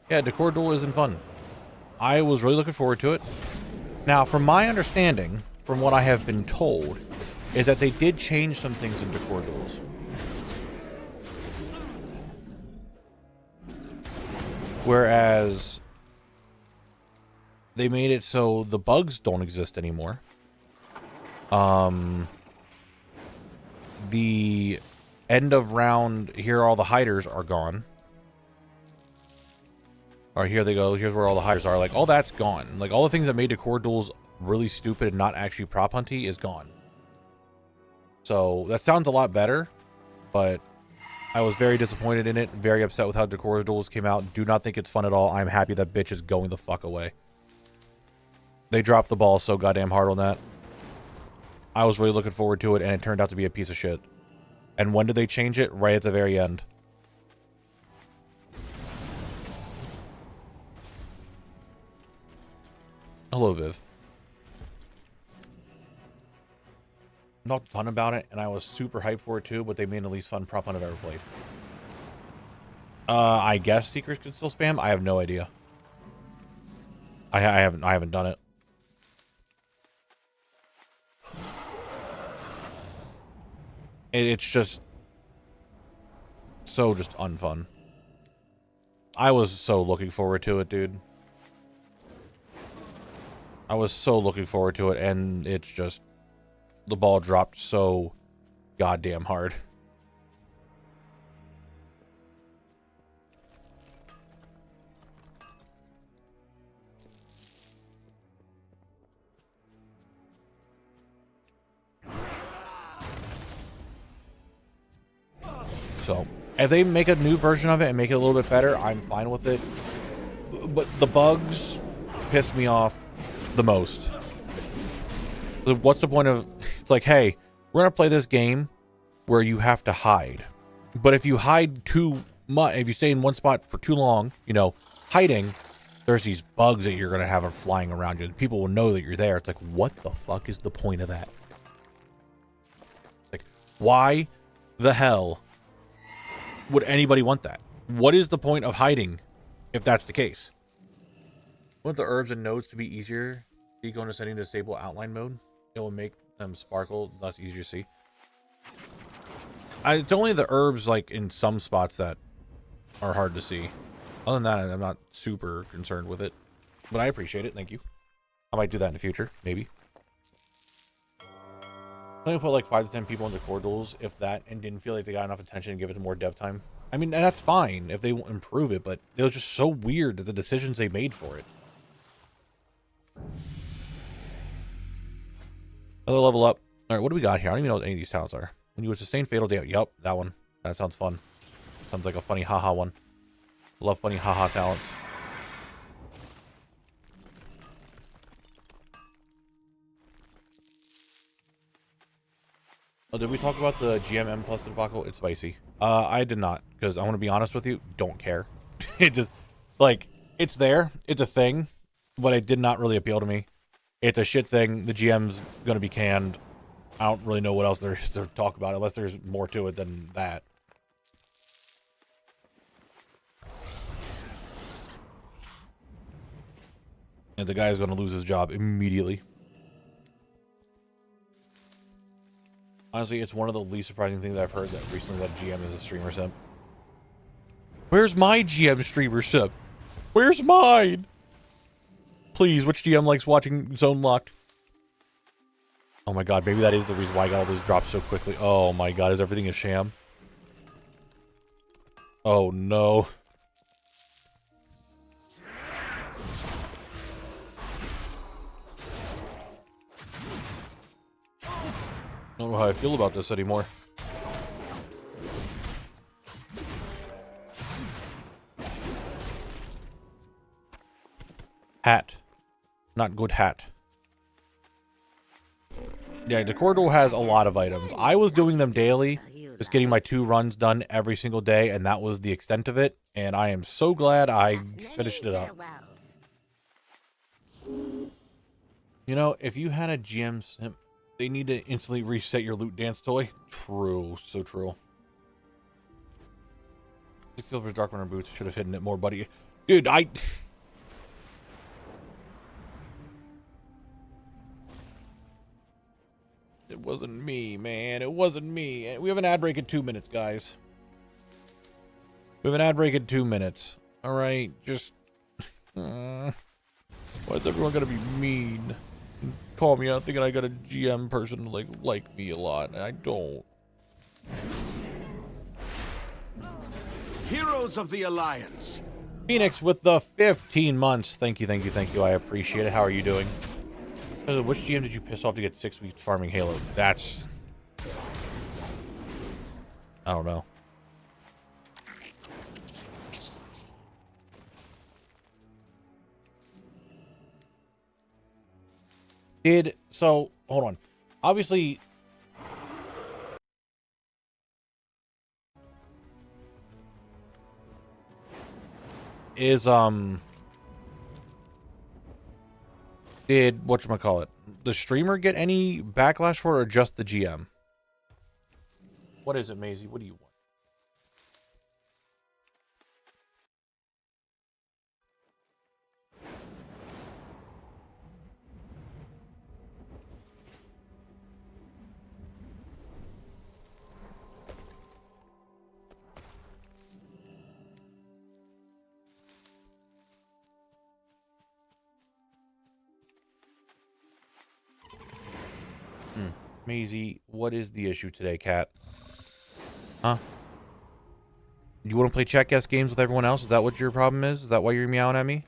Yeah, Decor Duel isn't fun. I was really looking forward to it. Now, from my understanding, from what I have been told, is that they did change some things in Decor Duels. Whereas they made it so the bugs don't exist anymore. The end of round, here all the hiders are gone. Or here they go, here's where all the hiders are. Like, all that's gone. Like, all the things that made Decor Duels really stupid and not actually prop hunty is gone. So, that sounds a lot better, but I was very disappointed in it. Very upset with how Decor Duels came out. Do not think it's fun at all. I'm happy that bitch is going the fuck away. They dropped the ball so goddamn hard on that. I was really looking forward to it, and it turned out to be a piece of shit. And when did they change it? Right at the very end. Hello, Viv. Not a ton about it, and I was super hyped for it too, but they made the least fun prop hunt I've ever played. I guess Seekers can still spam? I have no idea. I haven't done it. It's just so just unfun. I was so looking forward to it, dude. I was so looking forward to it, and it's just the ball dropped so goddamn hard. So, if they make a new version of it and make it a little bit better, I'm fine with it. But the bugs pissed me off the most. What's the point of... It's like, hey, we're going to play this game where you have to hide. But if you hide too much, if you stay in one spot for too long, you know, hiding, there's these bugs that you're going to have flying around you. And people will know that you're there. It's like, what the fuck is the point of that? Like, why the hell would anybody want that? What is the point of hiding if that's the case? Want the herbs and nodes to be easier? You go into setting to disable outline mode. It will make them sparkle, thus easier to see. It's only the herbs, like, in some spots that are hard to see. Other than that, I'm not super concerned with it. But I appreciate it. Thank you. I might do that in the future. Maybe. I'm going to put like 5 to 10 people into core duels, if that, and didn't feel like they got enough attention and give it more dev time. I mean, that's fine if they improve it, but it was just so weird that the decisions they made for it. Another level up. All right, what do we got here? I don't even know what any of these talents are. When you would sustain fatal damage. Yup, that one. That sounds fun. Sounds like a funny haha one. Love funny haha talents. Oh, did we talk about the GMM plus debacle? It's spicy. I did not, because I want to be honest with you, don't care. It just, like, it's there. It's a thing, but it did not really appeal to me. It's a shit thing. The GM's going to be canned. I don't really know what else there is to talk about, unless there's more to it than that. And the guy's going to lose his job immediately. Honestly, it's one of the least surprising things I've heard that recently that GM is a streamer simp. Where's my GM streamer simp? Where's mine? Please, which GM likes watching Zone Locked? Oh my god, maybe that is the reason why I got all those drops so quickly. Oh my god, is everything a sham? Oh no. I don't know how I feel about this anymore. Hat. Not good hat. Yeah, the corridor has a lot of items. I was doing them daily, just getting my 2 runs done every single day, and that was the extent of it. And I am so glad I finished it up. You know, if you had a GM simp, they need to instantly reset your loot dance toy. True, so true. 6 silver dark runner boots. Should have hidden it more, buddy. Dude, It wasn't me, man. It wasn't me. We have an ad break in 2 minutes, guys. We have an ad break in 2 minutes. All right, just... why is everyone gonna be mean? Call me out thinking I got a GM person like me a lot, and I don't. Heroes of the Alliance. Phoenix with the 15 months. Thank you, thank you, thank you. I appreciate it. How are you doing? Which GM did you piss off to get 6 weeks farming Halo? That's... I don't know. So, hold on. Obviously... Did whatchamacallit, the streamer get any backlash for it, or just the GM? What is it, Maisie? What do you want? Maisie, what is the issue today, cat? Huh? You want to play check guess games with everyone else? Is that what your problem is? Is that why you're meowing at me?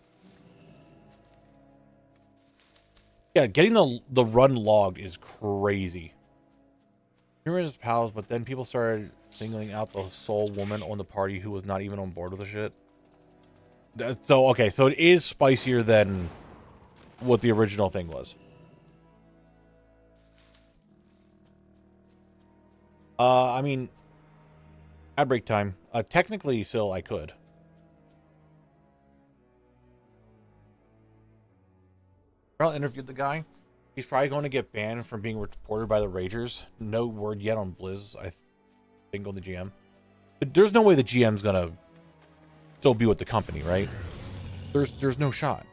Yeah, getting the run logged is crazy. We were just pals, but then people started singling out the sole woman on the party who was not even on board with the shit. So, okay, so it is spicier than what the original thing was. I mean, ad break time. Technically, still, I could. I'll interview the guy. He's probably going to get banned from being reported by the Ragers. No word yet on Blizz, I think, on the GM. But there's no way the GM's going to still be with the company, right? There's no shot.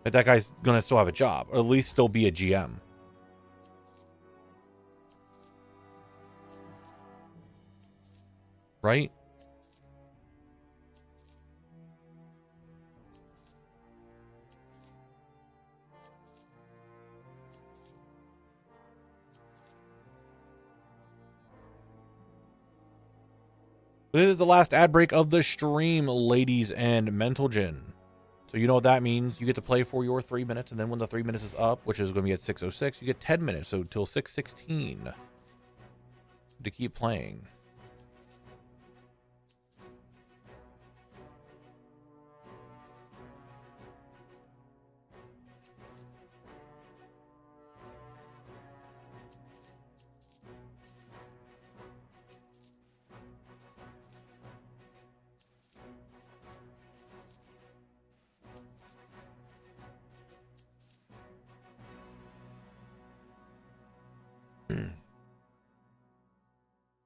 That guy's going to still have a job, or at least still be a GM. Right? This is the last ad break of the stream, ladies and mental gin. So you know what that means. You get to play for your 3 minutes, and then when the 3 minutes is up, which is going to be at 6:06, you get 10 minutes, so till 6:16 to keep playing.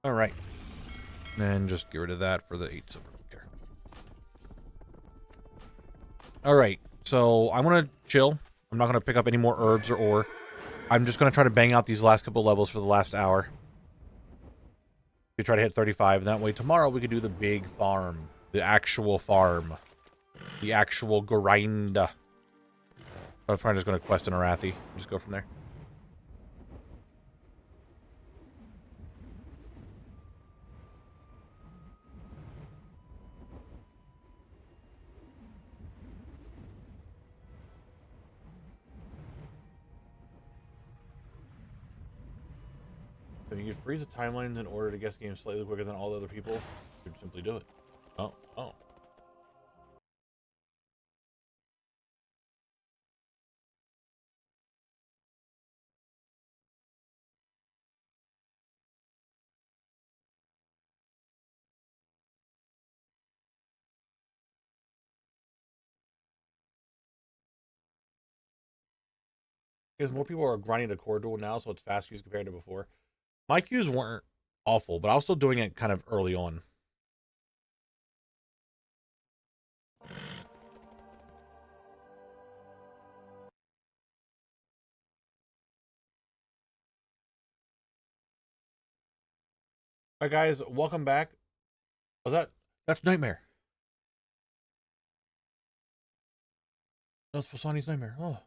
All right. And just get rid of that for the 8 silver. Don't care. All right. So I'm going to chill. I'm not going to pick up any more herbs or ore. I'm just going to try to bang out these last couple levels for the last hour. To try to hit 35. And that way tomorrow we could do the big farm. The actual farm. The actual grind. I'm probably just going to quest in Arathi. Just go from there. If you could freeze the timelines in order to guess the game slightly quicker than all the other people, you'd simply do it. Oh. Because more people are grinding the core duel now, so it's fast queues compared to before. My queues weren't awful, but I was still doing it kind of early on. Alright guys, welcome back. That's Nightmare. That's Fasani's Nightmare. Oh.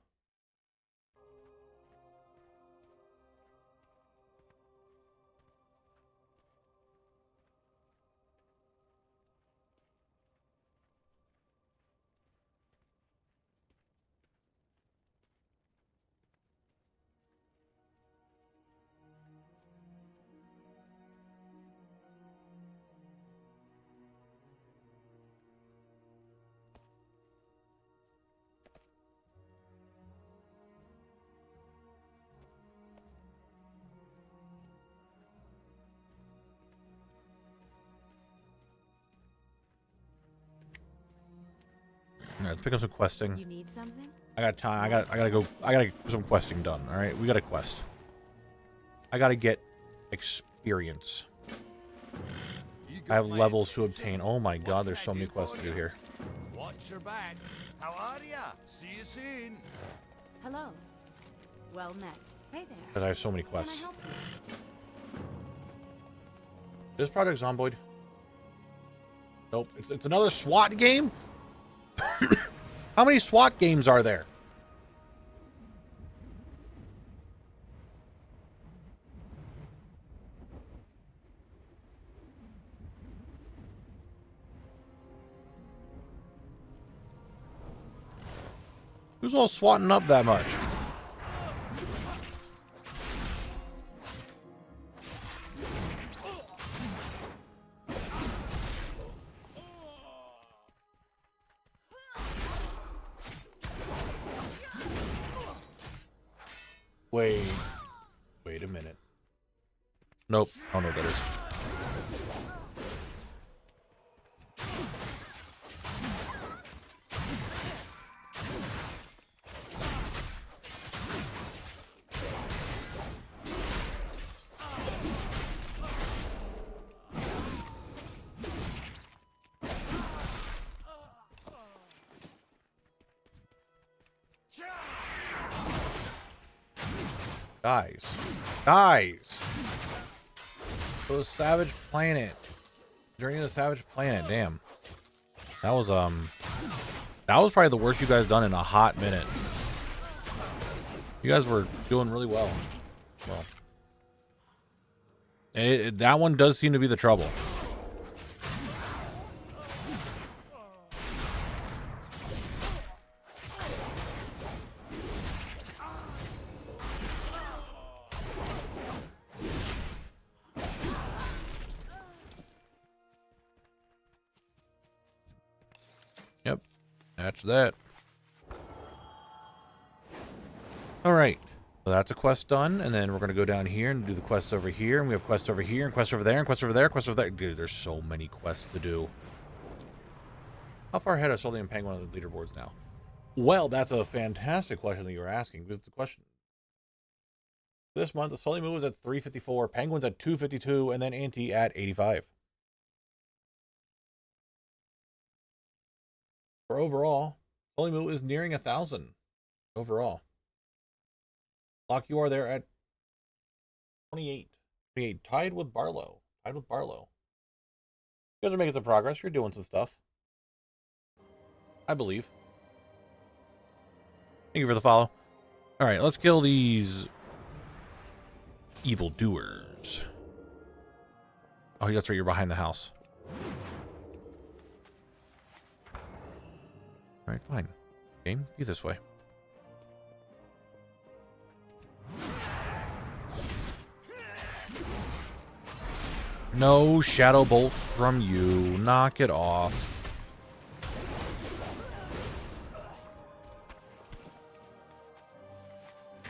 Alright, let's pick up some questing. You need something? I got time. I gotta get some questing done. All right, we got a quest. I gotta get experience. I have levels to obtain. Oh my god, there's so many quests to do here. Watch your back. How are ya? See you soon. Hello. Well met. Hey there. Because I have so many Can I quests. help you? This Project Zomboid. Nope, it's another SWAT game. How many SWAT games are there? Who's all swatting up that much? Wait a minute. Nope, I don't know what that is. Guys. So the Savage Planet. Journey to the Savage Planet. Damn. That was probably the worst you guys done in a hot minute. You guys were doing really well. That one does seem to be the trouble. Yep, that's that. All right, so that's a quest done, and then we're gonna go down here and do the quests over here, and we have quests over here, and quests over there, and quests over there, quests over there. Dude, there's so many quests to do. How far ahead are Sully and Penguin on the leaderboards now? Well, that's a fantastic question that you were asking, because the question this month, the Sully move was at 354, Penguin's at 252, and then Anti at 85. For overall, Holy Moo is nearing 1,000 overall. Lock, you are there at 28. 28, tied with Barlow. You guys are making some progress. You're doing some stuff. I believe. Thank you for the follow. All right, let's kill these evildoers. Oh, that's right. You're behind the house. All right, fine. Game, be this way. No shadow bolt from you. Knock it off.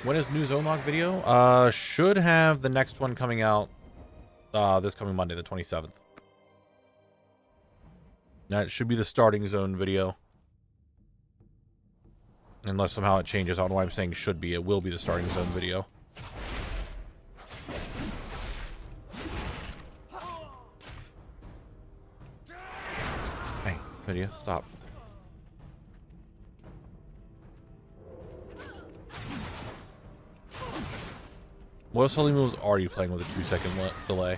When is new zone lock video? Should have the next one coming out this coming Monday, the 27th. That should be the starting zone video. Unless somehow it changes. I don't know why I'm saying should be. It will be the starting zone video. Hey, video, stop. What Holy Moves are you playing with a 2-second delay?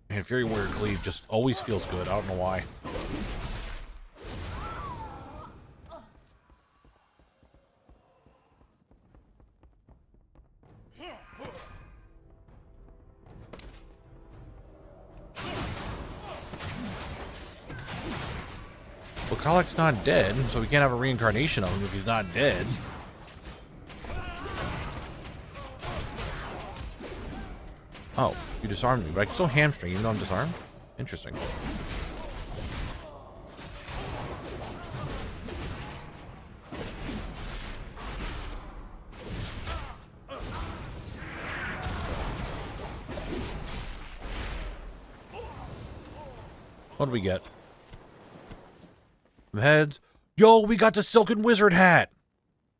Man, Fury Warrior Cleave just always feels good. I don't know why. Well, Kalak's not dead, so we can't have a reincarnation of him if he's not dead. Oh, you disarmed me, but I can still hamstring even though I'm disarmed? Interesting. What do we get? Some heads. Yo, we got the Silken Wizard hat!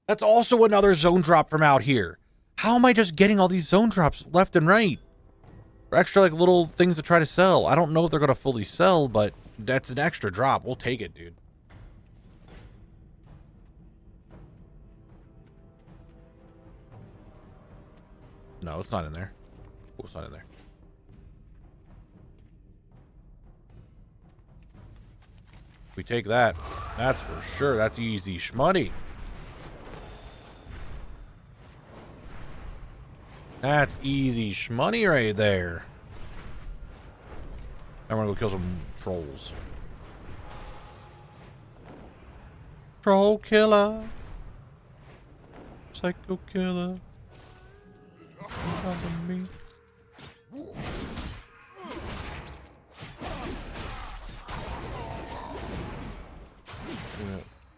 That's also another zone drop from out here. How am I just getting all these zone drops left and right? Extra, like, little things to try to sell. I don't know if they're going to fully sell, but that's an extra drop. We'll take it, dude. No, it's not in there. Oh, it's not in there. We take that. That's for sure. That's easy shmoney. That's easy shmoney right there. I'm gonna go kill some trolls. Troll killer. Psycho killer. Me.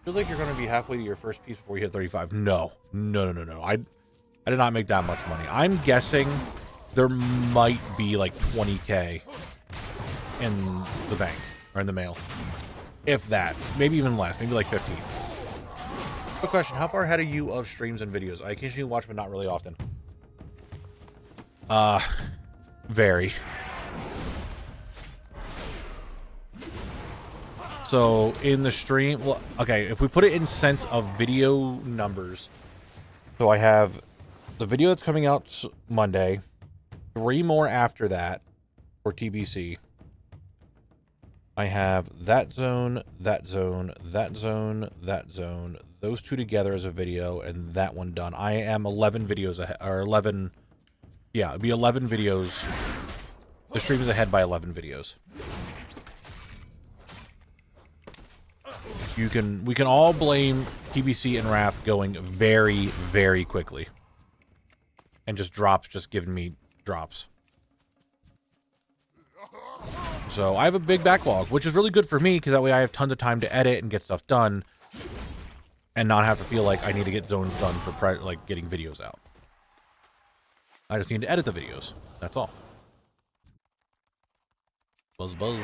Feels like you're going to be halfway to your first piece before you hit 35. No. I did not make that much money. I'm guessing there might be like 20K in the bank or in the mail. If that. Maybe even less. Maybe like 15. Quick question. How far ahead are you of streams and videos? I occasionally watch, but not really often. Very. So in the stream, well, okay, if we put it in sense of video numbers, so I have the video that's coming out Monday, 3 more after that for TBC. I have that zone, that zone, that zone, that zone, those 2 together as a video, and that one done. I am 11 videos ahead, or 11, yeah, it'd be 11 videos. The stream is ahead by 11 videos. We can all blame TBC and Wrath going very, very quickly. And just drops, just giving me drops. So I have a big backlog, which is really good for me, because that way I have tons of time to edit and get stuff done. And not have to feel like I need to get zones done for like getting videos out. I just need to edit the videos. That's all. Buzz buzz.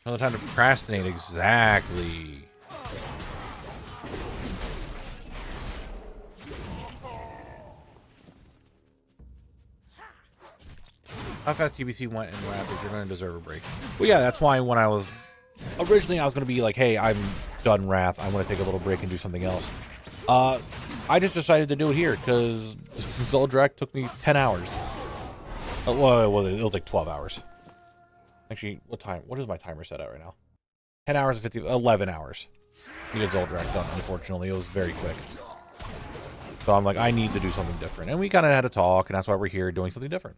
Another time to procrastinate. Exactly. How fast TBC went in Raptors, you're going to deserve a break. Well, yeah, that's why when I was... Originally, I was going to be like, hey, I'm done Wrath. I want to take a little break and do something else. I just decided to do it here because Zoldrak took me 10 hours. Well, it was like 12 hours. Actually, what time? What is my timer set at right now? 10 hours and 11 hours. To get Zoldrak done, unfortunately. It was very quick. So I'm like, I need to do something different. And we kind of had a talk, and that's why we're here doing something different.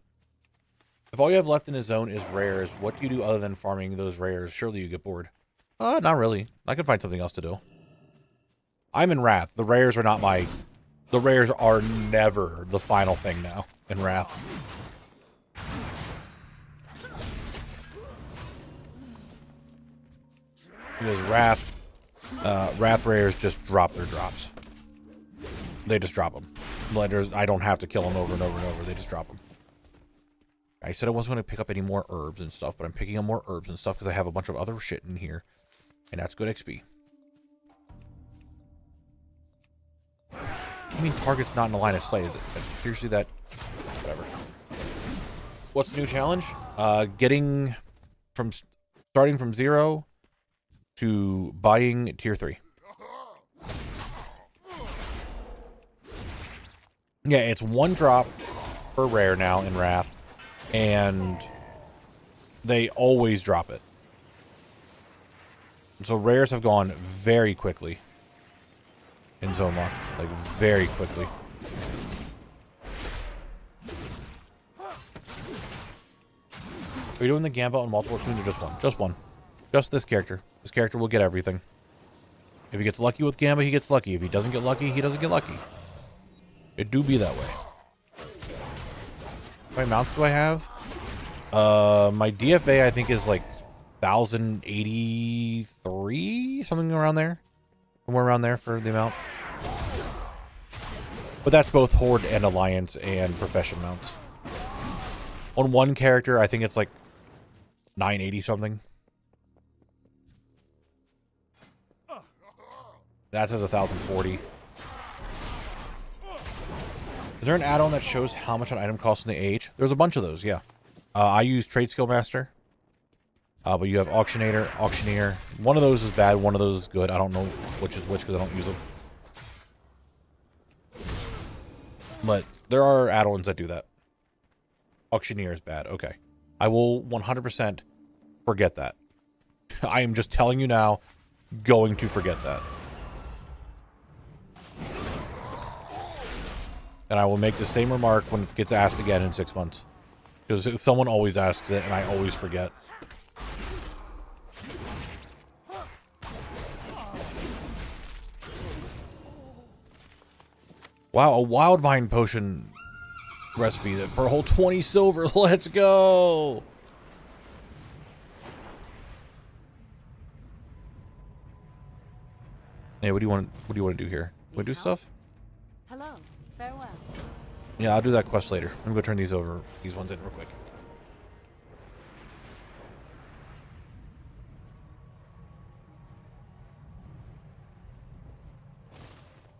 If all you have left in the zone is rares, what do you do other than farming those rares? Surely you get bored. Not really. I can find something else to do. I'm in Wrath. The rares are not my... The rares are never the final thing now in Wrath. Because Wrath rares just drop their drops. They just drop them. I don't have to kill them over and over and over. They just drop them. I said I wasn't going to pick up any more herbs and stuff, but I'm picking up more herbs and stuff because I have a bunch of other shit in here. And that's good XP. I mean, target's not in the line of sight, is it? Seriously, that... Whatever. What's the new challenge? Starting from 0 to buying tier 3. Yeah, it's 1 drop per rare now in Wrath. And they always drop it. So rares have gone very quickly in Zone Lock. Like, very quickly. Are you doing the Gambit on multiple tunes or just one? Just one. Just this character. This character will get everything. If he gets lucky with Gambit, he gets lucky. If he doesn't get lucky, he doesn't get lucky. It do be that way. How many mounts do I have? My DFA I think is like 1,083, something around there. Somewhere around there for the amount. But that's both Horde and Alliance and Profession mounts. On one character, I think it's like 980 something. That says 1,040. Is there an add-on that shows how much an item costs in the AH? There's a bunch of those, yeah. I use Trade Skill Master. But you have Auctioneer. One of those is bad, one of those is good. I don't know which is which because I don't use them. But there are add-ons that do that. Auctioneer is bad. Okay. I will 100% forget that. I am just telling you now, going to forget that. And I will make the same remark when it gets asked again in 6 months. Because someone always asks it, and I always forget. Wow, a wild vine potion recipe that for a whole 20 silver. Let's go. Hey, what do you want to do here? Want to do stuff? Hello. Farewell. Yeah, I'll do that quest later. I'm gonna turn these ones in real quick.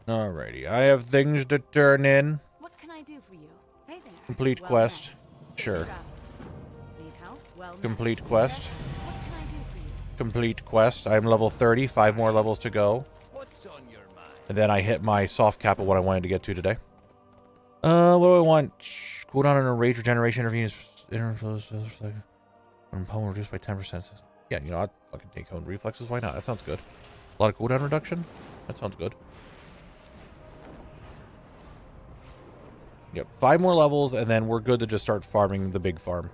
Alrighty, I have things to turn in. What can I do for you? Hey there. Complete Well quest. met. Sure. Travels. Need help? Well met. Complete quest. What can I do for you? Complete quest. I'm level 30. 5 more levels to go. What's on your mind? And then I hit my soft cap of what I wanted to get to today. What do I want? Cooldown on a rage regeneration intervenes. When poem reduced by 10%. Yeah, you know, I'd fucking take home reflexes. Why not? That sounds good. A lot of cooldown reduction? That sounds good. Yep, 5 more levels, and then we're good to just start farming the big farm.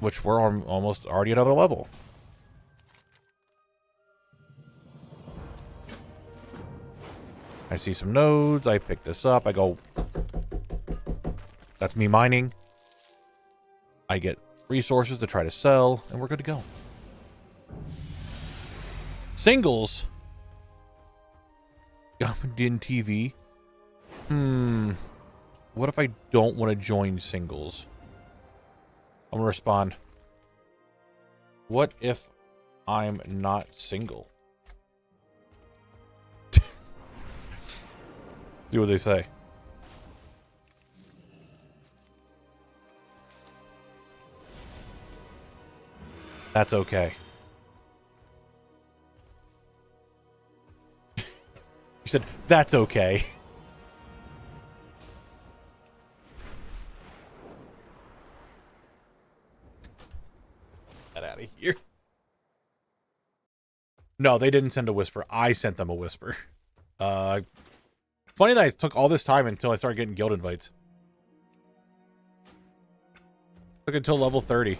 Which we're on almost already another level. I see some nodes. I pick this up. I go. That's me mining. I get resources to try to sell, and we're good to go. Singles. Din TV. What if I don't want to join singles? I'm gonna respond. What if I'm not single? See what they say. That's okay. He said, that's okay. Get out of here. No, they didn't send a whisper. I sent them a whisper. Funny that it took all this time until I started getting guild invites. Took until level 30.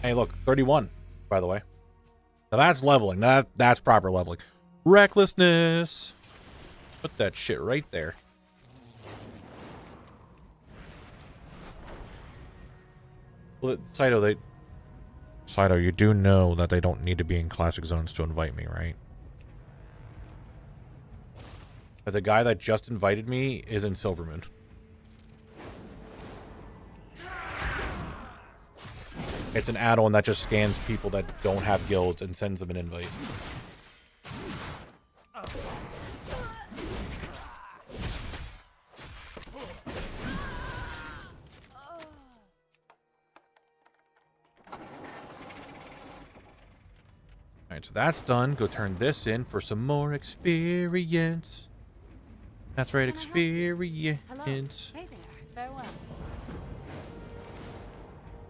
Hey, look, 31, by the way. Now that's leveling. That's proper leveling. Recklessness. Put that shit right there. Well, Saito, you do know that they don't need to be in classic zones to invite me, right? But the guy that just invited me is in Silvermoon. It's an add-on that just scans people that don't have guilds and sends them an invite. Alright, so that's done. Go turn this in for some more experience. That's right, experience. Hello. Hey there. Farewell.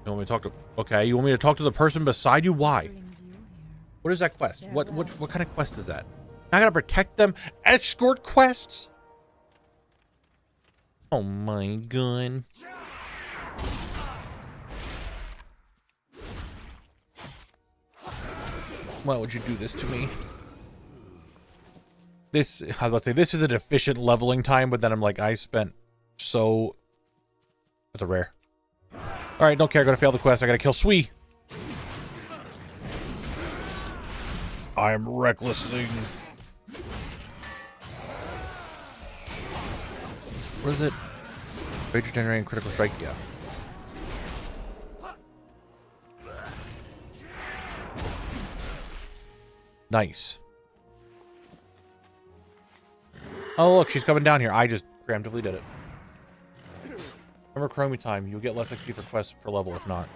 You want me to talk to... Okay, you want me to talk to the person beside you? Why? Brings you here. What is that quest? What kind of quest is that? I gotta protect them? Escort quests? Oh my god. Why would you do this to me? I was about to say, this is an efficient leveling time, but then I'm like, I spent so... That's a rare. Alright, don't care, I'm gonna fail the quest. I gotta kill Sui. I'm recklessing. What is it? Rager generating critical strike? Yeah. Nice. Oh, look, she's coming down here. I just preemptively did it. Remember Chromie time. You'll get less XP for quests per level if not.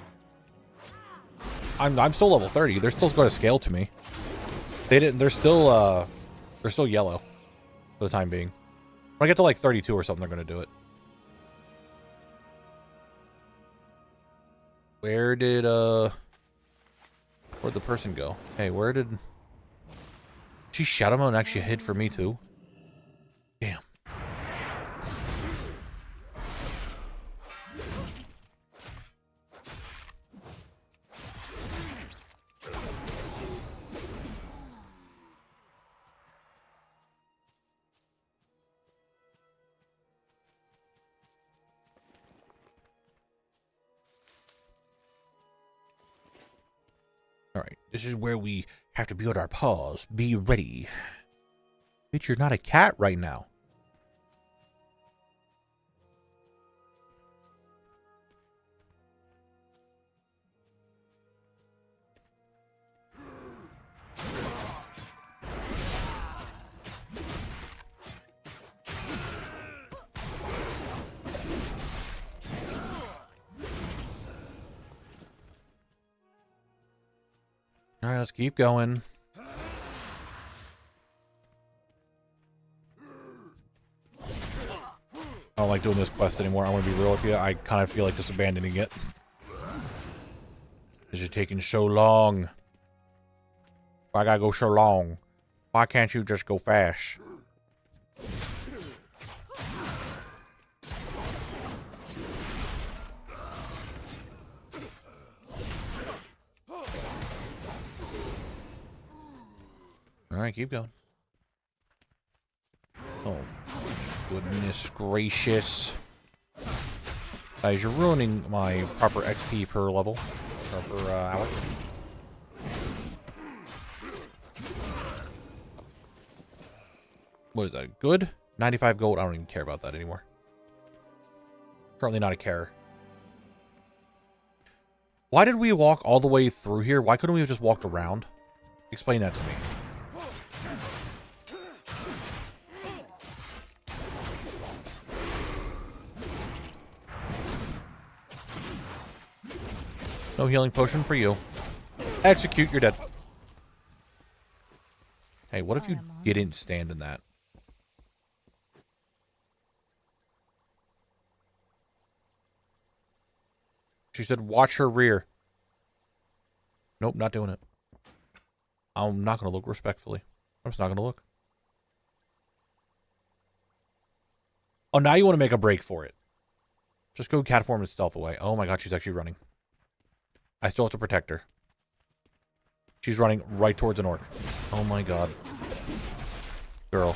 I'm still level 30. They're still going to scale to me. They're still yellow for the time being. When I get to like 32 or something, they're going to do it. Where'd the person go? Hey, where did she shot him and actually hid for me too? Damn. Alright, this is where we have to build our paws. Be ready. Bitch, you're not a cat right now. Alright, let's keep going. I don't like doing this quest anymore. I'm going to be real with you. I kind of feel like just abandoning it. It's just taking so long. Why I gotta go so long? Why can't you just go fast? Alright, keep going. Oh, goodness gracious. Guys, you're ruining my proper XP per level. Or per hour. What is that? Good? 95 gold? I don't even care about that anymore. Currently not a care. Why did we walk all the way through here? Why couldn't we have just walked around? Explain that to me. No healing potion for you. Execute, you're dead. Hey, what if you didn't stand in that? She said, watch her rear. Nope, not doing it. I'm not going to look respectfully. I'm just not going to look. Oh, now you want to make a break for it. Just go cat form and stealth away. Oh my god, she's actually running. I still have to protect her. She's running right towards an orc. Oh my god. Girl.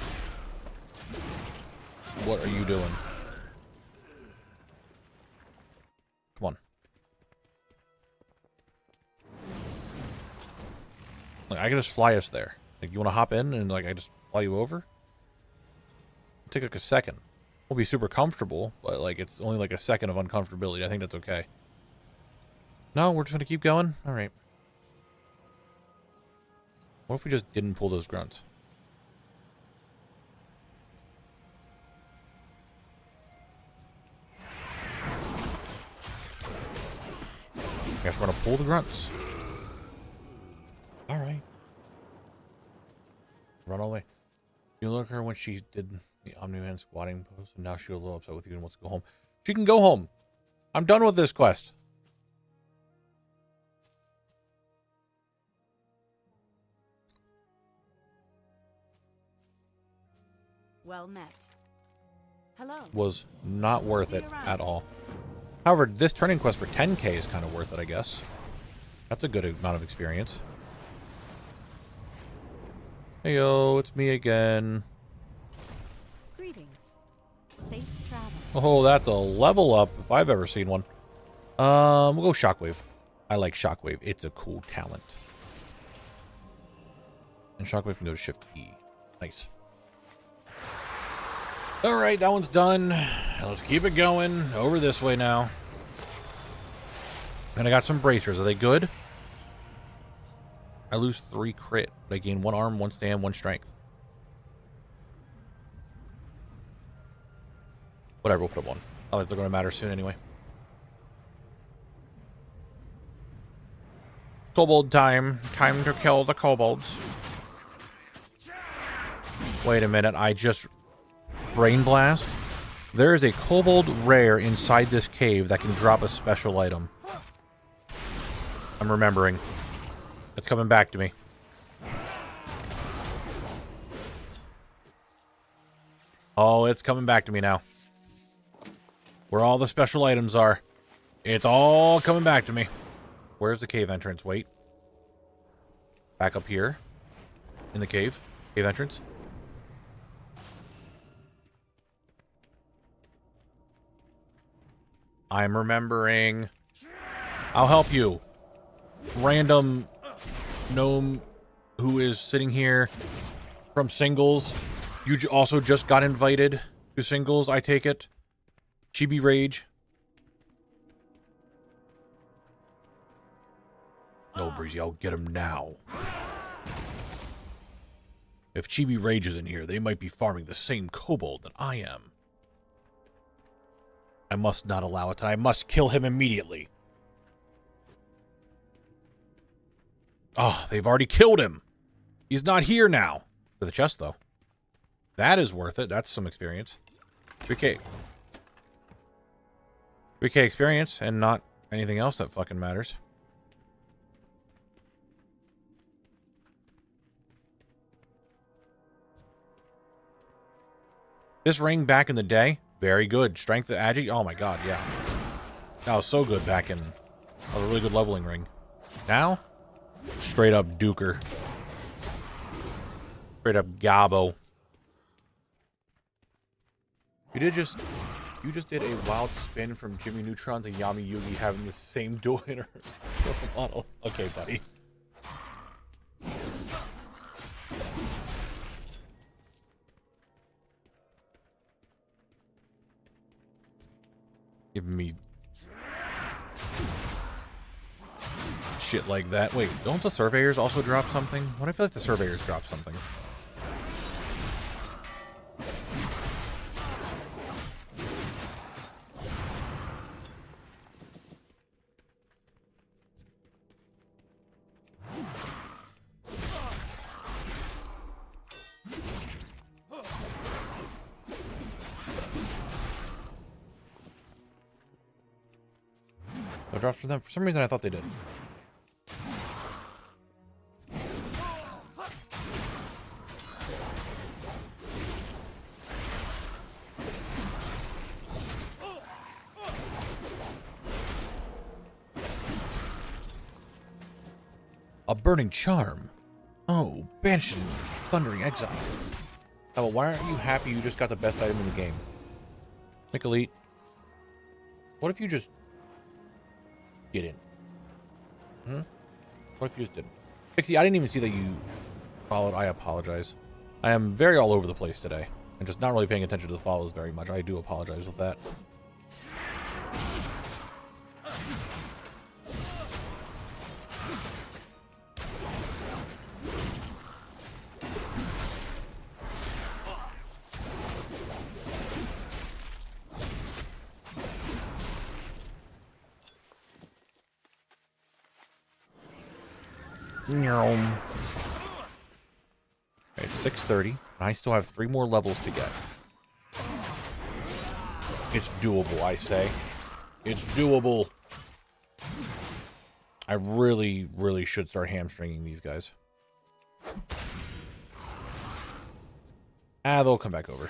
What are you doing? Come on. Like, I can just fly us there. Like, you want to hop in and, like, I just fly you over? It'll take, like, a second. We'll be super comfortable, but, like, it's only, like, a second of uncomfortability. I think that's okay. No, we're just going to keep going? Alright. What if we just didn't pull those grunts? Guess we're going to pull the grunts. Alright. Run all the way. You look at her when she did the Omni-Man squatting pose, and now she's a little upset with you and wants to go home. She can go home. I'm done with this quest. Well met. Hello. Was not worth it at all. However, this turning quest for 10k is kind of worth it, I guess. That's a good amount of experience. Heyo, it's me again. Greetings. Safe travel. Oh, that's a level up if I've ever seen one. We'll go Shockwave. I like Shockwave. It's a cool talent. And Shockwave can go to Shift E. Nice. Alright, that one's done. Let's keep it going. Over this way now. And I got some bracers. Are they good? I lose 3 crit, but I gain 1 arm, 1 stand, 1 strength. Whatever, we'll put them on. I think they're going to matter soon anyway. Kobold time. Time to kill the kobolds. Wait a minute, I just... Brain Blast? There is a kobold rare inside this cave that can drop a special item. I'm remembering. It's coming back to me. Oh, it's coming back to me now. Where all the special items are. It's all coming back to me. Where's the cave entrance? Wait. Back up here. In the cave. Cave entrance. I'm remembering. I'll help you. Random gnome who is sitting here from Singles. You also just got invited to Singles, I take it. Chibi Rage. No, Breezy, I'll get him now. If Chibi Rage is in here, they might be farming the same kobold that I am. I must not allow it, and I must kill him immediately. Oh, they've already killed him. He's not here now. For the chest, though. That is worth it. That's some experience. 3k. 3k experience, and not anything else that fucking matters. This ring back in the day, very good. Strength of Agi, oh my god, yeah. That was so good back in... That was a really good leveling ring. Now, straight up Duker. Straight up Gabo. You just did a wild spin from Jimmy Neutron to Yami Yugi having the same dual hitter model. Okay, buddy. Giving me shit like that. Wait, don't the surveyors also drop something? What, I feel like the surveyors drop something. No drops for them? For some reason I thought they did. A burning charm. Oh, banished in thundering exile. Oh, well, why aren't you happy you just got the best item in the game? Nick Elite. What if you just get in? What if you just didn't? Pixie, I didn't even see that you followed. I apologize. I am very all over the place today. And just not really paying attention to the follows very much. I do apologize with that. It's 6:30, and I still have 3 more levels to get. It's doable, I say. It's doable. I really, really should start hamstringing these guys. Ah, they'll come back over.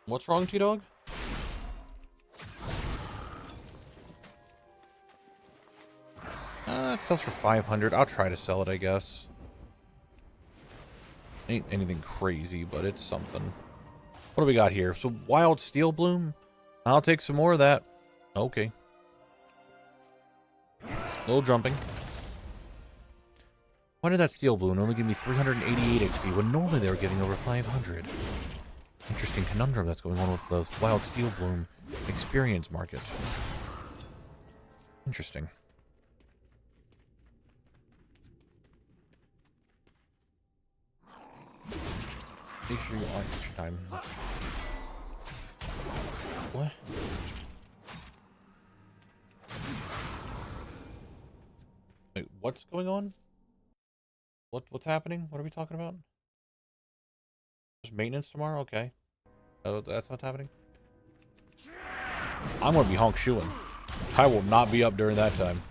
What's wrong, T-Dog? It sells for 500. I'll try to sell it, I guess. Ain't anything crazy, but it's something. What do we got here? So, Wild Steel Bloom? I'll take some more of that. Okay. A little jumping. Why did that Steel Bloom only give me 388 XP when normally they were getting over 500? Interesting conundrum that's going on with the Wild Steel Bloom experience market. Interesting. Make sure you are extra time. What? Wait, what's going on? What's happening? What are we talking about? There's maintenance tomorrow? Okay. Oh, that's what's happening? I'm gonna be honk shoeing. I will not be up during that time.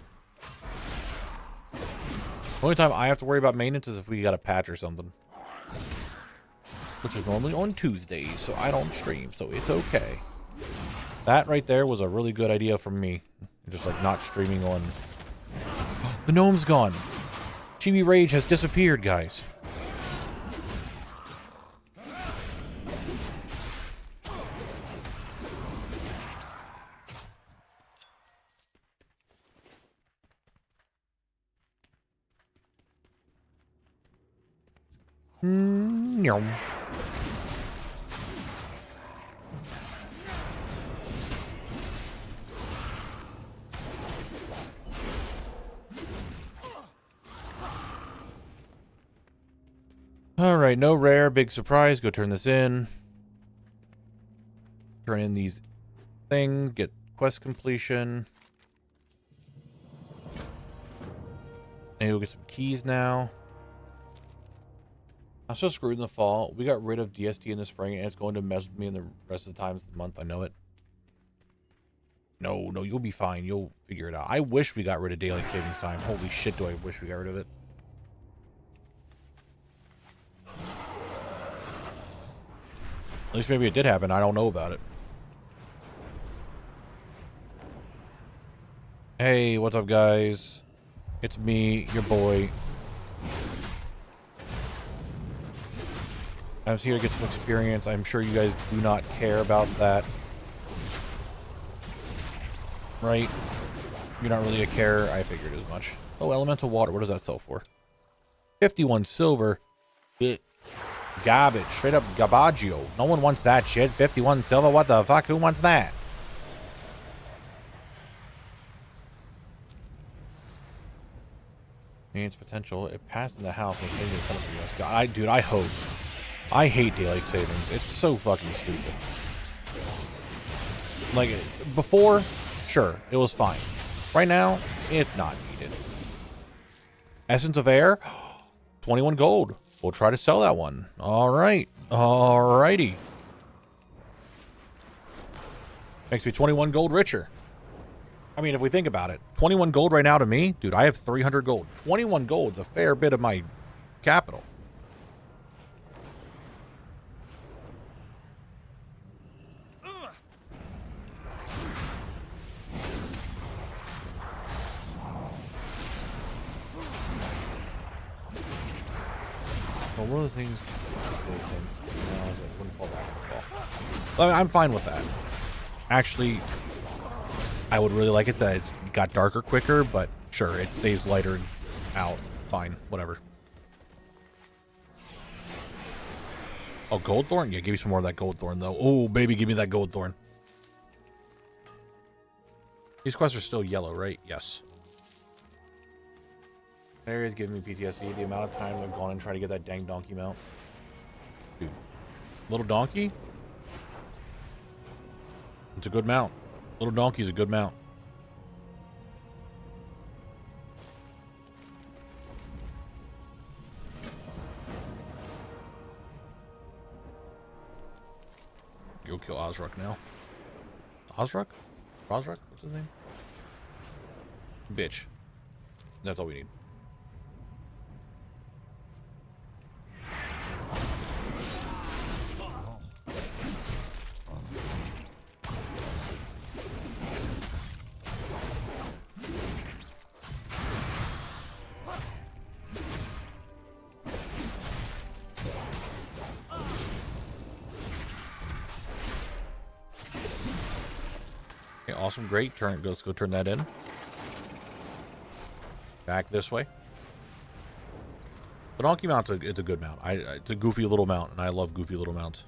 The only time I have to worry about maintenance is if we got a patch or something. Which is normally on Tuesdays, so I don't stream, so it's okay. That right there was a really good idea from me. Just like not streaming on... The gnome's gone! Chibi Rage has disappeared, guys. Alright, no rare, big surprise. Go turn this in. Turn in these things, get quest completion. And you'll get some keys now. I'm so screwed in the fall. We got rid of DST in the spring, and it's going to mess with me in the rest of the times of the month. I know it. No, you'll be fine. You'll figure it out. I wish we got rid of daylight savings time. Holy shit, do I wish we got rid of it. At least maybe it did happen. I don't know about it. Hey, what's up, guys? It's me, your boy. I was here to get some experience. I'm sure you guys do not care about that. Right? You're not really a carer. I figured as much. Oh, elemental water. What does that sell for? 51 silver. Garbage. Straight up garbaggio. No one wants that shit. 51 silver? What the fuck? Who wants that? Its potential. It passed in the house and hit some of the US. God, dude, I hope. I hate daylight savings. It's so fucking stupid. Like, before, sure, it was fine. Right now, it's not needed. Essence of Air, 21 gold. We'll try to sell that one. All right. Alrighty. Makes me 21 gold richer. I mean, if we think about it, 21 gold right now to me, dude, I have 300 gold. 21 gold's a fair bit of my capital. Well, one of the things wouldn't fall back. Well, I'm fine with that. Actually, I would really like it that it got darker quicker, but sure, it stays lighter out. Fine, whatever. Oh, gold thorn? Yeah, give me some more of that gold thorn, though. Oh, baby, give me that gold thorn. These quests are still yellow, right? Yes. Area's giving me PTSD. The amount of time I've gone and tried to get that dang donkey mount. Dude. Little donkey? It's a good mount. Little donkey's a good mount. Go kill Osrock now. Osrock? Osrock? What's his name? Bitch. That's all we need. Awesome, great. Let's go turn that in. Back this way. The donkey mount, it's a good mount. It's a goofy little mount, and I love goofy little mounts.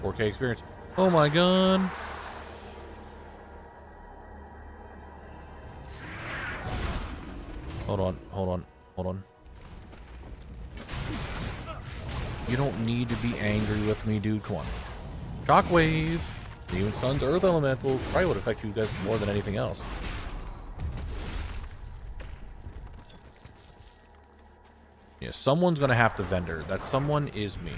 4K experience. Oh my god. Hold on, hold on, hold on. You don't need to be angry with me, dude. Come on. Shockwave, Demon Stuns, Earth Elemental probably would affect you guys more than anything else. Yeah, someone's gonna have to vendor. That someone is me.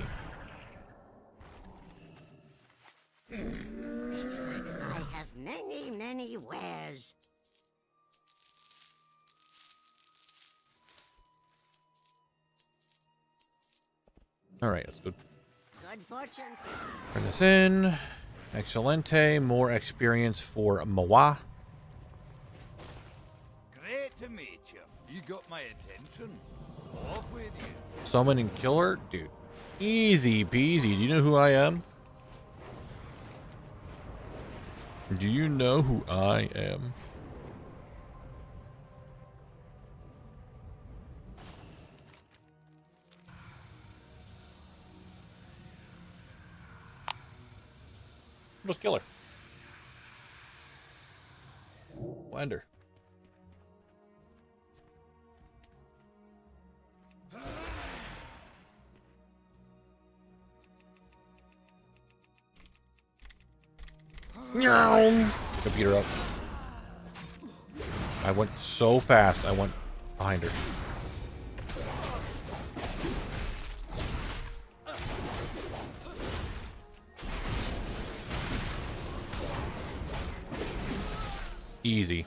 I have many, many wares. All right, let's go. Good fortune. Turn this in. Excelente. More experience for Mawa. Great to meet you. You got my attention. Off with you. Summon and killer? Dude. Easy peasy. Do you know who I am? Do you know who I am? Just kill her. Blender. Computer up. I went so fast, I went behind her. Easy.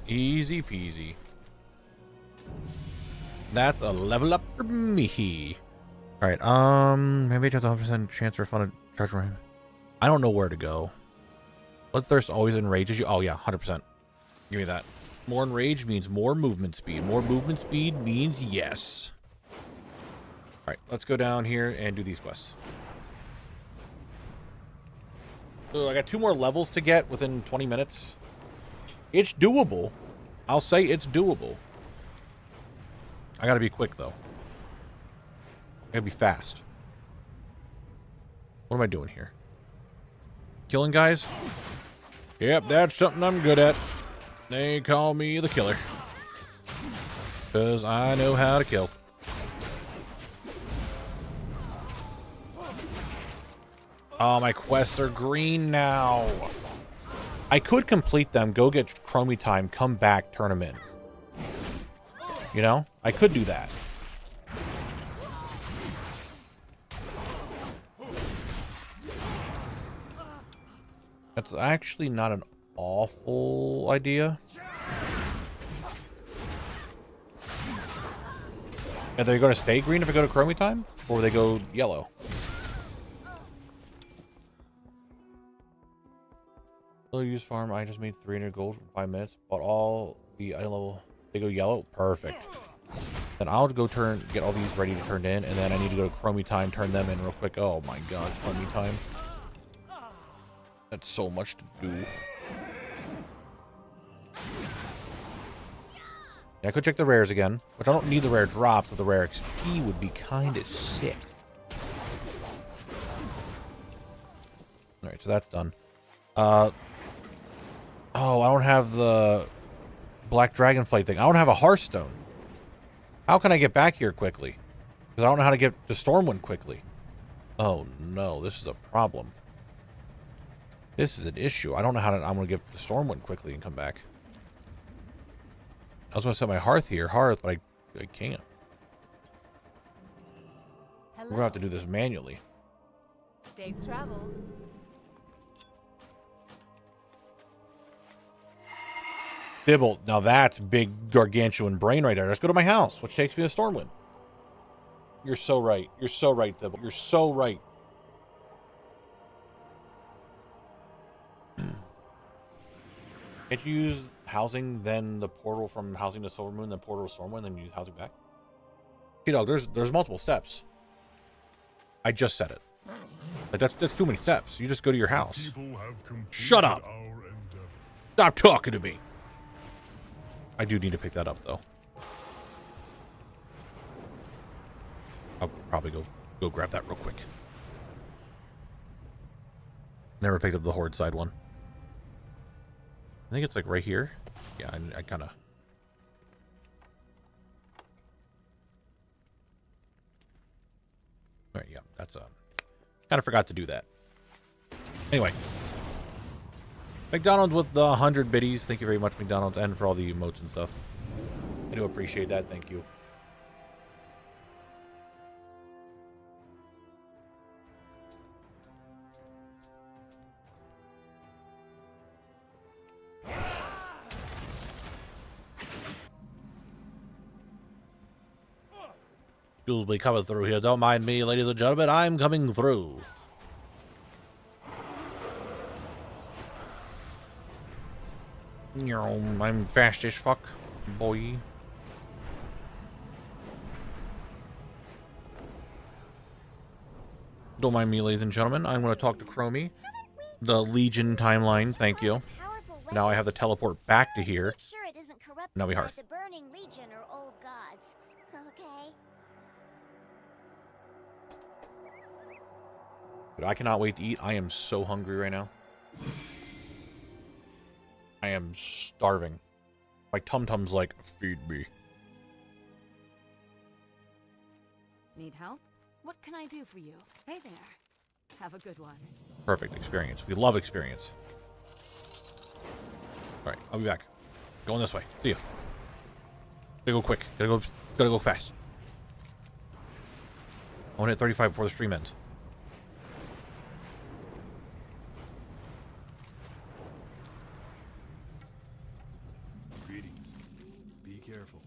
Easy peasy. That's a level up for me. Alright, maybe just 100% chance for fun to charge for him. I don't know where to go. Bloodthirst always enrages you. Oh yeah, 100%. Give me that. More enraged means more movement speed. More movement speed means yes. Alright, let's go down here and do these quests. So I got 2 more levels to get within 20 minutes. It's doable. I'll say it's doable. I gotta be quick, though. I gotta be fast. What am I doing here? Killing guys? Yep, that's something I'm good at. They call me the killer. Because I know how to kill. Oh, my quests are green now. I could complete them, go get Chromie time, come back, turn them in. You know? I could do that. That's actually not an awful idea. Are they going to stay green if I go to Chromie time? Or will they go yellow? Still use farm. I just made 300 gold for 5 minutes. Bought all the item level. They go yellow? Perfect. Then I'll go get all these ready to turn in. And then I need to go to Chromie time, turn them in real quick. Oh my god, Chromie time. That's so much to do. Yeah, I could check the rares again, which I don't need the rare drops, but the rare XP would be kind of sick. Alright, so that's done. Oh, I don't have the Black Dragonflight thing. I don't have a Hearthstone. How can I get back here quickly? Because I don't know how to get to Stormwind quickly. Oh no, this is a problem. This is an issue. I don't know how I'm going to get the Stormwind quickly and come back. I was going to set my Hearth, but I can't. Hello. We're going to have to do this manually. Safe travels. Thibble. Now that's big gargantuan brain right there. Let's go to my house, which takes me to Stormwind. You're so right. You're so right, Thibble. You're so right. Can't you use housing, then the portal from housing to Silvermoon, then portal to Stormwind, then use housing back? T-Dog, there's multiple steps. I just said it. Like that's too many steps. You just go to your house. Shut up. Stop talking to me. I do need to pick that up though. I'll probably go grab that real quick. Never picked up the Horde side one. I think it's like right here. Yeah, I kind of... Alright, yeah, that's kind of forgot to do that. Anyway. McDonald's with the 100 biddies. Thank you very much, McDonald's, and for all the emotes and stuff. I do appreciate that. Thank you. You'll be coming through here. Don't mind me, ladies and gentlemen. I'm coming through. I'm fast as fuck, boy. Don't mind me, ladies and gentlemen. I'm going to talk to Chromie. The Legion timeline, thank you. Now I have the teleport back to here. Now we Hearth. The burning legion or old gods. Okay. But I cannot wait to eat. I am so hungry right now. I am starving. My tum-tum's like, feed me. Need help? What can I do for you? Hey there. Have a good one. Perfect experience. We love experience. Alright, I'll be back. Going this way. See ya. Gotta go quick. Gotta go fast. I want to hit 35 before the stream ends. Greetings. Be careful.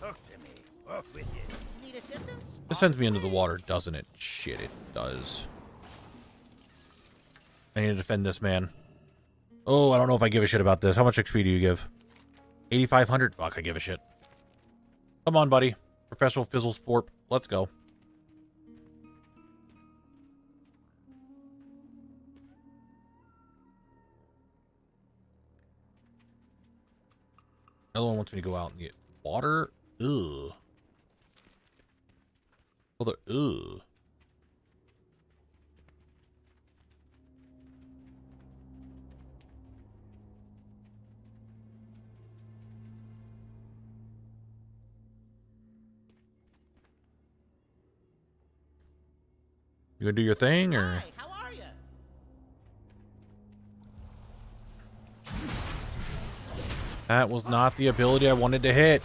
Talk to me. Walk with you. Need assistance? This sends me into the water, doesn't it? Shit, it does. I need to defend this man. Oh, I don't know if I give a shit about this. How much XP do you give? 8,500? Fuck, I give a shit. Come on, buddy. Professional Fizzlethorpe. Let's go. Another one wants me to go out and get water. Ugh. Well, ugh. You gonna do your thing, or? Hi, how are you? That was not the ability I wanted to hit.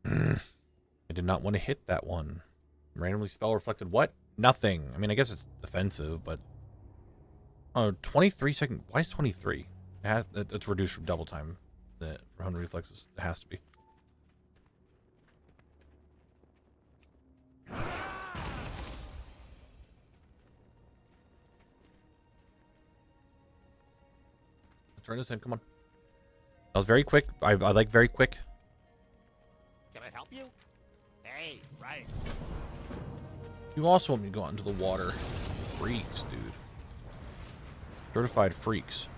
I did not want to hit that one. Randomly spell reflected what? Nothing. I mean, I guess it's defensive, but... Oh, 23 second. Why is 23? It's reduced from double time. For 100 reflexes, it has to be. Let's turn this in. Come on. That was very quick. I like very quick. Can I help you? Hey, right. You also want me to go out into the water. Freaks, dude. Certified freaks.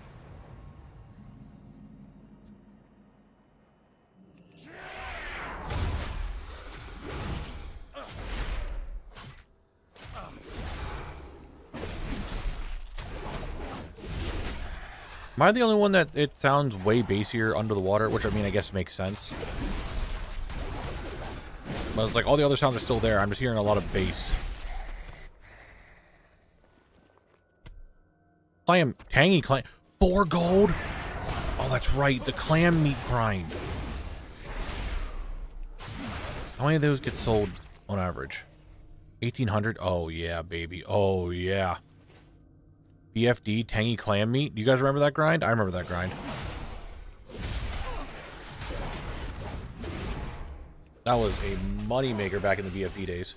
Am I the only one that it sounds way bassier under the water? Which, I mean, I guess makes sense. But it's like all the other sounds are still there. I'm just hearing a lot of bass. Clam, tangy clam, 4 gold. Oh, that's right, the clam meat grind. How many of those get sold on average? 1,800. Oh yeah, baby. Oh yeah. BFD tangy clam meat. Do you guys remember that grind? I remember that grind. That was a money maker back in the BFD days.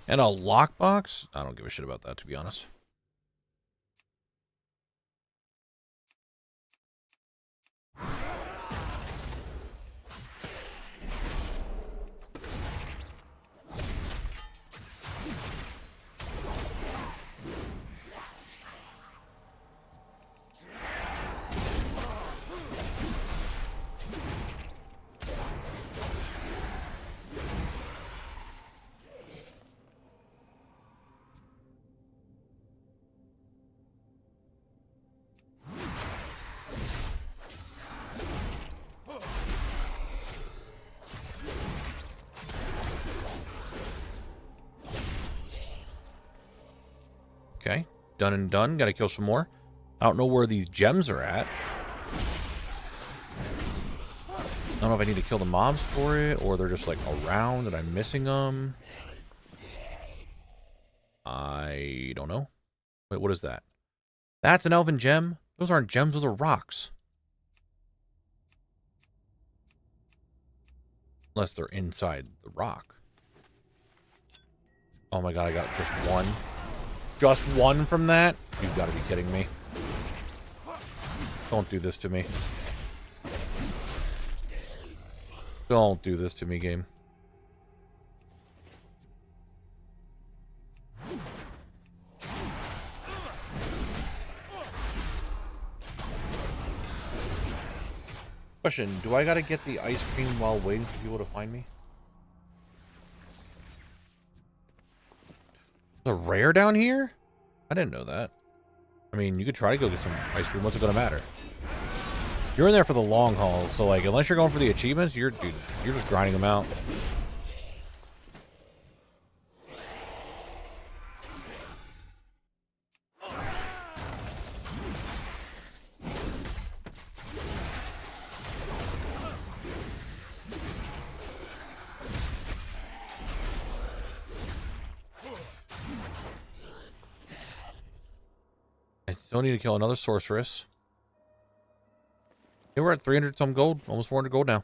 And a lockbox? I don't give a shit about that, to be honest. Okay, done and done. Gotta kill some more. I don't know where these gems are at. I don't know if I need to kill the mobs for it, or they're just like around and I'm missing them. I don't know. Wait, what is that? That's an elven gem? Those aren't gems, those are rocks. Unless they're inside the rock. Oh my god, I got just one. Just one from that? You've got to be kidding me. Don't do this to me. Don't do this to me, game. Question, do I gotta get the ice cream while waiting for people to find me? The rare down here? I didn't know that. I mean, you could try to go get some ice cream. What's it gonna matter? You're in there for the long haul, so like, unless you're going for the achievements, dude, you're just grinding them out. I still need to kill another sorceress. Okay, we're at 300 some gold. Almost 400 gold now.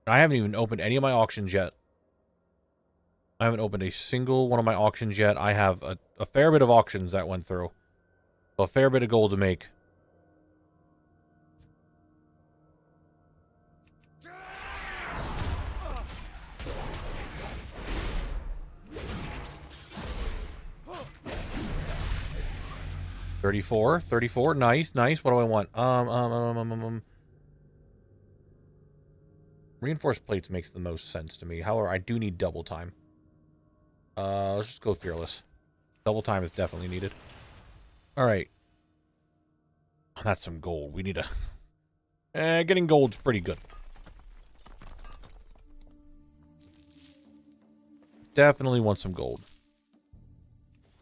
I haven't even opened any of my auctions yet. I haven't opened a single one of my auctions yet. I have a fair bit of auctions that went through. So a fair bit of gold to make. $34. Nice, nice. What do I want? Reinforced plates makes the most sense to me. However, I do need double time. Let's just go fearless. Double time is definitely needed. All right. That's some gold. We need a... getting gold's pretty good. Definitely want some gold.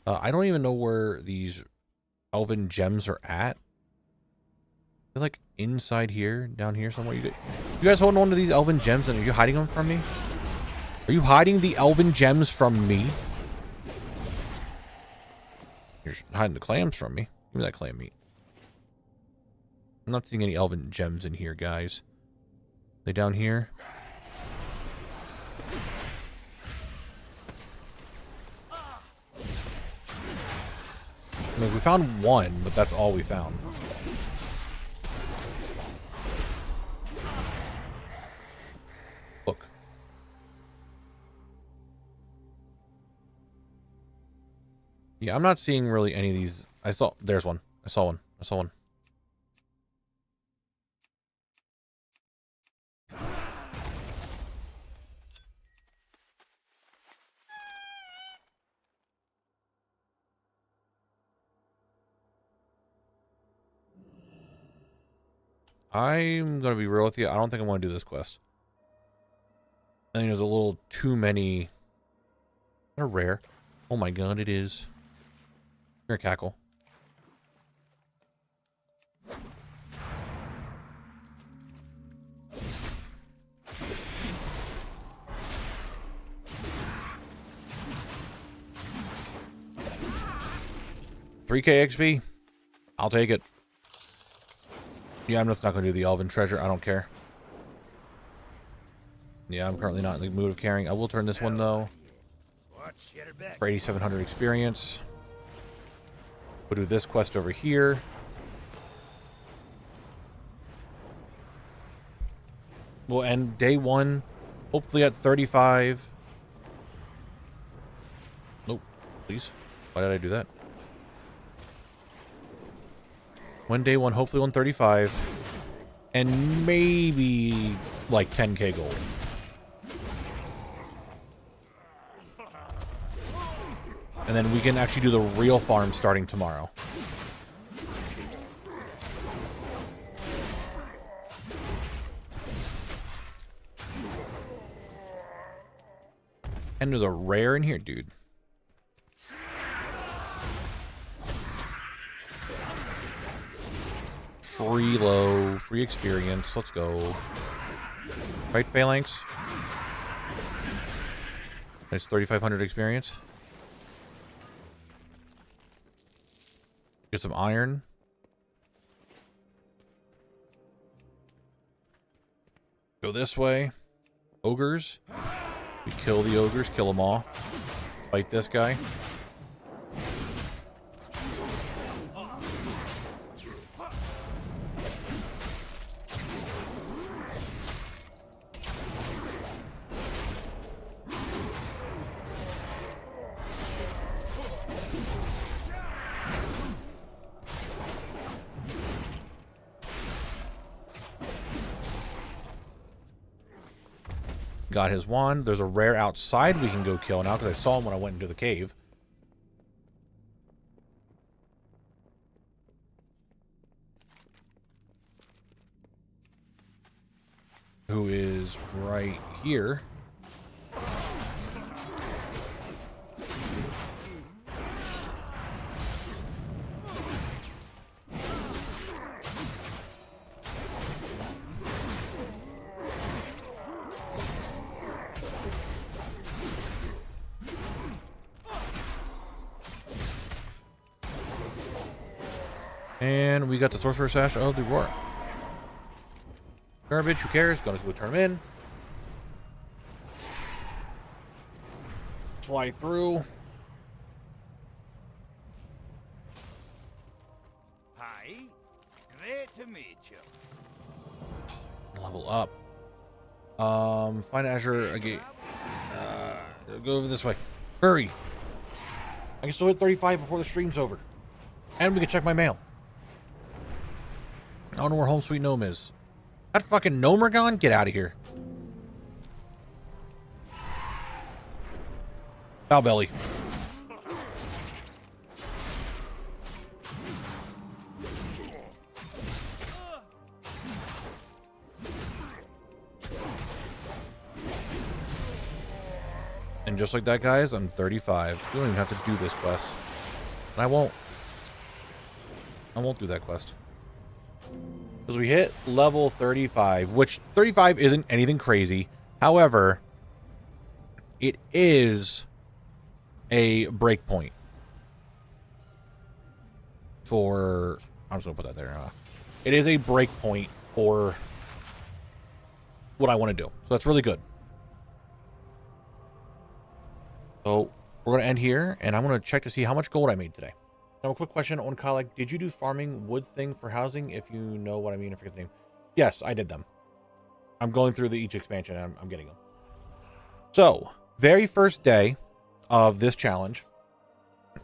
I don't even know where these elven gems are at. They're like inside here, down here somewhere. You guys holding on to these elven gems, and are you hiding them from me? Are you hiding the elven gems from me? You're hiding the clams from me. Give me that clam meat. I'm not seeing any elven gems in here, guys. Are they down here? I mean, we found one, but that's all we found. Look. Yeah, I'm not seeing really any of these. There's one. I saw one. I'm going to be real with you. I don't think I want to do this quest. I think there's a little too many. They're rare. Oh my god, it is. Here, cackle. $3K XP. I'll take it. Yeah, I'm just not going to do the Elven treasure. I don't care. Yeah, I'm currently not in the mood of carrying. I will turn this one, though. For 8,700 experience. We'll do this quest over here. We'll end day 1. Hopefully at 35. Nope. Please. Why did I do that? One day 1, hopefully 135. And maybe like 10k gold. And then we can actually do the real farm starting tomorrow. And there's a rare in here, dude. Free low, free experience. Let's go. Right, Phalanx? It's 3,500 experience. Get some iron. Go this way. Ogres. We kill the ogres, kill them all. Fight this guy. Got his wand. There's a rare outside we can go kill now because I saw him when I went into the cave. Who is right here. And we got the Sorcerer Sash of the Aurora. Garbage, who cares? Gonna go turn him in. Fly through. Hi. Great to meet you. Level up. Find Azure again. Go over this way. Hurry. I can still hit 35 before the stream's over. And we can check my mail. I don't know where Home Sweet Gnome is. That fucking Gnomergon? Get out of here. Foul belly. And just like that, guys, I'm 35. You don't even have to do this quest. And I won't. I won't do that quest. Because we hit level 35, which 35 isn't anything crazy. However, it is a break point for... I'm just going to put that there. It is a break point for what I want to do. So that's really good. So we're going to end here, and I'm going to check to see how much gold I made today. Now, a quick question on Kyle, did you do farming wood thing for housing? If you know what I mean, I forget the name. Yes, I did them. I'm going through each expansion, and I'm getting them. So, very first day of this challenge,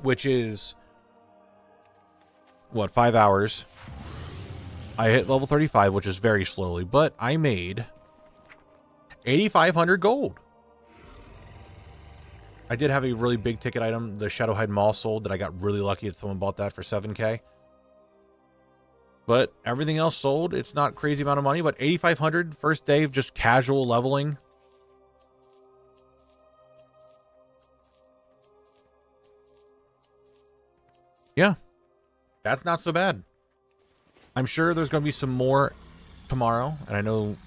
which is, what, 5 hours. I hit level 35, which is very slowly, but I made 8,500 gold. I did have a really big ticket item, the Shadowhide Maul sold, that I got really lucky that someone bought that for 7K. But everything else sold. It's not crazy amount of money, but 8,500 first day of just casual leveling. Yeah, that's not so bad. I'm sure there's going to be some more tomorrow, and I know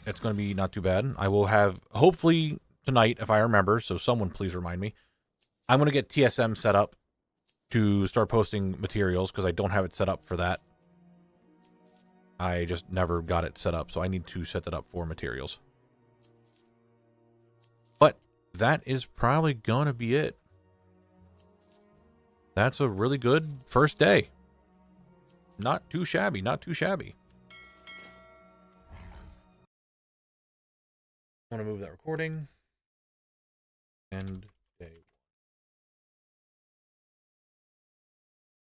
it's going to be not too bad. I will have, hopefully... tonight, if I remember, so someone please remind me. I'm going to get TSM set up to start posting materials because I don't have it set up for that. I just never got it set up, so I need to set that up for materials. But that is probably going to be it. That's a really good first day. Not too shabby, not too shabby. I want to move that recording. And day.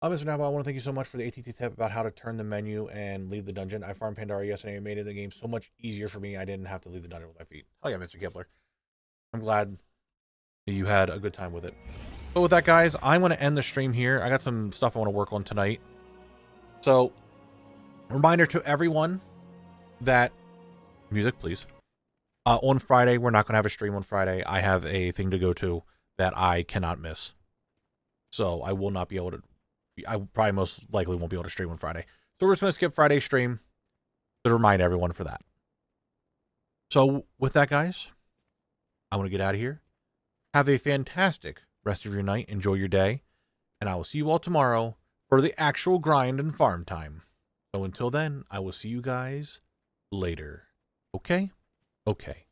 Mr. Knabble, I want to thank you so much for the ATT tip about how to turn the menu and leave the dungeon. I farmed Pandora yesterday and it made the game so much easier for me. I didn't have to leave the dungeon with my feet. Oh yeah, Mr. Kipler. I'm glad that you had a good time with it. But with that, guys, I'm going to end the stream here. I got some stuff I want to work on tonight. So, reminder to everyone that... Music, please. On Friday, we're not going to have a stream on Friday. I have a thing to go to that I cannot miss. So I will not be able to... I probably most likely won't be able to stream on Friday. So we're just going to skip Friday's stream to remind everyone for that. So with that, guys, I want to get out of here. Have a fantastic rest of your night. Enjoy your day. And I will see you all tomorrow for the actual grind and farm time. So until then, I will see you guys later. Okay? Okay.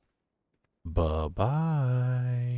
Bye-bye.